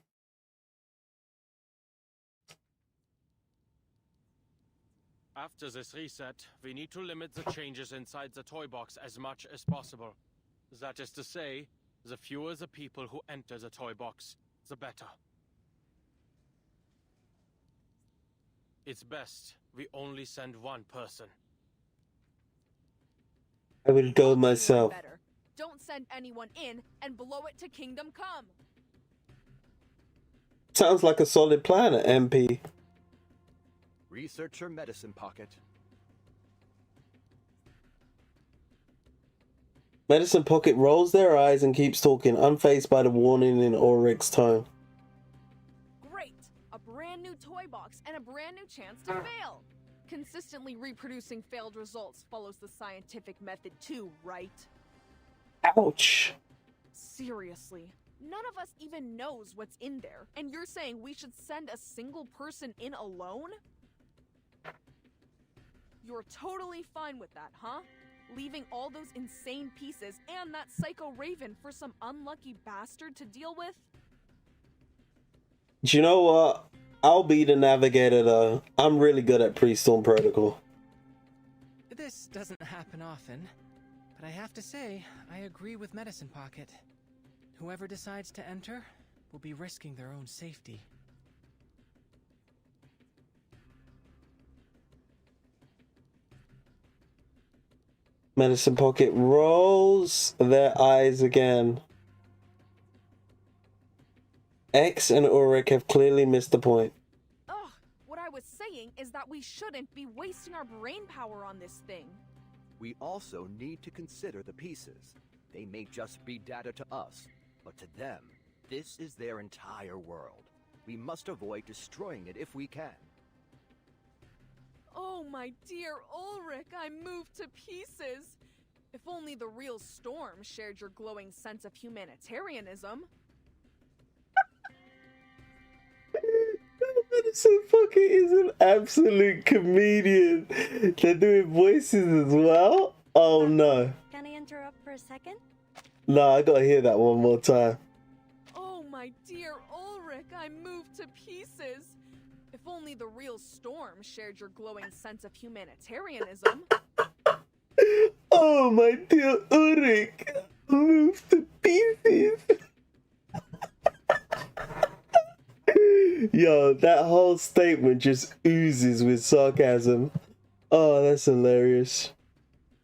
After this reset, we need to limit the changes inside the toy box as much as possible. That is to say, the fewer the people who enter the toy box, the better. It's best we only send one person. I will go myself. Better. Don't send anyone in and blow it to Kingdom Come. Sounds like a solid plan, MP. Research your medicine pocket. Medicine Pocket rolls their eyes and keeps talking, unfazed by the warning in Ulrich's tone. Great! A brand new toy box and a brand new chance to fail. Consistently reproducing failed results follows the scientific method too, right? Ouch. Seriously, none of us even knows what's in there, and you're saying we should send a single person in alone? You're totally fine with that, huh? Leaving all those insane pieces and that psycho Raven for some unlucky bastard to deal with? Do you know what? I'll be the navigator though. I'm really good at pre-storm protocol. This doesn't happen often, but I have to say, I agree with Medicine Pocket. Whoever decides to enter will be risking their own safety. Medicine Pocket rolls their eyes again X and Ulrich have clearly missed the point. Ugh, what I was saying is that we shouldn't be wasting our brain power on this thing. We also need to consider the pieces. They may just be data to us, but to them, this is their entire world. We must avoid destroying it if we can. Oh, my dear Ulrich, I'm moved to pieces. If only the real Storm shared your glowing sense of humanitarianism. Madison fucking is an absolute comedian. They're doing voices as well? Oh no. Can I interrupt for a second? No, I gotta hear that one more time. Oh, my dear Ulrich, I'm moved to pieces. If only the real Storm shared your glowing sense of humanitarianism. Oh my dear Ulrich, moved to pieces. Yo, that whole statement just oozes with sarcasm. Oh, that's hilarious.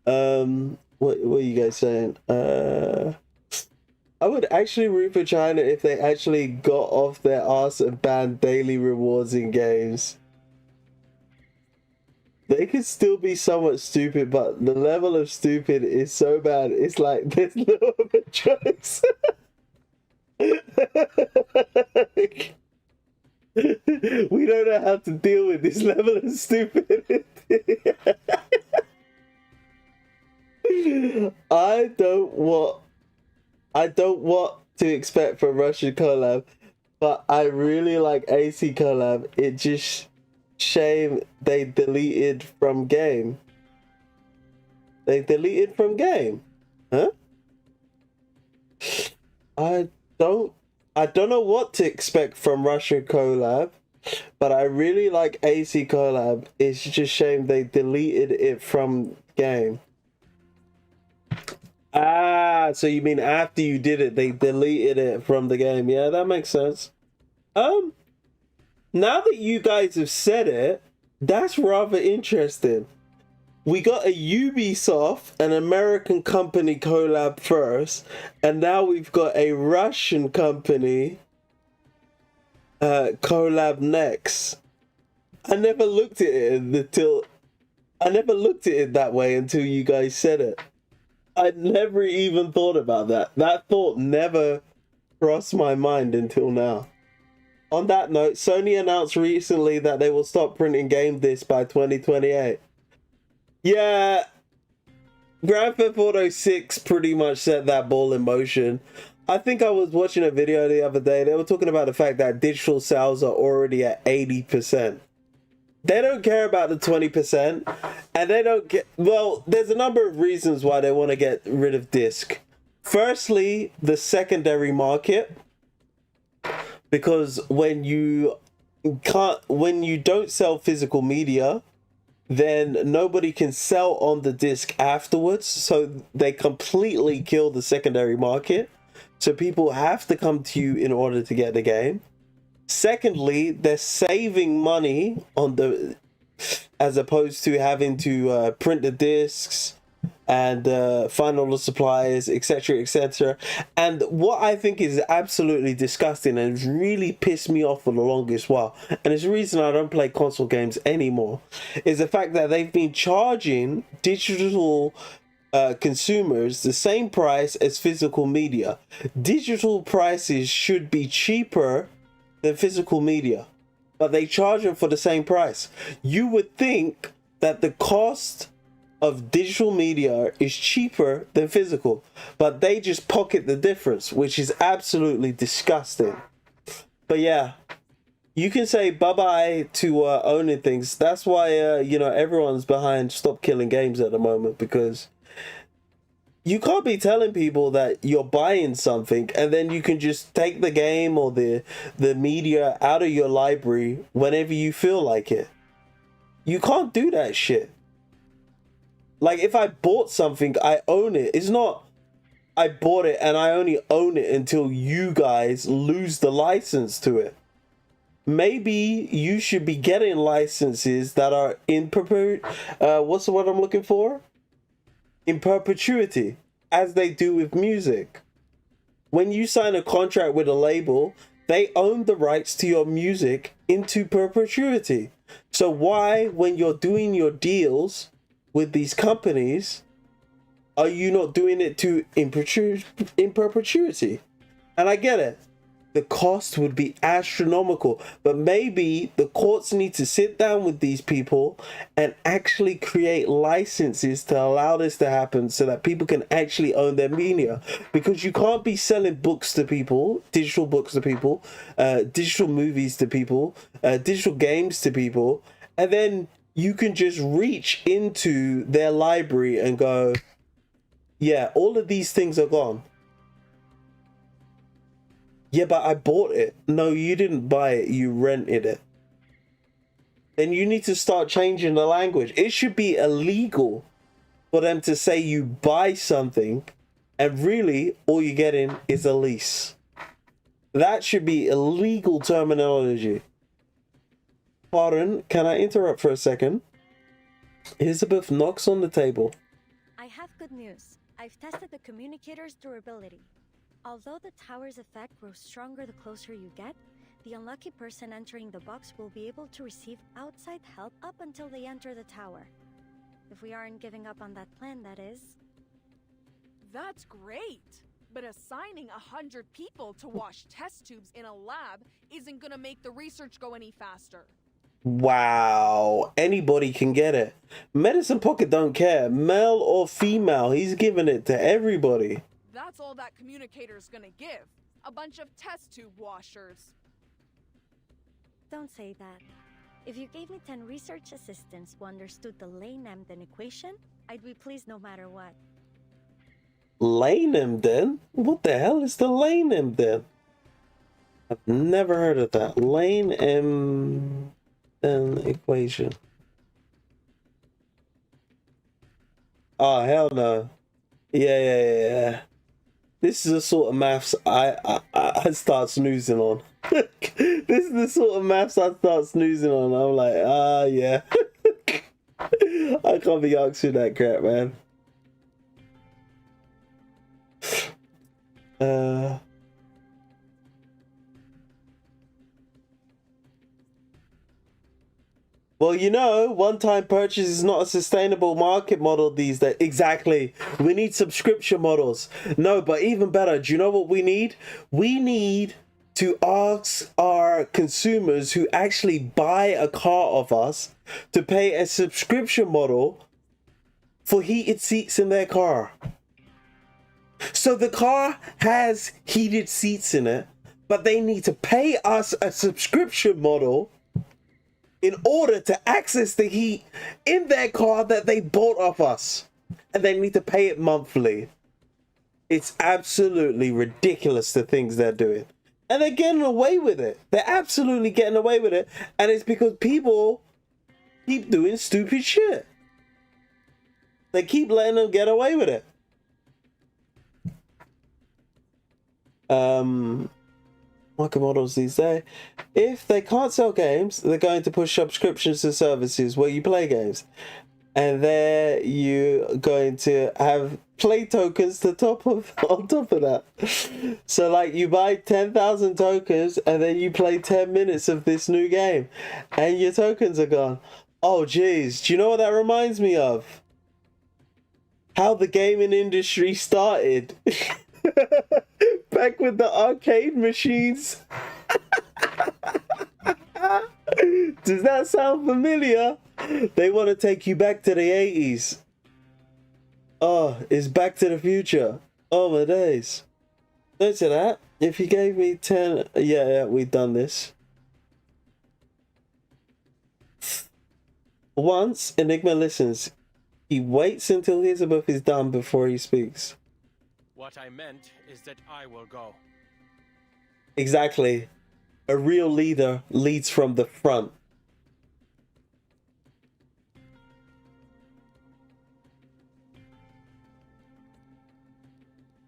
What are you guys saying? I would actually root for China if they actually got off their ass and banned daily rewards in games. They could still be somewhat stupid, but the level of stupid is so bad. It's like there's no other choice. We don't know how to deal with this level of stupidity. I don't want to expect from Russian collab, but I really like AC collab. It just shame they deleted from game. They deleted from game, huh? I don't know what to expect from Russian collab, but I really like AC collab. It's just shame they deleted it from game. Ah, so you mean after you did it, they deleted it from the game? Yeah, that makes sense. Now that you guys have said it, that's rather interesting. We got a Ubisoft, an American company collab first, and now we've got a Russian company collab next. I never looked at it that way until you guys said it. I never even thought about that. That thought never crossed my mind until now. On that note, Sony announced recently that they will stop printing game discs by 2028. Yeah, Grand Theft Auto 6 pretty much set that ball in motion. I think I was watching a video the other day. They were talking about the fact that digital sales are already at 80%. They don't care about the 20%, and they don't get... Well, there's a number of reasons why they want to get rid of disc. Firstly, the secondary market. Because when you don't sell physical media, then nobody can sell on the disc afterwards. So they completely kill the secondary market. So people have to come to you in order to get the game. Secondly, they're saving money on the, as opposed to having to print the discs and find all the suppliers, etc., etc. And what I think is absolutely disgusting and has really pissed me off for the longest while, and it's the reason I don't play console games anymore, is the fact that they've been charging digital consumers the same price as physical media. Digital prices should be cheaper than physical media, but they charge them for the same price. You would think that the cost of digital media is cheaper than physical, but they just pocket the difference, which is absolutely disgusting. But yeah, you can say bye-bye to owning things. That's why you know, everyone's behind Stop Killing Games at the moment, because you can't be telling people that you're buying something and then you can just take the game or the media out of your library whenever you feel like it. You can't do that shit. Like, if I bought something, I own it. It's not I bought it and I only own it until you guys lose the license to it. Maybe you should be getting licenses that are in what's the word I'm looking for? In perpetuity, as they do with music. When you sign a contract with a label, They own the rights to your music into perpetuity. So why, when you're doing your deals with these companies, are you not doing it to in perpetuity? And I get it. The cost would be astronomical, but maybe the courts need to sit down with these people and actually create licenses to allow this to happen so that people can actually own their media. Because you can't be selling books to people, digital books to people, digital movies to people, digital games to people, and then you can just reach into their library and go, yeah, all of these things are gone. Yeah, but I bought it. No, you didn't buy it. You rented it. Then you need to start changing the language. It should be illegal for them to say you buy something and really all you're getting is a lease. That should be illegal terminology. Pardon, can I interrupt for a second? Elizabeth knocks on the table. I have good news. I've tested the communicator's durability. Although the tower's effect grows stronger the closer you get, the unlucky person entering the box will be able to receive outside help up until they enter the tower. If we aren't giving up on that plan, that is. That's great! But assigning 100 people to wash test tubes in a lab isn't gonna make the research go any faster. Wow, anybody can get it. Medicine Pocket don't care, male or female, he's giving it to everybody. That's all that communicator's gonna give. A bunch of test tube washers. Don't say that. If you gave me 10 research assistants who understood the Lane-Emden equation, I'd be pleased no matter what. Lane-Emden? What the hell is the Lane-Emden? I've never heard of that. Lane-Emden equation. Oh, hell no. Yeah. This is the sort of maths I start snoozing on. This is the sort of maths I start snoozing on. I'm like, yeah. I can't be asked with that crap, man. Well, you know, one-time purchase is not a sustainable market model these days. Exactly. We need subscription models. No, but even better, do you know what we need? We need to ask our consumers who actually buy a car of us to pay a subscription model for heated seats in their car. So the car has heated seats in it, but they need to pay us a subscription model in order to access the heat in their car that they bought off us. And they need to pay it monthly. It's absolutely ridiculous the things they're doing. And they're getting away with it. They're absolutely getting away with it. And it's because people keep doing stupid shit. They keep letting them get away with it. Market models these days. If they can't sell games, they're going to push subscriptions to services where you play games. And there you're going to have play tokens on top of that. So like you buy 10,000 tokens and then you play 10 minutes of this new game and your tokens are gone. Oh geez, do you know what that reminds me of? How the gaming industry started. Back with the arcade machines. Does that sound familiar? They want to take you back to the 80s. Oh, it's Back to the Future. Oh my days. Don't say that. If you gave me 10... Yeah, we've done this. Once Enigma listens, he waits until Elizabeth is done before he speaks. What I meant is that I will go. Exactly. A real leader leads from the front.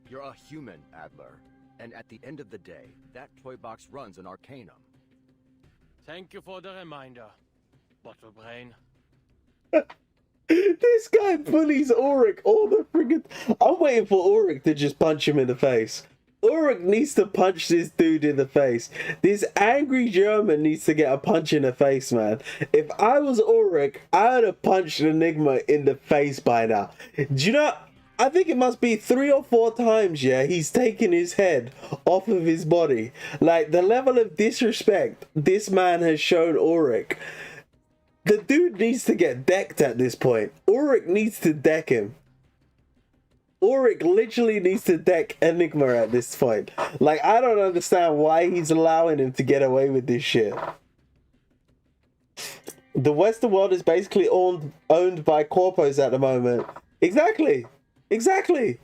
You're a human, Adler. And at the end of the day, that toy box runs an Arcanum. Thank you for the reminder, Bottle Brain. This guy bullies Ulrich all the friggin'... I'm waiting for Ulrich to just punch him in the face. Ulrich needs to punch this dude in the face. This angry German needs to get a punch in the face, man. If I was Ulrich, I would have punched Enigma in the face by now. Do you know, I think it must be 3 or 4 times, yeah, he's taken his head off of his body. Like, the level of disrespect this man has shown Ulrich. The dude needs to get decked at this point. Ulrich needs to deck him. Ulrich literally needs to deck Enigma at this point. Like, I don't understand why he's allowing him to get away with this shit. The Western world is basically owned by corpos at the moment. Exactly. Exactly.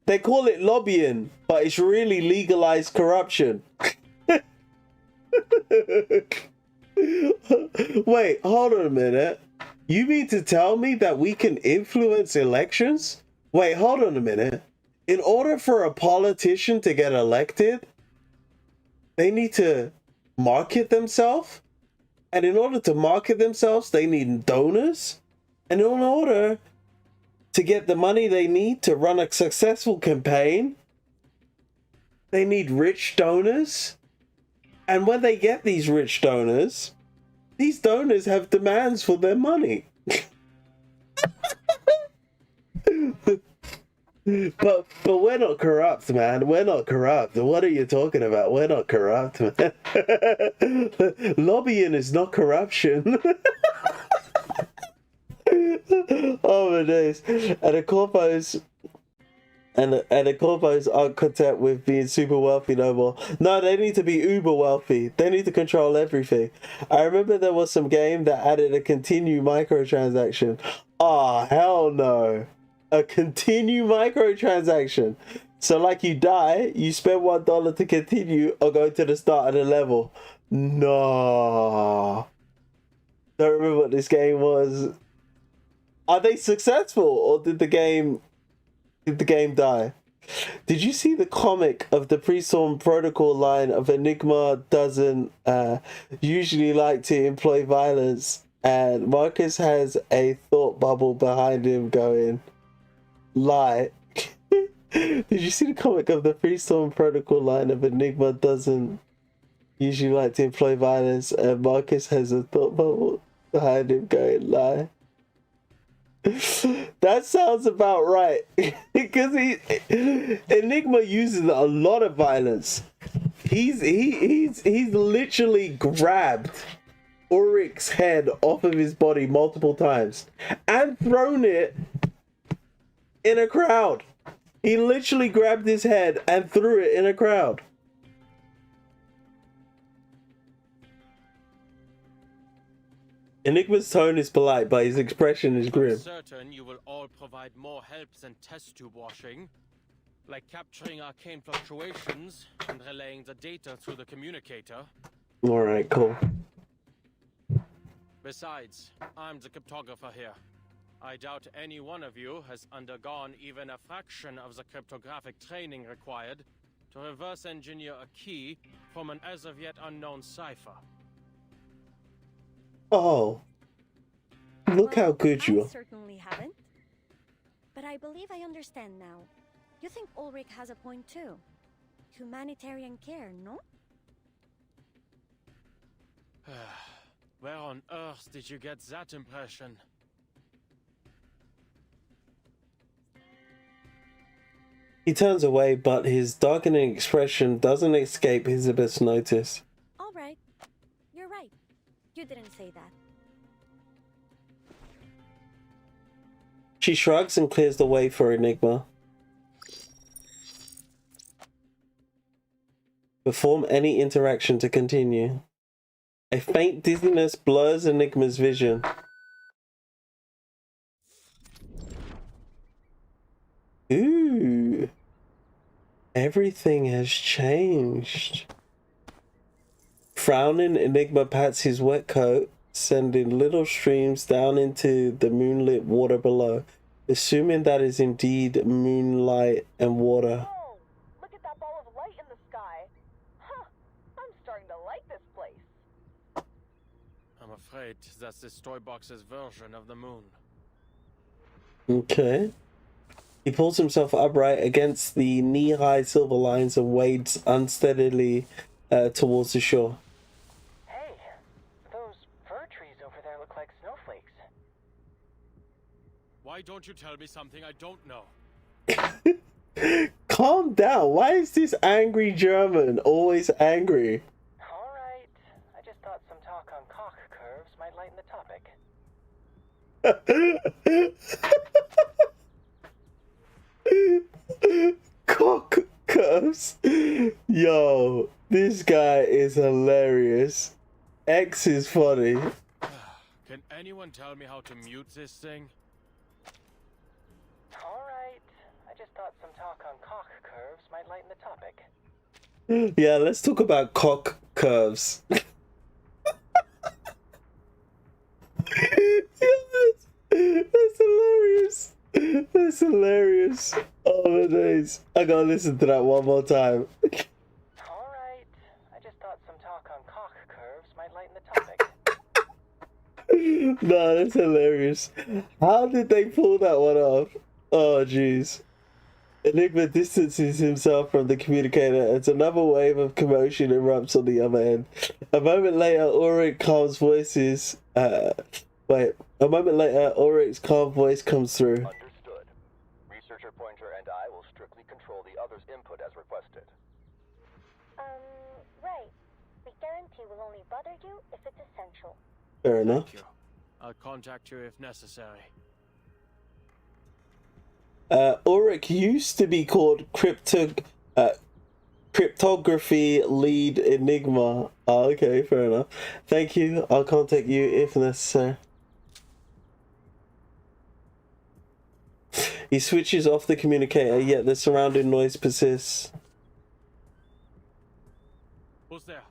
They call it lobbying, but it's really legalized corruption. Wait, hold on a minute. You mean to tell me that we can influence elections? Wait, hold on a minute. In order for a politician to get elected, they need to market themselves. And in order to market themselves, they need donors. And in order to get the money they need to run a successful campaign, they need rich donors. And when they get these rich donors, these donors have demands for their money. But we're not corrupt, man. We're not corrupt. What are you talking about? We're not corrupt, man. Lobbying is not corruption. Oh my days. And the corpos aren't content with being super wealthy no more. No, they need to be uber wealthy. They need to control everything. I remember there was some game that added a continue microtransaction. Oh, hell no. A continue microtransaction. So like you die, you spend $1 to continue or go to the start of the level. No. Don't remember what this game was. Are they successful or did the game die? Did you see the comic of the Pre-Storm Protocol line of Enigma doesn't usually like to employ violence, and Marcus has a thought bubble behind him going, lie. Did you see the comic of the Pre-Storm Protocol line of Enigma doesn't usually like to employ violence, and Marcus has a thought bubble behind him going, lie? That sounds about right. Because Enigma uses a lot of violence. He's literally grabbed Ulrich's head off of his body multiple times and thrown it in a crowd. He literally grabbed his head and threw it in a crowd. Enigma's tone is polite, but his expression is grim. I'm certain you will all provide more help than test tube washing, like capturing arcane fluctuations and relaying the data through the communicator. Alright, cool. Besides, I'm the cryptographer here. I doubt any one of you has undergone even a fraction of the cryptographic training required to reverse engineer a key from an as of yet unknown cipher. Oh, look how good you I are. certainly haven't. But I believe I understand now. You think Ulrich has a point too? Humanitarian care, no? Where on earth did you get that impression? He turns away, but his darkening expression doesn't escape Elizabeth's notice. All right. You're right. You didn't say that. She shrugs and clears the way for Enigma. Perform any interaction to continue. A faint dizziness blurs Enigma's vision. Ooh. Everything has changed. Frowning, Enigma pats his wet coat, sending little streams down into the moonlit water below, assuming that is indeed moonlight and water. Whoa! Look at that ball of light in the sky. Huh! I'm starting to like this place. I'm afraid that's this TOYBOX's version of the moon. Okay. He pulls himself upright against the knee-high silver lines and wades unsteadily towards the shore. Hey, those fir trees over there look like snowflakes. Why don't you tell me something I don't know? Calm down. Why is this angry German always angry? Alright, I just thought some talk on cock curves might lighten the topic. Cock curves. Yo, this guy is hilarious. X is funny. Can anyone tell me how to mute this thing? Alright, I just thought some talk on cock curves might lighten the topic. Yeah, let's talk about cock curves. That's hilarious. That's hilarious. Oh my days. I gotta listen to that one more time. Alright, I just thought some talk on cock curves might lighten the topic. No, that's hilarious. How did they pull that one off? Oh jeez. Enigma distances himself from the communicator as another wave of commotion erupts on the other end. A moment later, Ulrich's calm voice comes through. Understood. Researcher Pointer and I will strictly control the other's input as requested. Right. We guarantee we'll only bother you if it's essential. Fair enough. Thank you. I'll contact you if necessary. Ulrich used to be called cryptography lead Enigma. Oh, okay, fair enough. Thank you. I'll contact you if necessary. He switches off the communicator, yet the surrounding noise persists. Who's there?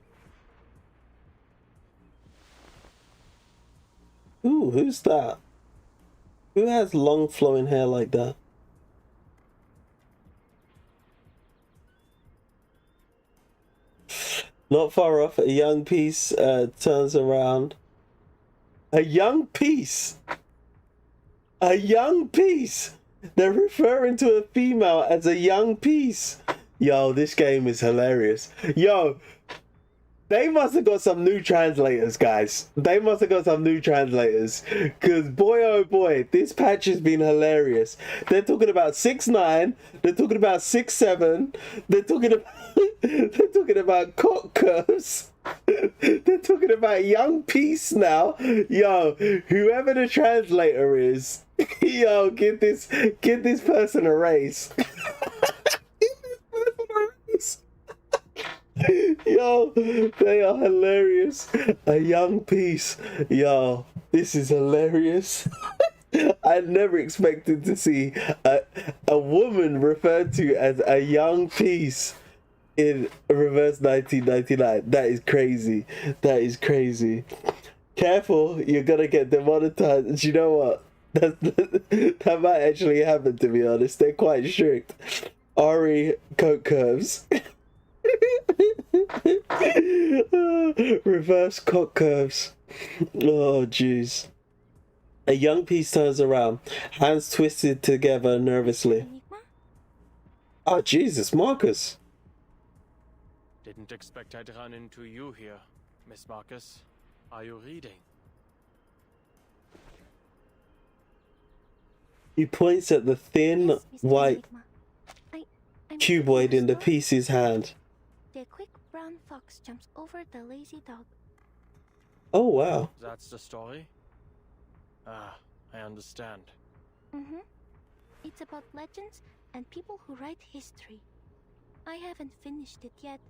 Ooh, who's that? Who has long flowing hair like that? Not far off, a young piece turns around. A young piece? A young piece? They're referring to a female as a young piece. Yo, this game is hilarious. Yo, they must have got some new translators, guys. They must have got some new translators. Because boy, oh boy, this patch has been hilarious. They're talking about 6'9". They're talking about 6'7". They're talking about... They're talking about cock curves. They're talking about young peace now. Yo, whoever the translator is, yo, give this person a raise. Yo, they are hilarious. A young piece. Yo, this is hilarious. I never expected to see a woman referred to as a young piece in reverse 1999. That is crazy. That is crazy. Careful, you're gonna get demonetized. And you know what? That might actually happen, to be honest. They're quite strict. Ari coat curves. Reverse cock curves. Oh jeez. A young piece turns around, hands twisted together nervously. Oh Jesus, Marcus. Didn't expect I'd run into you here, Miss Marcus. Are you reading? He points at the thin, white cuboid in the piece's hand. The quick brown fox jumps over the lazy dog. Oh wow. That's the story? Ah, I understand. Mm-hmm. It's about legends and people who write history. I haven't finished it yet.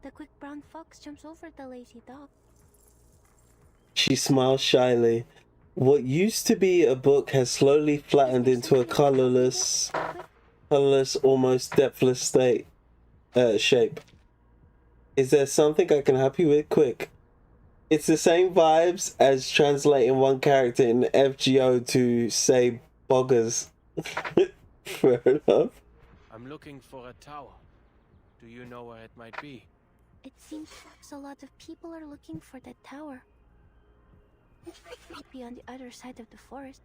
The quick brown fox jumps over the lazy dog. She smiles shyly. What used to be a book has slowly flattened into a colorless, almost depthless shape. Is there something I can help you with? Quick. It's the same vibes as translating one character in FGO to, say, boggers. Fair enough. I'm looking for a tower. Do you know where it might be? It seems a lot of people are looking for that tower. It might be on the other side of the forest.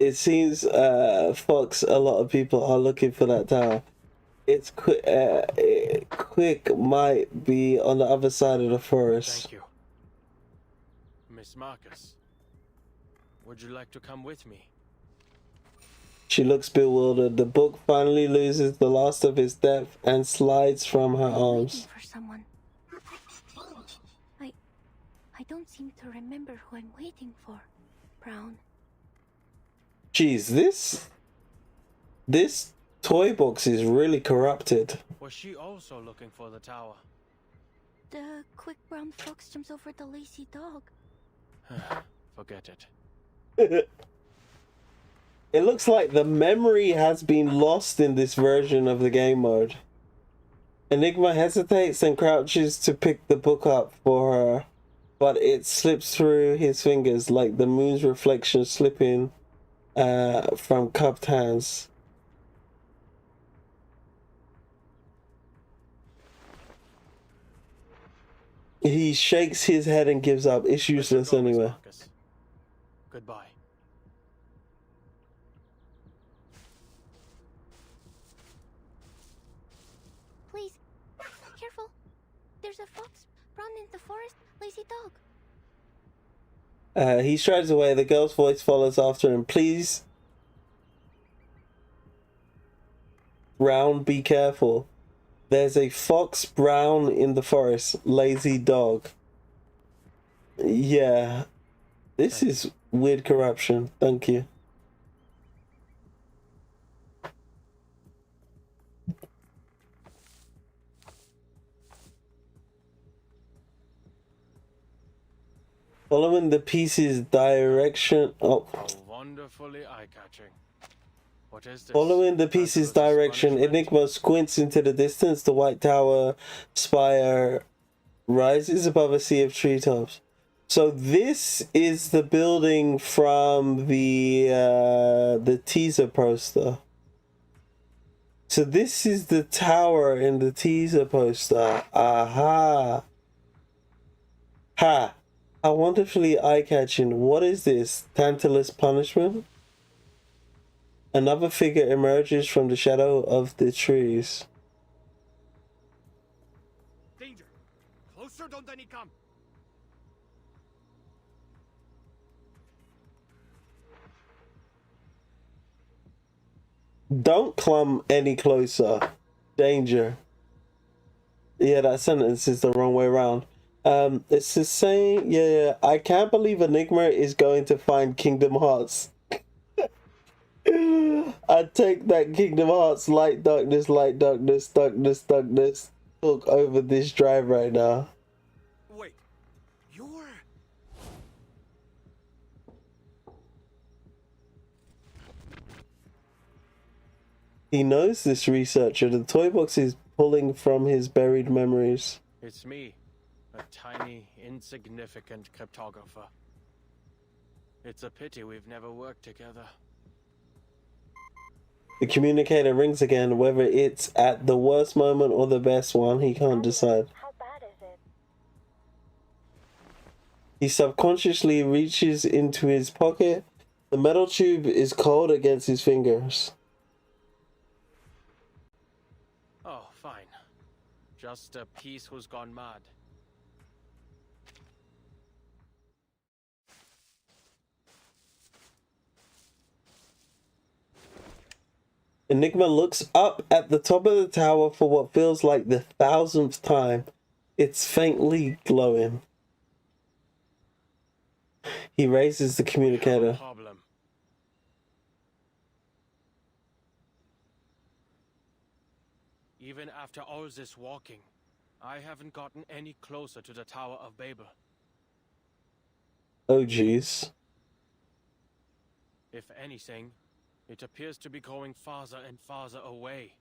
It seems Fox, a lot of people are looking for that tower. It's quick. Quick might be on the other side of the forest. Thank you. Miss Marcus, would you like to come with me? She looks bewildered. The book finally loses the last of its depth and slides from her arms. For someone. I don't seem to remember who I'm waiting for. Brown. Jeez, this toy box is really corrupted. Was she also looking for the tower? The quick brown fox jumps over the lazy dog. Forget it. It looks like the memory has been lost in this version of the game mode. Enigma hesitates and crouches to pick the book up for her, but it slips through his fingers like the moon's reflection slipping from cupped hands. He shakes his head and gives up. It's useless anyway. Goodbye. Please, careful. There's a fox, brown in the forest, lazy dog. He strides away. The girl's voice follows after him. Please, Brown, be careful. There's a fox brown in the forest. Lazy dog. Yeah. This is weird corruption. Thank you. Following the piece's direction... Oh. How wonderfully eye-catching. What is this? Following the piece's direction, Enigma squints into the distance. The white tower spire rises above a sea of treetops. So this is the building from the teaser poster. So this is the tower in the teaser poster. Aha. Ha. How wonderfully eye-catching. What is this? Tantalus punishment? Another figure emerges from the shadow of the trees. Danger! Closer, don't any come! Don't come any closer. Danger. Yeah, that sentence is the wrong way around. It's the same. Yeah, I can't believe Enigma is going to find Kingdom Hearts. I take that Kingdom Hearts light, darkness, darkness talk over this drive right now. Wait, you're... He knows this researcher. The toy box is pulling from his buried memories. It's me, a tiny, insignificant cryptographer. It's a pity we've never worked together. The communicator rings again. Whether it's at the worst moment or the best one, he can't decide. How bad is it? He subconsciously reaches into his pocket. The metal tube is cold against his fingers. Oh, fine. Just a piece who's gone mad. Enigma looks up at the top of the tower for what feels like the 1000th time. It's faintly glowing. He raises the communicator. Problem. Even after all this walking, I haven't gotten any closer to the Tower of Babel. Oh, jeez. If anything, it appears to be going farther and farther away.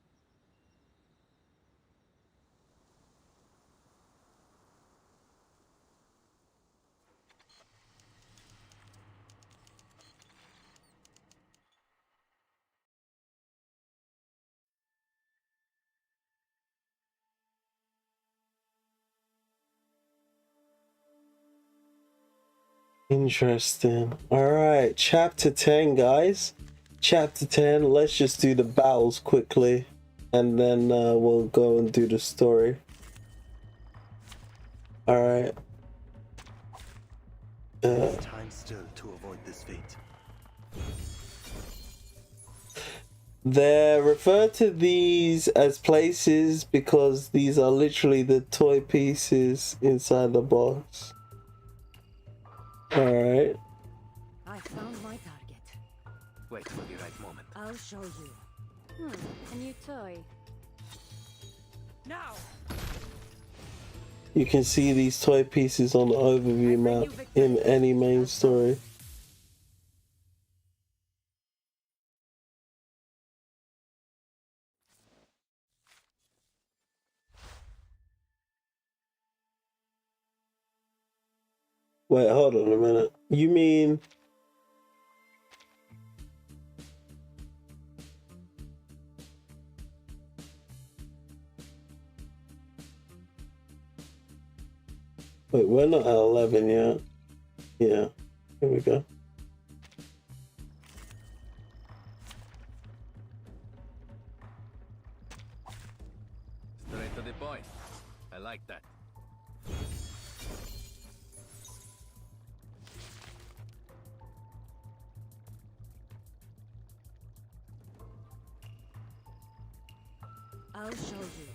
Interesting. Alright, chapter 10, guys. Chapter 10, let's just do the battles quickly. And then we'll go and do the story. Alright. Time still to avoid this fate. They refer to these as places because these are literally the toy pieces inside the box. Alright. I found my target. Wait for the right moment. I'll show you. A new toy. Now! You can see these toy pieces on the overview map in any main story. Wait, hold on a minute. You mean... Wait, we're not at 11 yet. Yeah, here we go. Straight to the point. I like that. I'll show you.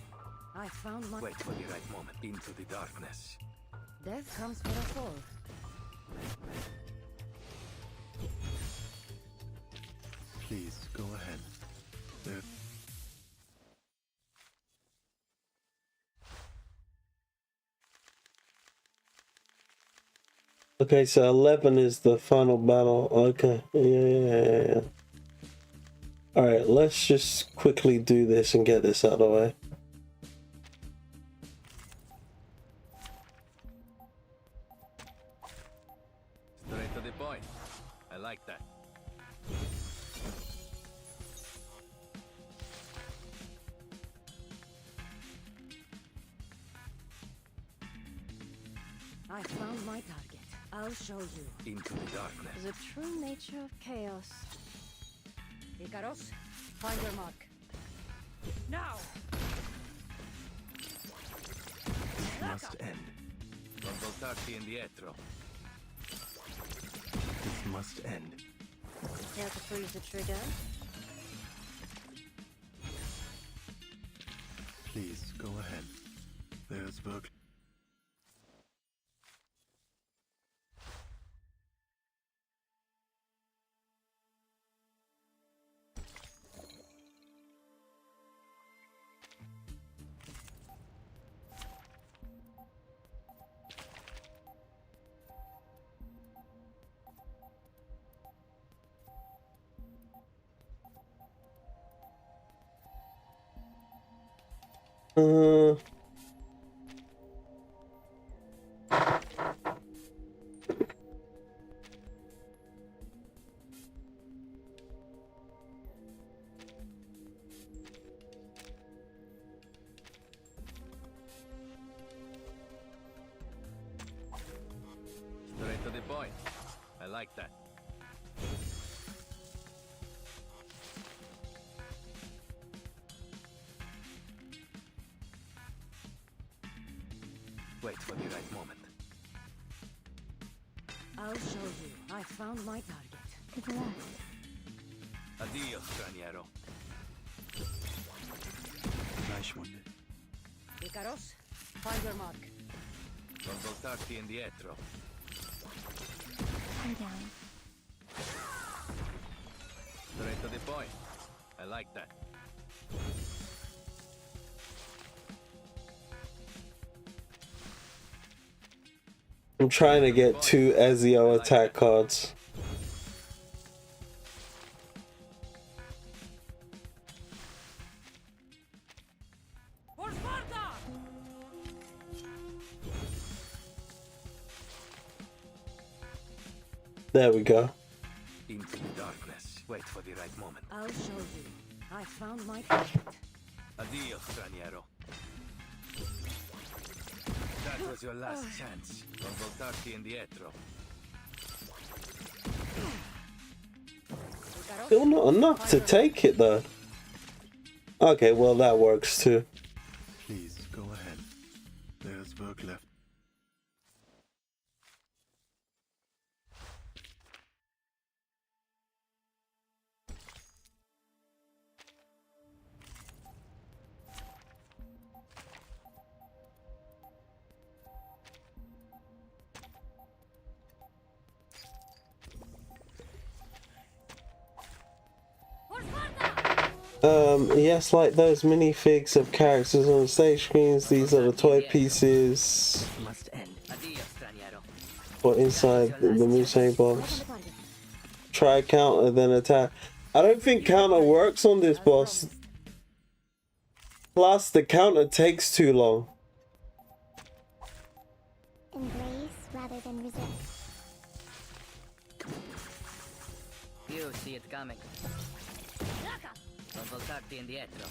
I found my... Wait for the right moment. Into the darkness. Death comes for us all. Please, go ahead. There... Okay, so 11 is the final battle. Okay, yeah. Alright, let's just quickly do this and get this out of the way. Straight to the point. I like that. I found my target. I'll show you. Into the darkness. The true nature of chaos. Icaros, find your mark. Now! This must end. Non voltarti indietro. This must end. Care to freeze the trigger? Please, go ahead. There's work. Straight to the point. I like that. Wait for the right moment. I'll show you. I found my target. To the left. Addio, straniero. Nice one. Icaros, find your mark. Non voltarti indietro. I'm down. Straight to the point. I like that. I'm trying to get 2 Ezio attack cards. There we go. Into the darkness. Wait for the right moment. I'll show you. I found my target. Addio, straniero. That was your last chance. Non voltarti indietro. Still not enough to take it though. Okay, well that works too. Please, go ahead. There's work left. Yes, like those minifigs of characters on the stage screens, these are the toy pieces for inside the Minigame box. Try counter, then attack. I don't think counter works on this boss. Plus, the counter takes too long. Embrace rather than resist. You see it coming. Non voltarti indietro.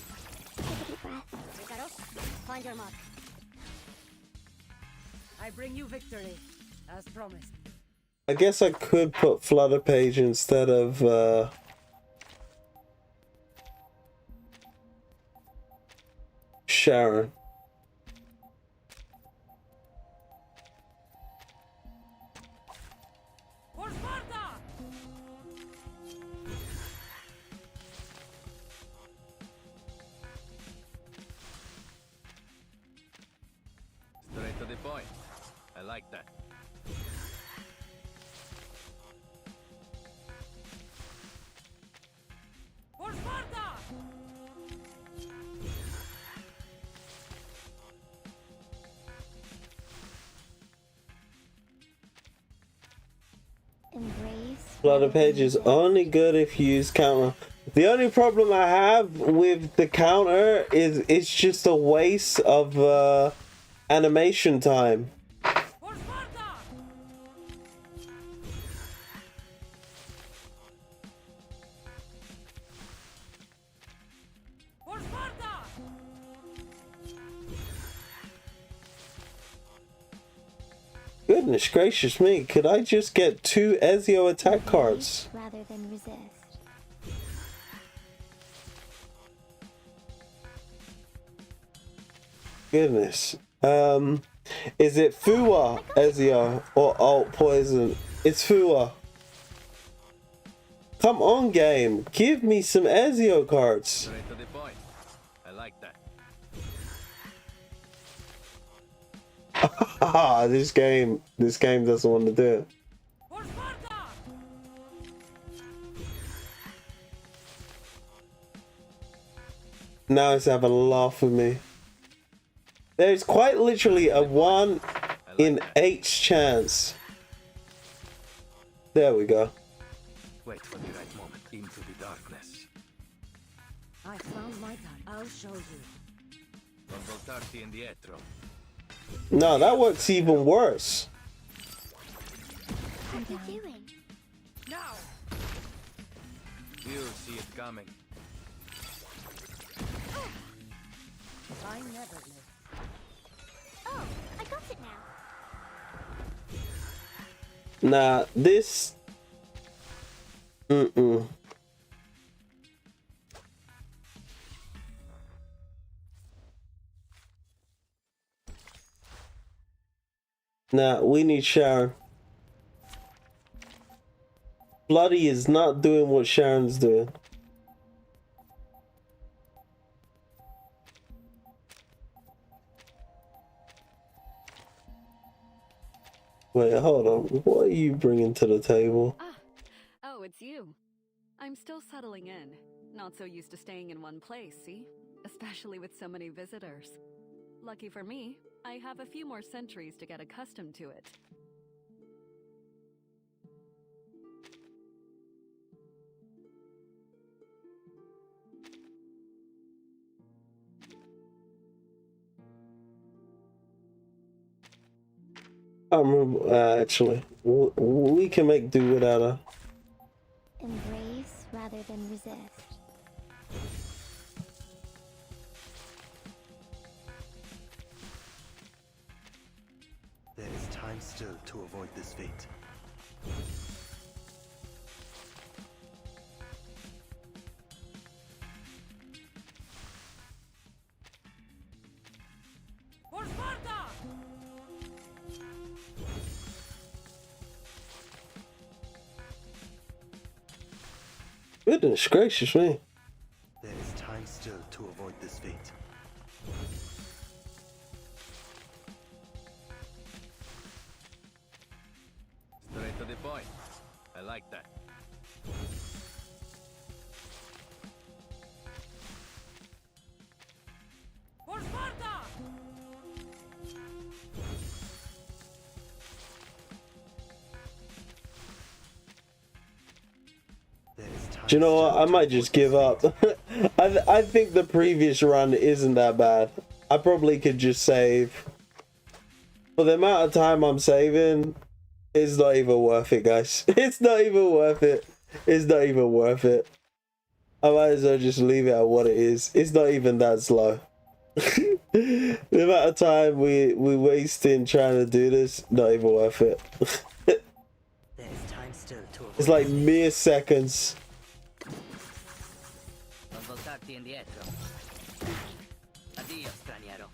Take a deep breath. Ricardo, find your mark. I bring you victory, as promised. I guess I could put Flutter Page instead of Sharon. Straight to the point. I like that. Embrace. Flutter Page is only good if you use counter. The only problem I have with the counter is it's just a waste of animation time. Goodness gracious me, could I just get 2 Ezio attack cards? Rather than resist. Goodness. Is it Fua Ezio or Alt Poison? It's Fua. Come on, game. Give me some Ezio cards. Straight to the point. I like that. This game doesn't want to do it. Now it's having a laugh with me. There's quite literally a 1 in 8 chance. There we go. Wait for the right moment. Into the darkness. I found my time. I'll show you. Non voltarti indietro. No, that works even worse. What are you doing? Now! You see it coming. I never live. Oh, I got it now. Nah, this... Nah, we need Sharon. Bloody is not doing what Sharon's doing. Wait, hold on. What are you bringing to the table? Oh, it's you. I'm still settling in. Not so used to staying in one place, see? Especially with so many visitors. Lucky for me, I have a few more centuries to get accustomed to it. Actually, we can make do without her. Embrace rather than resist. There is time still to avoid this fate. Goodness gracious me. There is time still to avoid this fate. Straight to the point. I like that. For Sparta! Do you know what? I might just give up. I think the previous run isn't that bad. I probably could just save. For the amount of time I'm saving, it's not even worth it, guys. It's not even worth it. It's not even worth it. I might as well just leave it at what it is. It's not even that slow. The amount of time we wasting trying to do this, not even worth it. It's like mere seconds. Non voltarti indietro. Addio, straniero.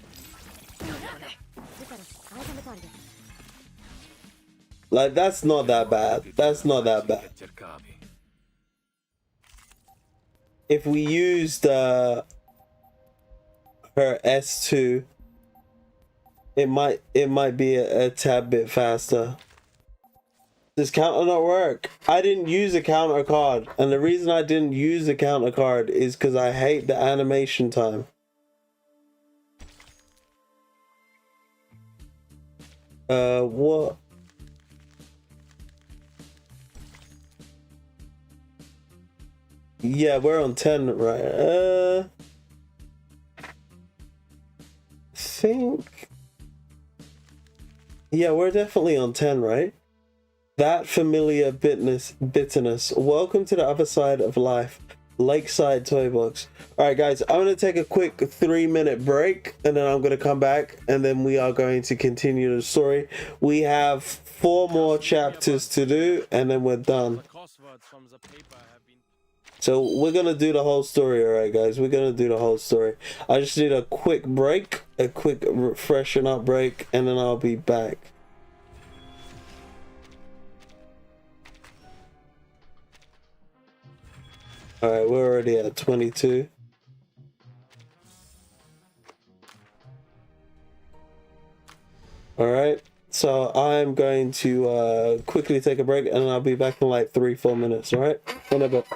Like, that's not that bad. That's not that bad. If we used her S2, it might be a tad bit faster. Does counter not work? I didn't use a counter card, and the reason I didn't use a counter card is because I hate the animation time. What? Yeah, we're on 10, right? Think. Yeah, we're definitely on 10, right? That familiar bitterness. Welcome to the other side of life. Lakeside TOYBOX. Alright guys, I'm going to take a quick 3-minute break and then I'm going to come back and then we are going to continue the story. We have 4 more chapters to do and then we're done. So we're going to do the whole story, alright guys? We're going to do the whole story. I just need a quick break, a quick freshen up break, and then I'll be back. Alright, we're already at 22. Alright, so I'm going to quickly take a break and I'll be back in like 3-4 minutes, alright? In a bit.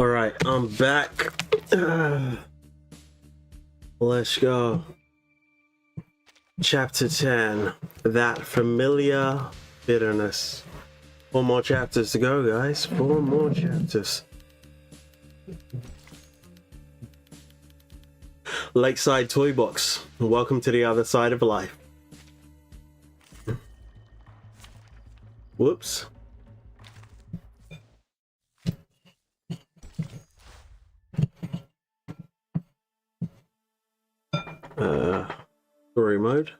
Alright, I'm back. Let's go. Chapter 10. That familiar bitterness. 4 more chapters to go, guys. 4 more chapters. Lakeside TOYBOX. Welcome to the other side of life. Whoops. Story mode.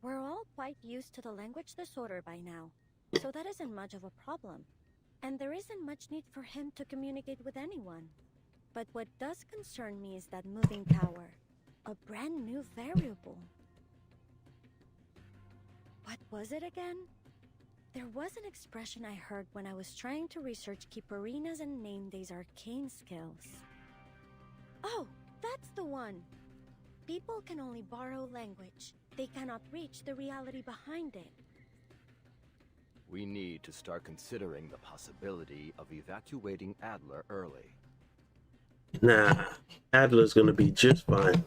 We're all quite used to the language disorder by now, so that isn't much of a problem. And there isn't much need for him to communicate with anyone. But what does concern me is that moving tower. A brand new variable. What was it again? There was an expression I heard when I was trying to research Keeperinas and name these arcane skills. Oh, that's the one! People can only borrow language. They cannot reach the reality behind it. We need to start considering the possibility of evacuating Adler early. Nah, Adler's gonna be just fine.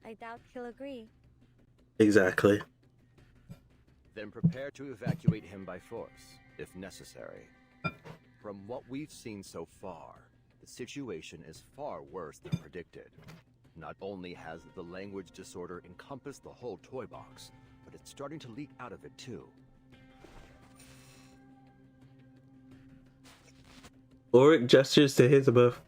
I doubt he'll agree. Exactly. Then prepare to evacuate him by force, if necessary. From what we've seen so far, the situation is far worse than predicted. Not only has the language disorder encompassed the whole toy box, but it's starting to leak out of it too. Ulrich gestures to Elizabeth.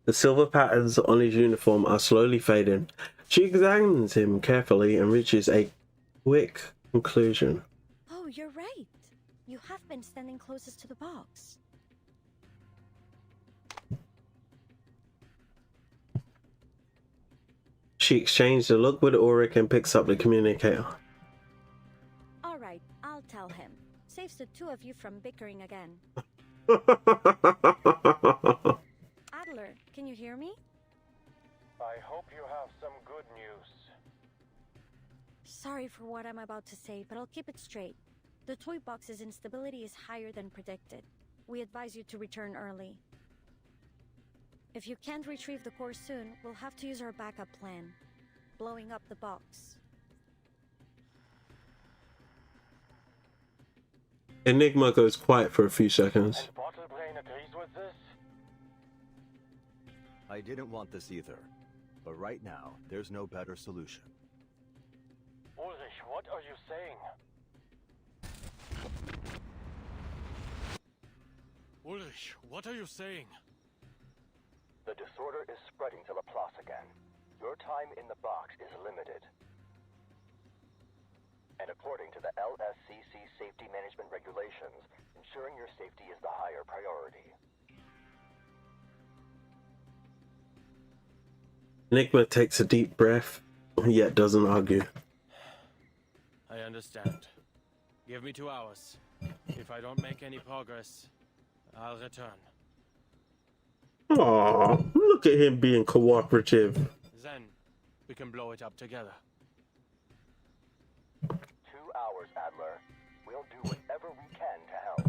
The silver patterns on his uniform are slowly fading. She examines him carefully and reaches a quick conclusion. Oh, you're right. You have been standing closest to the box. She exchanged a look with Ulrich and picks up the communicator. All right, I'll tell him. Saves the two of you from bickering again. Adler, can you hear me? I hope you have some good news. Sorry for what I'm about to say, but I'll keep it straight. The toy box's instability is higher than predicted. We advise you to return early. If you can't retrieve the core soon, we'll have to use our backup plan. Blowing up the box. Enigma goes quiet for a few seconds. And Bottlebrain agrees with this? I didn't want this either, but right now, there's no better solution. Ulrich, what are you saying? Ulrich, what are you saying? The disorder is spreading to Laplace again. Your time in the box is limited. And according to the LSCC safety management regulations, ensuring your safety is the higher priority. Enigma takes a deep breath, yet doesn't argue. I understand. Give me 2 hours. If I don't make any progress, I'll return. Aww, look at him being cooperative. Then, we can blow it up together. 2 hours, Adler. We'll do whatever we can to help.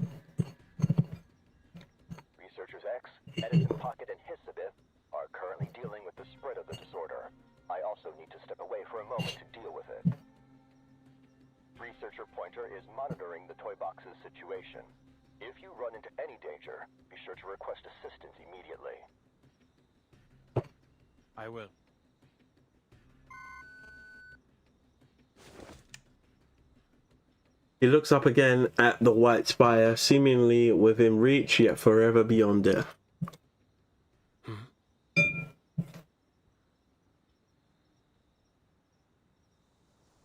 Researchers X, Edison Pocket, and Hissabith are currently dealing with the spread of the disorder. I also need to step away for a moment to deal with it. Researcher Pointer is monitoring the toy box's situation. If you run into any danger, be sure to request assistance immediately. I will. He looks up again at the white spire, seemingly within reach, yet forever beyond it.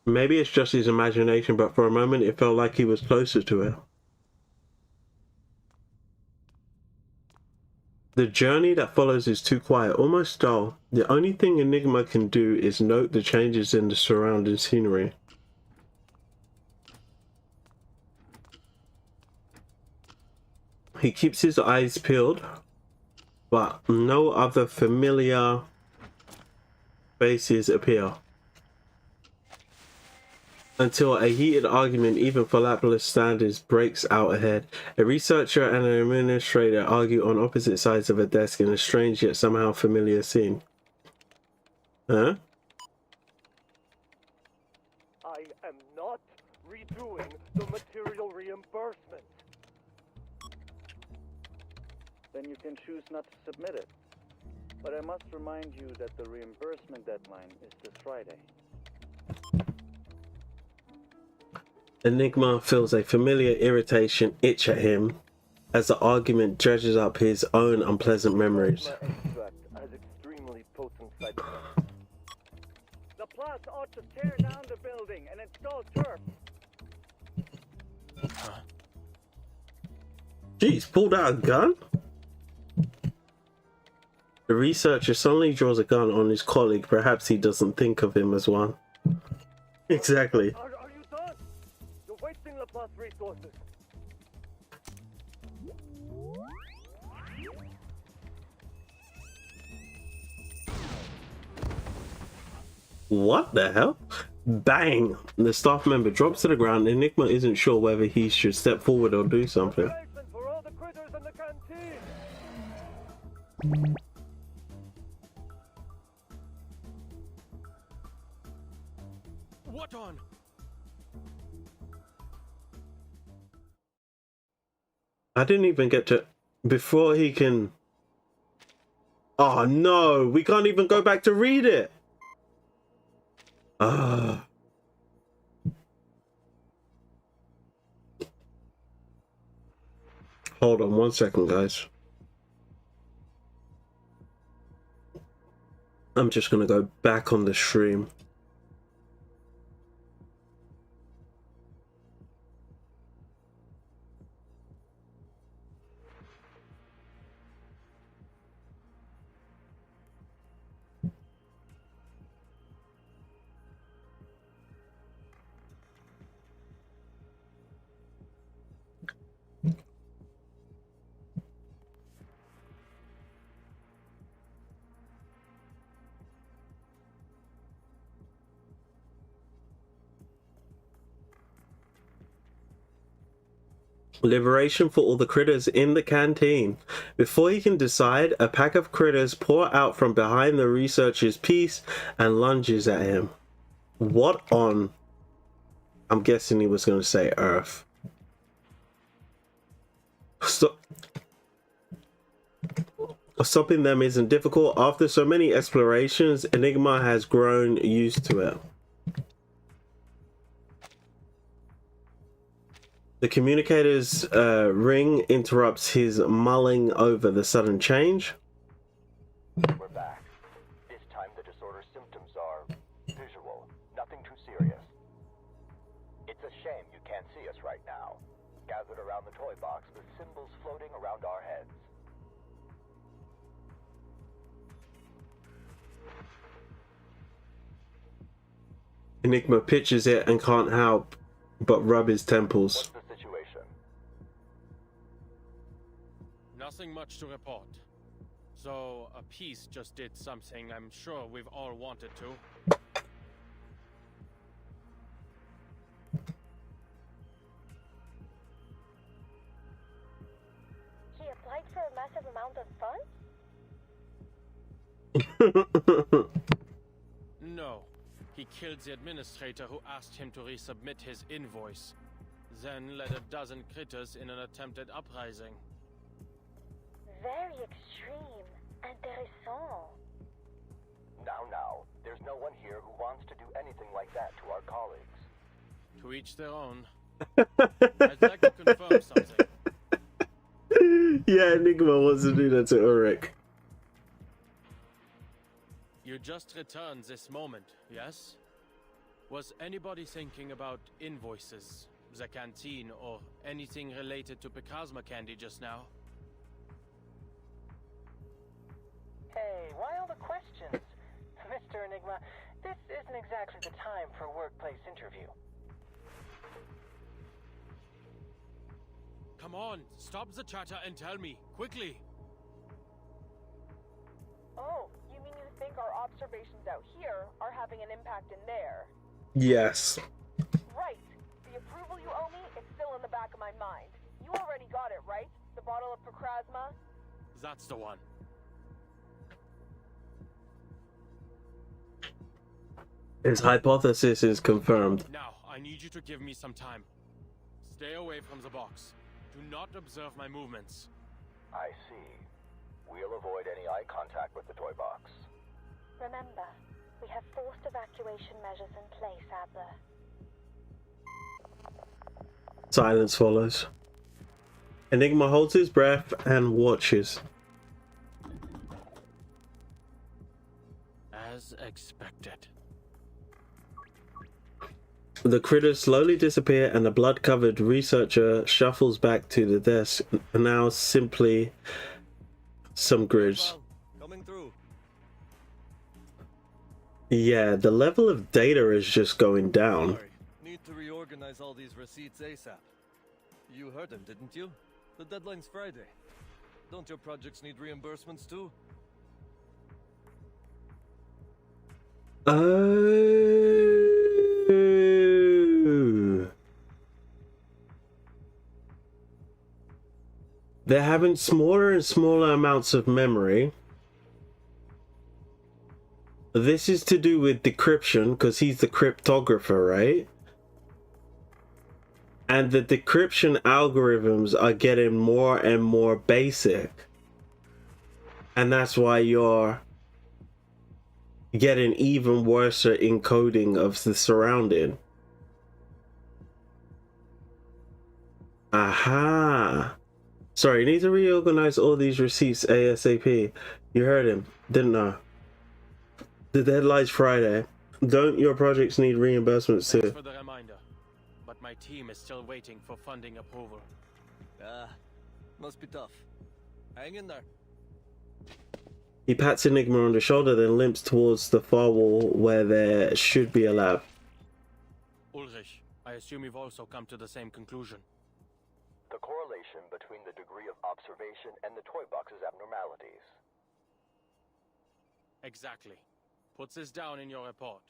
Maybe it's just his imagination, but for a moment it felt like he was closer to it. The journey that follows is too quiet, almost dull. The only thing Enigma can do is note the changes in the surrounding scenery. He keeps his eyes peeled but no other familiar faces appear. Until a heated argument, even for Laplace standards, breaks out ahead. A researcher and an administrator argue on opposite sides of a desk in a strange yet somehow familiar scene. Huh? I am not redoing the material reimbursement. Then you can choose not to submit it. But I must remind you that the reimbursement deadline is this Friday. Enigma feels a familiar irritation itch at him as the argument dredges up his own unpleasant memories. Has extremely potent side effects. Laplace ought to tear down the building and install turf. Jeez, pulled out a gun? The researcher suddenly draws a gun on his colleague. Perhaps he doesn't think of him as one. Exactly. Are you done? You're wasting Laplace resources. What the hell? Bang! The staff member drops to the ground. Enigma isn't sure whether he should step forward or do something. For all the critters in the canteen. What on? I didn't even get to... Before he can... Oh no! We can't even go back to read it! Hold on 1 second, guys. I'm just gonna go back on the stream. Liberation for all the critters in the canteen. Before he can decide, a pack of critters pour out from behind the researcher's piece and lunges at him. What on? I'm guessing he was going to say Earth. Stopping them isn't difficult. After so many explorations, Enigma has grown used to it. The communicator's ring interrupts his mulling over the sudden change. We're back. This time the disorder symptoms are visual, nothing too serious. It's a shame you can't see us right now, gathered around the toy box with symbols floating around our heads. Enigma pictures it and can't help but rub his temples. What's the situation? Nothing much to report. So, a piece just did something I'm sure we've all wanted to. He applied for a massive amount of funds? No. He killed the administrator who asked him to resubmit his invoice. Then led a dozen critters in an attempted uprising. Very extreme. Intéressant. Now, there's no one here who wants to do anything like that to our colleagues. To each their own. I'd like to confirm something. Yeah, Enigma wants to do that to Ulrich. You just returned this moment, yes? Was anybody thinking about invoices, the canteen, or anything related to Picasma candy just now? Hey, why all the questions? Mr. Enigma, this isn't exactly the time for a workplace interview. Come on, stop the chatter and tell me, quickly! observations out here are having an impact in there. Yes. Right. The approval you owe me is still in the back of my mind. You already got it, right? The bottle of Procrasma? That's the one. His hypothesis is confirmed. Now, I need you to give me some time. Stay away from the box. Do not observe my movements. I see. We'll avoid any eye contact with the toy box. Remember, we have forced evacuation measures in place, Adler. Silence follows. Enigma holds his breath and watches. As expected. The critters slowly disappear and the blood-covered researcher shuffles back to the desk, now simply some grids. Coming through. Yeah, the level of data is just going down. Sorry. Need to reorganize all these receipts ASAP. You heard him, didn't you? The deadline's Friday. Don't your projects need reimbursements too? They're having smaller and smaller amounts of memory. This is to do with decryption, because he's the cryptographer, right? And the decryption algorithms are getting more and more basic. And that's why you're getting even worse encoding of the surrounding. Aha. Sorry, you need to reorganize all these receipts ASAP. You heard him. Didn't know. The deadline's Friday. Don't your projects need reimbursements too? Thanks for the reminder. But my team is still waiting for funding approval. Must be tough. Hang in there. He pats Enigma on the shoulder, then limps towards the far wall where there should be a lab. Ulrich, I assume you've also come to the same conclusion. The correlation between the degree of observation and the toy box's abnormalities. Exactly. Put this down in your report.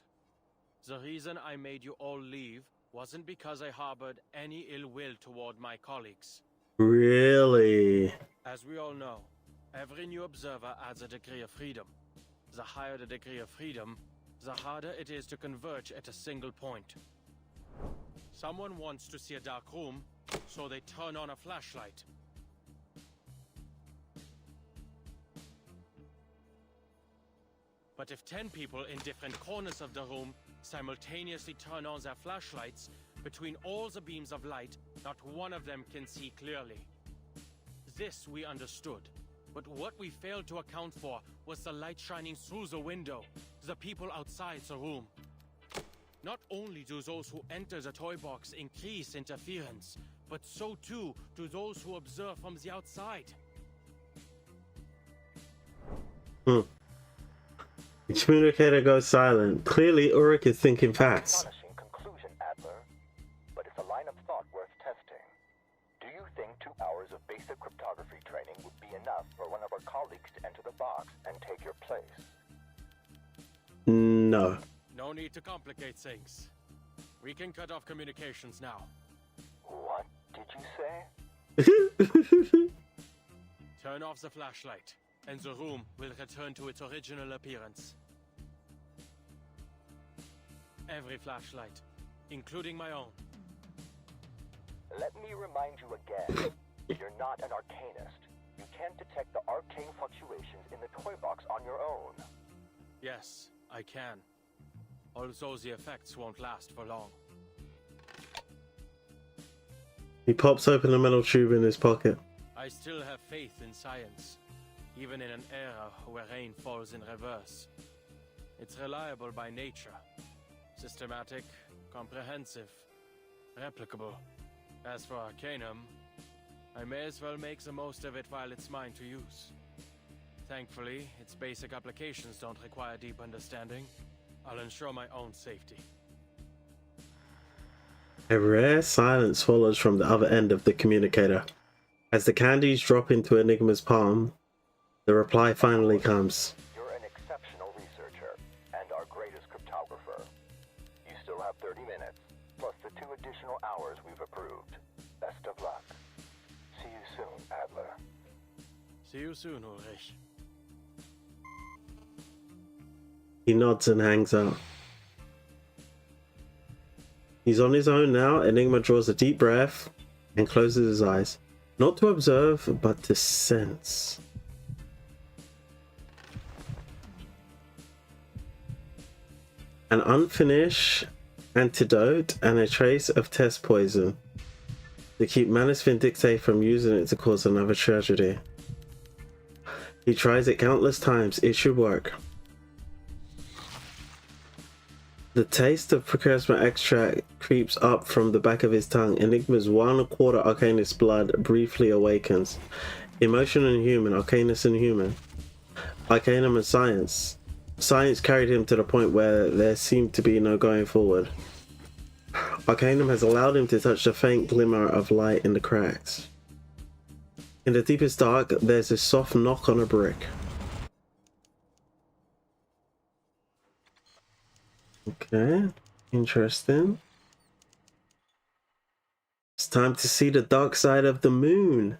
The reason I made you all leave wasn't because I harbored any ill will toward my colleagues. Really? As we all know, every new observer adds a degree of freedom. The higher the degree of freedom, the harder it is to converge at a single point. Someone wants to see a dark room, so they turn on a flashlight. But if 10 people in different corners of the room simultaneously turn on their flashlights, between all the beams of light, not one of them can see clearly. This we understood. But what we failed to account for was the light shining through the window, the people outside the room. Not only do those who enter the toy box increase interference, but so too do those who observe from the outside. The communicator goes silent. Clearly, Ulrich is thinking fast. Astonishing conclusion, Adler. But it's a line of thought worth testing. Do you think 2 hours of basic cryptography training would be enough for one of our colleagues to enter the box and take your place? No. No need to complicate things. We can cut off communications now. What did you say? Turn off the flashlight, and the room will return to its original appearance. Every flashlight, including my own. Let me remind you again, you're not an arcanist. You can't detect the arcane fluctuations in the toy box on your own. Yes, I can. Although the effects won't last for long. He pops open a metal tube in his pocket. I still have faith in science, even in an era where rain falls in reverse. It's reliable by nature. Systematic, comprehensive, replicable. As for Arcanum, I may as well make the most of it while it's mine to use. Thankfully, its basic applications don't require deep understanding. I'll ensure my own safety. A rare silence follows from the other end of the communicator. As the candies drop into Enigma's palm, the reply finally comes. You're an exceptional researcher, approved. Best of luck. See you soon, Adler. See you soon, Ulrich. He nods and hangs up. He's on his own now. Enigma draws a deep breath and closes his eyes. Not to observe, but to sense. An unfinished antidote and a trace of test poison to keep Manus Vindicte from using it to cause another tragedy. He tries it countless times. It should work. The taste of precursor extract creeps up from the back of his tongue. Enigma's 1/4 Arcanist blood briefly awakens. Emotion and human, Arcanist and human. Arcanum and science. Science carried him to the point where there seemed to be no going forward. Arcanum has allowed him to touch the faint glimmer of light in the cracks. In the deepest dark, there's a soft knock on a brick. Okay, interesting. It's time to see the dark side of the moon.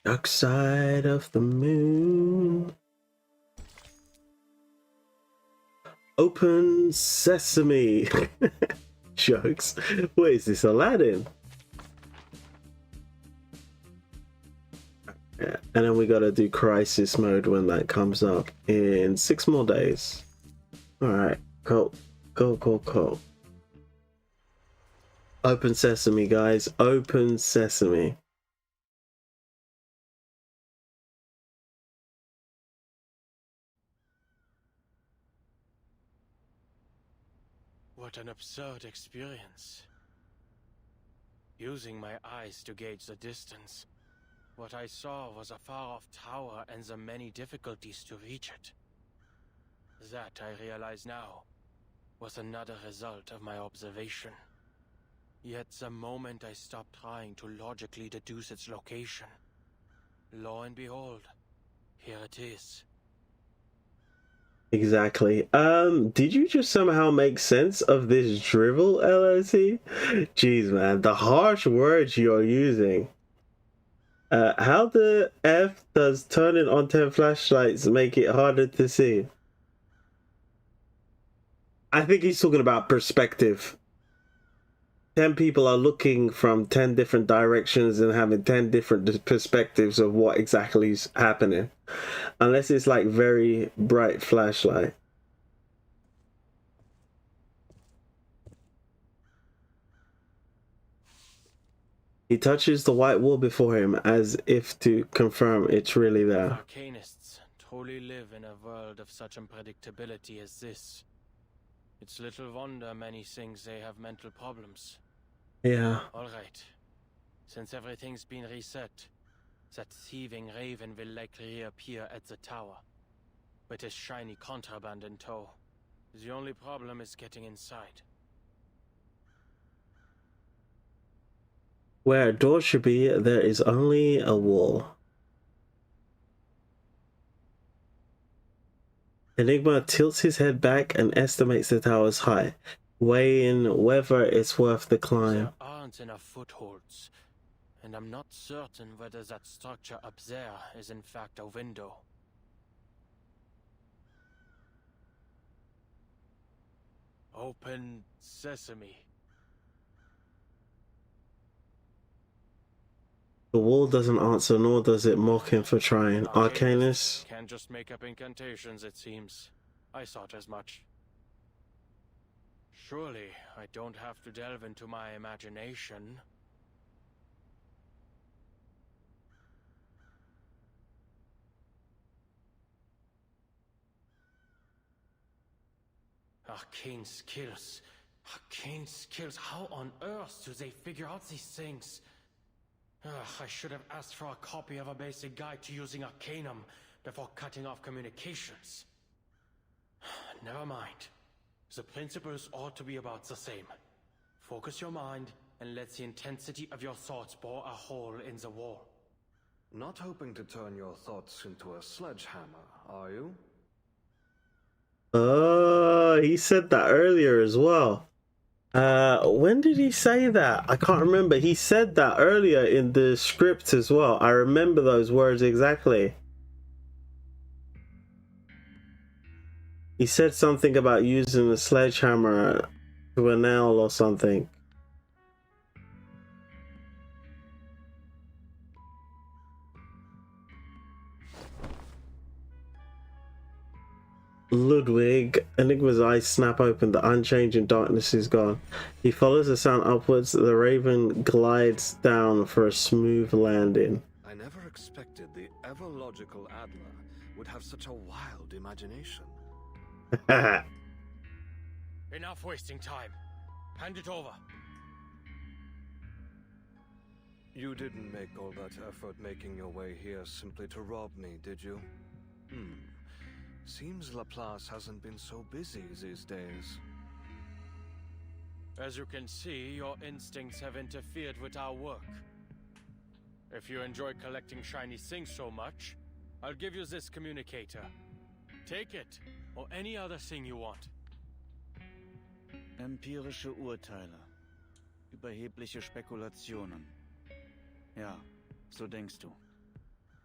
Dark side of the moon. Open Sesame. Jokes. What is this, Aladdin? Yeah, and then we gotta do crisis mode when that comes up in 6 more days. Alright, cool. Cool. Open Sesame, guys. Open Sesame. What an absurd experience. Using my eyes to gauge the distance, what I saw was a far-off tower and the many difficulties to reach it. That, I realize now, was another result of my observation. Yet the moment I stopped trying to logically deduce its location, lo and behold, here it is. Exactly. Did you just somehow make sense of this drivel, LOC? Jeez, man, the harsh words you're using. How the F does turning on 10 flashlights make it harder to see? I think he's talking about perspective. 10 people are looking from 10 different directions and having 10 different perspectives of what exactly is happening. Unless it's like very bright flashlight. He touches the white wall before him as if to confirm it's really there. Arcanists truly live in a world of such unpredictability as this. It's little wonder many think they have mental problems. Yeah. Alright. Since everything's been reset, that thieving raven will likely reappear at the tower. With his shiny contraband in tow. The only problem is getting inside. Where a door should be, there is only a wall. Enigma tilts his head back and estimates the tower's height, weighing whether it's worth the climb. There aren't enough footholds, and I'm not certain whether that structure up there is in fact a window. Open Sesame. The wall doesn't answer, nor does it mock him for trying. Arcanist Can't just make up incantations, it seems. I thought as much. Surely, I don't have to delve into my imagination. Arcane skills. Arcane skills. How on earth do they figure out these things? I should have asked for a copy of a basic guide to using Arcanum before cutting off communications. Never mind. The principles ought to be about the same. Focus your mind and let the intensity of your thoughts bore a hole in the wall. Not hoping to turn your thoughts into a sledgehammer, are you? Oh, he said that earlier as well. When did he say that? I can't remember. He said that earlier in the script as well. I remember those words exactly. He said something about using a sledgehammer to a nail or something. Ludwig, Enigma's eyes snap open. The unchanging darkness is gone. He follows the sound upwards. The raven glides down for a smooth landing. I never expected the ever-logical Adler would have such a wild imagination. Enough wasting time. Hand it over. You didn't make all that effort making your way here simply to rob me, did you? Seems Laplace hasn't been so busy these days. As you can see, your instincts have interfered with our work. If you enjoy collecting shiny things so much, I'll give you this communicator. Take it, or any other thing you want. Empirische Urteile. Überhebliche Spekulationen. Ja, so denkst du.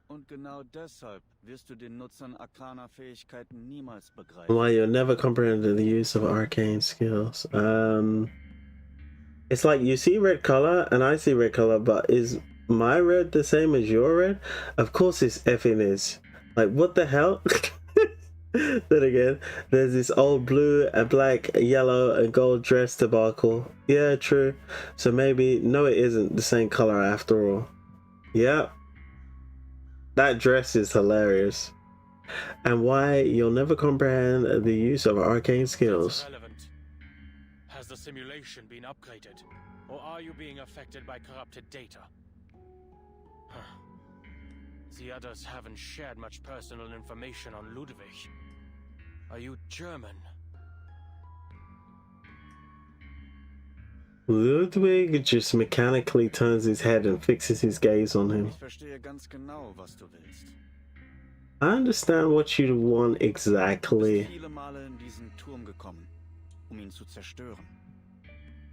Und genau deshalb wirst du den Nutzern arkaner Fähigkeiten niemals begreifen. Why you'll never comprehend the use of arcane skills. It's like you see red color and I see red color, but is my red the same as your red? Of course it's effing is. Like, what the hell? Then again, there's this old blue and black, yellow and gold dress debacle. Yeah, true. So maybe, no, it isn't the same color after all. Yeah. That dress is hilarious. And why you'll never comprehend the use of arcane skills. Has the simulation been upgraded? Or are you being affected by corrupted data? The others haven't shared much personal information on Ludwig. Are you German? Ludwig just mechanically turns his head and fixes his gaze on him. Ich verstehe ganz genau, was du willst. I understand what you want exactly. Du bist viele Male in diesen Turm gekommen, ihn zu zerstören.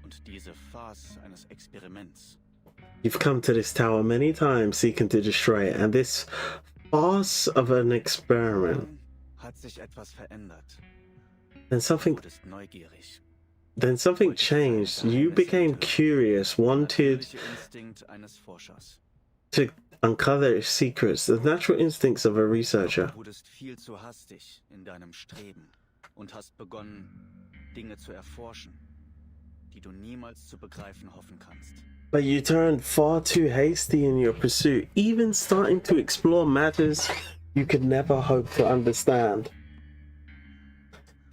Und diese Farce eines Experiments. You've come to this tower many times seeking to destroy it, and this farce of an experiment. Hat sich etwas verändert. Then something. Du bist neugierig. Then something changed. You became curious, wanted to uncover its secrets, the natural instincts of a researcher. Du wurdest viel zu hastig in deinem Streben und hast begonnen, Dinge zu erforschen, die du niemals zu begreifen hoffen kannst. But you turned far too hasty in your pursuit, even starting to explore matters you could never hope to understand.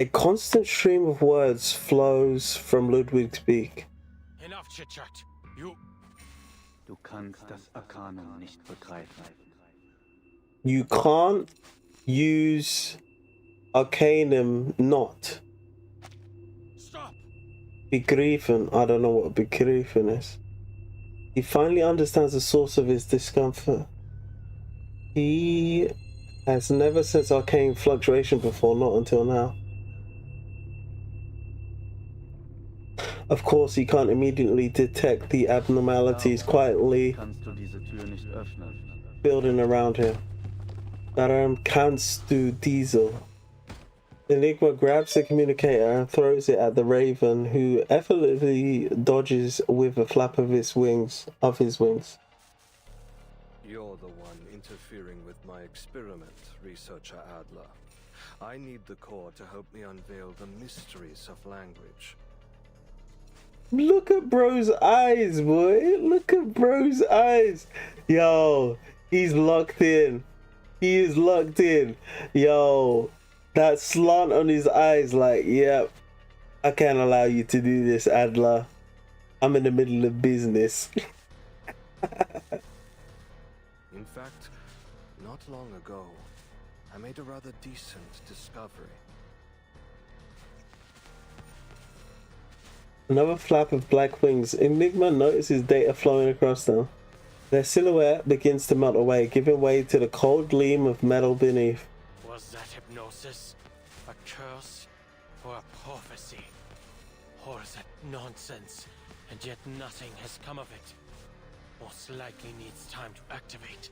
A constant stream of words flows from Ludwig's beak. Enough chit-chat. You kannst das Arcanum nicht begreifen. You can't use Arcanum not. Stop. Begreifen. I don't know what begreifen is. He finally understands the source of his discomfort. He has never sensed arcane fluctuation before, not until now. Of course, he can't immediately detect the abnormalities quietly building around him. Warum kannst du diese? Enigma grabs the communicator and throws it at the raven, who effortlessly dodges with a flap of his wings. You're the one interfering with my experiment, Researcher Adler. I need the core to help me unveil the mysteries of language. Look at bro's eyes, boy. Look at bro's eyes. Yo, he's locked in. He is locked in. Yo, that slant on his eyes, like, yep, I can't allow you to do this, Adler. I'm in the middle of business. In fact, not long ago, I made a rather decent discovery. Another flap of black wings. Enigma notices data flowing across them. Their silhouette begins to melt away, giving way to the cold gleam of metal beneath. Was that hypnosis? A curse? Or a prophecy? All that nonsense, and yet nothing has come of it. Most likely needs time to activate.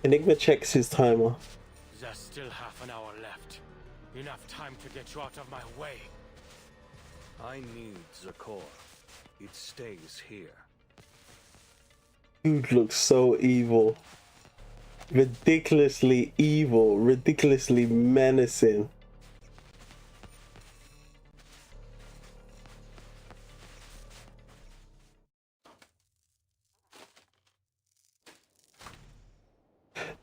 Enigma checks his timer. There's still half an hour left. Enough time to get you out of my way. I need the core. It stays here. Dude looks so evil. Ridiculously evil. Ridiculously menacing.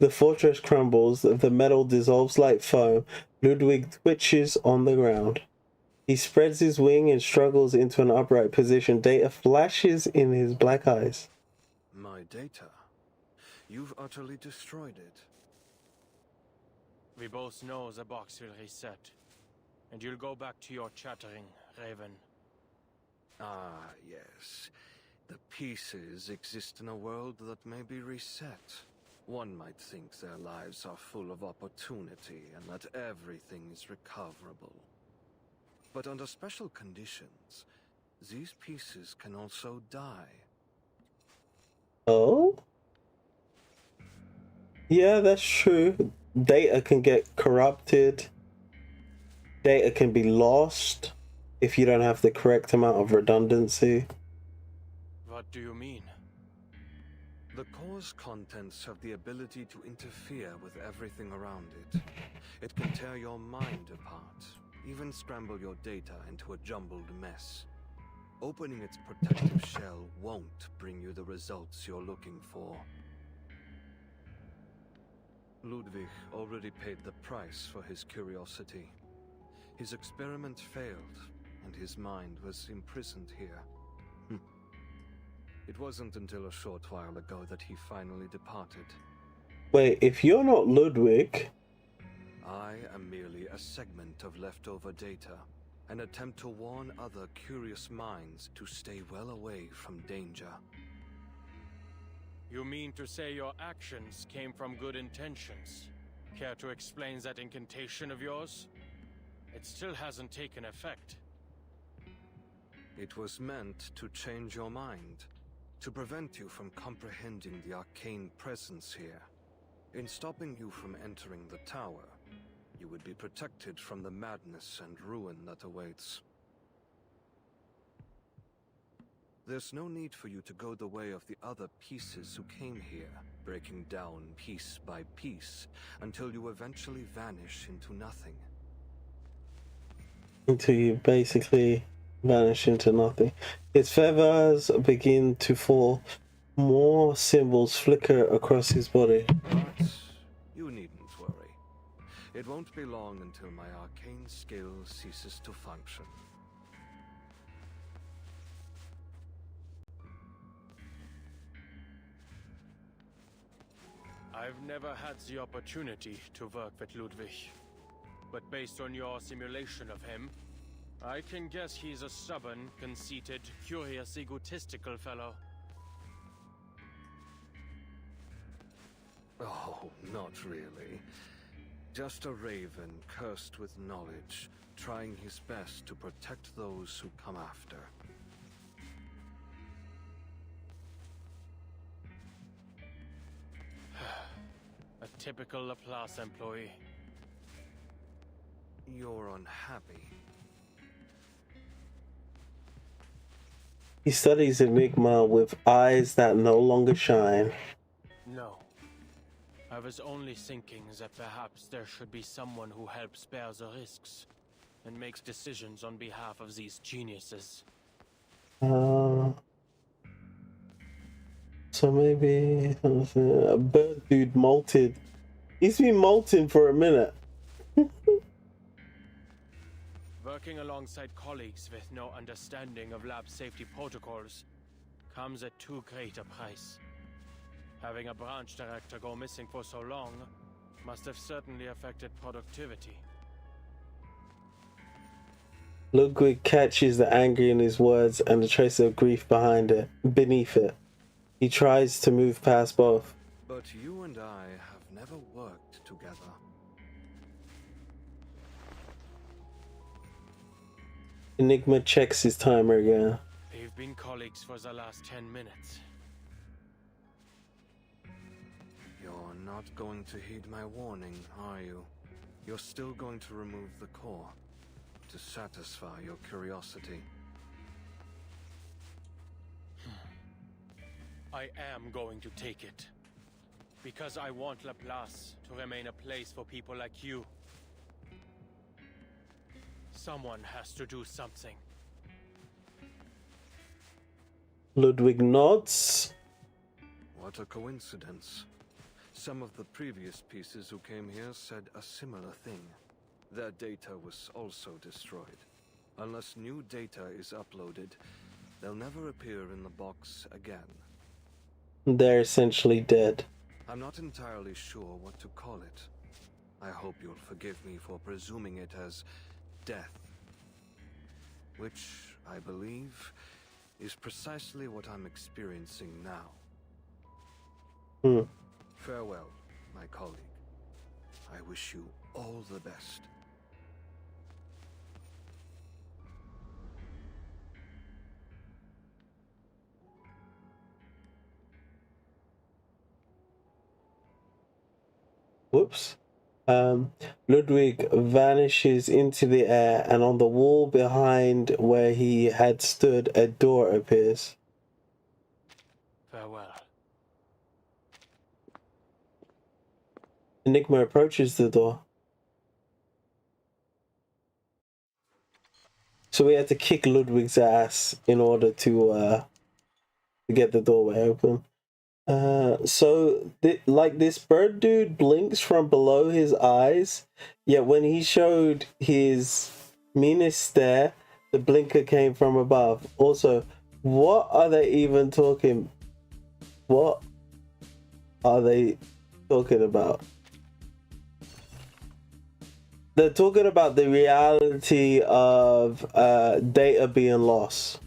The fortress crumbles, the metal dissolves like foam. Ludwig twitches on the ground. He spreads his wing and struggles into an upright position. Data flashes in his black eyes. My data? You've utterly destroyed it. We both know the box will reset. And you'll go back to your chattering, Raven. Ah, yes. The pieces exist in a world that may be reset. One might think their lives are full of opportunity and that everything is recoverable. But under special conditions, these pieces can also die. Oh? Yeah, that's true. Data can get corrupted. Data can be lost if you don't have the correct amount of redundancy. What do you mean? The core's contents have the ability to interfere with everything around it. It can tear your mind apart, even scramble your data into a jumbled mess. Opening its protective shell won't bring you the results you're looking for. Ludwig already paid the price for his curiosity. His experiment failed, and his mind was imprisoned here. It wasn't until a short while ago that he finally departed. Wait, if you're not Ludwig... I am merely a segment of leftover data, an attempt to warn other curious minds to stay well away from danger. You mean to say your actions came from good intentions? Care to explain that incantation of yours? It still hasn't taken effect. It was meant to change your mind, to prevent you from comprehending the arcane presence here. In stopping you from entering the tower, you would be protected from the madness and ruin that awaits. There's no need for you to go the way of the other pieces who came here, breaking down piece by piece, until you eventually vanish into nothing. Until you basically vanish into nothing. His feathers begin to fall. More symbols flicker across his body. But you needn't worry. It won't be long until my arcane skill ceases to function. I've never had the opportunity to work with Ludwig. But based on your simulation of him, I can guess he's a stubborn, conceited, curious, egotistical fellow. Oh, not really. Just a raven cursed with knowledge, trying his best to protect those who come after. A typical Laplace employee. You're unhappy. He studies Enigma with eyes that no longer shine. No. I was only thinking that perhaps there should be someone who helps bear the risks and makes decisions on behalf of these geniuses. So maybe a bird dude molted. He's been molting for a minute. Working alongside colleagues with no understanding of lab safety protocols comes at too great a price. Having a branch director go missing for so long must have certainly affected productivity. Ludwig catches the anger in his words and the trace of grief beneath it. He tries to move past both. But you and I have never worked together. Enigma checks his timer again. We've been colleagues for the last 10 minutes. You're not going to heed my warning, are you? You're still going to remove the core to satisfy your curiosity. I am going to take it. Because I want Laplace to remain a place for people like you. Someone has to do something. Ludwig nods. What a coincidence. Some of the previous pieces who came here said a similar thing. Their data was also destroyed. Unless new data is uploaded, they'll never appear in the box again. They're essentially dead. I'm not entirely sure what to call it. I hope you'll forgive me for presuming it as death. Which, I believe, is precisely what I'm experiencing now. Farewell, my colleague. I wish you all the best. Whoops. Ludwig vanishes into the air, and on the wall behind where he had stood, a door appears. Farewell. Enigma approaches the door. So we had to kick Ludwig's ass in order to get the doorway open. Like this bird dude blinks from below his eyes, yet when he showed his meanest stare, the blinker came from above. Also, what are they even talking? What are they talking about? They're talking about the reality of data being lost.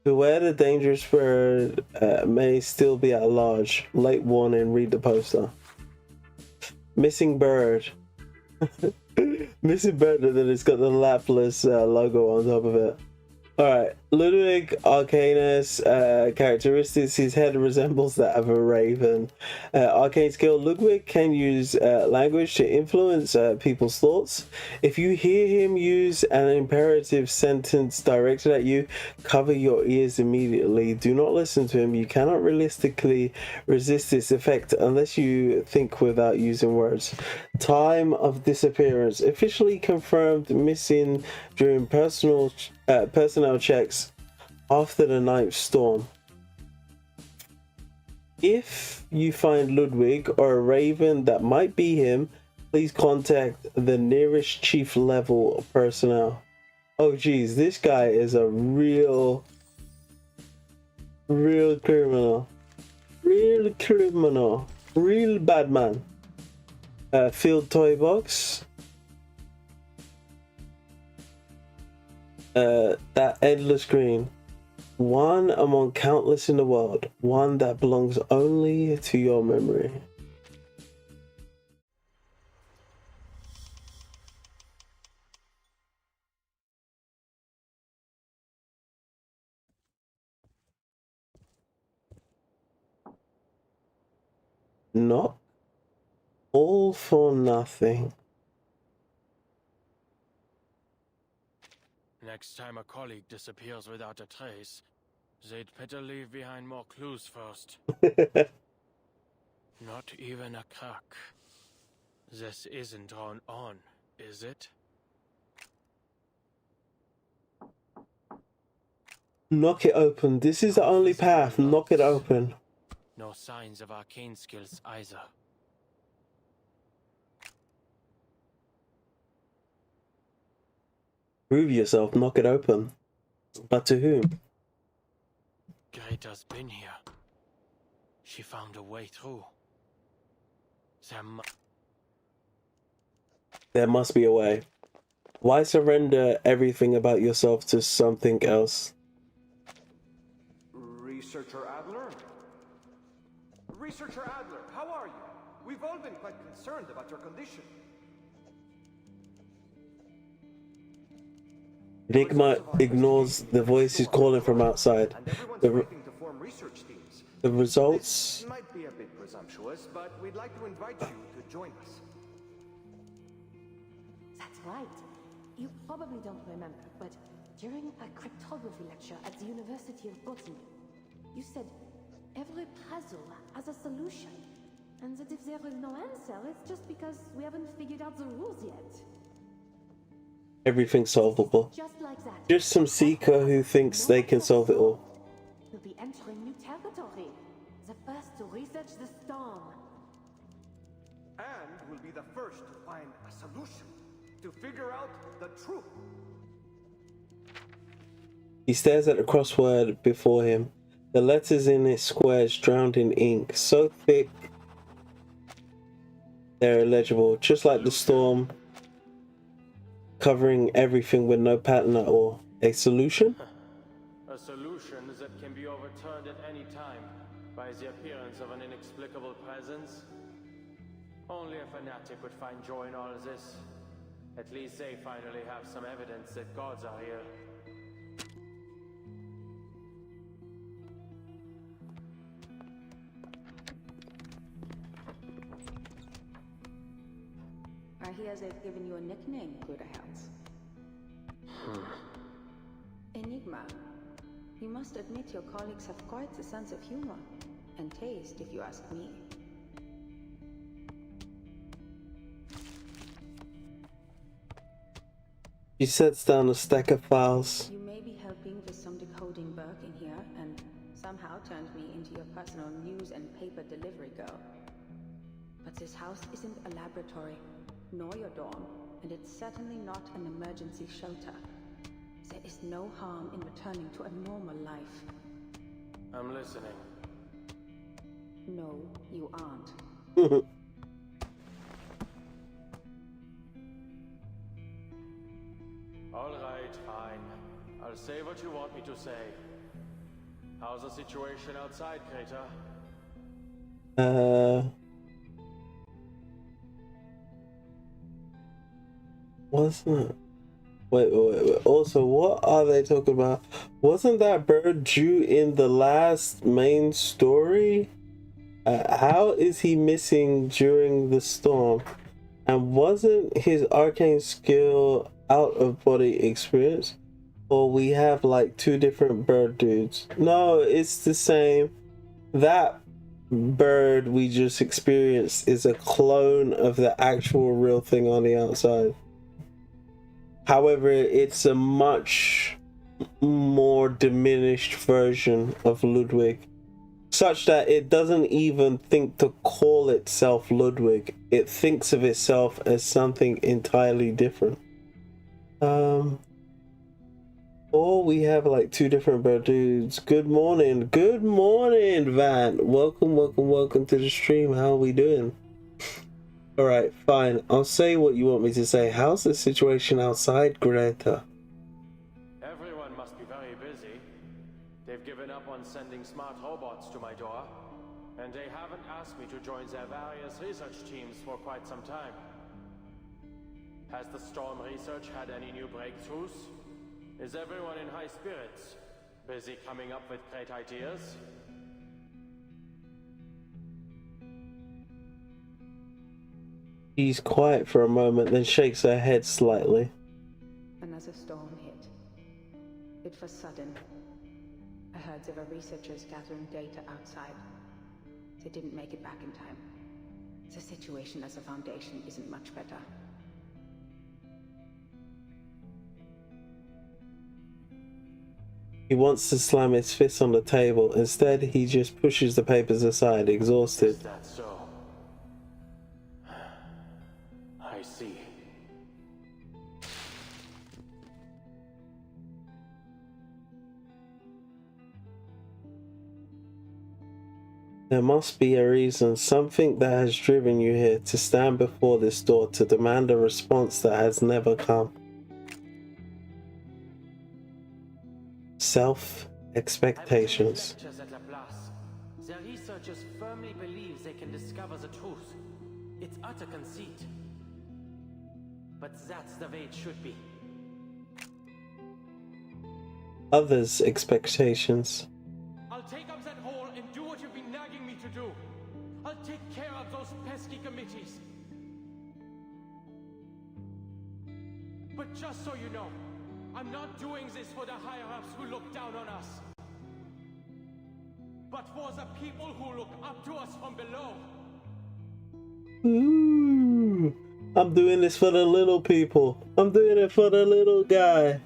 Beware the dangerous bird may still be at large. Late warning, read the poster. Missing bird. Missing bird, and then it's got the Laplace logo on top of it. Alright, Ludwig Arcanus characteristics. His head resembles that of a raven. Arcane skill. Ludwig can use language to influence people's thoughts. If you hear him use an imperative sentence directed at you, cover your ears immediately. Do not listen to him. You cannot realistically resist this effect unless you think without using words. Time of disappearance. Officially confirmed missing during personnel checks after the 9th storm. If you find Ludwig or a raven that might be him, please contact the nearest chief level personnel. Oh geez, this guy is a real criminal. Real bad man. Field TOYBOX. That endless green. One among countless in the world. One that belongs only to your memory. Not all for nothing. Next time a colleague disappears without a trace, they'd better leave behind more clues first. Not even a crack. This isn't drawn on, is it? Knock it open. This is the only path. Knock it open. No signs of arcane skills either. Prove yourself. Knock it open. But to whom? Greta's been here. She found a way through. There must be a way. Why surrender everything about yourself to something else? Researcher Adler? Researcher Adler, how are you? We've all been quite concerned about your condition. Enigma ignores the voices calling from outside. The results. This might be a bit presumptuous, but we'd like to invite you to join us. That's right. You probably don't remember, but during a cryptography lecture at the University of Bulletin, you said every puzzle has a solution, and that if there is no answer, it's just because we haven't figured out the rules yet. Everything's solvable. Just like that. Just some seeker who thinks they can solve it all. We'll be entering new territory. The first to research the storm. And we'll be the first to find a solution, to figure out the truth. He stares at the crossword before him. The letters in its squares drowned in ink, so thick they're illegible, just like the storm, covering everything with no pattern at all. A solution? A solution that can be overturned at any time by the appearance of an inexplicable presence. Only a fanatic would find joy in all of this. At least they finally have some evidence that gods are here. I hear they've given you a nickname, Bruderherz. Enigma. You must admit your colleagues have quite the sense of humor. And taste, if you ask me. He sets down a stack of files. You may be helping with some decoding work in here, and somehow turned me into your personal news and paper delivery girl. But this house isn't a laboratory, nor your dorm, and it's certainly not an emergency shelter. There is no harm in returning to a normal life. I'm listening. No, you aren't. All right, fine. I'll say what you want me to say. How's the situation outside, Greta? Wasn't it? Wait. Also, what are they talking about? Wasn't that bird due in the last main story? How is he missing during the storm? And wasn't his arcane skill out of body experience? Or we have like two different bird dudes? No, it's the same. That bird we just experienced is a clone of the actual real thing on the outside. However, it's a much more diminished version of Ludwig, such that it doesn't even think to call itself Ludwig. It thinks of itself as something entirely different. Or we have like two different bird dudes. Good morning, Van. Welcome to the stream. How are we doing? Alright, fine. I'll say what you want me to say. How's the situation outside, Greta? Everyone must be very busy. They've given up on sending smart robots to my door, and they haven't asked me to join their various research teams for quite some time. Has the storm research had any new breakthroughs? Is everyone in high spirits? Busy coming up with great ideas? She's quiet for a moment, then shakes her head slightly. Another storm hit. It was sudden. I heard there were researchers gathering data outside. They didn't make it back in time. The situation as a foundation isn't much better. He wants to slam his fist on the table. Instead, he just pushes the papers aside, exhausted. Is that so? I see. There must be a reason, something that has driven you here to stand before this door to demand a response that has never come. Self-expectations. At Laplace. Their researchers firmly believe they can discover the truth. It's utter conceit. But that's the way it should be. others' expectations. I'll take up that hole and do what you've been nagging me to do. I'll take care of those pesky committees. But just so you know, I'm not doing this for the higher-ups who look down on us, but for the people who look up to us from below. Ooh, I'm doing this for the little people. I'm doing it for the little guy.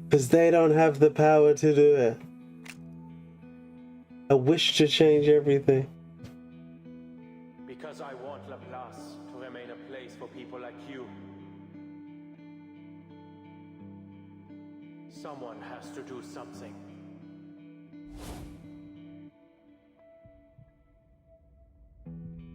Because they don't have the power to do it. I wish to change everything. Because I want Laplace to remain a place for people like you. Someone has to do something.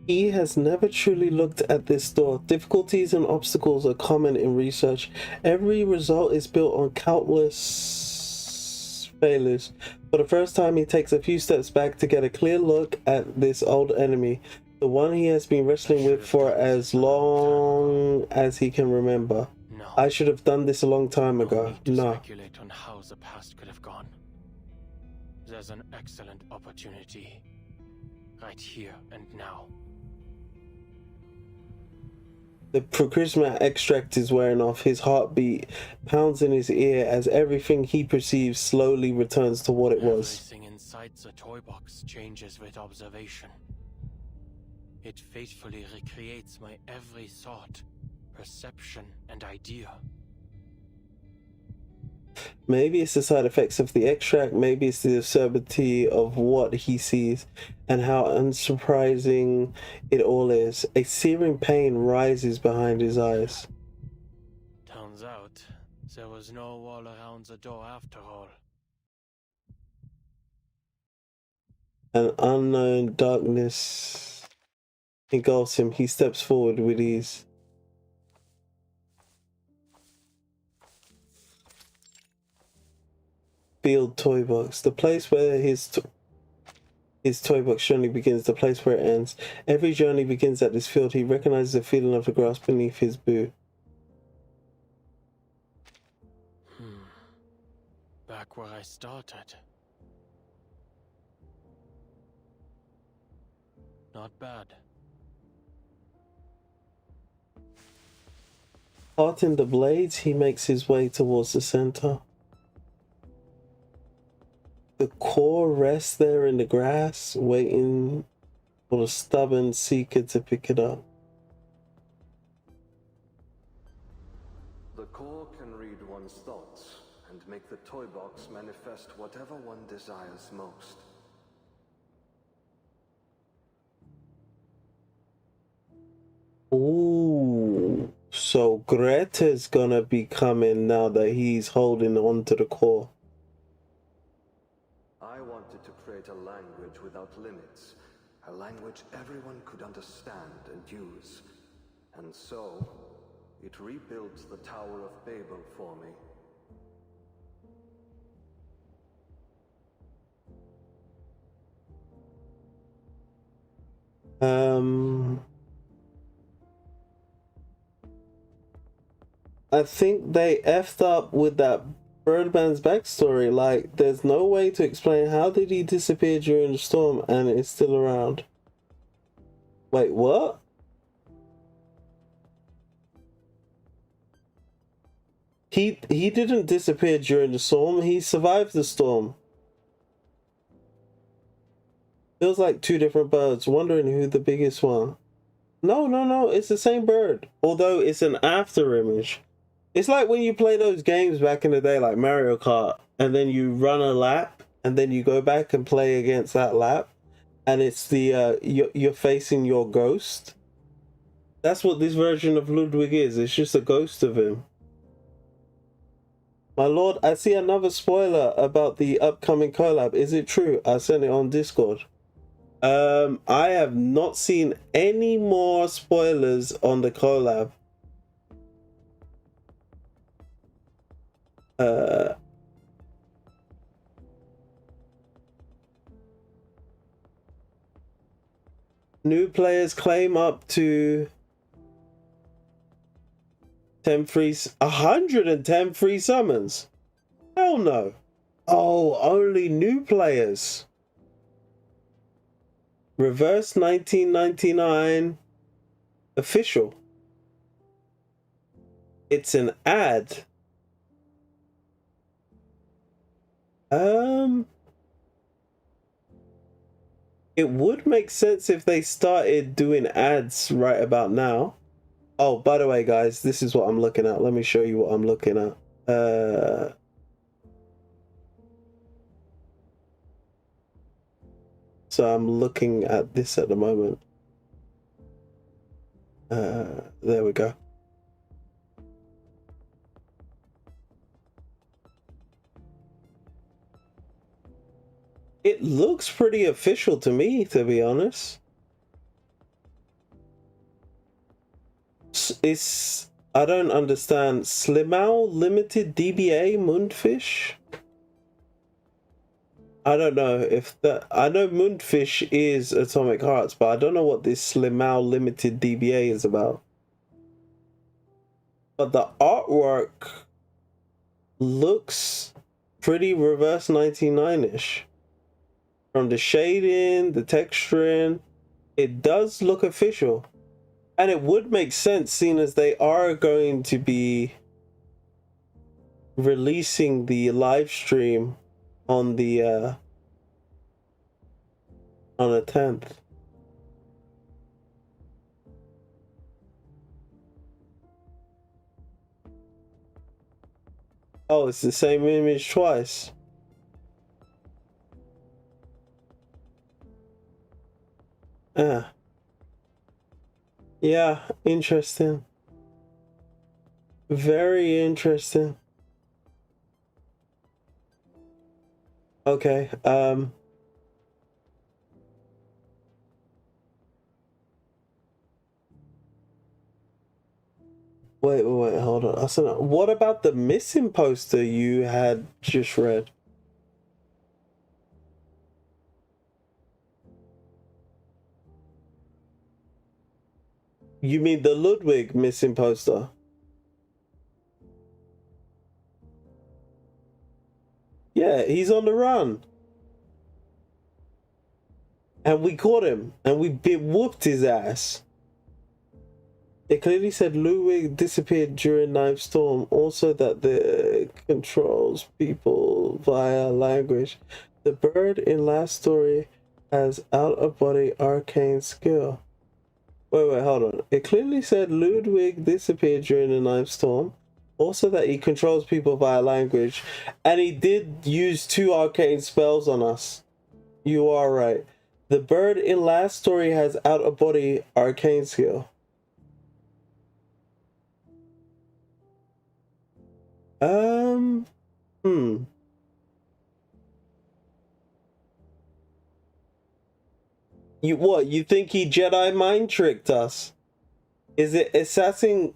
He has never truly looked at this door. Difficulties and obstacles are common in research. Every result is built on countless failures. For the first time, he takes a few steps back to get a clear look at this old enemy, the one he has been wrestling with for as long as he can remember. No. I should have done this a long time ago. No. Speculate on how the past could have gone. There's an excellent opportunity. Right here and now. The Charisma extract is wearing off. His heartbeat pounds in his ear as everything he perceives slowly returns to what it was. Everything inside the toy box changes with observation. It faithfully recreates my every thought, perception, and idea. Maybe it's the side effects of the extract, maybe it's the absurdity of what he sees and how unsurprising it all is. A searing pain rises behind his eyes. Turns out, there was no wall around the door after all. An unknown darkness engulfs him. He steps forward with ease. Field toy box, the place where his toy box journey begins, the place where it ends. Every journey begins at this field. He recognizes the feeling of the grass beneath his boot. Back where I started. Not bad. Caught in the blades, he makes his way towards the center. The core rests there in the grass, waiting for the stubborn seeker to pick it up. The core can read one's thoughts and make the toy box manifest whatever one desires most. Ooh, so Greta's gonna be coming now that he's holding on to the core. I wanted to create a language without limits, a language everyone could understand and use. And so, it rebuilt the Tower of Babel for me. I think they effed up with that Birdman's backstory. Like, there's no way to explain how did he disappear during the storm and is still around. Wait, what? He didn't disappear during the storm. He survived the storm. Feels like two different birds. Wondering who the biggest one. No, it's the same bird. Although it's an after image. It's like when you play those games back in the day, like Mario Kart, and then you run a lap, and then you go back and play against that lap, and it's the you're facing your ghost. That's what this version of Ludwig is. It's just a ghost of him. My lord, I see another spoiler about the upcoming collab. Is it true? I sent it on Discord. I have not seen any more spoilers on the collab. New players claim up to 110 free summons. Hell Hell no. Oh, only new players. Reverse 1999 official. It's an ad. It would make sense if they started doing ads right about now. Oh, by the way, guys, this is what I'm looking at. Let me show you what I'm looking at. So I'm looking at this at the moment. There we go. It looks pretty official to me, to be honest. It's, I don't understand. Slimau Limited DBA Mundfish? I don't know if that, I know Mundfish is Atomic Hearts, but I don't know what this Slimau Limited DBA is about. But the artwork looks pretty reverse 99-ish. From the shading, the texturing, it does look official. And it would make sense, seeing as they are going to be releasing the live stream on the 10th. Oh, it's the same image twice. Yeah, interesting. Very interesting. Okay, wait, hold on. What about the missing poster you had just read? You mean the Ludwig missing poster? Yeah, he's on the run. And we caught him, and we whooped his ass. It clearly said Ludwig disappeared during Ninth Storm. Also that the controls people via language. The bird in last story has out-of-body arcane skill. Wait, hold on. It clearly said Ludwig disappeared during the Ninth Storm. Also that he controls people via language. And he did use 2 arcane spells on us. You are right. The bird in last story has out-of-body arcane skill. You think he Jedi mind tricked us? Is it assassin?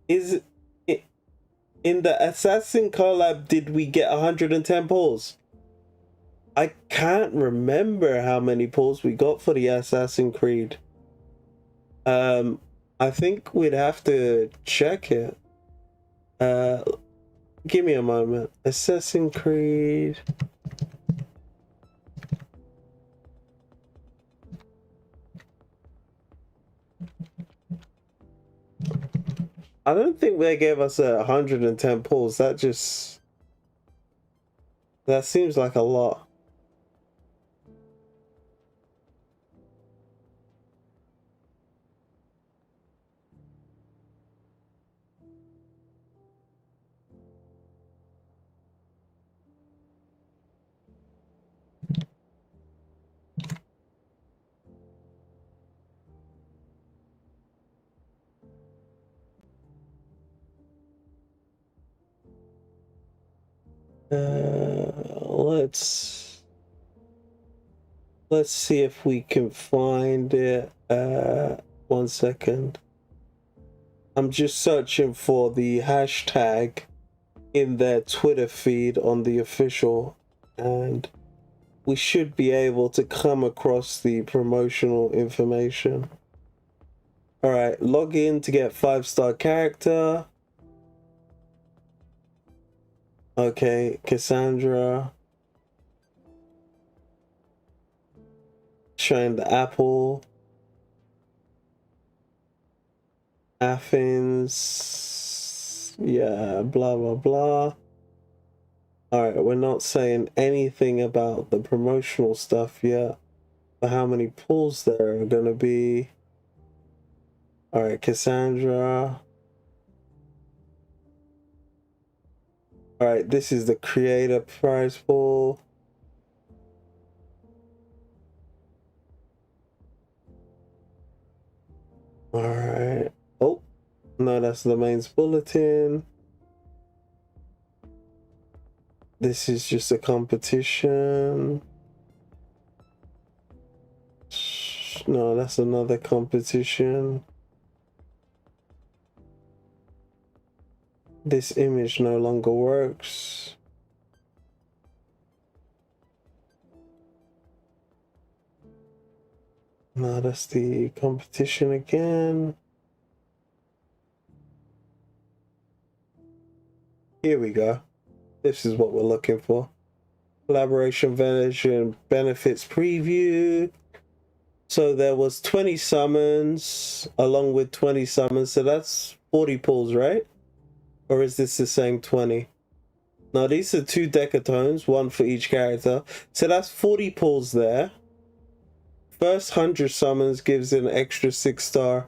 Is it in the assassin collab? Did we get 110 pulls? I can't remember how many pulls we got for the Assassin's Creed. I think we'd have to check it. Give me a moment. Assassin's Creed. I don't think they gave us 110 pulls. That seems like a lot. Let's see if we can find it. 1 second. I'm just searching for the hashtag in their Twitter feed on the official, and we should be able to come across the promotional information. Alright, log in to get 5-star character. Okay, Cassandra. Showing the apple. Athens. Yeah, blah, blah, blah. Alright, we're not saying anything about the promotional stuff yet. But how many pulls there are going to be. Alright, Cassandra. Alright, this is the creator prize pool. Alright. Oh, no, that's the mains bulletin. This is just a competition. No, that's another competition. This image no longer works. No, that's the competition again. Here we go. This is what we're looking for. Collaboration version benefits preview. So there was 20 summons along with 20 summons. So that's 40 pulls, right? Or is this the same 20? No, these are 2 decatones, 1 for each character. So that's 40 pulls there. First 100 summons gives an extra 6-star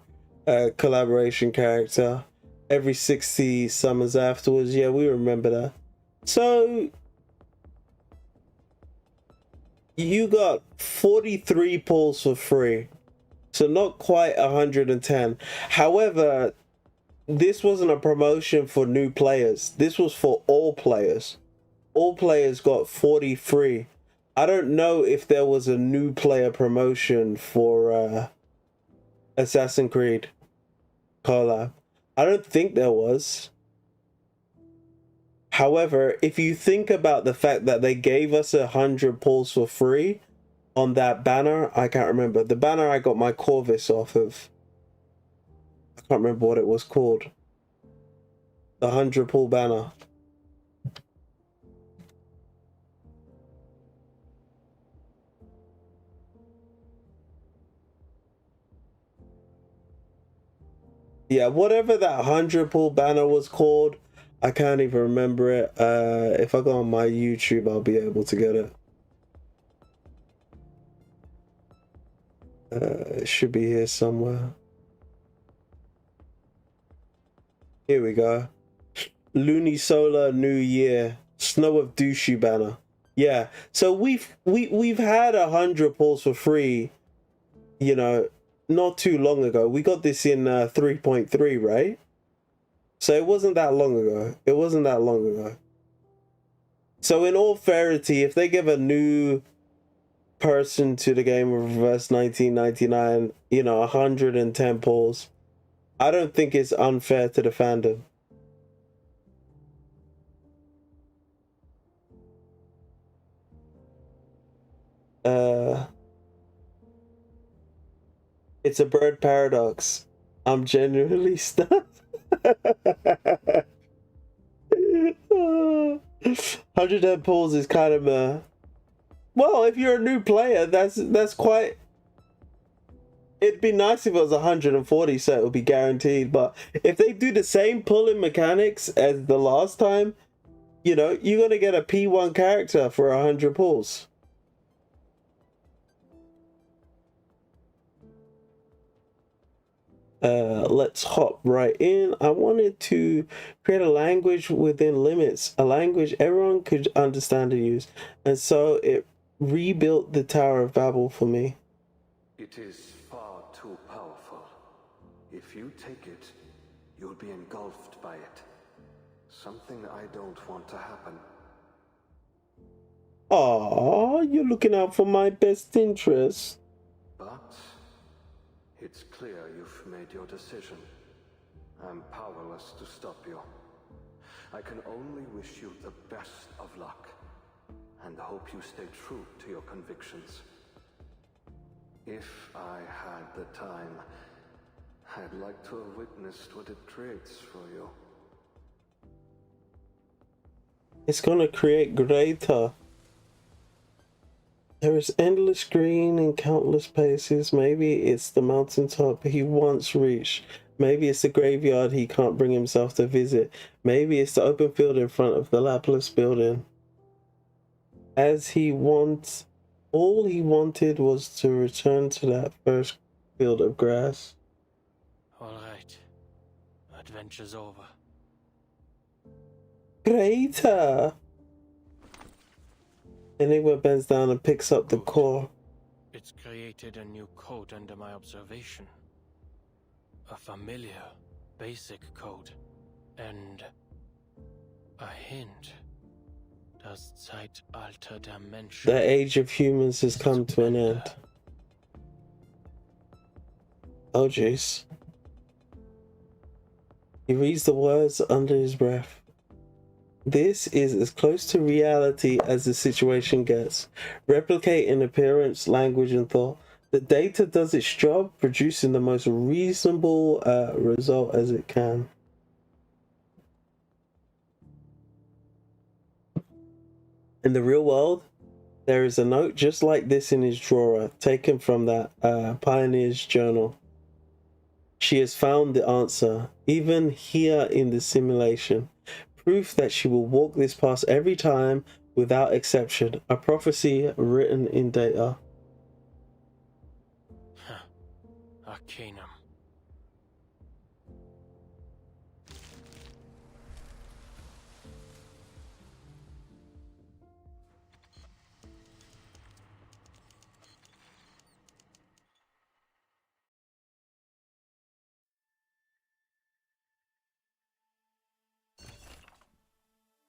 collaboration character. Every 60 summons afterwards. Yeah, we remember that. So you got 43 pulls for free. So not quite 110. However, this wasn't a promotion for new players. This was for all players. All players got 40 free. I don't know if there was a new player promotion for Assassin's Creed collab. I don't think there was. However, if you think about the fact that they gave us 100 pulls for free on that banner, I can't remember. The banner I got my Corvus off of. I can't remember what it was called. The 100 pull banner. Yeah, whatever that 100 pull banner was called, I can't even remember it. If I go on my YouTube, I'll be able to get it. It should be here somewhere. Here we go. Lunisolar New Year. Snow of Douchey banner. Yeah, so we've had 100 pulls for free, you know, not too long ago. We got this in 3.3, right? So it wasn't that long ago. It wasn't that long ago. So in all fairity, if they give a new person to the game of Reverse 1999, you know, 110 pulls, I don't think it's unfair to the fandom. It's a bird paradox. I'm genuinely stunned. 110 pulls is kind of a... Well, if you're a new player, that's quite... It'd be nice if it was 140, so it would be guaranteed. But if they do the same pulling mechanics as the last time, you know, you're going to get a P1 character for 100 pulls. Let's hop right in. I wanted to create a language within limits, a language everyone could understand and use, and so it rebuilt the Tower of Babel for me. It is far too powerful. If you take it, you'll be engulfed by it. Something I don't want to happen. Aww, you're looking out for my best interest. But it's clear you've made your decision. I'm powerless to stop you. I can only wish you the best of luck, and hope you stay true to your convictions. If I had the time, I'd like to have witnessed what it creates for you. It's gonna create Greta. There is endless green in countless places. Maybe it's the mountaintop he once reached. Maybe it's the graveyard he can't bring himself to visit. Maybe it's the open field in front of the Laplace building. All he wanted was to return to that first field of grass. All right. Adventure's over. Greta! Enigma bends down and picks up the core. It's created a new code under my observation. A familiar, basic code. And a hint. Das Zeitalter der Menschen. The age of humans has come to an end. Oh jeez. He reads the words under his breath. This is as close to reality as the situation gets. Replicate in appearance, language, and thought. The data does its job, producing the most reasonable result as it can. In the real world, there is a note just like this in his drawer, taken from that pioneer's journal. She has found the answer, even here in the simulation. Proof that she will walk this path every time, without exception. A prophecy written in data. Arcanum.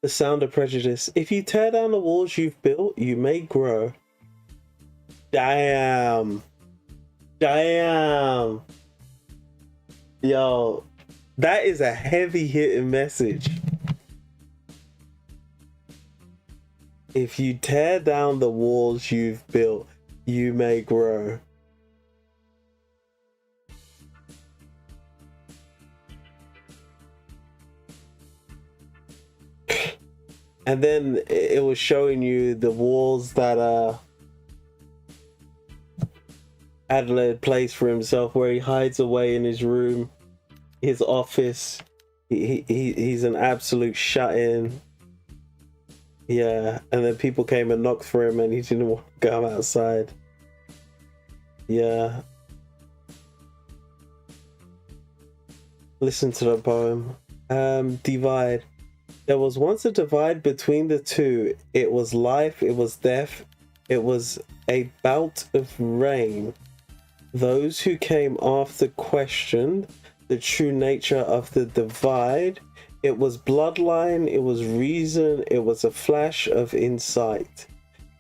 The sound of prejudice. If you tear down the walls you've built, you may grow. Damn. Damn. Yo, that is a heavy hitting message. If you tear down the walls you've built, you may grow. And then it was showing you the walls that Adler had placed for himself, where he hides away in his room, his office. He's an absolute shut-in. Yeah, and then people came and knocked for him and he didn't want to go outside. Yeah. Listen to the poem. Divide. There was once a divide between the two. It was life, it was death, it was a bout of rain. Those who came after questioned the true nature of the divide. It was bloodline, it was reason, it was a flash of insight.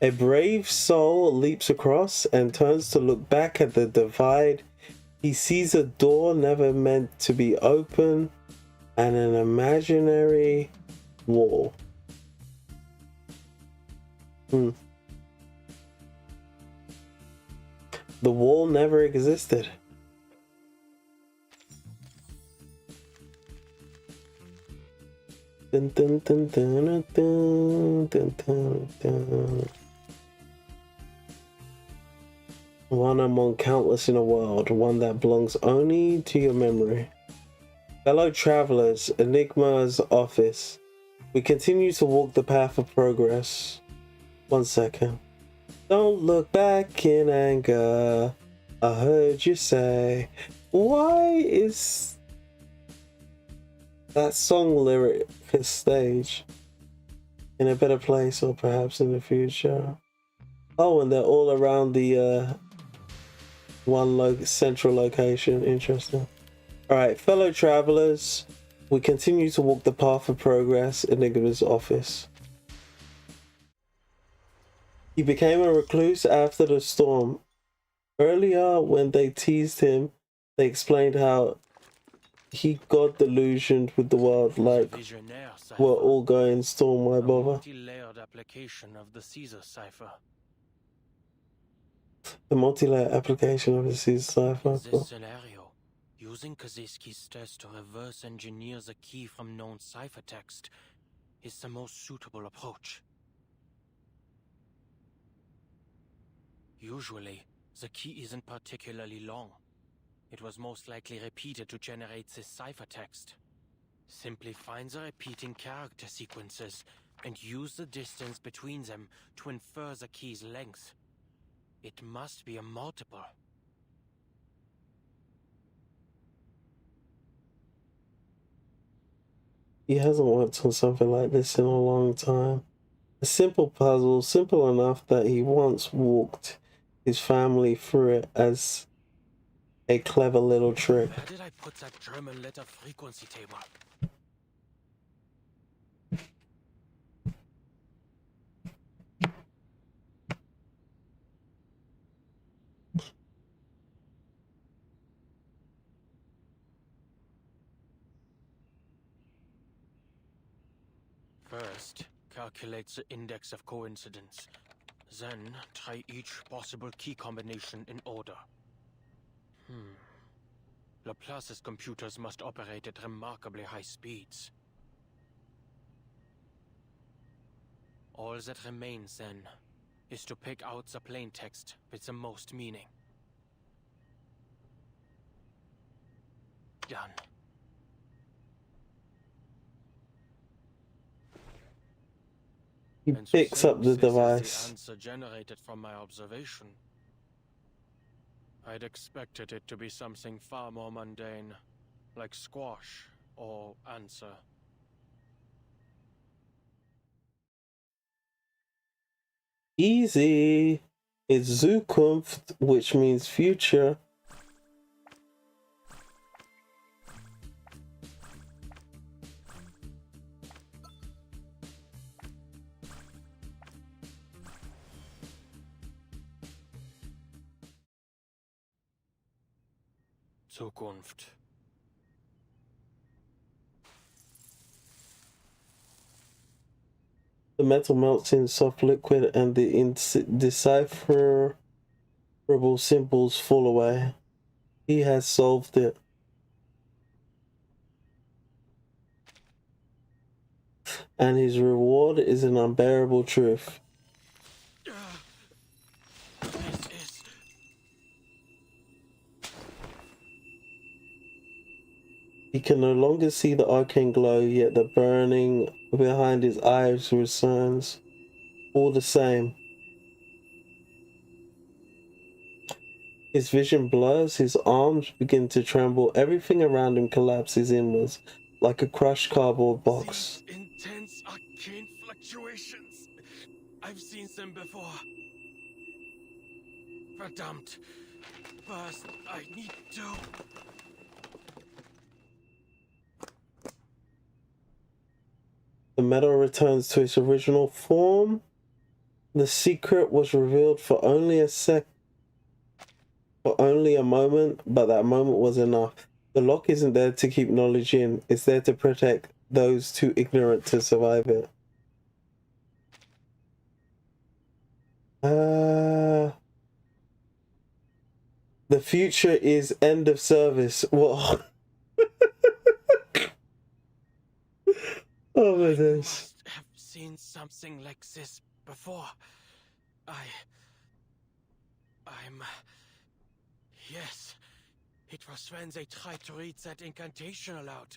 A brave soul leaps across and turns to look back at the divide. He sees a door never meant to be open and an imaginary wall. The wall never existed. Dun, dun, dun, dun, dun, dun, dun, dun. One among countless in a world, one that belongs only to your memory. Fellow travelers, Enigma's office. We continue to walk the path of progress. 1 second. Don't look back in anger. I heard you say. Why is that song lyric stage? In a better place, or perhaps in the future. Oh, and they're all around the one central location. Interesting. Alright, fellow travelers, we continue to walk the path of progress in Enigma's office. He became a recluse after the storm. Earlier, when they teased him, they explained how he got delusioned with the world, like we're all going storm, why bother? Multi-layered application of the Caesar cipher. The multi-layer application of the Caesar cipher. In this scenario, using Kaczynski's test to reverse engineer the key from known ciphertext, is the most suitable approach. Usually, the key isn't particularly long. It was most likely repeated to generate this ciphertext. Simply find the repeating character sequences and use the distance between them to infer the key's length. It must be a multiple. He hasn't worked on something like this in a long time. A simple puzzle, simple enough that he once walked his family through it as a clever little trick. Where did I put that German letter frequency table? First, calculate the index of coincidence. Then, try each possible key combination in order. Laplace's computers must operate at remarkably high speeds. All that remains, then, is to pick out the plain text with the most meaning. Done. He picks up the device. The answer generated from my observation. I'd expected it to be something far more mundane, like squash or answer. Easy. It's Zukunft, which means future. Zukunft. The metal melts in soft liquid and the indecipherable symbols fall away. He has solved it. And his reward is an unbearable truth. He can no longer see the arcane glow, yet the burning behind his eyes returns. All the same. His vision blurs, his arms begin to tremble, everything around him collapses inwards, like a crushed cardboard box. These intense arcane fluctuations. I've seen them before. Verdammt. First, I need to... The metal returns to its original form. The secret was revealed for only a moment, but that moment was enough. The lock isn't there to keep knowledge in, it's there to protect those too ignorant to survive it. The future is end of service. Whoa. Oh my goodness. I must have seen something like this before. Yes. It was when they tried to read that incantation aloud.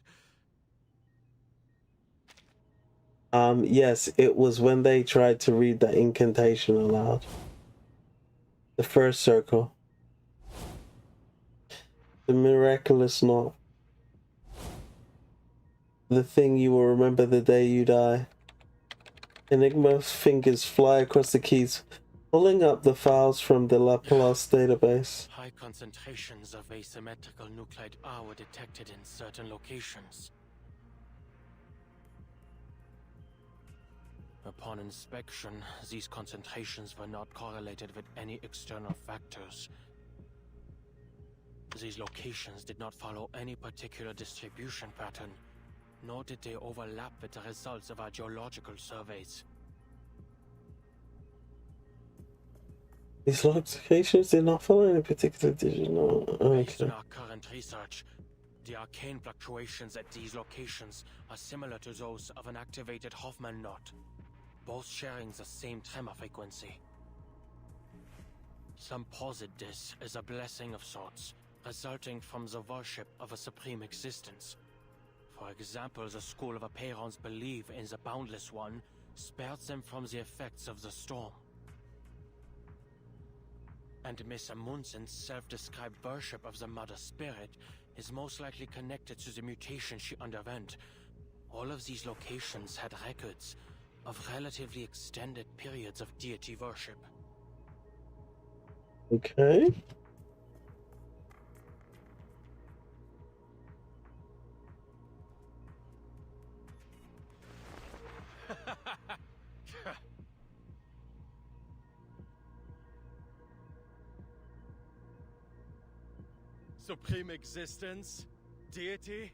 Yes, it was when they tried to read that incantation aloud. The first circle. The miraculous knot. The thing you will remember the day you die. Enigma's fingers fly across the keys, pulling up the files from the Laplace database. High concentrations of asymmetrical nuclide R were detected in certain locations. Upon inspection, these concentrations were not correlated with any external factors. These locations did not follow any particular distribution pattern, nor did they overlap with the results of our geological surveys. These locations did not follow any particular division. Based on our current research, The arcane fluctuations at these locations are similar to those of an activated Hoffman knot, both sharing the same tremor frequency. Some posit this as a blessing of sorts, resulting from the worship of a supreme existence. For example, the school of Aperons believe in the Boundless One spared them from the effects of the storm. And Miss Amundsen's self-described worship of the Mother Spirit is most likely connected to the mutation she underwent. All of these locations had records of relatively extended periods of deity worship. Okay. Supreme existence? Deity?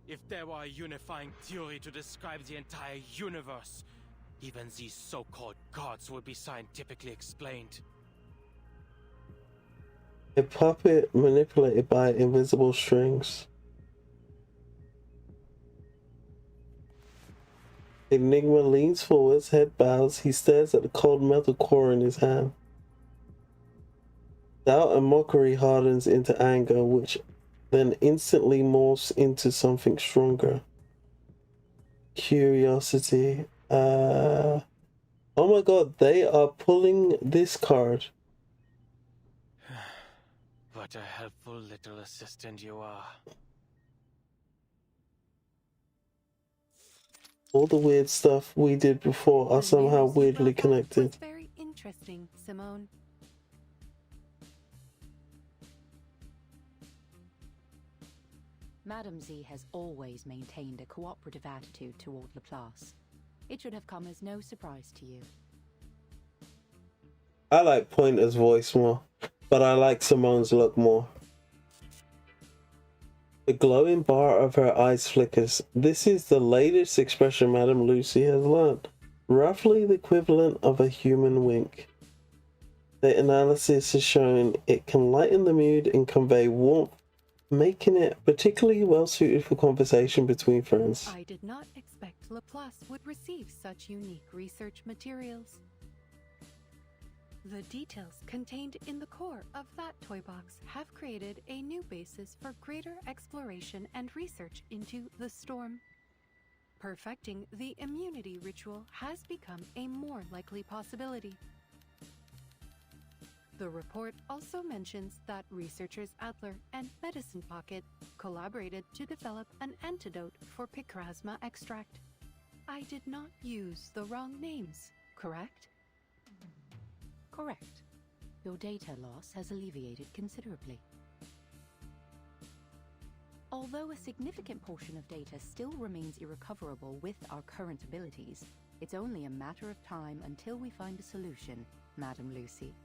If there were a unifying theory to describe the entire universe, even these so-called gods would be scientifically explained. A puppet manipulated by invisible strings. Enigma leans forwards, head bows. He stares at the cold metal core in his hand. Doubt and mockery hardens into anger, which then instantly morphs into something stronger. Curiosity. Oh my god, they are pulling this card. What a helpful little assistant you are. All the weird stuff we did before are somehow weirdly connected. Very interesting, Simone. Madame Z has always maintained a cooperative attitude toward Laplace. It should have come as no surprise to you. I like Pointer's voice more, but I like Simone's look more. The glowing bar of her eyes flickers. This is the latest expression Madame Lucy has learned, roughly the equivalent of a human wink. The analysis has shown it can lighten the mood and convey warmth, making it particularly well suited for conversation between friends. I did not expect Laplace would receive such unique research materials. The details contained in the core of that toy box have created a new basis for greater exploration and research into the storm. Perfecting the immunity ritual has become a more likely possibility. The report also mentions that researchers Adler and Medicine Pocket collaborated to develop an antidote for picrasma extract. I did not use the wrong names, correct? Correct. Your data loss has alleviated considerably. Although a significant portion of data still remains irrecoverable with our current abilities, it's only a matter of time until we find a solution, Madame Lucy.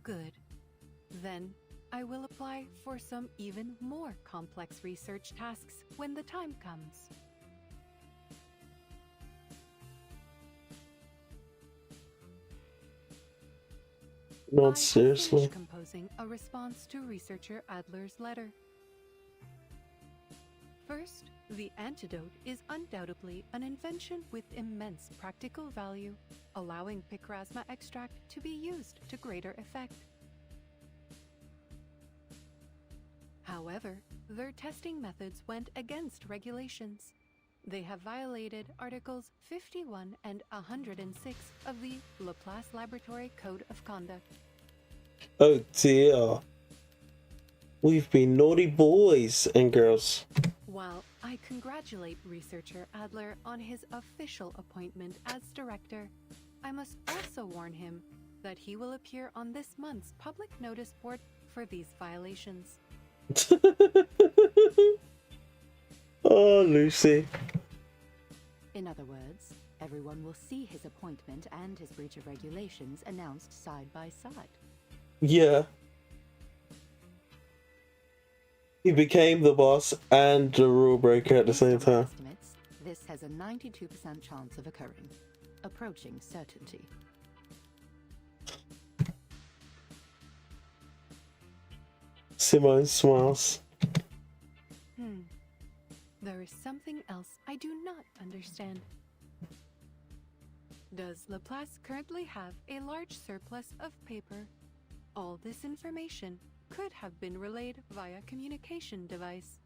Good. Then, I will apply for some even more complex research tasks when the time comes. Not seriously. I finished composing a response to researcher Adler's letter. First, the antidote is undoubtedly an invention with immense practical value, allowing picrasma extract to be used to greater effect. However, their testing methods went against regulations. They have violated Articles 51 and 106 of the Laplace Laboratory Code of Conduct. Oh dear. We've been naughty boys and girls. While I congratulate researcher Adler on his official appointment as director, I must also warn him that he will appear on this month's public notice board for these violations. Oh, Lucy. In other words, everyone will see his appointment and his breach of regulations announced side by side. Yeah. He became the boss and the rule breaker at the same time. Estimates, this has a 92% chance of occurring, approaching certainty. Simone smiles. There is something else I do not understand. Does Laplace currently have a large surplus of paper? All this information could have been relayed via communication device.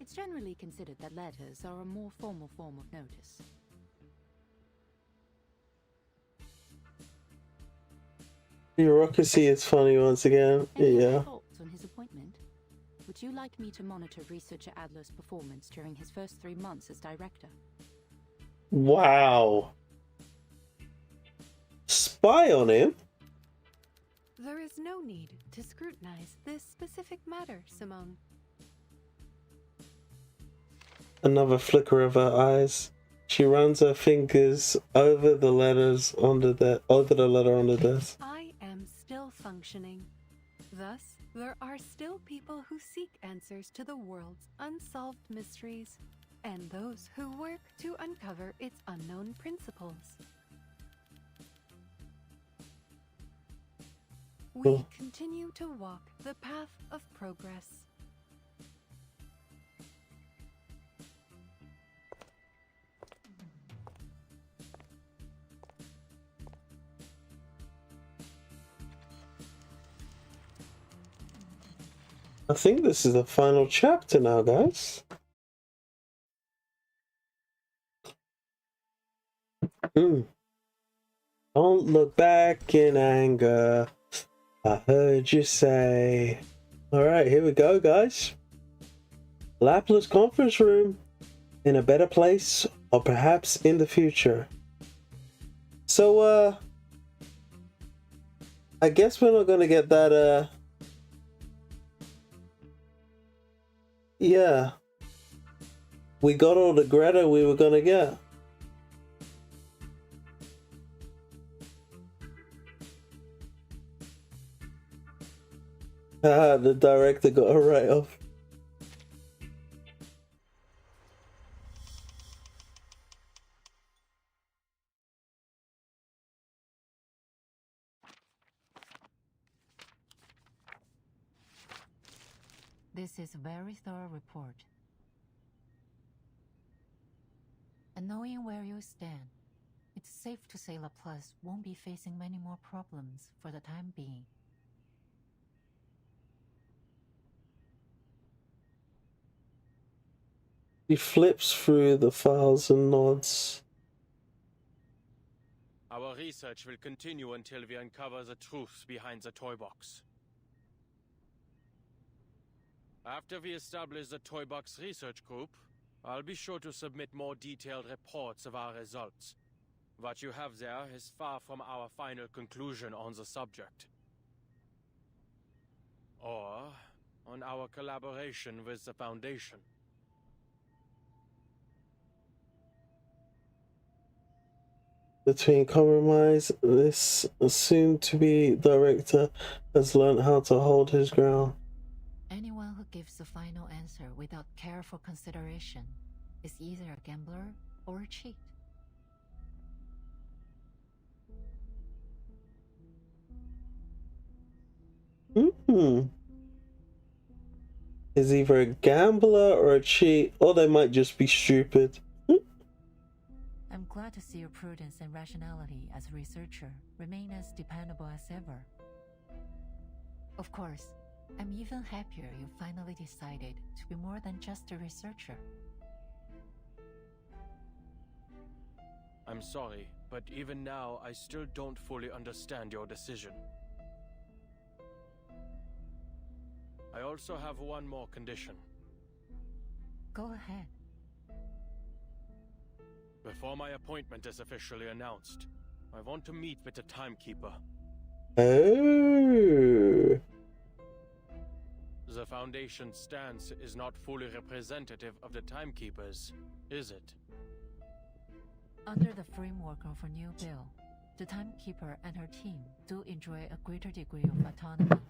It's generally considered that letters are a more formal form of notice. Bureaucracy is funny once again. Yeah. Thoughts on his appointment? Would you like me to monitor researcher Adler's performance during his first 3 months as director? Wow. Spy on him? There is no need to scrutinize this specific matter, Simone. Another flicker of her eyes. She runs her fingers over the letters on the letter on the desk. I am still functioning. Thus, there are still people who seek answers to the world's unsolved mysteries, and those who work to uncover its unknown principles. We continue to walk the path of progress. I think this is the final chapter now, guys. Don't look back in anger. I heard you say. Alright, here we go, guys. Laplace conference room. In a better place, or perhaps in the future. So, I guess we're not gonna get that, yeah. We got all the Greta we were gonna get. The director got a write-off. This is a very thorough report. And knowing where you stand, it's safe to say Laplace won't be facing many more problems for the time being. He flips through the files and nods. Our research will continue until we uncover the truths behind the TOYBOX. After we establish the TOYBOX research group, I'll be sure to submit more detailed reports of our results. What you have there is far from our final conclusion on the subject. Or on our collaboration with the Foundation. Between compromise, this soon-to-be director has learned how to hold his ground. Anyone who gives the final answer without careful consideration is either a gambler or a cheat. Is either a gambler or a cheat, or they might just be stupid. I'm glad to see your prudence and rationality as a researcher remain as dependable as ever. Of course, I'm even happier you finally decided to be more than just a researcher. I'm sorry, but even now I still don't fully understand your decision. I also have one more condition. Go ahead. Before my appointment is officially announced, I want to meet with the timekeeper. Oh. The Foundation's stance is not fully representative of the timekeepers, is it? Under the framework of a new bill, the timekeeper and her team do enjoy a greater degree of autonomy.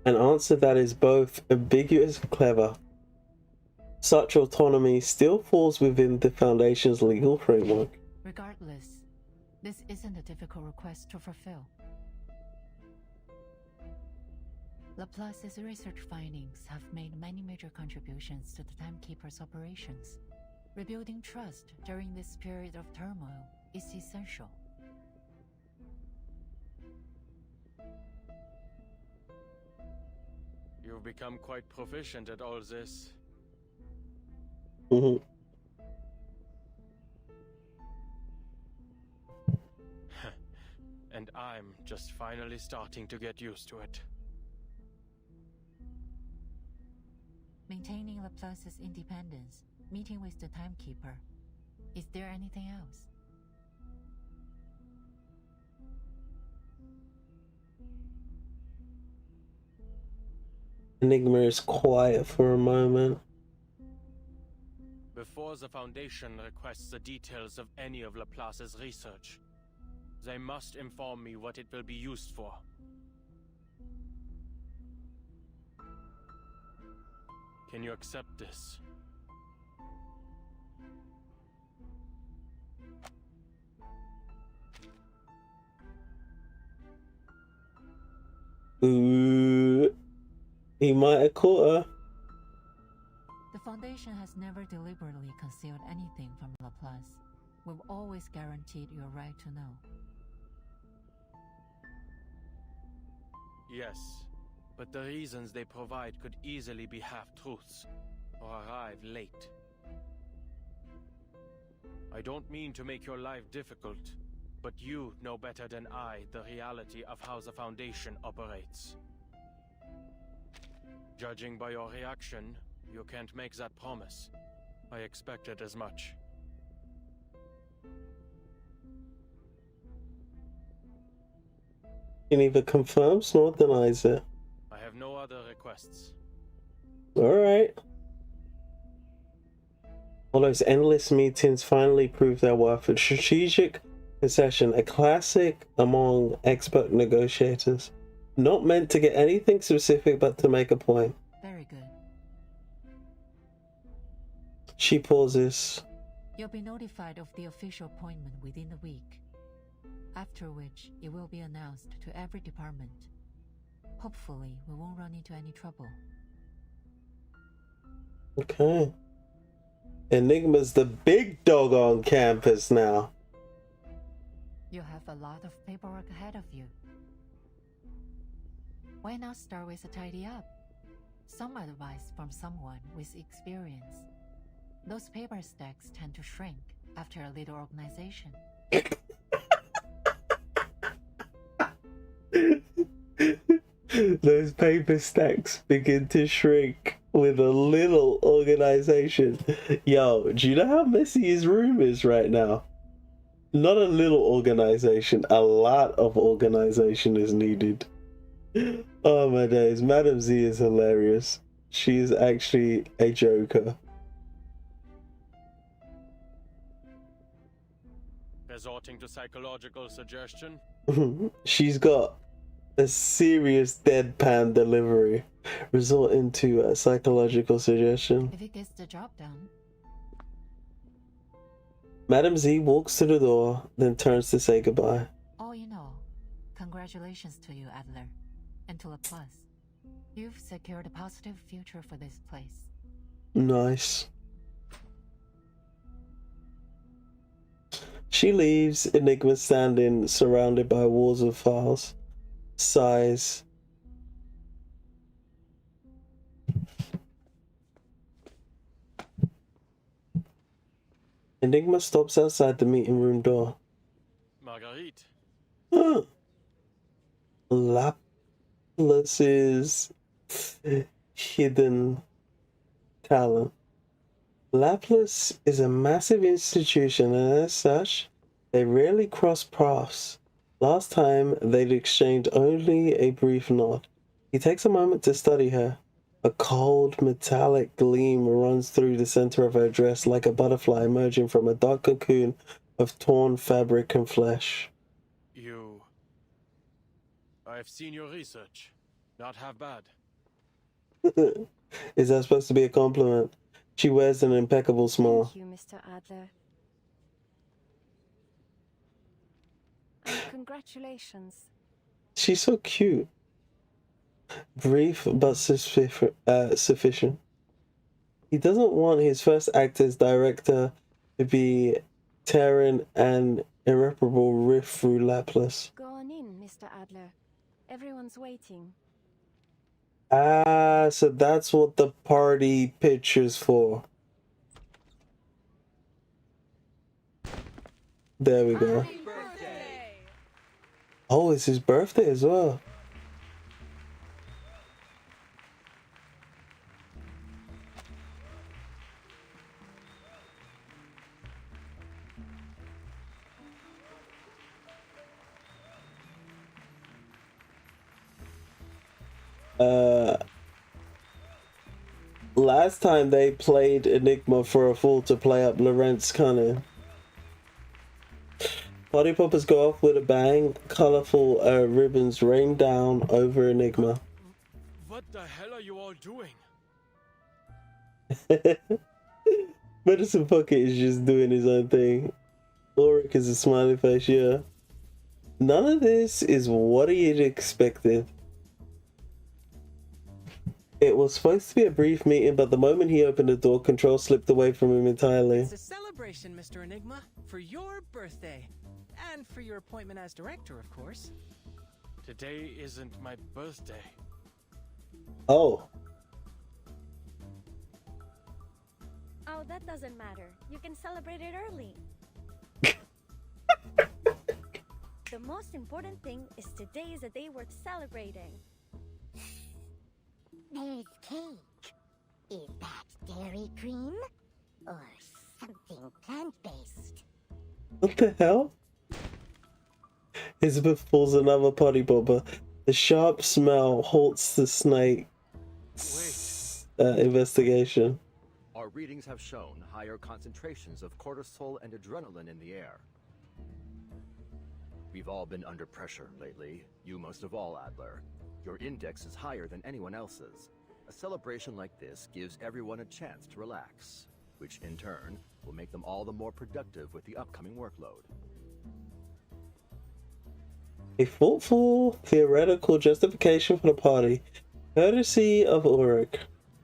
An answer that is both ambiguous and clever. Such autonomy still falls within the Foundation's legal framework. Regardless, This isn't a difficult request to fulfill. Laplace's research findings have made many major contributions to the Timekeeper's operations. Rebuilding trust during this period of turmoil is essential. You've become quite proficient at all this. And I'm just finally starting to get used to it. Maintaining Laplace's independence, meeting with the Timekeeper. Is there anything else? Enigma is quiet for a moment. Before the Foundation requests the details of any of Laplace's research, they must inform me what it will be used for. Can you accept this? Ooh, he might have caught her. The Foundation has never deliberately concealed anything from Laplace. We've always guaranteed your right to know. Yes, but the reasons they provide could easily be half-truths, or arrive late. I don't mean to make your life difficult, but you know better than I the reality of how the Foundation operates. Judging by your reaction, you can't make that promise. I expected as much. He neither confirms nor denies it. I have no other requests. Alright. All those endless meetings finally prove their worth. A strategic concession, a classic among expert negotiators. Not meant to get anything specific, but to make a point. Very good. She pauses. You'll be notified of the official appointment within the week, after which it will be announced to every department. Hopefully, we won't run into any trouble. Okay. Enigma's the big dog on campus now. You have a lot of paperwork ahead of you. Why not start with a tidy up? Some advice from someone with experience. Those paper stacks tend to shrink after a little organization. Those paper stacks begin to shrink with a little organization. Yo, do you know how messy his room is right now? Not a little organization, a lot of organization is needed. Oh my days, Madam Z is hilarious. She is actually a joker. Resorting to psychological suggestion? She's got a serious deadpan delivery, resorting to a psychological suggestion. If it gets the job done. Madam Z walks to the door, then turns to say goodbye. All in all, congratulations to you, Adler, and to Laplace. You've secured a positive future for this place. Nice. She leaves, Enigma standing surrounded by walls of files. Sighs. Enigma stops outside the meeting room door. Marguerite. Laplace's hidden talent. Laplace is a massive institution, and as such, they rarely cross paths. Last time, they'd exchanged only a brief nod. He takes a moment to study her. A cold, metallic gleam runs through the center of her dress like a butterfly emerging from a dark cocoon of torn fabric and flesh. I've seen your research. Not half bad. Is that supposed to be a compliment? She wears an impeccable smile. Thank you, Mr. Adler. And congratulations. She's so cute. Brief but sufficient. He doesn't want his first act as director to be tearing an irreparable rift through Laplace. Go on in, Mr. Adler. Everyone's waiting. Ah, so that's what the party picture's for. There we go. Oh, it's his birthday as well. Last time they played Enigma for a fool to play up Lorentz Cunning. Party poppers go off with a bang. Colorful ribbons rain down over Enigma. What the hell are you all doing? Medicine Pocket is just doing his own thing. Ulrich is a smiley face, yeah. None of this is what he had expected. It was supposed to be a brief meeting, but the moment he opened the door, control slipped away from him entirely. It's a celebration, Mr. Enigma, for your birthday. And for your appointment as director, of course. Today isn't my birthday. Oh. Oh, that doesn't matter. You can celebrate it early. The most important thing is today is a day worth celebrating. There's cake. Is that dairy cream? Or something plant-based? What the hell? Elizabeth pulls another potty bobber. The sharp smell halts the snake investigation. Our readings have shown higher concentrations of cortisol and adrenaline in the air. We've all been under pressure lately, you most of all, Adler. Your index is higher than anyone else's. A celebration like this gives everyone a chance to relax, which in turn will make them all the more productive with the upcoming workload. A thoughtful, theoretical justification for the party, courtesy of Ulrich.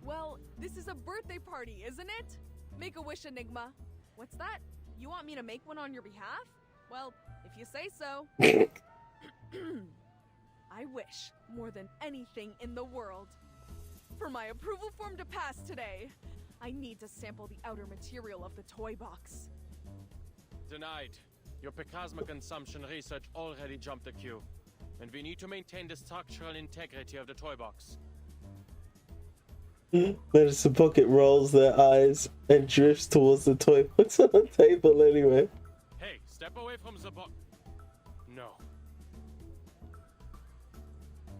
Well, this is a birthday party, isn't it? Make a wish, Enigma. What's that? You want me to make one on your behalf? Well, if you say so. I wish, more than anything in the world, for my approval form to pass today, I need to sample the outer material of the toy box. Denied. Your plasma consumption research already jumped the queue, and we need to maintain the structural integrity of the toy box. Medicine Pocket rolls their eyes and drifts towards the toy box on the table anyway. Hey, step away from the box. No.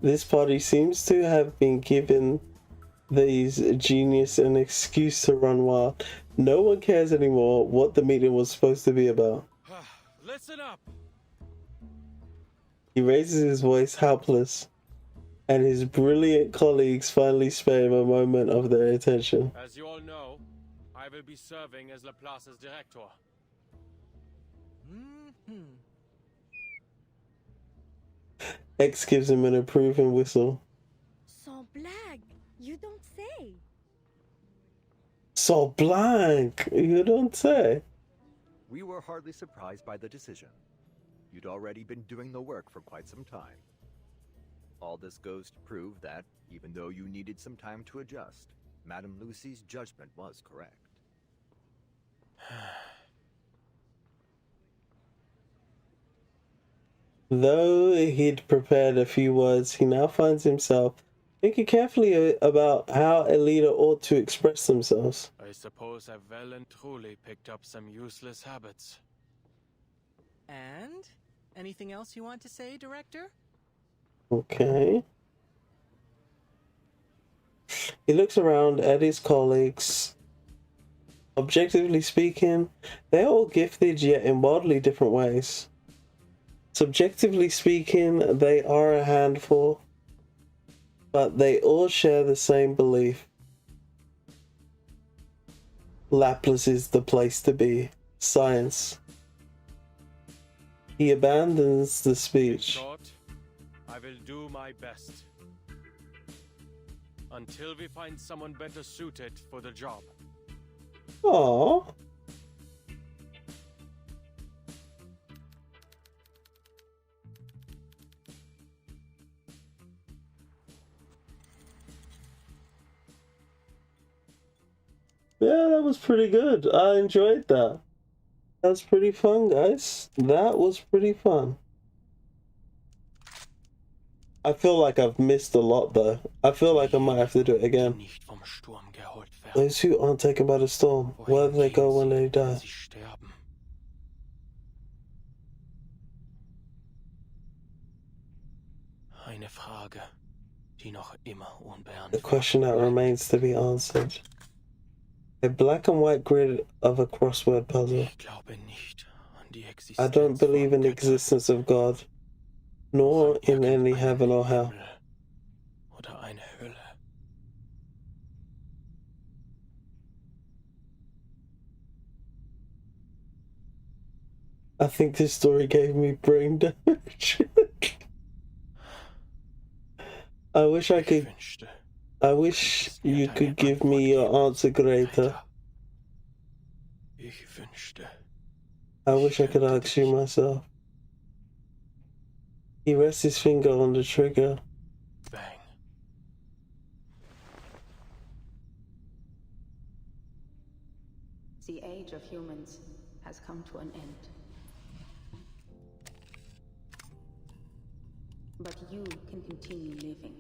This party seems to have been given these genius an excuse to run wild. No one cares anymore what the meeting was supposed to be about. Listen up. He raises his voice, helpless, and his brilliant colleagues finally spare him a moment of their attention. As you all know, I will be serving as Laplace's director. X gives him an approving whistle. So blague, you don't say. So blank, you don't say. We were hardly surprised by the decision. You'd already been doing the work for quite some time. All this goes to prove that, even though you needed some time to adjust, Madame Lucy's judgment was correct. Though he'd prepared a few words, he now finds himself thinking carefully about how a leader ought to express themselves. I suppose I've well and truly picked up some useless habits. And? Anything else you want to say, Director? Okay. He looks around at his colleagues. Objectively speaking, they're all gifted yet in wildly different ways. Subjectively speaking, they are a handful, but they all share the same belief. Laplace is the place to be. Science. He abandons the speech. In short, I will do my best. Until we find someone better suited for the job. Aww. Yeah, that was pretty good. I enjoyed that. That was pretty fun, guys. That was pretty fun. I feel like I've missed a lot, though. I feel like I might have to do it again. Those who aren't taken by the storm, where do they go when they die? The question that remains to be answered. A black and white grid of a crossword puzzle. I don't believe in the existence of God, nor in any heaven or hell. I think this story gave me brain damage. I wish you could give me your answer, Greta. I wish I could ask you myself. He rests his finger on the trigger. Bang. The age of humans has come to an end. But you can continue living.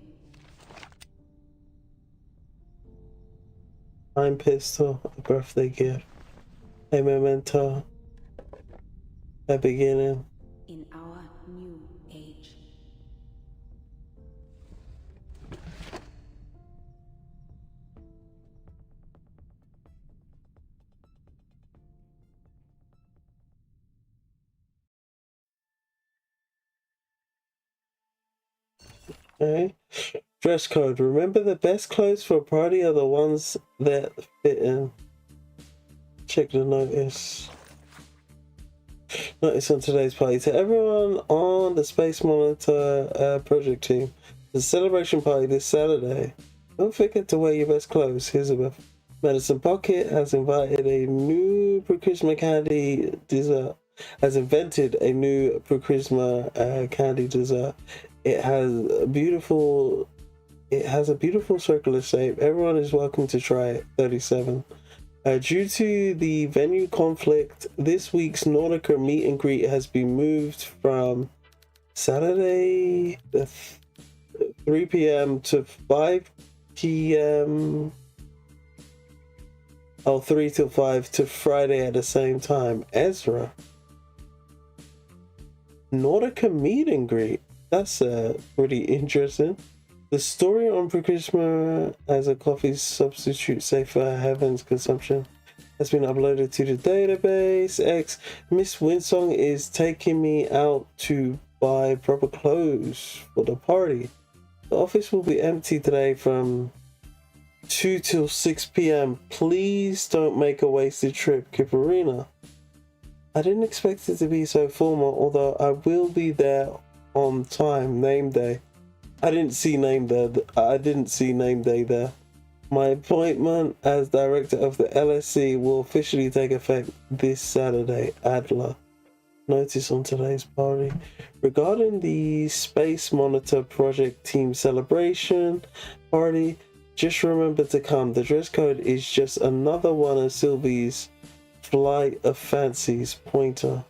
Time pistol, a birthday gift, a memento, a beginning. In our new age. Okay. Dress code. Remember, the best clothes for a party are the ones that fit in. Check the notice. Notice on today's party. To everyone on the Space Monitor project team, the celebration party this Saturday. Don't forget to wear your best clothes. Elizabeth. Medicine Pocket has invited a new pre-Christmas candy dessert. Has invented a new pre-Christmas candy dessert. It has a beautiful circular shape. Everyone is welcome to try it. 37. Due to the venue conflict, this week's Nautica meet and greet has been moved from Saturday 3 p.m. to 5 p.m. 3 till 5 to Friday at the same time. Ezra. Nautica meet and greet. That's pretty interesting. The story on pre-Christmas as a coffee substitute safe for Heaven's consumption has been uploaded to the database. Miss Winsong is taking me out to buy proper clothes for the party. The office will be empty today from 2 till 6 p.m. Please don't make a wasted trip, Kipperina. I didn't expect it to be so formal, although I will be there on time. Name day. I didn't see name day there. My appointment as director of the LSC will officially take effect this Saturday. Adler. Notice on today's party. Regarding the Space Monitor project team celebration party, just remember to come. The dress code is just another one of Sylvie's Flight of Fancies pointer.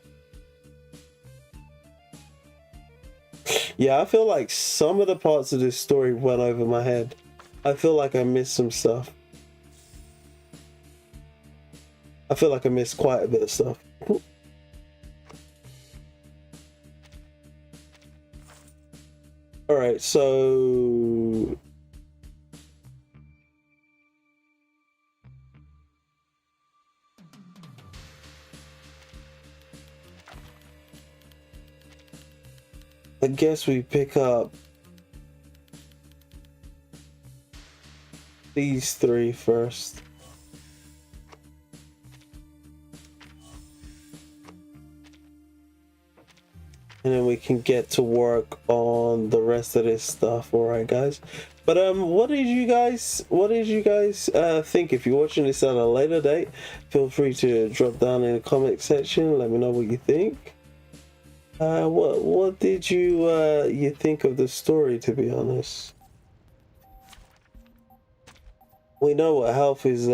Yeah, I feel like some of the parts of this story went over my head. I feel like I missed some stuff. I feel like I missed quite a bit of stuff. Alright, so... I guess we pick up these three first. and then we can get to work on the rest of this stuff. All right, guys. But what did you guys think? If you're watching this at a later date, feel free to drop down in the comment section. Let me know what you think. What did you think of the story? To be honest, we know what health is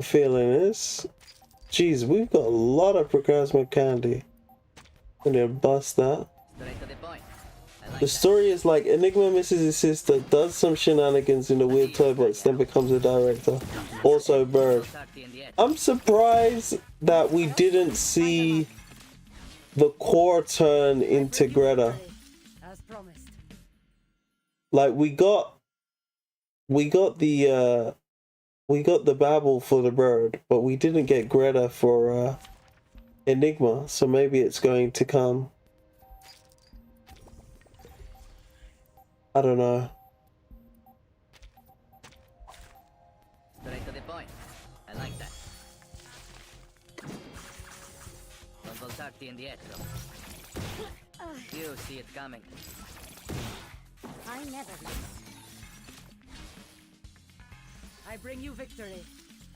feeling is. Jeez, we've got a lot of procrastination candy. I'm gonna bust that. The story is like Enigma misses his sister, does some shenanigans in the weird toy box, then becomes a director. Also Bird. I'm surprised that we didn't see the core turn into Greta. Like we got the babble for the bird, but we didn't get Greta for Enigma, so maybe it's going to come. I don't know. Straight to the point. I like that. Non voltarti indietro. You see it coming. I never miss. I bring you victory,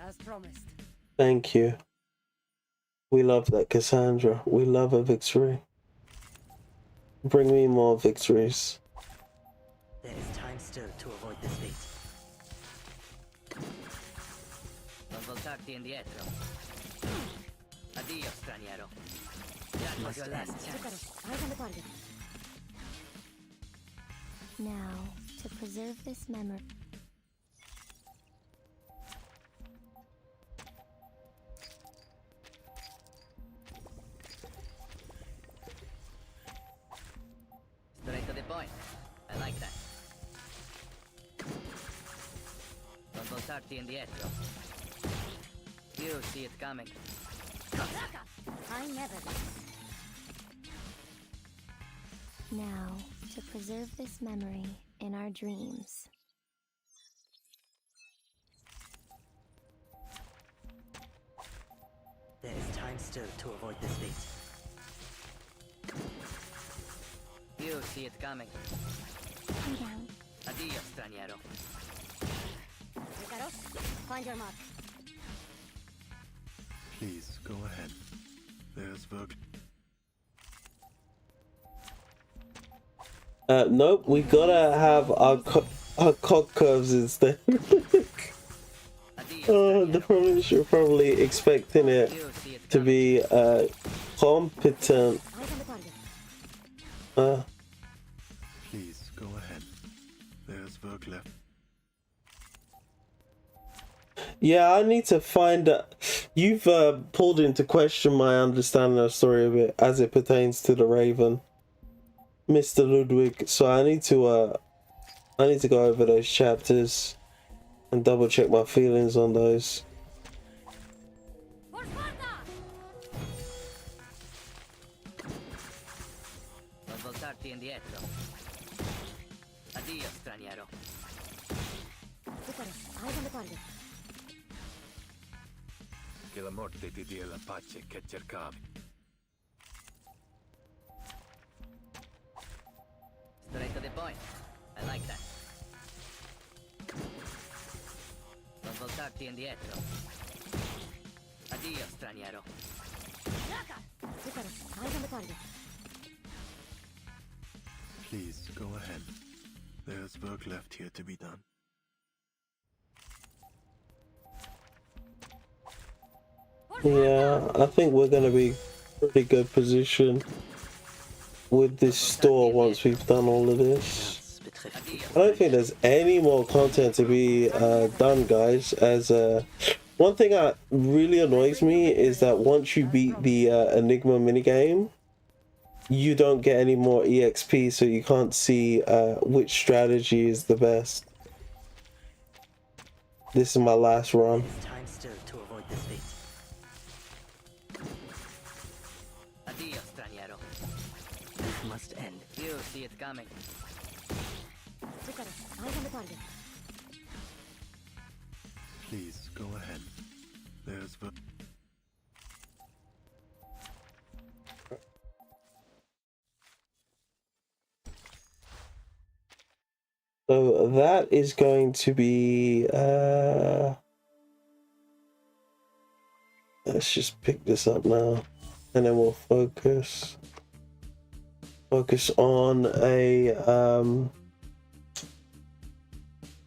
as promised. Thank you. We love that, Cassandra. We love a victory. Bring me more victories. There is time still to avoid this fate. Non voltarti indietro. Addio, straniero. That was your last chance. Eyes on the target. Now, to preserve this memory. Straight to the point. I like that. Non voltarti indietro. You see it coming. I never miss. Now, to preserve this memory in our dreams. There is time still to avoid this fate. You see it coming. Come down. Addio, straniero. Ricardo, find your mark. Please, go ahead. There's work. Nope, we gotta have our cock curves instead. The problem is you're probably expecting it to be competent. Please, go ahead. There's work left. Yeah, I need to find out. You've pulled into question my understanding of the story of it as it pertains to the Raven, Mr. Ludwig. So I need to go over those chapters and double check my feelings on those. Non voltarti indietro. Addio, straniero. Ricardo, eyes on the target. Che la morte ti dia la pace che cercavi. Straight to the point. I like that. Non voltarti indietro. Addio, straniero. Ricardo, eyes on the target. Please, go ahead. There's work left here to be done. Yeah, I think we're gonna be pretty good position with this store once we've done all of this. I don't think there's any more content to be done, guys. As one thing that really annoys me is that once you beat the Enigma minigame, you don't get any more EXP, so you can't see which strategy is the best. This is my last run. Time still to avoid this fate. Addio, straniero. This must end. You see it coming. Ricardo, eyes on the target. Please, go ahead. There's work. that is going to be let's just pick this up now, and then we'll focus on a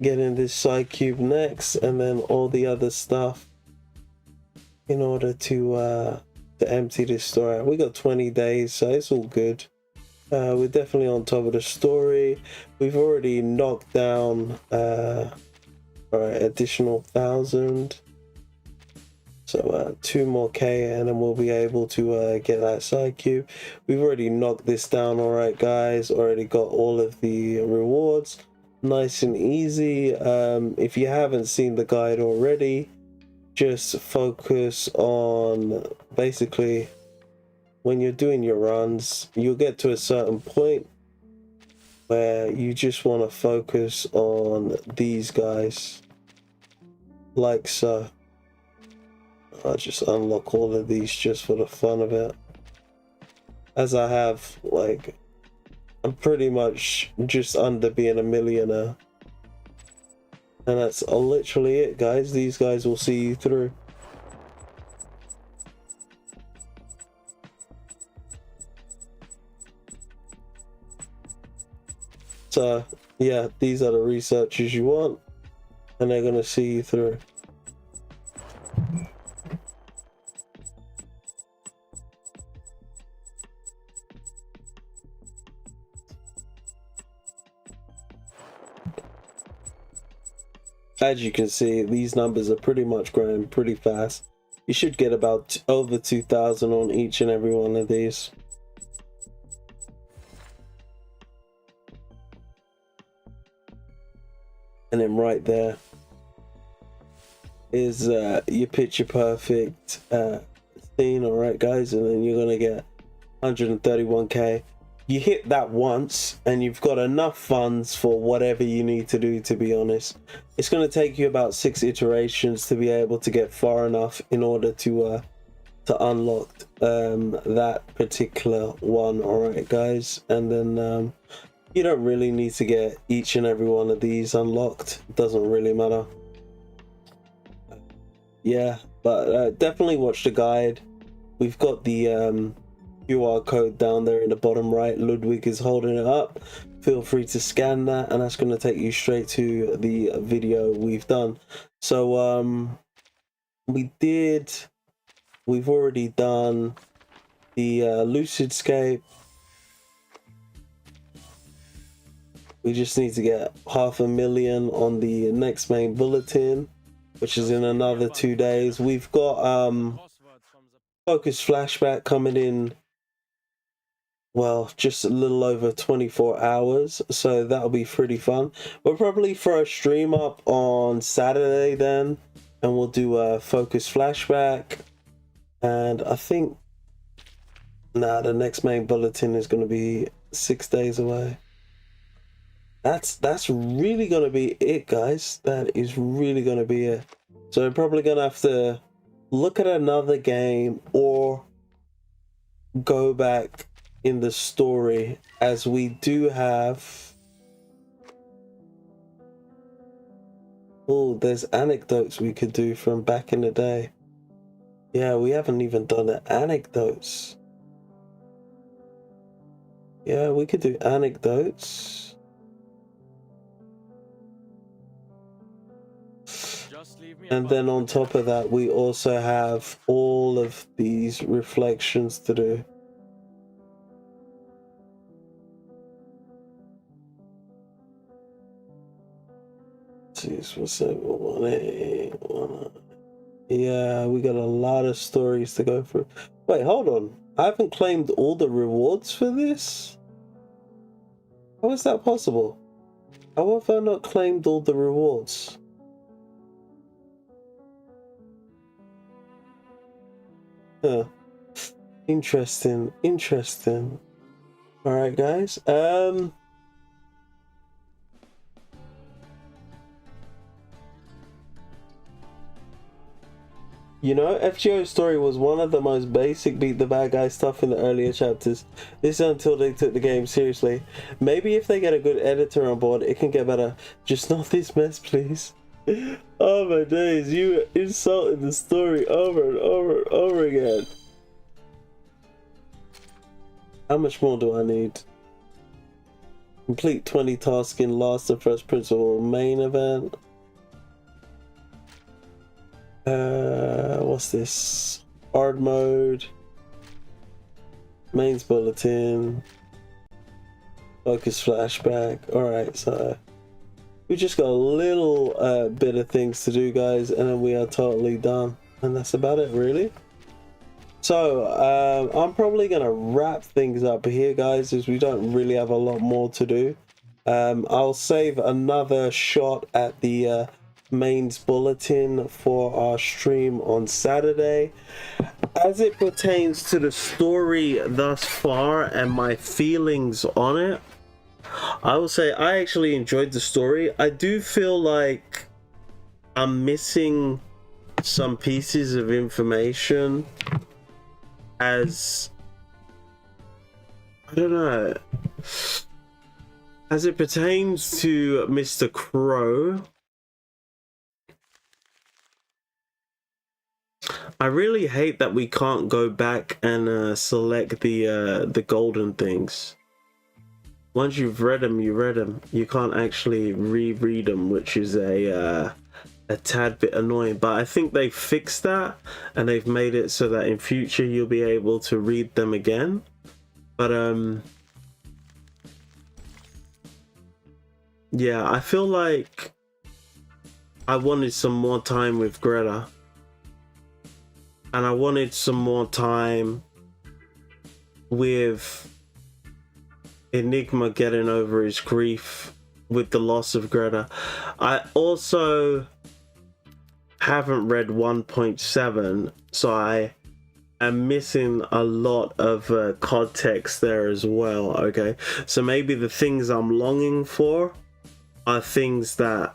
getting this Psychube next, and then all the other stuff in order to empty this store out. We got 20 days, so it's all good. We're definitely on top of the story. We've already knocked down our additional 1,000. So 2 more K, and then we'll be able to get that Psychube. We've already knocked this down, alright guys. Already got all of the rewards. Nice and easy. If you haven't seen the guide already, just focus on basically when you're doing your runs, you'll get to a certain point where you just want to focus on these guys, like so. I'll just unlock all of these just for the fun of it, as I have, like, I'm pretty much just under being a millionaire, and that's literally it, guys. These guys will see you through. So yeah, these are the researchers you want, and they're gonna see you through. As you can see, these numbers are pretty much growing pretty fast. You should get about over 2,000 on each and every one of these. And then right there is your picture perfect scene, alright guys, and then you're gonna get 131k. You hit that once and you've got enough funds for whatever you need to do, to be honest. It's going to take you about 6 iterations to be able to get far enough in order to unlock that particular one, alright guys. And then you don't really need to get each and every one of these unlocked. It doesn't really matter. Yeah, but definitely watch the guide. We've got the QR code down there in the bottom right. Ludwig is holding it up. Feel free to scan that, and that's going to take you straight to the video we've done. So we've already done the Lucidscape. We just need to get 500,000 on the next main bulletin, which is in another 2 days. We've got focus flashback coming in, well, just a little over 24 hours, so that'll be pretty fun. We'll probably throw a stream up on Saturday then, and we'll do a focus flashback. And I think, the next main bulletin is going to be 6 days away. That's really going to be it, guys. That is really going to be it. So we're probably going to have to look at another game or go back in the story, as we do have, oh, there's anecdotes we could do from back in the day. Yeah, we haven't even done the anecdotes. Yeah, we could do anecdotes. And then on top of that, we also have all of these reflections to do. Yeah, we got a lot of stories to go through. Wait, hold on. I haven't claimed all the rewards for this? How is that possible? How have I not claimed all the rewards? Huh. Interesting, interesting. Alright guys, You know, FGO's story was one of the most basic beat the bad guy stuff in the earlier chapters. This is until they took the game seriously. Maybe if they get a good editor on board, it can get better. Just not this mess, please. Oh my days, you insulted the story over and over and over again. How much more do I need? Complete 20 tasks in last and first principle main event. What's this? Hard mode. Mains bulletin. Focus flashback. Alright, so we just got a little bit of things to do, guys, and then we are totally done. And that's about it, really. So I'm probably gonna wrap things up here, guys, as we don't really have a lot more to do. I'll save another shot at the mains bulletin for our stream on Saturday. As it pertains to the story thus far and my feelings on it, I will say I actually enjoyed the story. I do feel like I'm missing some pieces of information, as I don't know, as it pertains to Mr. Crow. I really hate that we can't go back and select the golden things. Once you've read them, you read them. You can't actually reread them, which is a tad bit annoying. But I think they fixed that, and they've made it so that in future you'll be able to read them again. But yeah, I feel like I wanted some more time with Greta. And I wanted some more time with Enigma getting over his grief with the loss of Greta. I also haven't read 1.7, so I am missing a lot of context there as well, okay? So maybe the things I'm longing for are things that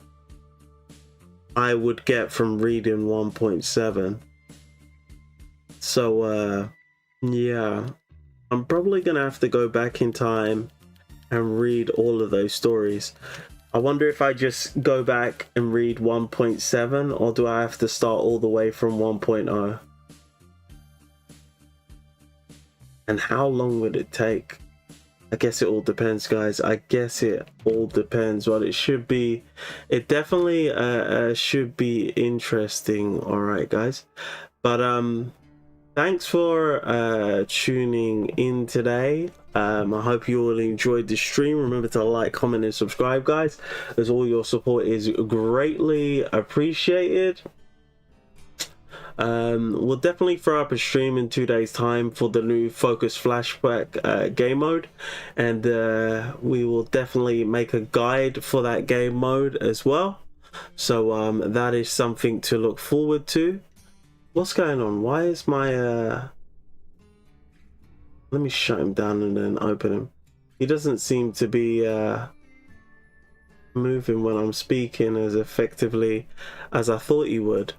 I would get from reading 1.7. So yeah, I'm probably gonna have to go back in time and read all of those stories. I wonder if I just go back and read 1.7, or do I have to start all the way from 1.0? And how long would it take? I guess it all depends, guys. I guess it all depends. Well, it should be, it definitely should be interesting. All right, guys. But thanks for tuning in today. I hope you all enjoyed the stream. Remember to like, comment, and subscribe, guys, as all your support is greatly appreciated. We'll definitely throw up a stream in 2 days' time for the new Focus Flashback game mode, and we will definitely make a guide for that game mode as well. So that is something to look forward to. What's going on? Why is my let me shut him down and then open him. He doesn't seem to be moving when I'm speaking as effectively as I thought he would.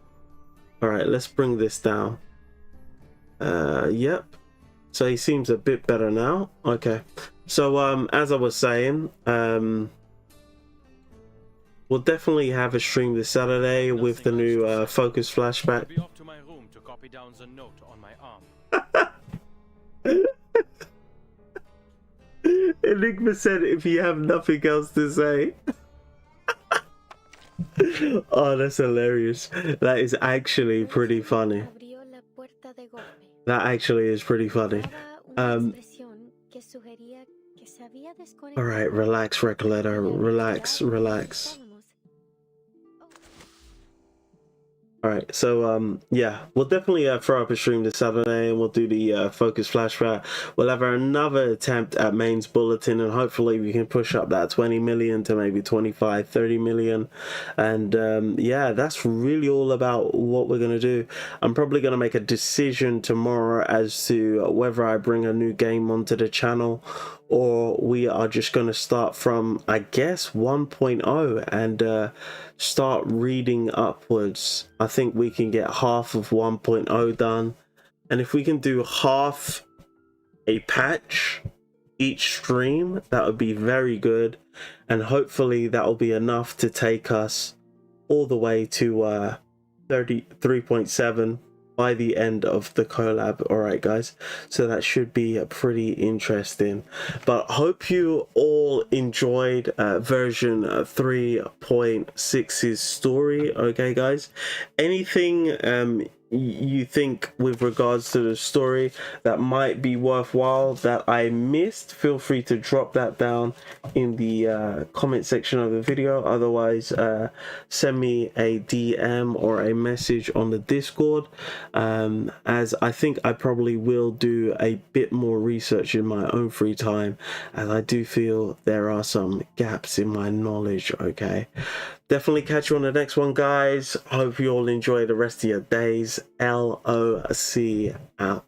Alright, let's bring this down. Yep. So he seems a bit better now. Okay. So as I was saying, we'll definitely have a stream this Saturday with the new Focus Flashback. Be off to my room to copy down the note on my arm. Enigma said if you have nothing else to say. Oh, that's hilarious. That is actually pretty funny. That actually is pretty funny. Alright, relax, Recoleta. Relax, relax. Alright, so yeah, we'll definitely throw up a stream this Saturday, and we'll do the Focus Flashback. We'll have another attempt at Mains Bulletin, and hopefully we can push up that 20 million to maybe 25, 30 million. And yeah, that's really all about what we're going to do. I'm probably going to make a decision tomorrow as to whether I bring a new game onto the channel or we are just going to start from, I guess, 1.0 and start reading upwards. I think we can get half of 1.0 done, and if we can do half a patch each stream, that would be very good, and hopefully that will be enough to take us all the way to 33.7 by the end of the collab. All right guys, so that should be pretty interesting. But hope you all enjoyed version 3.6's story. Okay guys, anything you think with regards to the story that might be worthwhile that I missed, feel free to drop that down in the comment section of the video. Otherwise, send me a DM or a message on the Discord, as I think I probably will do a bit more research in my own free time, as I do feel there are some gaps in my knowledge. Okay, definitely catch you on the next one guys. Hope you all enjoy the rest of your days. LOC out.